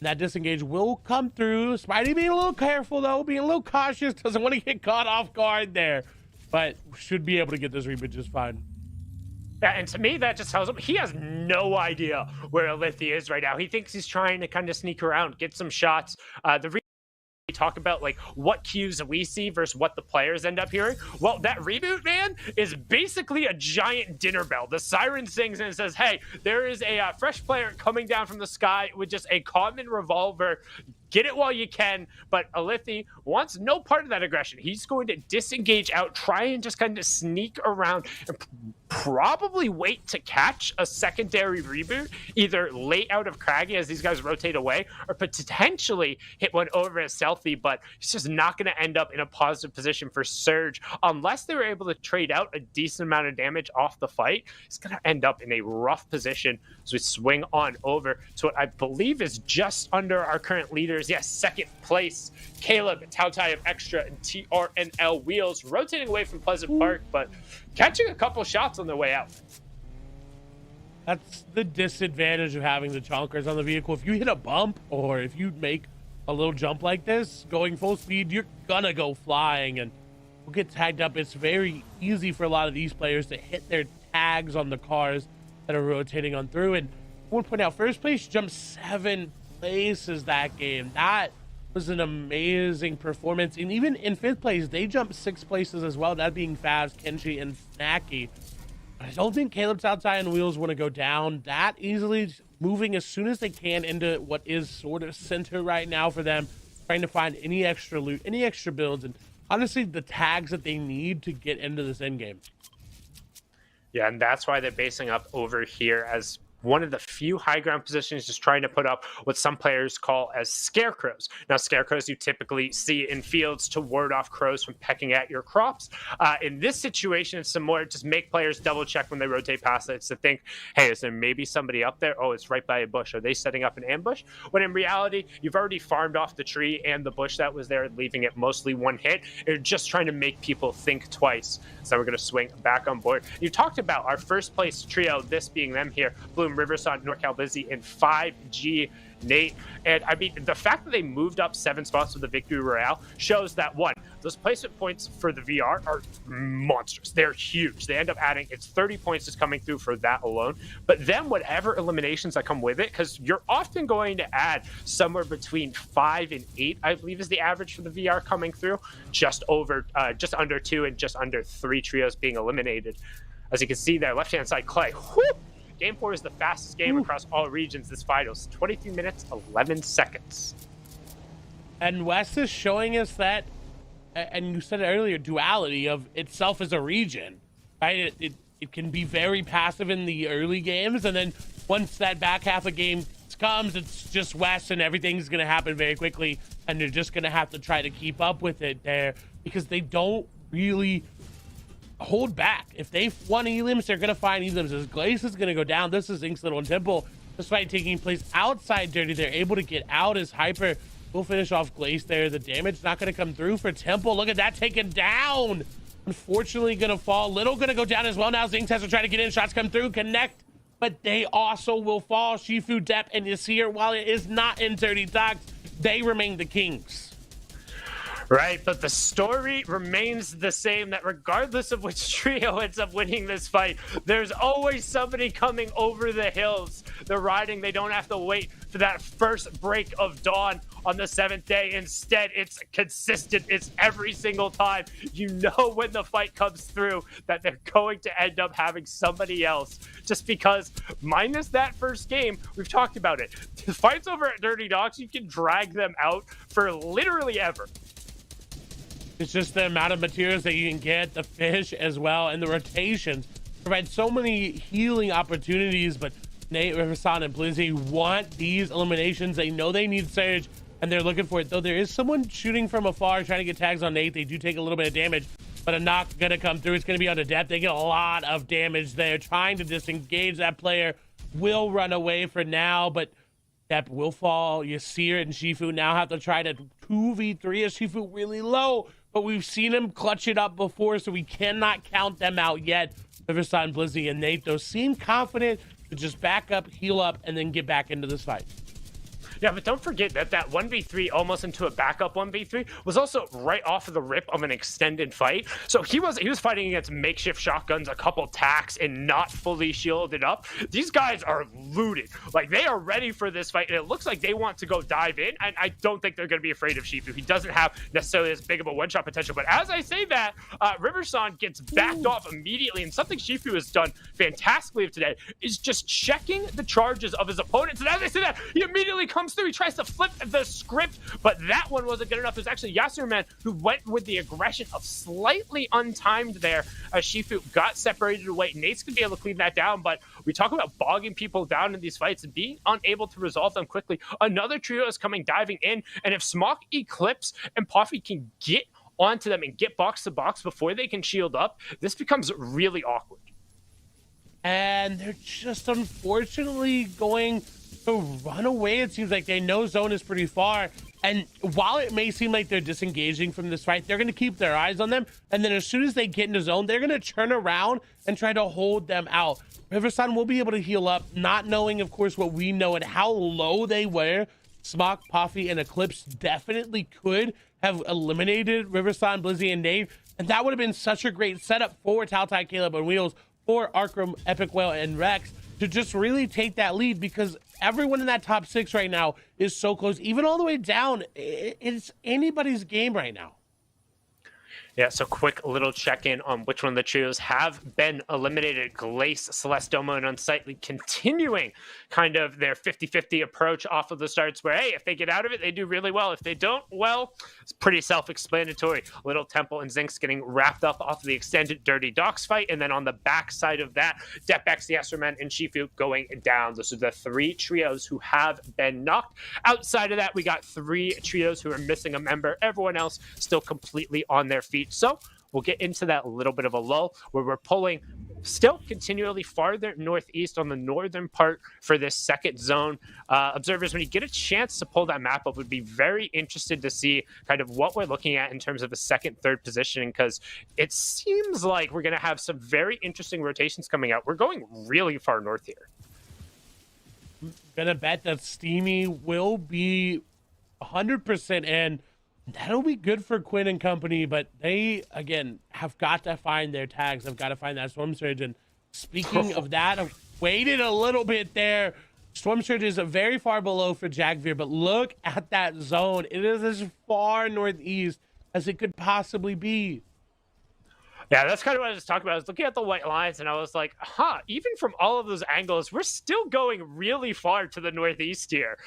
That disengage will come through. Spidey being a little careful, though, being a little cautious, doesn't want to get caught off guard there, but should be able to get this reboot just fine. Yeah, and to me, that just tells him he has no idea where Lithy is right now. He thinks he's trying to kind of sneak around, get some shots. We talk about like what cues we see versus what the players end up hearing. Well, that reboot, man, is basically a giant dinner bell. The siren sings and it says, hey, there is a fresh player coming down from the sky with just a common revolver. Get it while you can. But Lithy wants no part of that aggression. He's going to disengage out, try and just kind of sneak around and probably wait to catch a secondary reboot, either late out of Craggy as these guys rotate away, or potentially hit one over as Selfie. But he's just not going to end up in a positive position for Surge unless they were able to trade out a decent amount of damage off the fight. He's going to end up in a rough position as we swing on over to what I believe is just under our current leaders. Yes, second place, Caleb, Tautai of Extra, and TRNL Wheels rotating away from Pleasant Park, but catching a couple shots on their way out. That's the disadvantage of having the chonkers on the vehicle. If you hit a bump or if you make a little jump like this, going full speed, you're gonna go flying and will get tagged up. It's very easy for a lot of these players to hit their tags on the cars that are rotating on through. And I want to point out, first place jumped 7 places that game. That was an amazing performance. And even in 5th place, they jumped 6 places as well, that being Favs, Kenshi, and Snacky. I don't think Caleb's outside and Wheels want to go down that easily, moving as soon as they can into what is sort of center right now for them, trying to find any extra loot, any extra builds, and honestly the tags that they need to get into this end game. Yeah, and that's why they're basing up over here as one of the few high ground positions, just trying to put up what some players call as scarecrows. Now, scarecrows you typically see in fields to ward off crows from pecking at your crops. In this situation, it's some more just make players double check when they rotate past it to think, hey, is there maybe somebody up there? Oh, it's right by a bush. Are they setting up an ambush? When in reality, you've already farmed off the tree and the bush that was there, leaving it mostly one hit. You're just trying to make people think twice. So we're going to swing back on board. You talked about our first place trio, this being them here, Bloom, Riverside, NorCal Busy, and 5G Nate. And I mean, the fact that they moved up 7 spots with the Victory Royale shows that, one, those placement points for the VR are monstrous. They're huge. They end up adding, it's 30 points just coming through for that alone. But then whatever eliminations that come with it, because you're often going to add somewhere between 5 and 8, I believe is the average for the VR coming through, just under 2 and just under 3 trios being eliminated. As you can see there, left-hand side, Clay, whoop, Game 4 is the fastest game across all regions this finals. 23 minutes, 11 seconds. And West is showing us that, and you said it earlier, duality of itself as a region, right? It can be very passive in the early games, and then once that back half of game comes, it's just West, and everything's going to happen very quickly, and they're just going to have to try to keep up with it there because they don't really hold back. If they want elims, they're going to find elims. As Glace is going to go down, this is Ink's Little Temple. This fight taking place outside Dirty. They're able to get out as Hyper will finish off Glace there. The damage not going to come through for Temple. Look at that, taken down. Unfortunately, going to fall. Little going to go down as well. Now Zinx has to try to get in. Shots come through, connect, but they also will fall. Shifu, Depp, and Yasir, while it is not in Dirty Talks, they remain the kings. Right, but the story remains the same, that regardless of which trio ends up winning this fight, there's always somebody coming over the hills. They're riding, they don't have to wait for that first break of dawn on the 7th day. Instead, it's consistent. It's every single time. You know when the fight comes through that they're going to end up having somebody else. Just because, minus that first game, we've talked about it. The fights over at Dirty Docks, you can drag them out for literally ever. It's just the amount of materials that you can get, the fish as well, and the rotations provide so many healing opportunities. But Nate, Riverson, and Blizzy want these eliminations. They know they need Surge, and they're looking for it. Though there is someone shooting from afar trying to get tags on Nate. They do take a little bit of damage, but a knock going to come through. It's going to be on the depth. They get a lot of damage there. Trying to disengage. That player will run away for now, but Depp will fall. Yasir and Shifu now have to try to 2v3 as Shifu really low. But we've seen him clutch it up before, so we cannot count them out yet. Riverside, Blizzy, and Nate, though, seem confident to just back up, heal up, and then get back into this fight. Yeah, but don't forget that 1v3 almost into a backup 1v3 was also right off of the rip of an extended fight. So he was fighting against makeshift shotguns, a couple tacks, and not fully shielded up. These guys are looted. Like, they are ready for this fight, and it looks like they want to go dive in, and I don't think they're going to be afraid of Shifu. He doesn't have necessarily as big of a one-shot potential, but as I say that, Riverson gets backed off immediately, and something Shifu has done fantastically today is just checking the charges of his opponents. And as I say that, he immediately comes through. He tries to flip the script, but that one wasn't good enough. It was actually Yasirman who went with the aggression of slightly untimed there as Shifu got separated away. Nate's going to be able to clean that down, but we talk about bogging people down in these fights and being unable to resolve them quickly. Another trio is coming diving in, and if Smock, Eclipse, and Puffy can get onto them and get box to box before they can shield up, this becomes really awkward. And they're just unfortunately going to run away. It seems like they know zone is pretty far, and while it may seem like they're disengaging from this fight, they're going to keep their eyes on them, and then as soon as they get into zone, they're going to turn around and try to hold them out. Riverson will be able to heal up, not knowing, of course, what we know and how low they were. Smock, Puffy, and Eclipse definitely could have eliminated Riverson, Blizzy, and Dave, and that would have been such a great setup for Taltai, Caleb, and Wheels, for Arkram, Epic Whale, and Rex to just really take that lead, because everyone in that top 6 right now is so close. Even all the way down, it's anybody's game right now. Yeah, so quick little check-in on which one of the trios have been eliminated. Glace, Celesteoma, and Unsightly continuing kind of their 50-50 approach off of the starts where, hey, if they get out of it, they do really well. If they don't, well, it's pretty self-explanatory. Little Temple and Zinx getting wrapped up off of the extended Dirty Docks fight, and then on the back side of that, Depex, Yasserman, and Shifu going down. Those are the 3 trios who have been knocked. Outside of that, we got 3 trios who are missing a member. Everyone else still completely on their feet. So we'll get into that little bit of a lull where we're pulling still continually farther northeast on the northern part for this second zone. Observers, when you get a chance to pull that map up, would be very interested to see kind of what we're looking at in terms of a second, third positioning, because it seems like we're going to have some very interesting rotations coming out. We're going really far north here. I'm going to bet that Steamy will be 100% in. That'll be good for Quinn and company, but they, again, have got to find their tags. They've got to find that Storm Surge. And speaking of that, I've waited a little bit there. Storm Surge is very far below for Jagveer, but look at that zone. It is as far northeast as it could possibly be. Yeah, that's kind of what I was talking about. I was looking at the white lines and I was like, even from all of those angles, we're still going really far to the northeast here.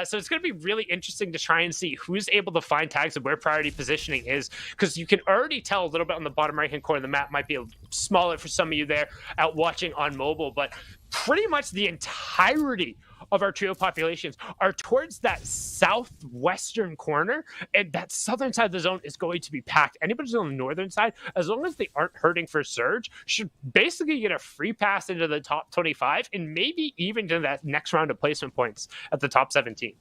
So it's going to be really interesting to try and see who's able to find tags and where priority positioning is, because you can already tell a little bit on the bottom right-hand corner of the map. Might be a smaller for some of you there out watching on mobile, but pretty much the entirety of our trio populations are towards that southwestern corner, and that southern side of the zone is going to be packed. Anybody who's on the northern side, as long as they aren't hurting for surge, should basically get a free pass into the top 25 and maybe even to that next round of placement points at the top 17.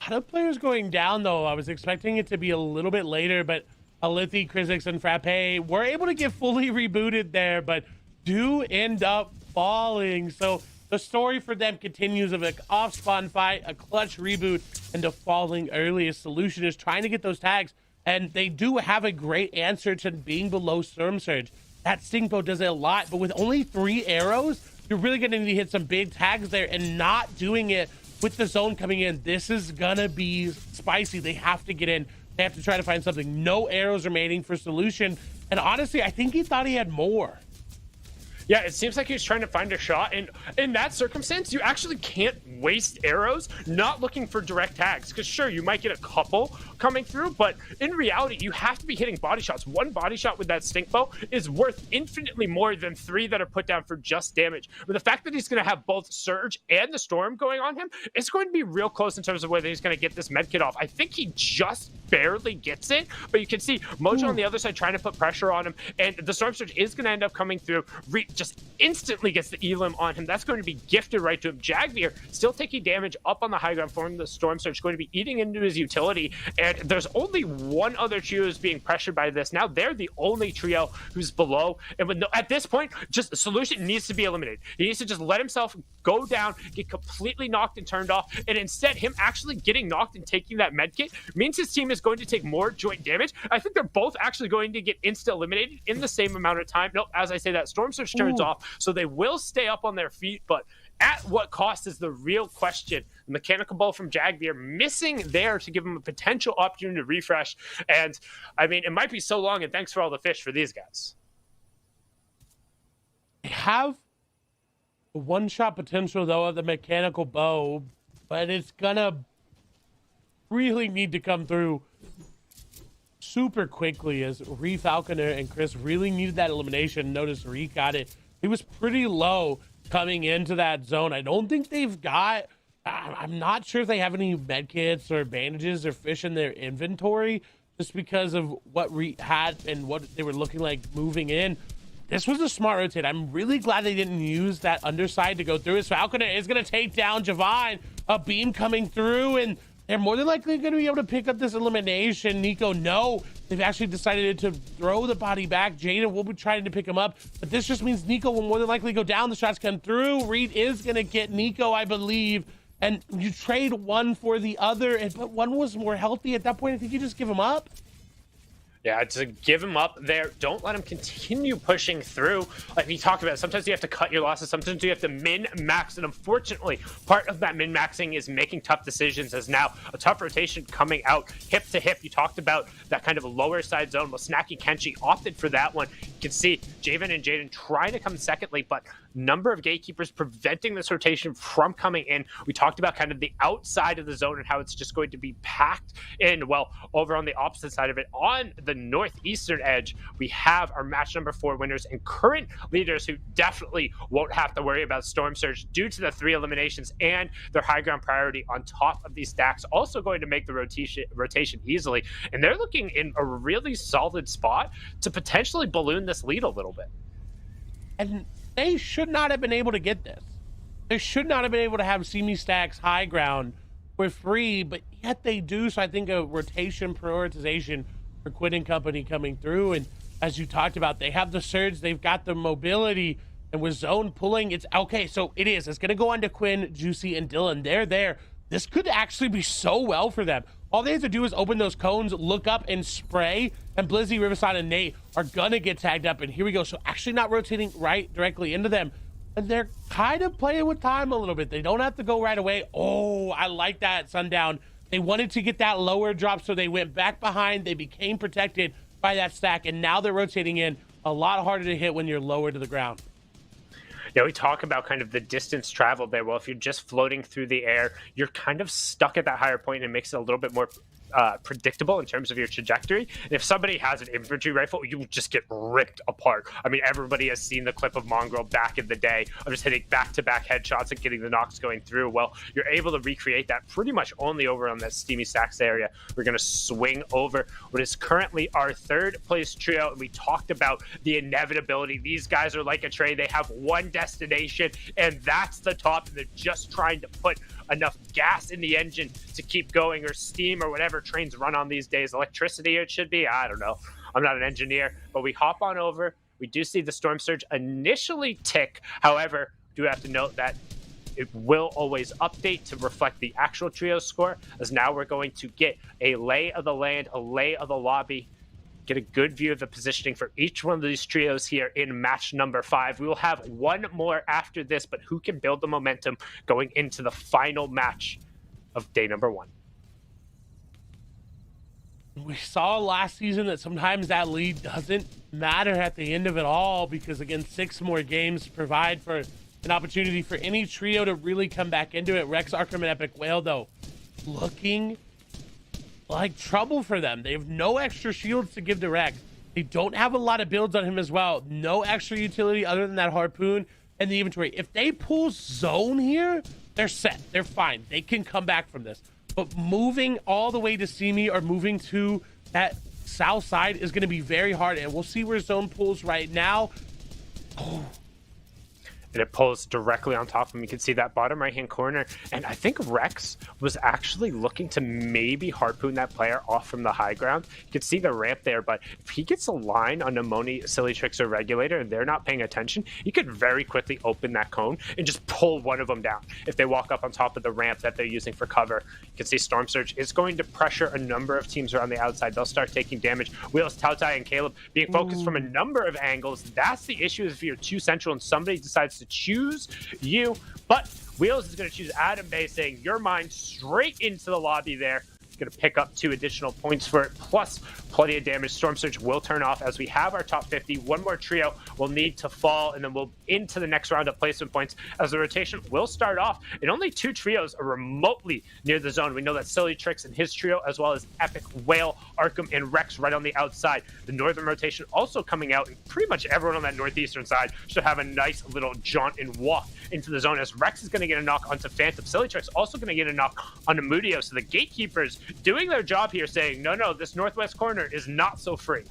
A lot of players going down, though. I was expecting it to be a little bit later, but Alithi, Krizix, and Frappe were able to get fully rebooted there, but do end up falling. So the story for them continues of an off-spawn fight, a clutch reboot, and a falling early. A solution is trying to get those tags, and they do have a great answer to being below Storm Surge. That Stingbow does it a lot, but with only 3 arrows, you're really going to need to hit some big tags there, and not doing it with the zone coming in. This is going to be spicy. They have to get in. They have to try to find something. No arrows remaining for Solution, and honestly, I think he thought he had more. Yeah, it seems like he's trying to find a shot, and in that circumstance, you actually can't waste arrows not looking for direct tags, because sure, you might get a couple coming through, but in reality, you have to be hitting body shots. 1 body shot with that stink bow is worth infinitely more than 3 that are put down for just damage. But the fact that he's going to have both Surge and the Storm going on him, it's going to be real close in terms of whether he's going to get this medkit off. I think he just barely gets it, but you can see Mojo on the other side trying to put pressure on him, and the Storm Surge is going to end up coming through. Just instantly gets the elim on him. That's going to be gifted right to him. Jagbeer still taking damage up on the high ground from the Storm Surge, going to be eating into his utility, and there's only one other trio who's being pressured by this. Now they're the only trio who's below, and with at this point, just the Solution needs to be eliminated. He needs to just let himself go down, get completely knocked and turned off, and instead him actually getting knocked and taking that medkit means his team is going to take more joint damage. I think they're both actually going to get insta-eliminated in the same amount of time. Nope, as I say that, Storm Surge turns off, so they will stay up on their feet, but at what cost is the real question. The mechanical ball from Jagbeer missing there to give him a potential opportunity to refresh, and I mean, it might be so long, and thanks for all the fish for these guys. They have a one-shot potential, though, of the mechanical bow, but it's gonna really need to come through super quickly, as Ree Falconer and Chris really needed that elimination. Notice Ree got it. He was pretty low coming into that zone. I don't think they've got, I'm not sure if they have any medkits or bandages or fish in their inventory, just because of what Ree had and what they were looking like moving in. This was a smart rotate. I'm really glad they didn't use that underside to go through. As Falconer is going to take down Javine. A beam coming through, and they're more than likely going to be able to pick up this elimination. Nico, no. They've actually decided to throw the body back. Jaden will be trying to pick him up, but this just means Nico will more than likely go down. The shots come through. Reed is going to get Nico, I believe, and you trade one for the other, but one was more healthy at that point. I think you just give him up. Yeah, to give him up there. Don't let him continue pushing through. Like we talked about, sometimes you have to cut your losses. Sometimes you have to min-max. And unfortunately, part of that min-maxing is making tough decisions, as now a tough rotation coming out hip to hip. You talked about that kind of a lower side zone. Well, Snacky Kenshi opted for that one. You can see Javen and Jaden trying to come secondly, but number of gatekeepers preventing this rotation from coming in. We talked about kind of the outside of the zone and how it's just going to be packed in. Well, over on the opposite side of it, on the northeastern edge, we have our match number 4 winners and current leaders who definitely won't have to worry about Storm Surge due to the 3 eliminations and their high ground priority on top of these stacks, also going to make the rotation easily. And they're looking in a really solid spot to potentially balloon this lead a little bit. And they should not have been able to get this. They should not have been able to have Simi Stacks high ground for free, but yet they do. So I think a rotation prioritization for Quinn and company coming through. And as you talked about, they have the surge, they've got the mobility, and with zone pulling, it's okay. So it's going to go on to Quinn, Juicy, and Dylan. They're there. This could actually be so well for them. All they have to do is open those cones, look up, and spray, and Blizzy, Riverside, and Nate are gonna get tagged up, and here we go. So actually not rotating right directly into them, and they're kind of playing with time a little bit. They don't have to go right away. Oh, I like that, Sundown. They wanted to get that lower drop, so they went back behind. They became protected. by that stack, and now they're rotating in. A lot harder to hit when you're lower to the ground. Yeah, we talk about kind of the distance traveled there. Well, if you're just floating through the air, you're kind of stuck at that higher point, and it makes it a little bit more predictable in terms of your trajectory. And if somebody has an infantry rifle, you just get ripped apart. I mean, everybody has seen the clip of Mongrel back in the day of just hitting back-to-back headshots and getting the knocks going through. Well, you're able to recreate that pretty much only over on that Steamy Stacks area. We're going to swing over what is currently our third place trio. And we talked about the inevitability. These guys are like a train. They have one destination, and that's the top. And they're just trying to put enough gas in the engine to keep going, or steam, or whatever trains run on these days. Electricity, it should be. I don't know. I'm not an engineer, but we hop on over. We do see the Storm Surge initially tick. However, do have to note that it will always update to reflect the actual trio score, as now we're going to get a lay of the land, a lay of the lobby, get a good view of the positioning for each one of these trios here in match number 5. We will have one more after this, but who can build the momentum going into the final match of day number 1? We saw last season that sometimes that lead doesn't matter at the end of it all, because again, 6 more games provide for an opportunity for any trio to really come back into it. Rex, Arkham, and Epic Whale, though, looking like trouble for them. They have no extra shields to give to Rex. They don't have a lot of builds on him as well. No extra utility other than that harpoon and the inventory. If they pull zone here, they're set. They're fine. They can come back from this. But moving all the way to Simi or moving to that south side is going to be very hard. And we'll see where zone pulls right now. Oh. And it pulls directly on top of him. You can see that bottom right-hand corner. And I think Rex was actually looking to maybe harpoon that player off from the high ground. You can see the ramp there, but if he gets a line on Nemoni, Silly Tricks, or Regulator, and they're not paying attention, he could very quickly open that cone and just pull one of them down if they walk up on top of the ramp that they're using for cover. You can see Storm Surge is going to pressure a number of teams around the outside. They'll start taking damage. Wheels, Tautai, and Caleb being focused from a number of angles. That's the issue if you're too central and somebody decides to choose you. But Wheels is going to choose Adam Bay, saying your mind straight into the lobby there. Going to pick up 2 additional points for it, plus plenty of damage. Storm Surge will turn off as we have our top 50. One more trio will need to fall, and then we'll into the next round of placement points as the rotation will start off. And only 2 trios are remotely near the zone. We know that Silly Tricks and his trio, as well as Epic, Whale, Arkham, and Rex right on the outside. The northern rotation also coming out, and pretty much everyone on that northeastern side should have a nice little jaunt and walk into the zone, as Rex is going to get a knock onto Phantom. Silly Tricks also going to get a knock onto Mudio. So the gatekeepers doing their job here, saying, no, this northwest corner is not so free.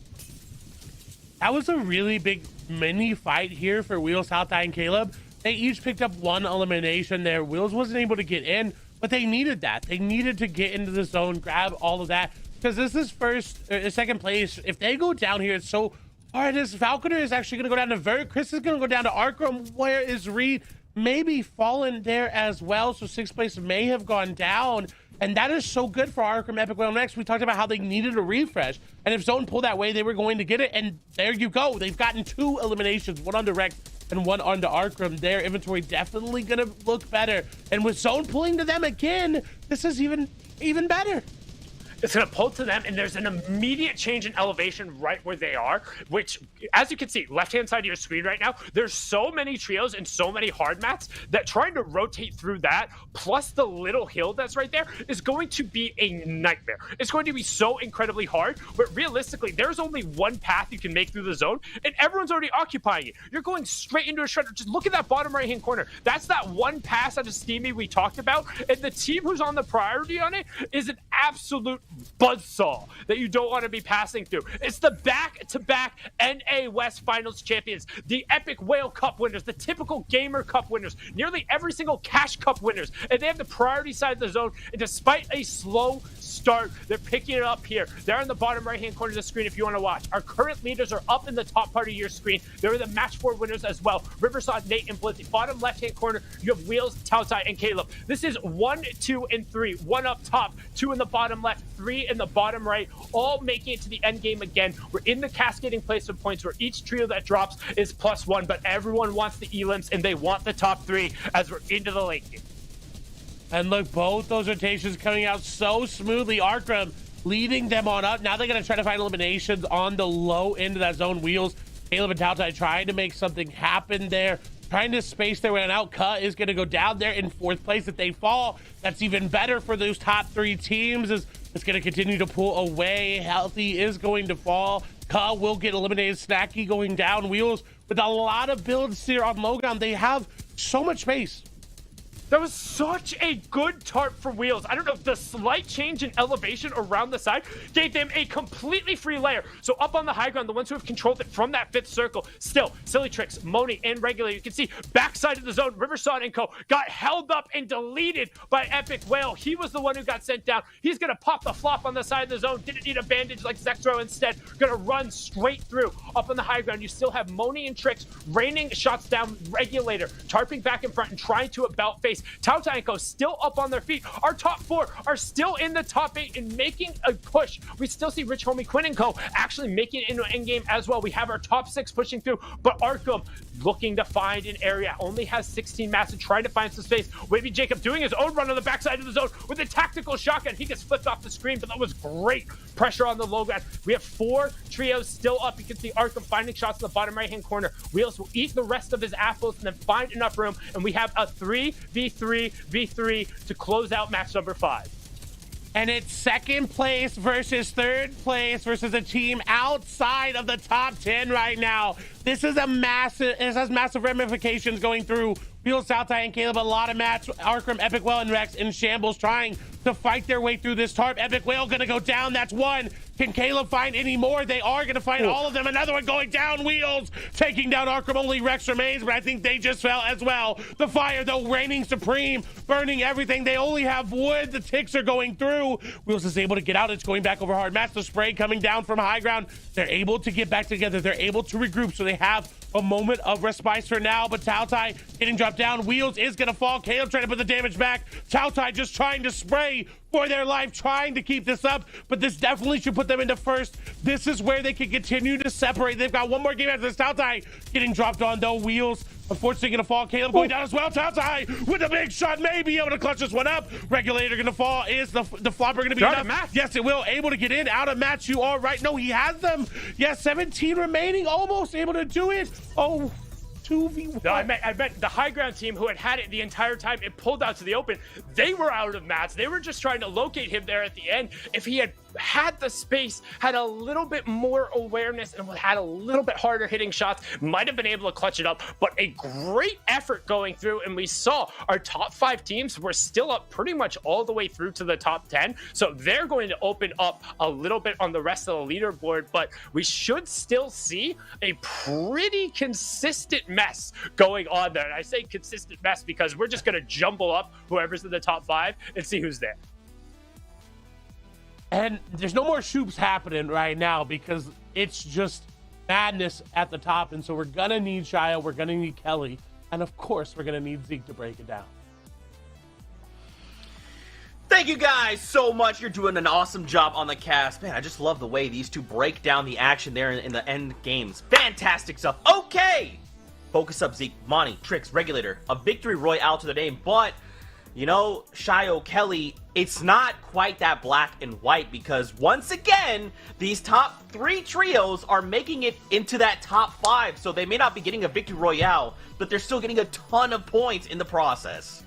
That was a really big mini fight here for Wheels, Tautai, and Caleb. They each picked up 1 elimination there. Wheels wasn't able to get in, but they needed that. They needed to get into the zone, grab all of that, because this is second place. If they go down here, it's so hard. This Falconer is actually going to go down to Vert. Chris is going to go down to Arkham. Where is Reed? Maybe fallen there as well, so 6th place may have gone down. And that is so good for Arkham, Epic, Whale, Next. We talked about how they needed a refresh. And if Zone pulled that way, they were going to get it. And there you go. They've gotten 2 eliminations, 1 on Direct and 1 onto Arkham. Their inventory definitely going to look better. And with Zone pulling to them again, this is even better. It's going to pull to them, and there's an immediate change in elevation right where they are, which, as you can see, left-hand side of your screen right now, there's so many trios and so many hard mats that trying to rotate through that, plus the little hill that's right there, is going to be a nightmare. It's going to be so incredibly hard, but realistically, there's only one path you can make through the zone, and everyone's already occupying it. You're going straight into a shredder. Just look at that bottom right-hand corner. That's that one pass out of Steamy we talked about, and the team who's on the priority on it is an absolute buzzsaw that you don't want to be passing through. It's the back-to-back NA West Finals champions, the Epic Whale Cup winners, the typical Gamer Cup winners, nearly every single Cash Cup winners, and they have the priority side of the zone, and despite a slow start, they're picking it up here. They're in the bottom right-hand corner of the screen if you want to watch. Our current leaders are up in the top part of your screen. They're the match 4 winners as well. Riverside, Nate, and Blitzy. Bottom left-hand corner, you have Wheels, Tautai, and Caleb. This is 1, 2, and 3. 1 up top, 2 in the bottom left, 3 in the bottom right, all making it to the end game again. We're in the cascading placement points where each trio that drops is +1, but everyone wants the elims and they want the top 3 as we're into the late game. And look, both those rotations coming out so smoothly. Arkham leading them on up. Now they're going to try to find eliminations on the low end of that zone. Wheels, Caleb and Tautai trying to make something happen there, trying to space their way out. Cut is going to go down there in 4th place. If they fall, that's even better for those top 3 teams, as it's going to continue to pull away. Healthy is going to fall. Cut will get eliminated. Snacky going down. Wheels with a lot of builds here on low ground. They have so much space. That was such a good tarp for Wheels. I don't know if the slight change in elevation around the side gave them a completely free layer. So up on the high ground, the ones who have controlled it from that 5th circle, still, Silly Tricks, Moni, and Regulator. You can see backside of the zone, Riverson and Co. got held up and deleted by Epic Whale. He was the one who got sent down. He's going to pop the flop on the side of the zone. Didn't need a bandage like Zexro instead. Going to run straight through. Up on the high ground, you still have Moni and Tricks raining shots down Regulator, tarping back in front and trying to about face. Tautai and Co. still up on their feet. Our top 4 are still in the top 8 and making a push. We still see Rich Homie Quinn and Co. actually making it into an endgame as well. We have our top 6 pushing through, but Arkham looking to find an area. Only has 16 mats and trying to find some space. Wavy Jacob doing his own run on the backside of the zone with a tactical shotgun. He gets flipped off the screen, but that was great pressure on the low ground. We have 4 trios still up. You can see Arkham finding shots in the bottom right-hand corner. Wheels will eat the rest of his apples and then find enough room, and we have a 3v3 to close out match number 5. And it's 2nd place versus 3rd place versus a team outside of the top 10 right now. This has massive ramifications going through. Wheels, Tautai, and Caleb, a lot of match. Arkham, Epic Whale, and Rex in shambles trying to fight their way through this tarp. Epic Whale gonna go down. That's 1. Can Caleb find any more? They are gonna find all of them. Another one going down. Wheels taking down Arkham. Only Rex remains, but I think they just fell as well. The fire, though, reigning supreme, burning everything. They only have wood. The ticks are going through. Wheels is able to get out. It's going back over hard mats. The spray coming down from high ground. They're able to get back together. They're able to regroup, so they have a moment of respite for now, but Tautai getting dropped down. Wheels is gonna fall. Caleb trying to put the damage back. Tautai just trying to spray for their life, trying to keep this up, but this definitely should put them into 1st. This is where they can continue to separate. They've got 1 more game after this. Tautai getting dropped on, though. Wheels unfortunately gonna fall. Caleb going down as well. Tautai with a big shot, may be able to clutch this one up. Regulator gonna fall. Is the flopper gonna be enough? Yes, it will. Able to get in. Out of match, you are right. No, he has them. Yes, 17 remaining. Almost able to do it. Oh, 2v1. No, I meant the high ground team who had it the entire time. It pulled out to the open. They were out of mats. They were just trying to locate him there at the end. If he had the space, had a little bit more awareness, and had a little bit harder hitting shots, might have been able to clutch it up. But a great effort going through, and we saw our top 5 teams were still up pretty much all the way through to the top 10. So they're going to open up a little bit on the rest of the leaderboard, but we should still see a pretty consistent mess going on there. And I say consistent mess because we're just going to jumble up whoever's in the top 5 and see who's there. And there's no more shoops happening right now because it's just madness at the top. And so we're going to need Shia, we're going to need Kelly, and of course, we're going to need Zeke to break it down. Thank you guys so much. You're doing an awesome job on the cast. Man, I just love the way these two break down the action there in the end games. Fantastic stuff. Okay! Focus up, Zeke, Monty, Tricks, Regulator. A victory royale to the name, but you know, Shio, Kelly, it's not quite that black and white because once again, these top 3 trios are making it into that top 5. So they may not be getting a victory royale, but they're still getting a ton of points in the process.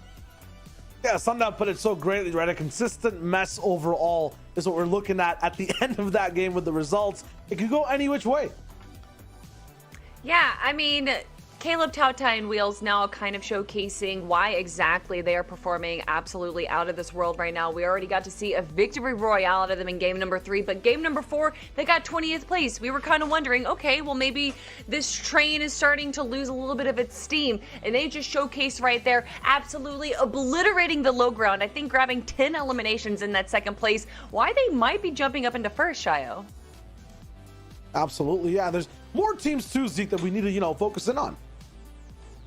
Yeah, Sundown put it so greatly, right? A consistent mess overall is what we're looking at the end of that game with the results. It could go any which way. Yeah, I mean, Caleb, Tautai, and Wheels now kind of showcasing why exactly they are performing absolutely out of this world right now. We already got to see a victory royale out of them in game number 3, but game number 4, they got 20th place. We were kind of wondering, okay, well maybe this train is starting to lose a little bit of its steam, and they just showcased right there, absolutely obliterating the low ground. I think grabbing 10 eliminations in that 2nd place. Why they might be jumping up into 1st, Shio? Absolutely, yeah. There's more teams too, Zeke, that we need to, focus in on.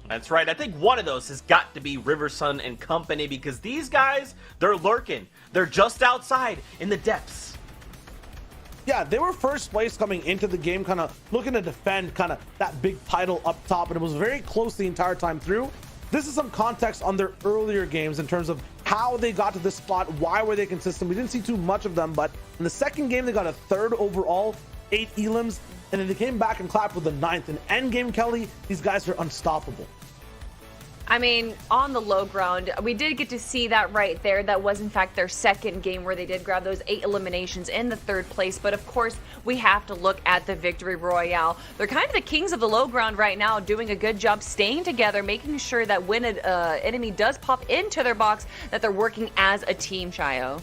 That's right. I think one of those has got to be Riversun and company because these guys, they're lurking. They're just outside in the depths. Yeah, they were 1st place coming into the game, kind of looking to defend kind of that big title up top, and it was very close the entire time through. This is some context on their earlier games in terms of how they got to this spot. Why were they consistent? We didn't see too much of them, but in the second game, they got a 3rd overall, 8 elims, and then they came back and clapped with the 9th. In endgame, Kelly, these guys are unstoppable. I mean, on the low ground, we did get to see that right there. That was, in fact, their second game where they did grab those 8 eliminations in the 3rd place. But, of course, we have to look at the Victory Royale. They're kind of the kings of the low ground right now, doing a good job staying together, making sure that when an enemy does pop into their box, that they're working as a team, Shayo.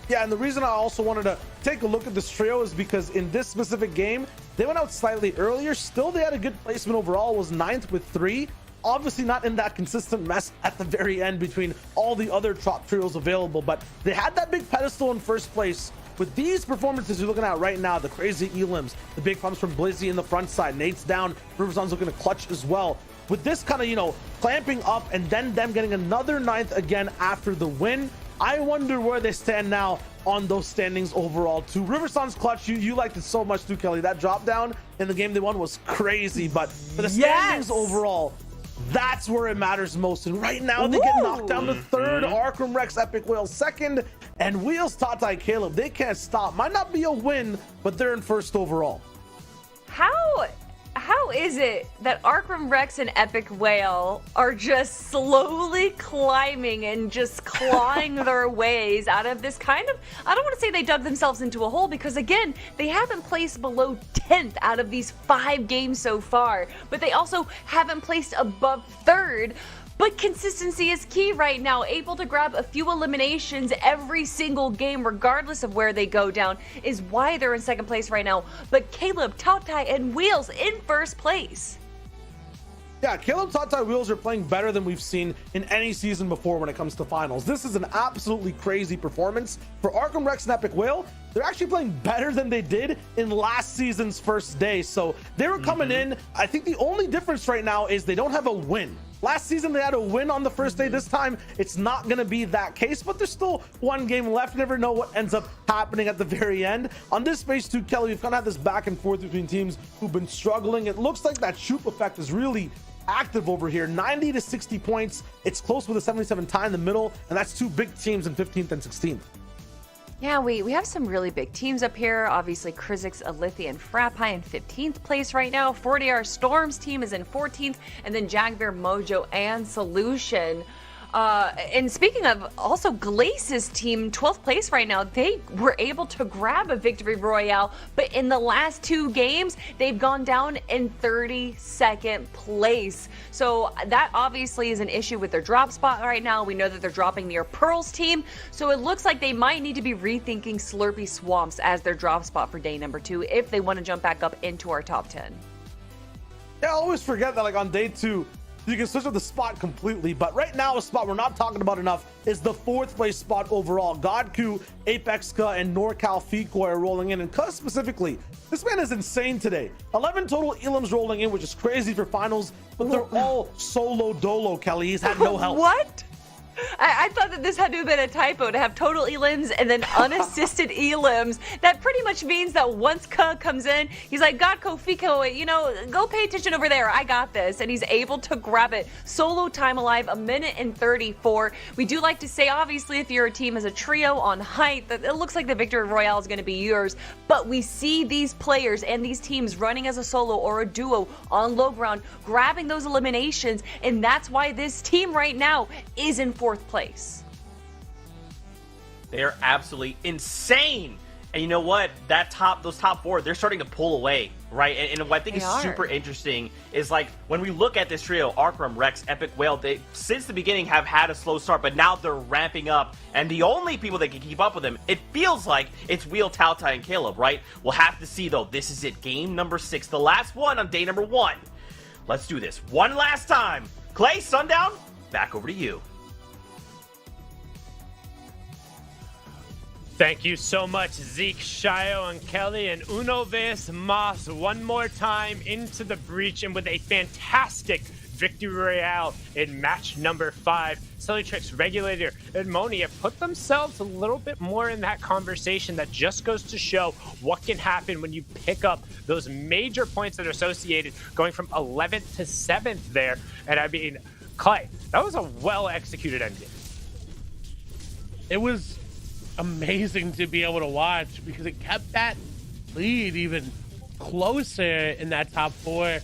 Yeah, and the reason I also wanted to take a look at this trio is because in this specific game, they went out slightly earlier. Still, they had a good placement overall, was 9th with 3. Obviously not in that consistent mess at the very end between all the other top trios available, but they had that big pedestal in first place. With these performances you're looking at right now, the crazy elims, the big pumps from Blizzy in the front side, Nate's down, Riverson's looking to clutch as well. With this kind of, you know, clamping up and then them getting another 9th again after the win, I wonder where they stand now on those standings overall too. Riverson's clutch, you liked it so much too, Kelly. That drop down in the game they won was crazy, but for the standings overall, that's where it matters most. And right now they get knocked down to 3rd. Arkham Rex, Epic Whale 2nd, and Wheels, Tatai, Caleb, they can't stop. Might not be a win, but they're in 1st overall. How is it that Arkham Rex and Epic Whale are just slowly climbing and just clawing their ways out of this kind of, I don't want to say they dug themselves into a hole, because again, they haven't placed below 10th out of these 5 games so far, but they also haven't placed above 3rd. But consistency is key right now. Able to grab a few eliminations every single game, regardless of where they go down, is why they're in 2nd place right now. But Caleb, Tatai, and Wheels in 1st place. Yeah, Caleb, Tatai, Wheels are playing better than we've seen in any season before when it comes to finals. This is an absolutely crazy performance for Arkham Rex and Epic Whale. They're actually playing better than they did in last season's first day. So they were coming in. I think the only difference right now is they don't have a win. Last season, they had a win on the first day. This time, it's not going to be that case, but there's still 1 game left. You never know what ends up happening at the very end. On this phase 2, Kelly, we've kind of had this back and forth between teams who've been struggling. It looks like that Shoop effect is really active over here. 90 to 60 points. It's close with a 77 tie in the middle, and that's 2 big teams in 15th and 16th. Yeah, we have some really big teams up here. Obviously, Krizix, Alithia, and Frappi in 15th place right now. 40R Storm's team is in 14th, and then Jagbear, Mojo, and Solution. And speaking of, also Glace's team, 12th place right now. They were able to grab a Victory Royale, but in the last 2 games, they've gone down in 32nd place. So that obviously is an issue with their drop spot right now. We know that they're dropping near Pearl's team, so it looks like they might need to be rethinking Slurpy Swamps as their drop spot for day number 2 if they want to jump back up into our top 10. Yeah, I always forget that, like, on day 2, you can switch up the spot completely, but right now a spot we're not talking about enough is the 4th place spot overall. Godku, Apexka, and NorCal Fecoy are rolling in, and Cuz specifically, this man is insane today. 11 total elims rolling in, which is crazy for finals, but they're all solo dolo, Kelly. He's had no help. What? I thought that this had to have been a typo to have total elims and then unassisted elims. That pretty much means that once Ka comes in, he's like, Godko, Fiko, you know, go pay attention over there. I got this. And he's able to grab it. Solo time alive, 1:34. We do like to say, obviously, if you're a team as a trio on height, that it looks like the Victory Royale is going to be yours. But we see these players and these teams running as a solo or a duo on low ground, grabbing those eliminations. And that's why this team right now is in 4th place. They're absolutely insane. And you know what? Those top 4, they're starting to pull away, right? And what I think is super interesting is, like, when we look at this trio, Arkham, Rex, Epic Whale, they since the beginning have had a slow start, but now they're ramping up. And the only people that can keep up with them, it feels like it's Wheel, Tautai, and Caleb, right? We'll have to see, though. This is it. Game number 6, the last one on day number 1. Let's do this one last time. Clay, Sundown, back over to you. Thank you so much, Zeke, Shayo, and Kelly, and Uno vs. Moss one more time into the breach, and with a fantastic Victory Royale in match number 5. Sillytrix, Regulator, and Monia put themselves a little bit more in that conversation. That just goes to show what can happen when you pick up those major points that are associated, going from 11th to 7th there. And I mean, Clay, that was a well-executed endgame. it was amazing to be able to watch because it kept that lead even closer in that top 4.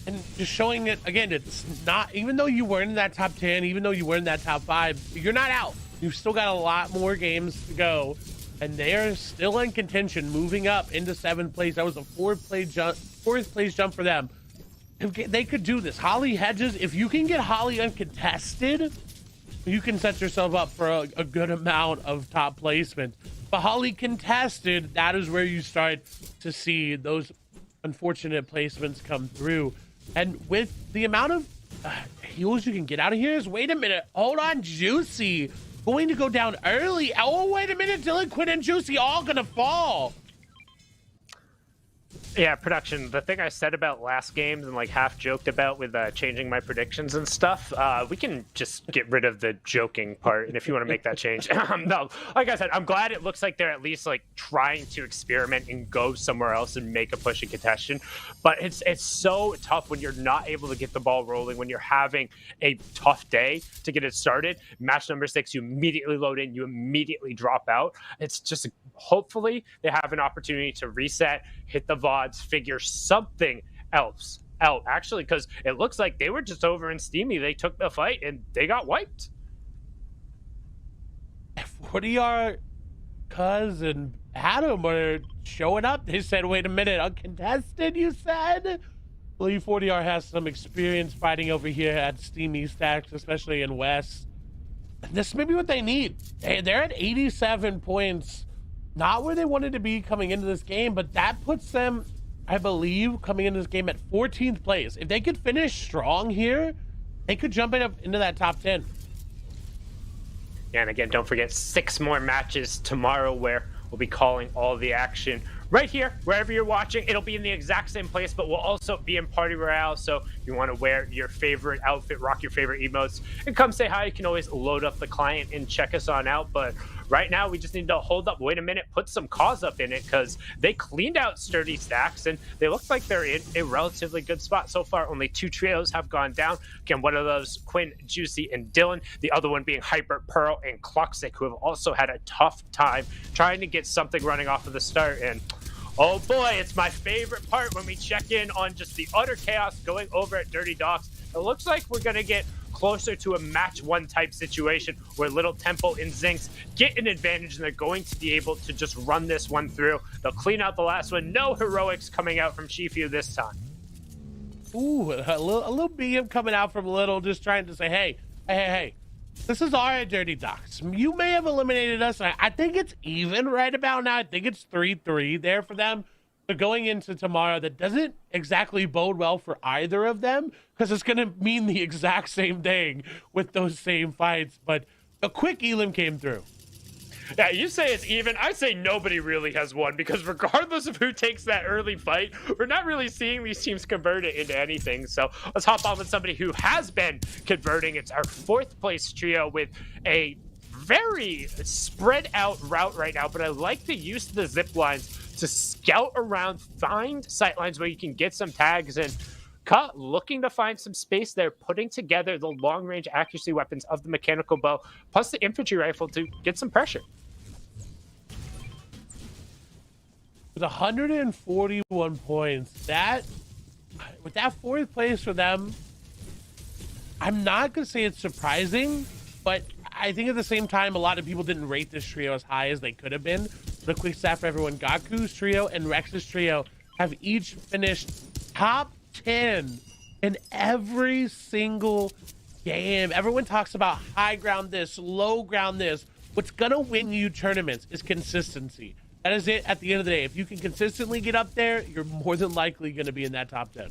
And just showing it, again, it's not, even though you weren't in that top 10, even though you were in that top 5, you're not out. You've still got a lot more games to go. And they are still in contention, moving up into 7th place. That was a 4th place jump for them. They could do this. Holly Hedges, if you can get Holly uncontested, you can set yourself up for a good amount of top placement. But Holly contested, that is where you start to see those unfortunate placements come through. And with the amount of heals you can get out of here is, wait a minute, hold on, Juicy going to go down early. Oh, wait a minute, Dylan, Quinn, and Juicy all gonna fall. Yeah, production. The thing I said about last games and like half joked about with changing my predictions and stuff, we can just get rid of the joking part. And if you want to make that change, no, like I said, I'm glad it looks like they're at least like trying to experiment and go somewhere else and make a push in contention. But it's so tough when you're not able to get the ball rolling, when you're having a tough day to get it started. Match number 6, you immediately load in, you immediately drop out. It's just, hopefully they have an opportunity to reset, hit the VOD, figure something else out, actually, because it looks like they were just over in Steamy. They took the fight and they got wiped. 40R Cuz and Adam were showing up. They said, wait a minute, uncontested, you said? I believe 40R has some experience fighting over here at Steamy Stacks, especially in West. And this may be what they need. They're at 87 points. Not where they wanted to be coming into this game, but that puts them, I believe, coming into this game at 14th place. If they could finish strong here, they could jump up into that top 10. And again, don't forget 6 more matches tomorrow where we'll be calling all the action right here, wherever you're watching. It'll be in the exact same place, but we'll also be in Party Royale. So if you want to wear your favorite outfit, rock your favorite emotes, and come say hi, you can always load up the client and check us on out. But right now, we just need to hold up, wait a minute, put some cause up in it, because they cleaned out Sturdy Stacks, and they look like they're in a relatively good spot so far. Only 2 trios have gone down. Again, one of those, Quinn, Juicy, and Dylan. The other one being Hyper, Pearl, and Cluxic, who have also had a tough time trying to get something running off of the start. And oh boy, it's my favorite part when we check in on just the utter chaos going over at Dirty Docks. It looks like we're going to get closer to a match 1 type situation where Little Temple and Zinx get an advantage, and they're going to be able to just run this one through. They'll clean out the last one. No heroics coming out from Shifu this time. Ooh, a little BM coming out from Little, just trying to say, hey, this is our Dirty Docks. You may have eliminated us. I think it's even right about now. I think it's 3-3 there for them. But going into tomorrow, that doesn't exactly bode well for either of them, because it's going to mean the exact same thing with those same fights. But a quick Elim came through. Yeah, you say it's even. I say nobody really has won, because regardless of who takes that early fight, we're not really seeing these teams convert it into anything. So let's hop on with somebody who has been converting. It's our 4th place trio with a very spread out route right now, but I like the use of the zip lines to scout around, find sight lines where you can get some tags, and Cut looking to find some space there, putting together the long-range accuracy weapons of the mechanical bow, plus the infantry rifle to get some pressure. With 141 points, with that 4th place for them, I'm not going to say it's surprising, but I think at the same time, a lot of people didn't rate this trio as high as they could have been. The quick stat for everyone, Gaku's trio and Rex's trio have each finished top 10 in every single game. Everyone talks about high ground this, low ground this. What's going to win you tournaments is consistency. That is it at the end of the day. If you can consistently get up there, you're more than likely going to be in that top 10.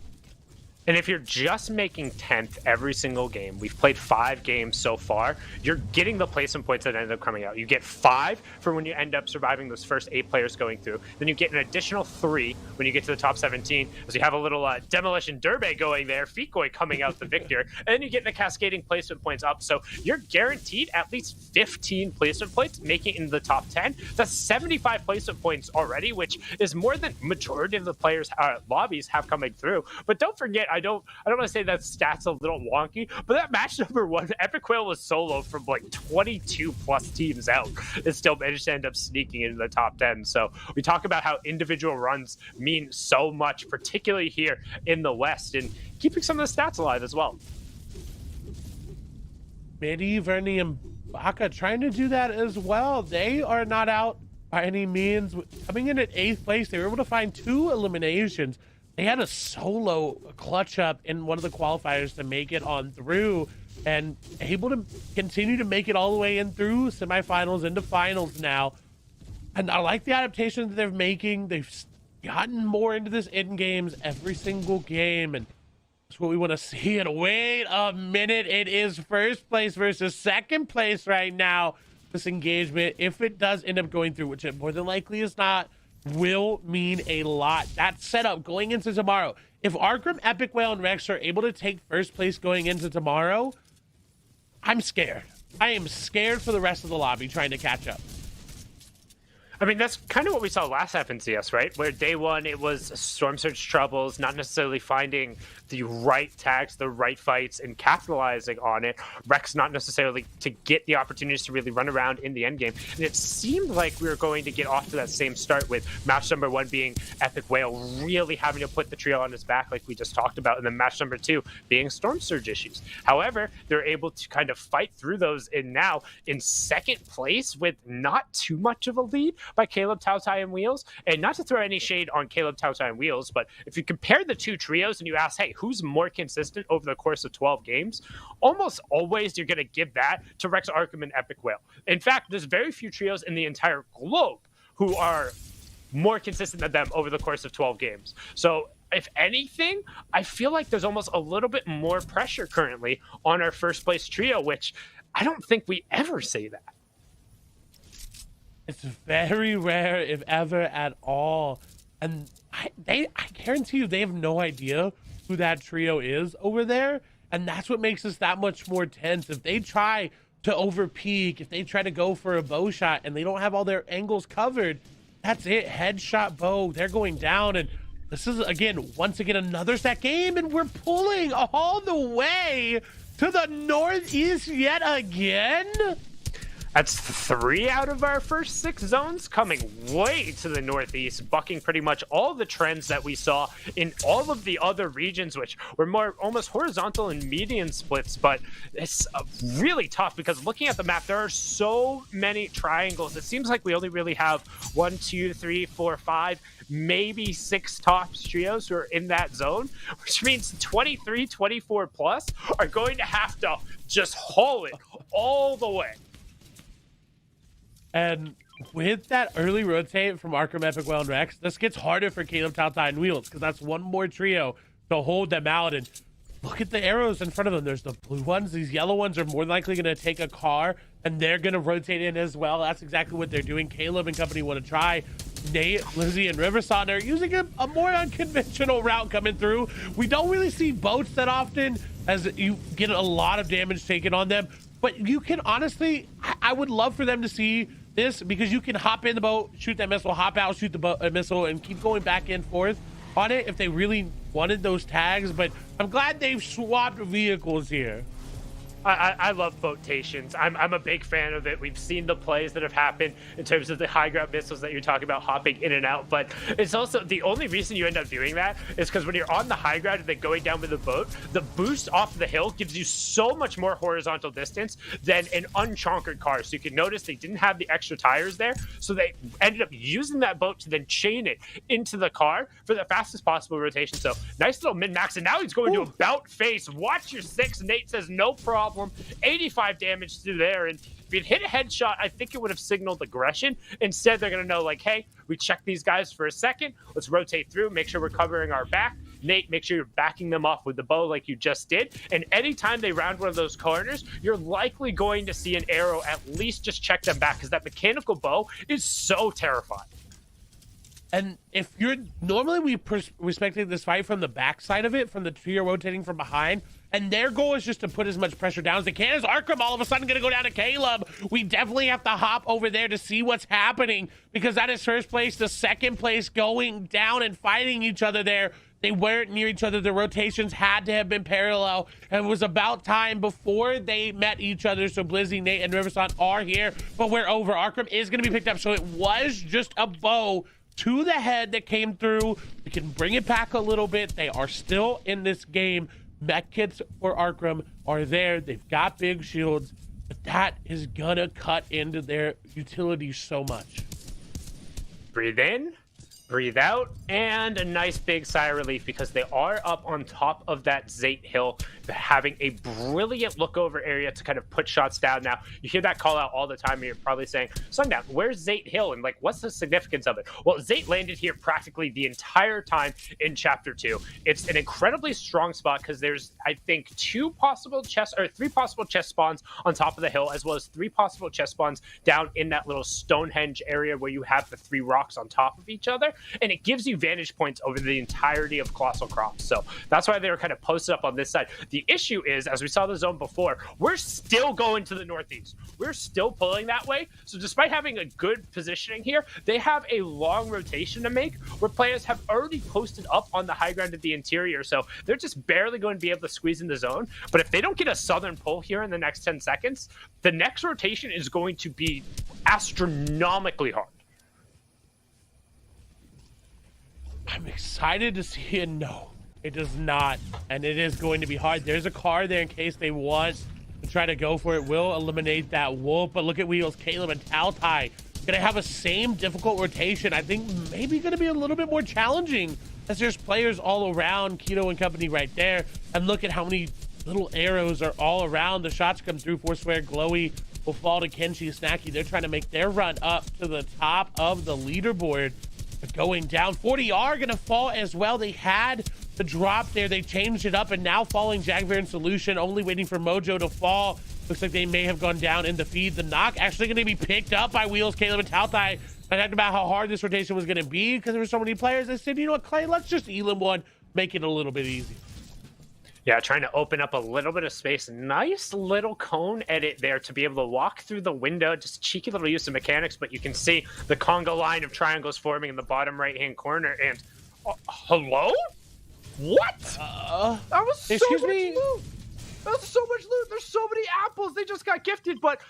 And if you're just making 10th every single game, we've played 5 games so far, you're getting the placement points that end up coming out. You get 5 for when you end up surviving those first 8 players going through. Then you get an additional 3 when you get to the top 17. So you have a little Demolition Derby going there, Fikoi coming out the victor, and then you get the cascading placement points up. So you're guaranteed at least 15 placement points, making it into the top 10. That's 75 placement points already, which is more than majority of the players' lobbies have coming through. But don't forget, I don't want to say that stats a little wonky, but that match number 1, Epic Quail was solo from like 22 plus teams out and still managed to end up sneaking into the top 10. So we talk about how individual runs mean so much, particularly here in the West, and keeping some of the stats alive as well. Midi, Verni, and Baka trying to do that as well. They are not out by any means. Coming in at 8th place, they were able to find 2 eliminations. They had a solo clutch up in one of the qualifiers to make it on through, and able to continue to make it all the way in through semifinals into finals now. And I like the adaptations that they're making. They've gotten more into this in games every single game, and that's what we want to see. And wait a minute, it is first place versus second place right now. This engagement, if it does end up going through, which it more than likely is not, will mean a lot. That setup going into tomorrow, if Arkham, Epic Whale, and Rex are able to take first place going into tomorrow, I'm scared. I am scared for the rest of the lobby trying to catch up. I mean, that's kind of what we saw last FNCS, right? Where day 1, it was Storm Surge troubles, not necessarily finding the right tags, the right fights, and capitalizing on it. Rex not necessarily to get the opportunities to really run around in the end game. And it seemed like we were going to get off to that same start with match number 1 being Epic Whale really having to put the trio on his back like we just talked about, and then match number 2 being Storm Surge issues. However, they're able to kind of fight through those, and now in second place with not too much of a lead by Caleb, Tautai, and Wheels. And not to throw any shade on Caleb, Tautai, and Wheels, but if you compare the 2 trios and you ask, hey, who's more consistent over the course of 12 games, almost always you're going to give that to Rex, Arkham, and Epic Whale. In fact, there's very few trios in the entire globe who are more consistent than them over the course of 12 games. So if anything, I feel like there's almost a little bit more pressure currently on our first place trio, which I don't think we ever say that. It's very rare, if ever at all. And I guarantee you they have no idea who that trio is over there. And that's what makes us that much more tense. If they try to over peek, if they try to go for a bow shot and they don't have all their angles covered, that's it. Headshot bow, they're going down. And this is, again, once again, another set game. And we're pulling all the way to the northeast yet again. That's 3 out of our first 6 zones coming way to the northeast, bucking pretty much all the trends that we saw in all of the other regions, which were more almost horizontal and median splits. But it's really tough because looking at the map, there are so many triangles. It seems like we only really have 1, 2, 3, 4, 5, maybe 6 top trios who are in that zone, which means 23, 24 plus are going to have to just haul it all the way. And with that early rotate from Arkham, Epic Whale, and Rex, this gets harder for Caleb, Tautai, and Wheels because that's one more trio to hold them out. And look at the arrows in front of them. There's the blue ones. These yellow ones are more than likely going to take a car, and they're going to rotate in as well. That's exactly what they're doing. Caleb and company want to try. Nate, Lizzie, and Riverson are using a more unconventional route coming through. We don't really see boats that often as you get a lot of damage taken on them. But you can honestly, I would love for them to see this because you can hop in the boat, shoot that missile, hop out, shoot the missile, and keep going back and forth on it if they really wanted those tags. But I'm glad they've swapped vehicles here. I love boatations. I'm a big fan of it. We've seen the plays that have happened in terms of the high ground missiles that you're talking about hopping in and out. But it's also the only reason you end up doing that is because when you're on the high ground and then going down with the boat, the boost off the hill gives you so much more horizontal distance than an unchonkered car. So you can notice they didn't have the extra tires there. So they ended up using that boat to then chain it into the car for the fastest possible rotation. So nice little min-max. And now he's going to about face. Watch your 6. Nate says no problem. 85 damage through there, and if you'd hit a headshot, I think it would have signaled aggression. Instead, they're going to know, like, hey, we checked these guys for a second. Let's rotate through, make sure we're covering our back. Nate, make sure you're backing them off with the bow like you just did. And anytime they round one of those corners, you're likely going to see an arrow at least just check them back because that mechanical bow is so terrifying. And if you're normally we respected this fight from the backside of it, from the trio rotating from behind, and their goal is just to put as much pressure down as they can. Is Arkham all of a sudden going to go down to Caleb? We definitely have to hop over there to see what's happening because that is first place to second place going down and fighting each other there. They weren't near each other. The rotations had to have been parallel, and it was about time before they met each other. So Blizzy, Nate, and Riverson are here, but we're over. Arkram is going to be picked up, so it was just a bow to the head that came through. We can bring it back a little bit. They are still in this game. Mech kits for Arkram are there. They've got big shields, but that is gonna cut into their utility so much. Breathe in, breathe out, and a nice big sigh of relief because they are up on top of that Zate Hill, having a brilliant look over area to kind of put shots down. Now, you hear that call out all the time, and you're probably saying, Sundown, where's Zate Hill? And like, what's the significance of it? Well, Zate landed here practically the entire time in Chapter 2. It's an incredibly strong spot because there's, I think, three possible chest spawns on top of the hill, as well as 3 possible chest spawns down in that little Stonehenge area where you have the 3 rocks on top of each other. And it gives you vantage points over the entirety of Colossal Crops. So that's why they were kind of posted up on this side. The issue is, as we saw the zone before, we're still going to the northeast. We're still pulling that way. So despite having a good positioning here, they have a long rotation to make where players have already posted up on the high ground of the interior. So they're just barely going to be able to squeeze in the zone. But if they don't get a southern pull here in the next 10 seconds, the next rotation is going to be astronomically hard. I'm excited to see it. No, it does not. And it is going to be hard. There's a car there in case they want to try to go for it. Will eliminate that wolf. But look at Wheels, Caleb, and Taltai. Going to have a same difficult rotation. I think maybe going to be a little bit more challenging as there's players all around. Keto and company right there. And look at how many little arrows are all around. The shots come through. Foursquare, Glowy will fall to Kenshi, Snacky. They're trying to make their run up to the top of the leaderboard. Going down. 40 are going to fall as well. They had the drop there. They changed it up, and now falling Jaguar and Solution, only waiting for Mojo to fall. Looks like they may have gone down in the feed. The knock actually going to be picked up by Wheels, Caleb, and Taltai. I talked about how hard this rotation was going to be because there were so many players. I said, you know what, Clay, let's just elim one, make it a little bit easier. Yeah, trying to open up a little bit of space. Nice little cone edit there to be able to walk through the window. Just cheeky little use of mechanics, but you can see the conga line of triangles forming in the bottom right-hand corner. And hello? What? That was so excuse much me? loot. That's so much loot. There's so many apples. They just got gifted. But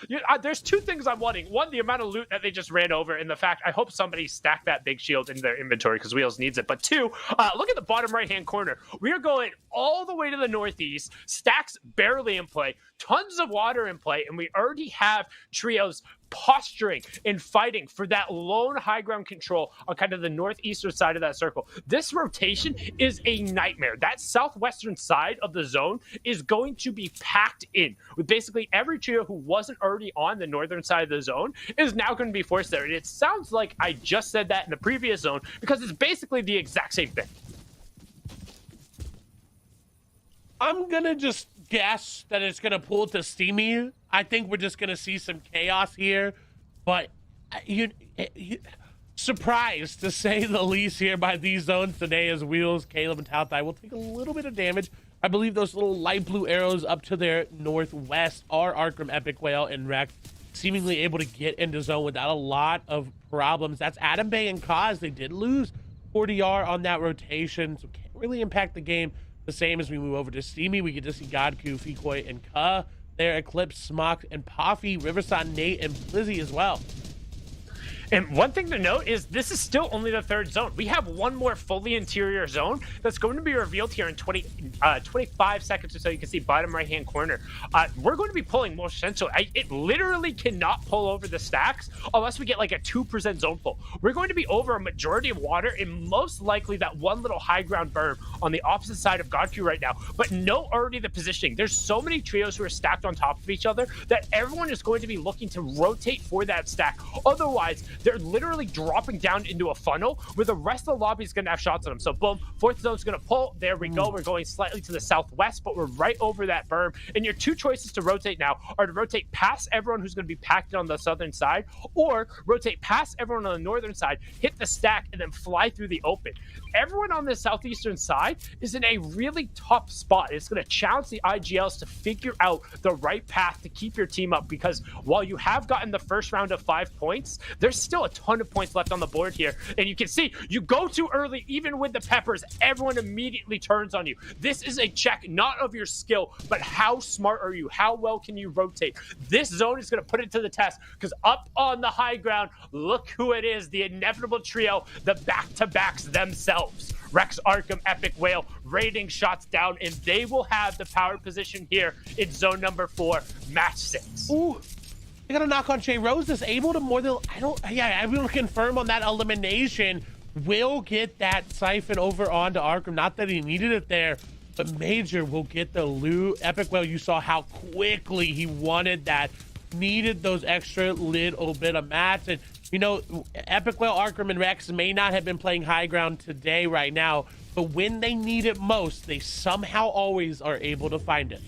there's 2 things I'm wanting. One, the amount of loot that they just ran over, and the fact I hope somebody stacked that big shield in their inventory because Wheels needs it. But 2, look at the bottom right-hand corner. We are going all the way to the northeast. Stacks barely in play. Tons of water in play. And we already have trios posturing and fighting for that lone high ground control on kind of the northeastern side of that circle. This rotation is a nightmare. That southwestern side of the zone is going to be packed in with basically every trio who wasn't already on the northern side of the zone is now going to be forced there. And it sounds like I just said that in the previous zone because it's basically the exact same thing. I'm going to just guess that it's going to pull to Steamy. I think we're just going to see some chaos here, but surprised to say the least here by these zones today as Wheels, Caleb, and Taltai will take a little bit of damage. I believe those little light blue arrows up to their northwest are Arkram, Epic Whale, and Rex, seemingly able to get into zone without a lot of problems. That's Adam Bay and Kaz. They did lose 40R on that rotation, so can't really impact the game the same as we move over to Steamy. We get to see Godku, Fikoi, and Ka there, Eclipse, Smock, and Poffy, Riverside, Nate, and Blizzy as well. And one thing to note is this is still only the 3rd zone. We have one more fully interior zone that's going to be revealed here in 25 seconds or so. You can see bottom right-hand corner. We're going to be pulling most essential. It literally cannot pull over the stacks unless we get like a 2% zone pull. We're going to be over a majority of water and most likely that one little high ground berm on the opposite side of Godku right now. But note already the positioning. There's so many trios who are stacked on top of each other that everyone is going to be looking to rotate for that stack. Otherwise, they're literally dropping down into a funnel where the rest of the lobby is going to have shots on them. So boom, 4th zone's going to pull. There we go. We're going slightly to the southwest, but we're right over that berm. And your 2 choices to rotate now are to rotate past everyone who's going to be packed on the southern side, or rotate past everyone on the northern side, hit the stack, and then fly through the open. Everyone on the southeastern side is in a really tough spot. It's going to challenge the IGLs to figure out the right path to keep your team up, because while you have gotten the first round of 5 points, there's still a ton of points left on the board here. And you can see, you go too early, even with the peppers, everyone immediately turns on you. This is a check, not of your skill, but how smart are you? How well can you rotate? This zone is going to put it to the test, because up on the high ground, look who it is, the inevitable trio, the back-to-backs themselves. Rex, Arkham, Epic Whale, raiding shots down, and they will have the power position here in zone number 4, match 6. Ooh. They got a knock on Jay Rose, able to more than, I will confirm on that elimination. Will get that siphon over onto Arkham. Not that he needed it there, but Major will get the loot. Epic Whale, you saw how quickly he wanted that. Needed those extra little bit of mats. And, you know, Epic Whale, Arkham, and Rex may not have been playing high ground today right now, but when they need it most, they somehow always are able to find it.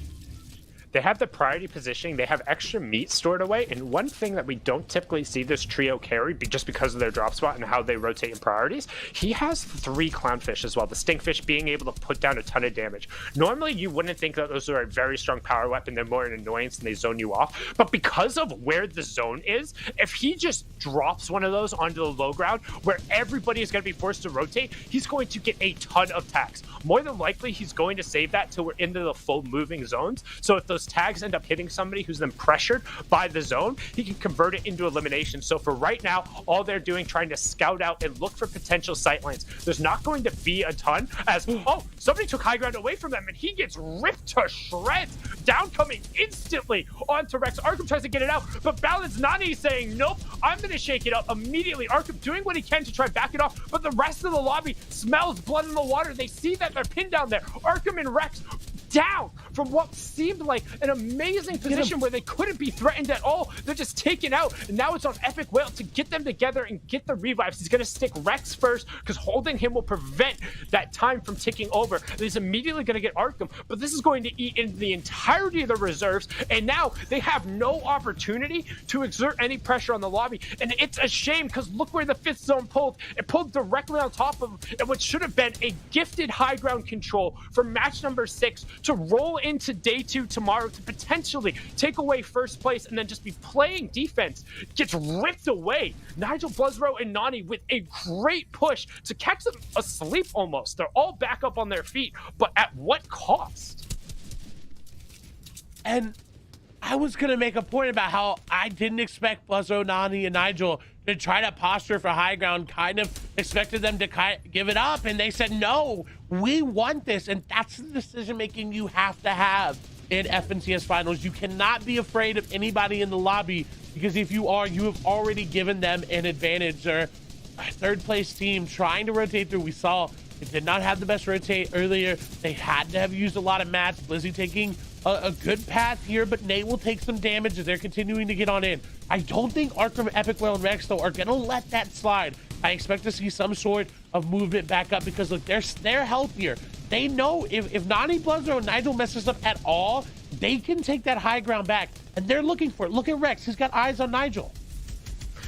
They have the priority positioning. They have extra meat stored away. And one thing that we don't typically see this trio carry, just because of their drop spot and how they rotate in priorities, he has 3 clownfish as well. The stinkfish being able to put down a ton of damage. Normally, you wouldn't think that those are a very strong power weapon. They're more an annoyance and they zone you off. But because of where the zone is, if he just drops one of those onto the low ground where everybody is going to be forced to rotate, he's going to get a ton of tags. More than likely, he's going to save that till we're into the full moving zones. So if those tags end up hitting somebody who's then pressured by the zone, he can convert it into elimination. So for right now, all they're doing, trying to scout out and look for potential sightlines. There's not going to be a ton, as, oh, somebody took high ground away from them, and he gets ripped to shreds. Down coming instantly onto Rex. Arkham tries to get it out, but Balance Nani saying, nope, I'm going to shake it up immediately. Arkham doing what he can to try back it off, but the rest of the lobby smells blood in the water. They see that they're pinned down there. Arkham and Rex down from what seemed like an amazing position where they couldn't be threatened at all. They're just taken out, and now it's on Epic Whale to get them together and get the revives. He's going to stick Rex first, because holding him will prevent that time from ticking over. He's immediately going to get Arkham, but this is going to eat into the entirety of the reserves, and now they have no opportunity to exert any pressure on the lobby. And it's a shame, because look where the 5th zone pulled. It pulled directly on top of what should have been a gifted high ground control for match number 6 to roll into day 2 tomorrow to potentially take away first place and then just be playing defense. Gets ripped away. Nigel, Buzzrow, and Nani with a great push to catch them asleep almost. They're all back up on their feet, but at what cost? And I was going to make a point about how I didn't expect Buzzrow, Nani, and Nigel to try to posture for high ground, kind of expected them to give it up, and they said, no, we want this, and that's the decision-making you have to have in FNCS Finals. You cannot be afraid of anybody in the lobby, because if you are, you have already given them an advantage. They're a 3rd-place team trying to rotate through. We saw they did not have the best rotate earlier. They had to have used a lot of mats. Blizzy taking a good path here, but Nate will take some damage as they're continuing to get on in. I don't think Arkham, Epic Whale, and Rex, though, are going to let that slide. I expect to see some sort of movement back up, because, look, they're healthier. They know if Nani, Buzzrow, and Nigel messes up at all, they can take that high ground back, and they're looking for it. Look at Rex. He's got eyes on Nigel.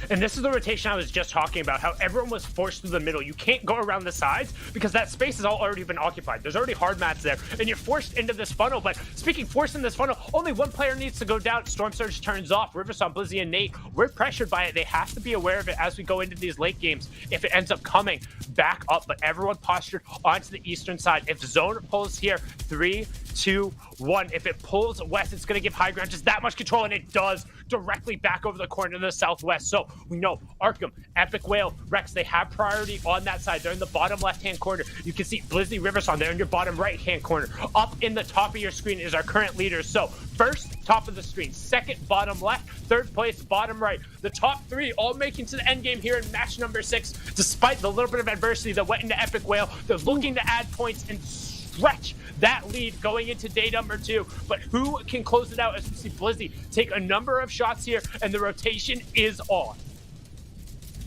And this is the rotation I was just talking about, how everyone was forced through the middle. You can't go around the sides because that space has already been occupied. There's already hard mats there, and you're forced into this funnel. But speaking forced in this funnel, only one player needs to go down. Storm Surge turns off. Riverson, Blizzy, and Nate, we're pressured by it. They have to be aware of it as we go into these late games if it ends up coming back up. But everyone postured onto the eastern side. If zone pulls here, 3, 2, 1. If it pulls west, it's going to give high ground just that much control, and it does, directly back over the corner to the southwest. So we know Arkham, Epic Whale, Rex, they have priority on that side. They're in the bottom left-hand corner. You can see Blizzy, Riverson there in your bottom right-hand corner. Up in the top of your screen is our current leaders. So first, top of the screen. Second, bottom left. Third place, bottom right. The top 3 all making to the end game here in match number 6. Despite the little bit of adversity that went into Epic Whale, they're looking to add points and stretch that lead going into day number 2. But who can close it out as we see Blizzy take a number of shots here, and the rotation is on.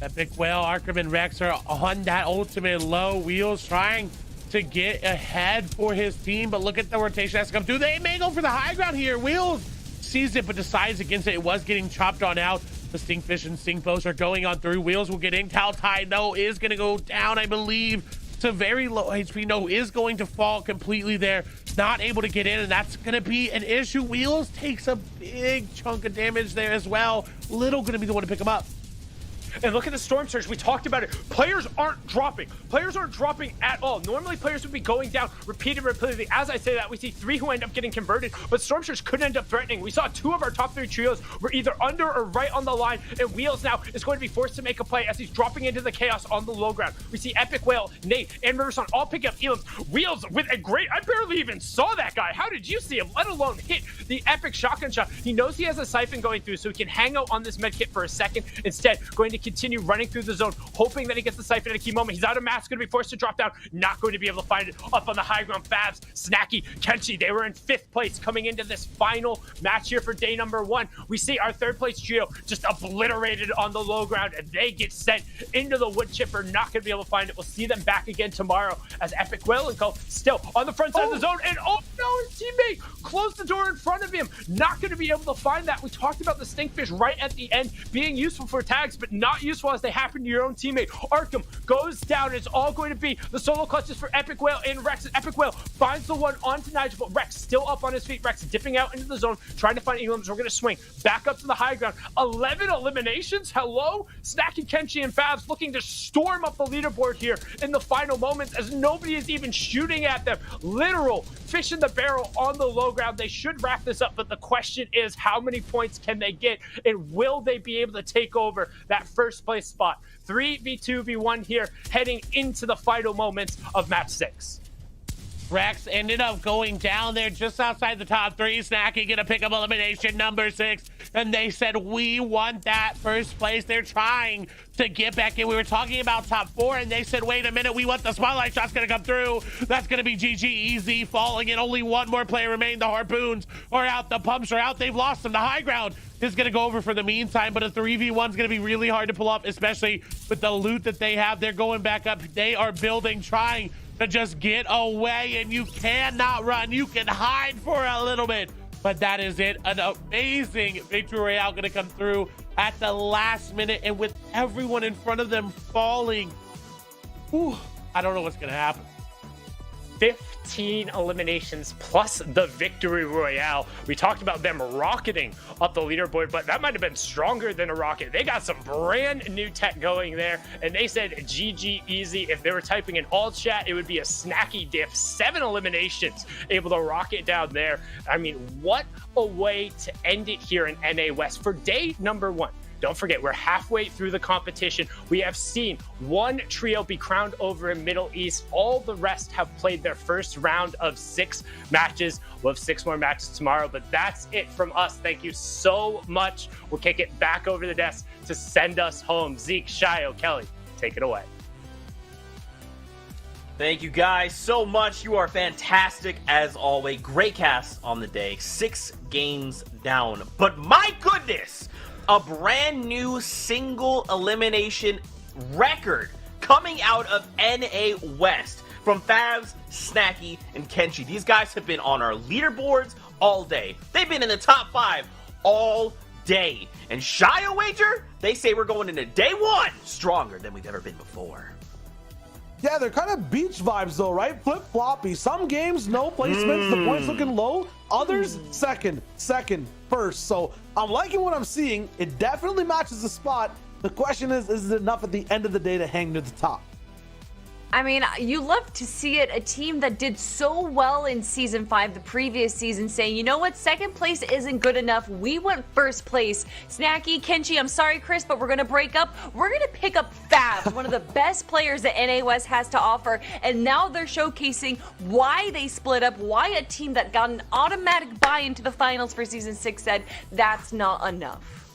Epic Whale, Arkham, and Rex are on that ultimate low. Wheels trying to get ahead for his team, but look at the rotation that's come through. They may go for the high ground here. Wheels sees it, but decides against it. It was getting chopped on out. The Stinkfish and Stinkbows are going on through. Wheels will get in. Taltai, no, is going to go down, I believe, to very low HP. No, is going to fall completely there. Not able to get in, and that's going to be an issue. Wheels takes a big chunk of damage there as well. Little going to be the one to pick him up. And look at the Storm Surge. We talked about it. Players aren't dropping. Players aren't dropping at all. Normally, players would be going down repeatedly. As I say that, we see 3 who end up getting converted, but Storm Surge could end up threatening. We saw 2 of our top 3 trios were either under or right on the line, and Wheels now is going to be forced to make a play as he's dropping into the chaos on the low ground. We see Epic Whale, Nate, and Riverson all pick up Elims. Wheels with a great, I barely even saw that guy. How did you see him, let alone hit the epic shotgun shot? He knows he has a siphon going through, so he can hang out on this medkit for a second. Instead, going to continue running through the zone, hoping that he gets the siphon at a key moment. He's out of mass, going to be forced to drop down, not going to be able to find it. Up on the high ground, Fabs, Snacky, Kenshi, they were in 5th place coming into this final match here for day number 1. We see our 3rd place trio just obliterated on the low ground, and they get sent into the wood chipper, not going to be able to find it. We'll see them back again tomorrow as Epic Will and Co. still on the front side of the zone, and oh no, his teammate closed the door in front of him, not going to be able to find that. We talked about the Stinkfish right at the end being useful for tags, but not useful as they happen to your own teammate. Arkham goes down. It's all going to be the solo clutches for Epic Whale and Rex. Epic Whale finds the one onto Nigel, but Rex still up on his feet. Rex dipping out into the zone, trying to find Elims. We're going to swing back up to the high ground. 11 eliminations. Hello? Snacky, Kenshi, and Fabs looking to storm up the leaderboard here in the final moments as nobody is even shooting at them. Literal fish in the barrel on the low ground. They should wrap this up, but the question is, how many points can they get, and will they be able to take over that 1st place spot? 3v2v1 here, heading into the final moments of match 6. Rex ended up going down there just outside the top 3. Snacky gonna pick up elimination number 6. And they said, we want that 1st place. They're trying to get back in. We were talking about top 4, and they said, wait a minute, we want the spotlight shot's gonna come through. That's gonna be GG easy, falling in. Only 1 more player remained. The Harpoons are out. The Pumps are out. They've lost them. The high ground is gonna go over for the meantime, but a 3v1's gonna be really hard to pull up, especially with the loot that they have. They're going back up. They are building, trying to just get away, and you cannot run. You can hide for a little bit, but that is it. An amazing victory royale gonna come through at the last minute, and with everyone in front of them falling, I don't know what's gonna happen. 15 eliminations plus the victory royale. We talked about them rocketing up the leaderboard, but that might have been stronger than a rocket. They got some brand new tech going there, and they said GG easy. If they were typing in all chat, it would be a snacky diff. 7 eliminations, able to rocket down there. I mean, what a way to end it here in NA West for day number 1. Don't forget, we're halfway through the competition. We have seen 1 trio be crowned over in Middle East. All the rest have played their 1st round of 6 matches. We'll have 6 more matches tomorrow, but that's it from us. Thank you so much. We'll kick it back over the desk to send us home. Zeke, Shio, Kelly, take it away. Thank you guys so much. You are fantastic as always. Great cast on the day. 6 games down. But my goodness, a brand new single elimination record coming out of NA West from Fabs, Snacky, and Kenshi. These guys have been on our leaderboards all day. They've been in the top 5 all day. And Shio Wager, they say we're going into day 1 stronger than we've ever been before. Yeah, they're kind of beach vibes though, right? Flip-floppy. Some games, no placements, the points looking low. Others, second, first. So I'm liking what I'm seeing. It definitely matches the spot. The question is it enough at the end of the day to hang near the top? I mean, you love to see it. A team that did so well in Season 5, the previous season, saying, you know what, 2nd place isn't good enough. We want 1st place. Snacky, Kenshi, I'm sorry, Chris, but we're going to break up. We're going to pick up Fabs, one of the best players that NA West has to offer. And now they're showcasing why they split up, why a team that got an automatic buy into the finals for Season 6 said that's not enough.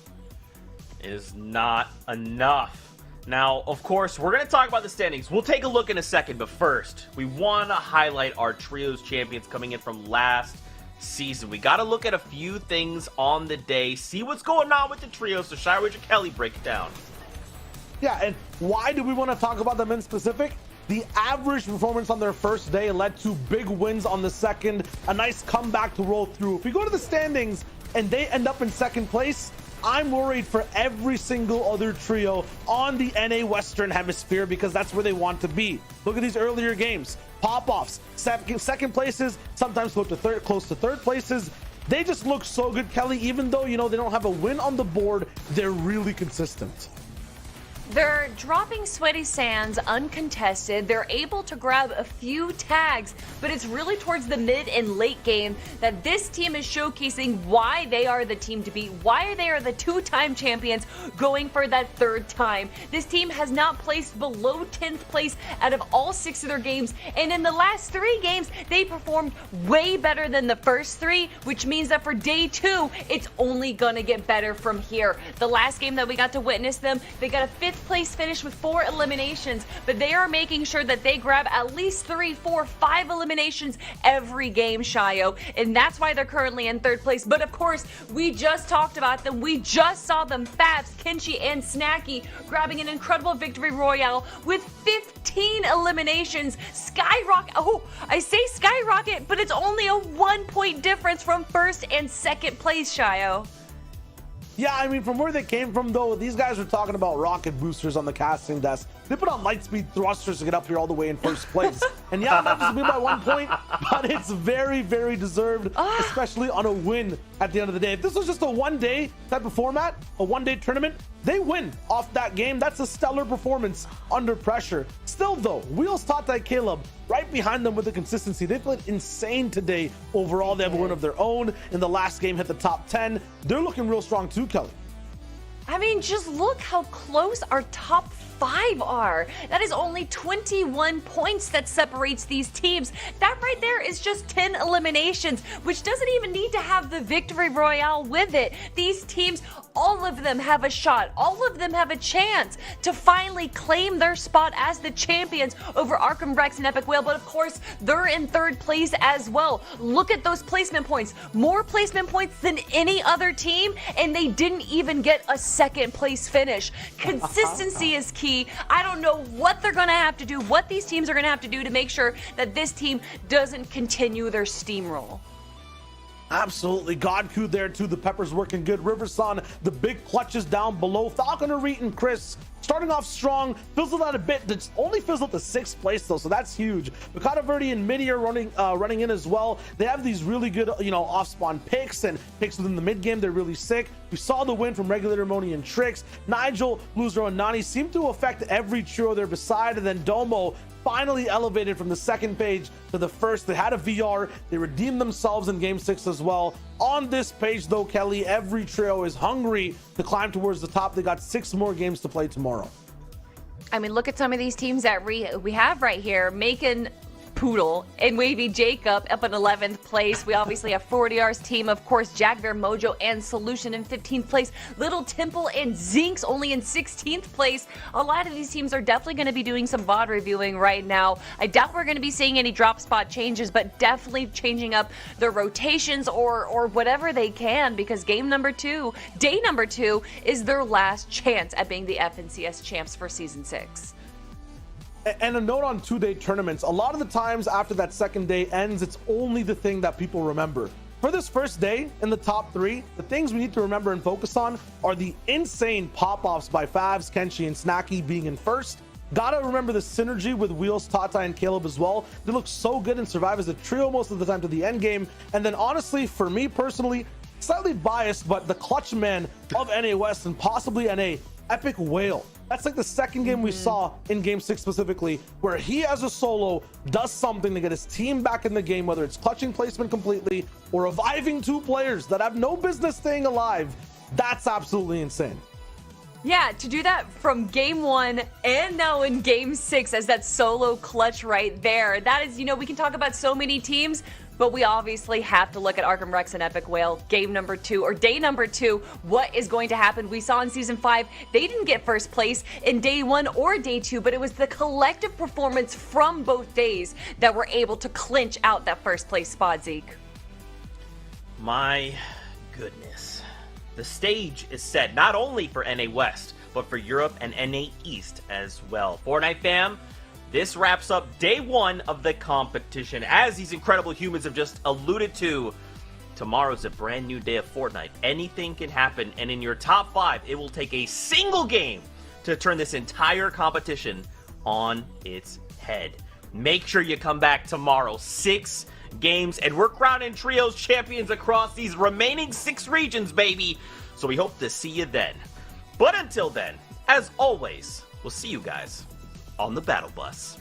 It is not enough. Now, of course, we're going to talk about the standings. We'll take a look in a second, but first, we want to highlight our Trios champions coming in from last season. We got to look at a few things on the day, see what's going on with the Trios, so Shire and Kelly break it down. Yeah, and why do we want to talk about them in specific? The average performance on their 1st day led to big wins on the 2nd, a nice comeback to roll through. If we go to the standings and they end up in 2nd place, I'm worried for every single other trio on the NA Western Hemisphere because that's where they want to be. Look at these earlier games. Pop-offs, 2nd places, sometimes close to 3rd places. They just look so good, Kelly. Even though, you know, they don't have a win on the board, they're really consistent. They're dropping Sweaty Sands uncontested. They're able to grab a few tags, but it's really towards the mid and late game that this team is showcasing why they are the team to beat, why they are the two-time champions going for that third time. This team has not placed below 10th place out of all 6 of their games, and in the last 3 games, they performed way better than the first 3, which means that for day 2, it's only gonna get better from here. The last game that we got to witness them, they got a 5th place finish with 4 eliminations, but they are making sure that they grab at least 3, 4, 5 eliminations every game, Shio, and that's why they're currently in 3rd place. But of course, we just talked about them. We just saw them, Fabs, Kenshi, and Snacky grabbing an incredible victory royale with 15 eliminations. Skyrocket, oh, I say skyrocket, but it's only a 1-point difference from 1st and 2nd place, Shio. Yeah, I mean, from where they came from, though, these guys were talking about rocket boosters on the casting desk. They put on lightspeed thrusters to get up here all the way in 1st place. And yeah, that was me by 1 point, but it's very, very deserved, especially on a win at the end of the day. If this was just a one-day type of format, a one-day tournament, they win off that game. That's a stellar performance under pressure. Still, though, Wheels, Tata, Caleb, right behind them with the consistency. They played insane today overall. They have a win of their own. In the last game, hit the top 10. They're looking real strong too, Kelly. I mean, just look how close our top 5 are. That is only 21 points that separates these teams. That right there is just 10 eliminations, which doesn't even need to have the victory royale with it. These teams, all of them have a shot. All of them have a chance to finally claim their spot as the champions over Arkham Rex and Epic Whale. But of course, they're in 3rd place as well. Look at those placement points. More placement points than any other team, and they didn't even get a 2nd place finish. Consistency is key. I don't know what they're going to have to do, what these teams are going to have to do to make sure that this team doesn't continue their steamroll. Absolutely. Godku there too. The Peppers working good. Riverson, the big clutches down below. Falconer, Reet, and Chris starting off strong. Fizzled out a bit. It's only fizzled to 6th place though, so that's huge. Mikata Verde and Midi are running in as well. They have these really good, off-spawn picks and picks within the mid game. They're really sick. We saw the win from Regulator, Moni, and Trix. Nigel, Loser, and Nani seem to affect every trio they're beside, and then Domo finally elevated from the 2nd page to the 1st. They had a VR. They redeemed themselves in game 6 as well. On this page, though, Kelly, every trio is hungry to climb towards the top. They got 6 more games to play tomorrow. I mean, look at some of these teams that we have right here. Macon, Poodle, and Wavy Jacob up in 11th place. We obviously have 40R's team, of course, Jaguar, Mojo, and Solution in 15th place. Little Temple and Zinx only in 16th place. A lot of these teams are definitely going to be doing some VOD reviewing right now. I doubt we're going to be seeing any drop spot changes, but definitely changing up their rotations or whatever they can, because day number 2 is their last chance at being the FNCS champs for Season 6. And a note on 2-day tournaments, a lot of the times after that 2nd day ends, it's only the thing that people remember. For this first day in the top 3, the things we need to remember and focus on are the insane pop-offs by Favs, Kenshi, and Snacky being in 1st. Gotta remember the synergy with Wheels, Tata, and Caleb as well. They look so good and survive as a trio most of the time to the end game. And then honestly, for me personally, slightly biased, but the clutch man of NA West and possibly NA, Epic Whale. That's like the 2nd game we saw in game 6 specifically, where he as a solo does something to get his team back in the game, whether it's clutching placement completely or reviving 2 players that have no business staying alive. That's absolutely insane. Yeah, to do that from game 1 and now in game 6 as that solo clutch right there. That is, we can talk about so many teams, but we obviously have to look at Arkham Rex and Epic Whale. Game number 2, or day number 2, what is going to happen? We saw in Season 5, they didn't get 1st place in day 1 or day 2, but it was the collective performance from both days that were able to clinch out that 1st place spot, Zeke. My goodness. The stage is set not only for NA West, but for Europe and NA East as well. Fortnite fam, this wraps up day 1 of the competition. As these incredible humans have just alluded to, tomorrow's a brand new day of Fortnite. Anything can happen, and in your top 5, it will take a single game to turn this entire competition on its head. Make sure you come back tomorrow. 6 games, and we're crowning trios champions across these remaining 6 regions, baby. So we hope to see you then. But until then, As always, we'll see you guys on the battle bus.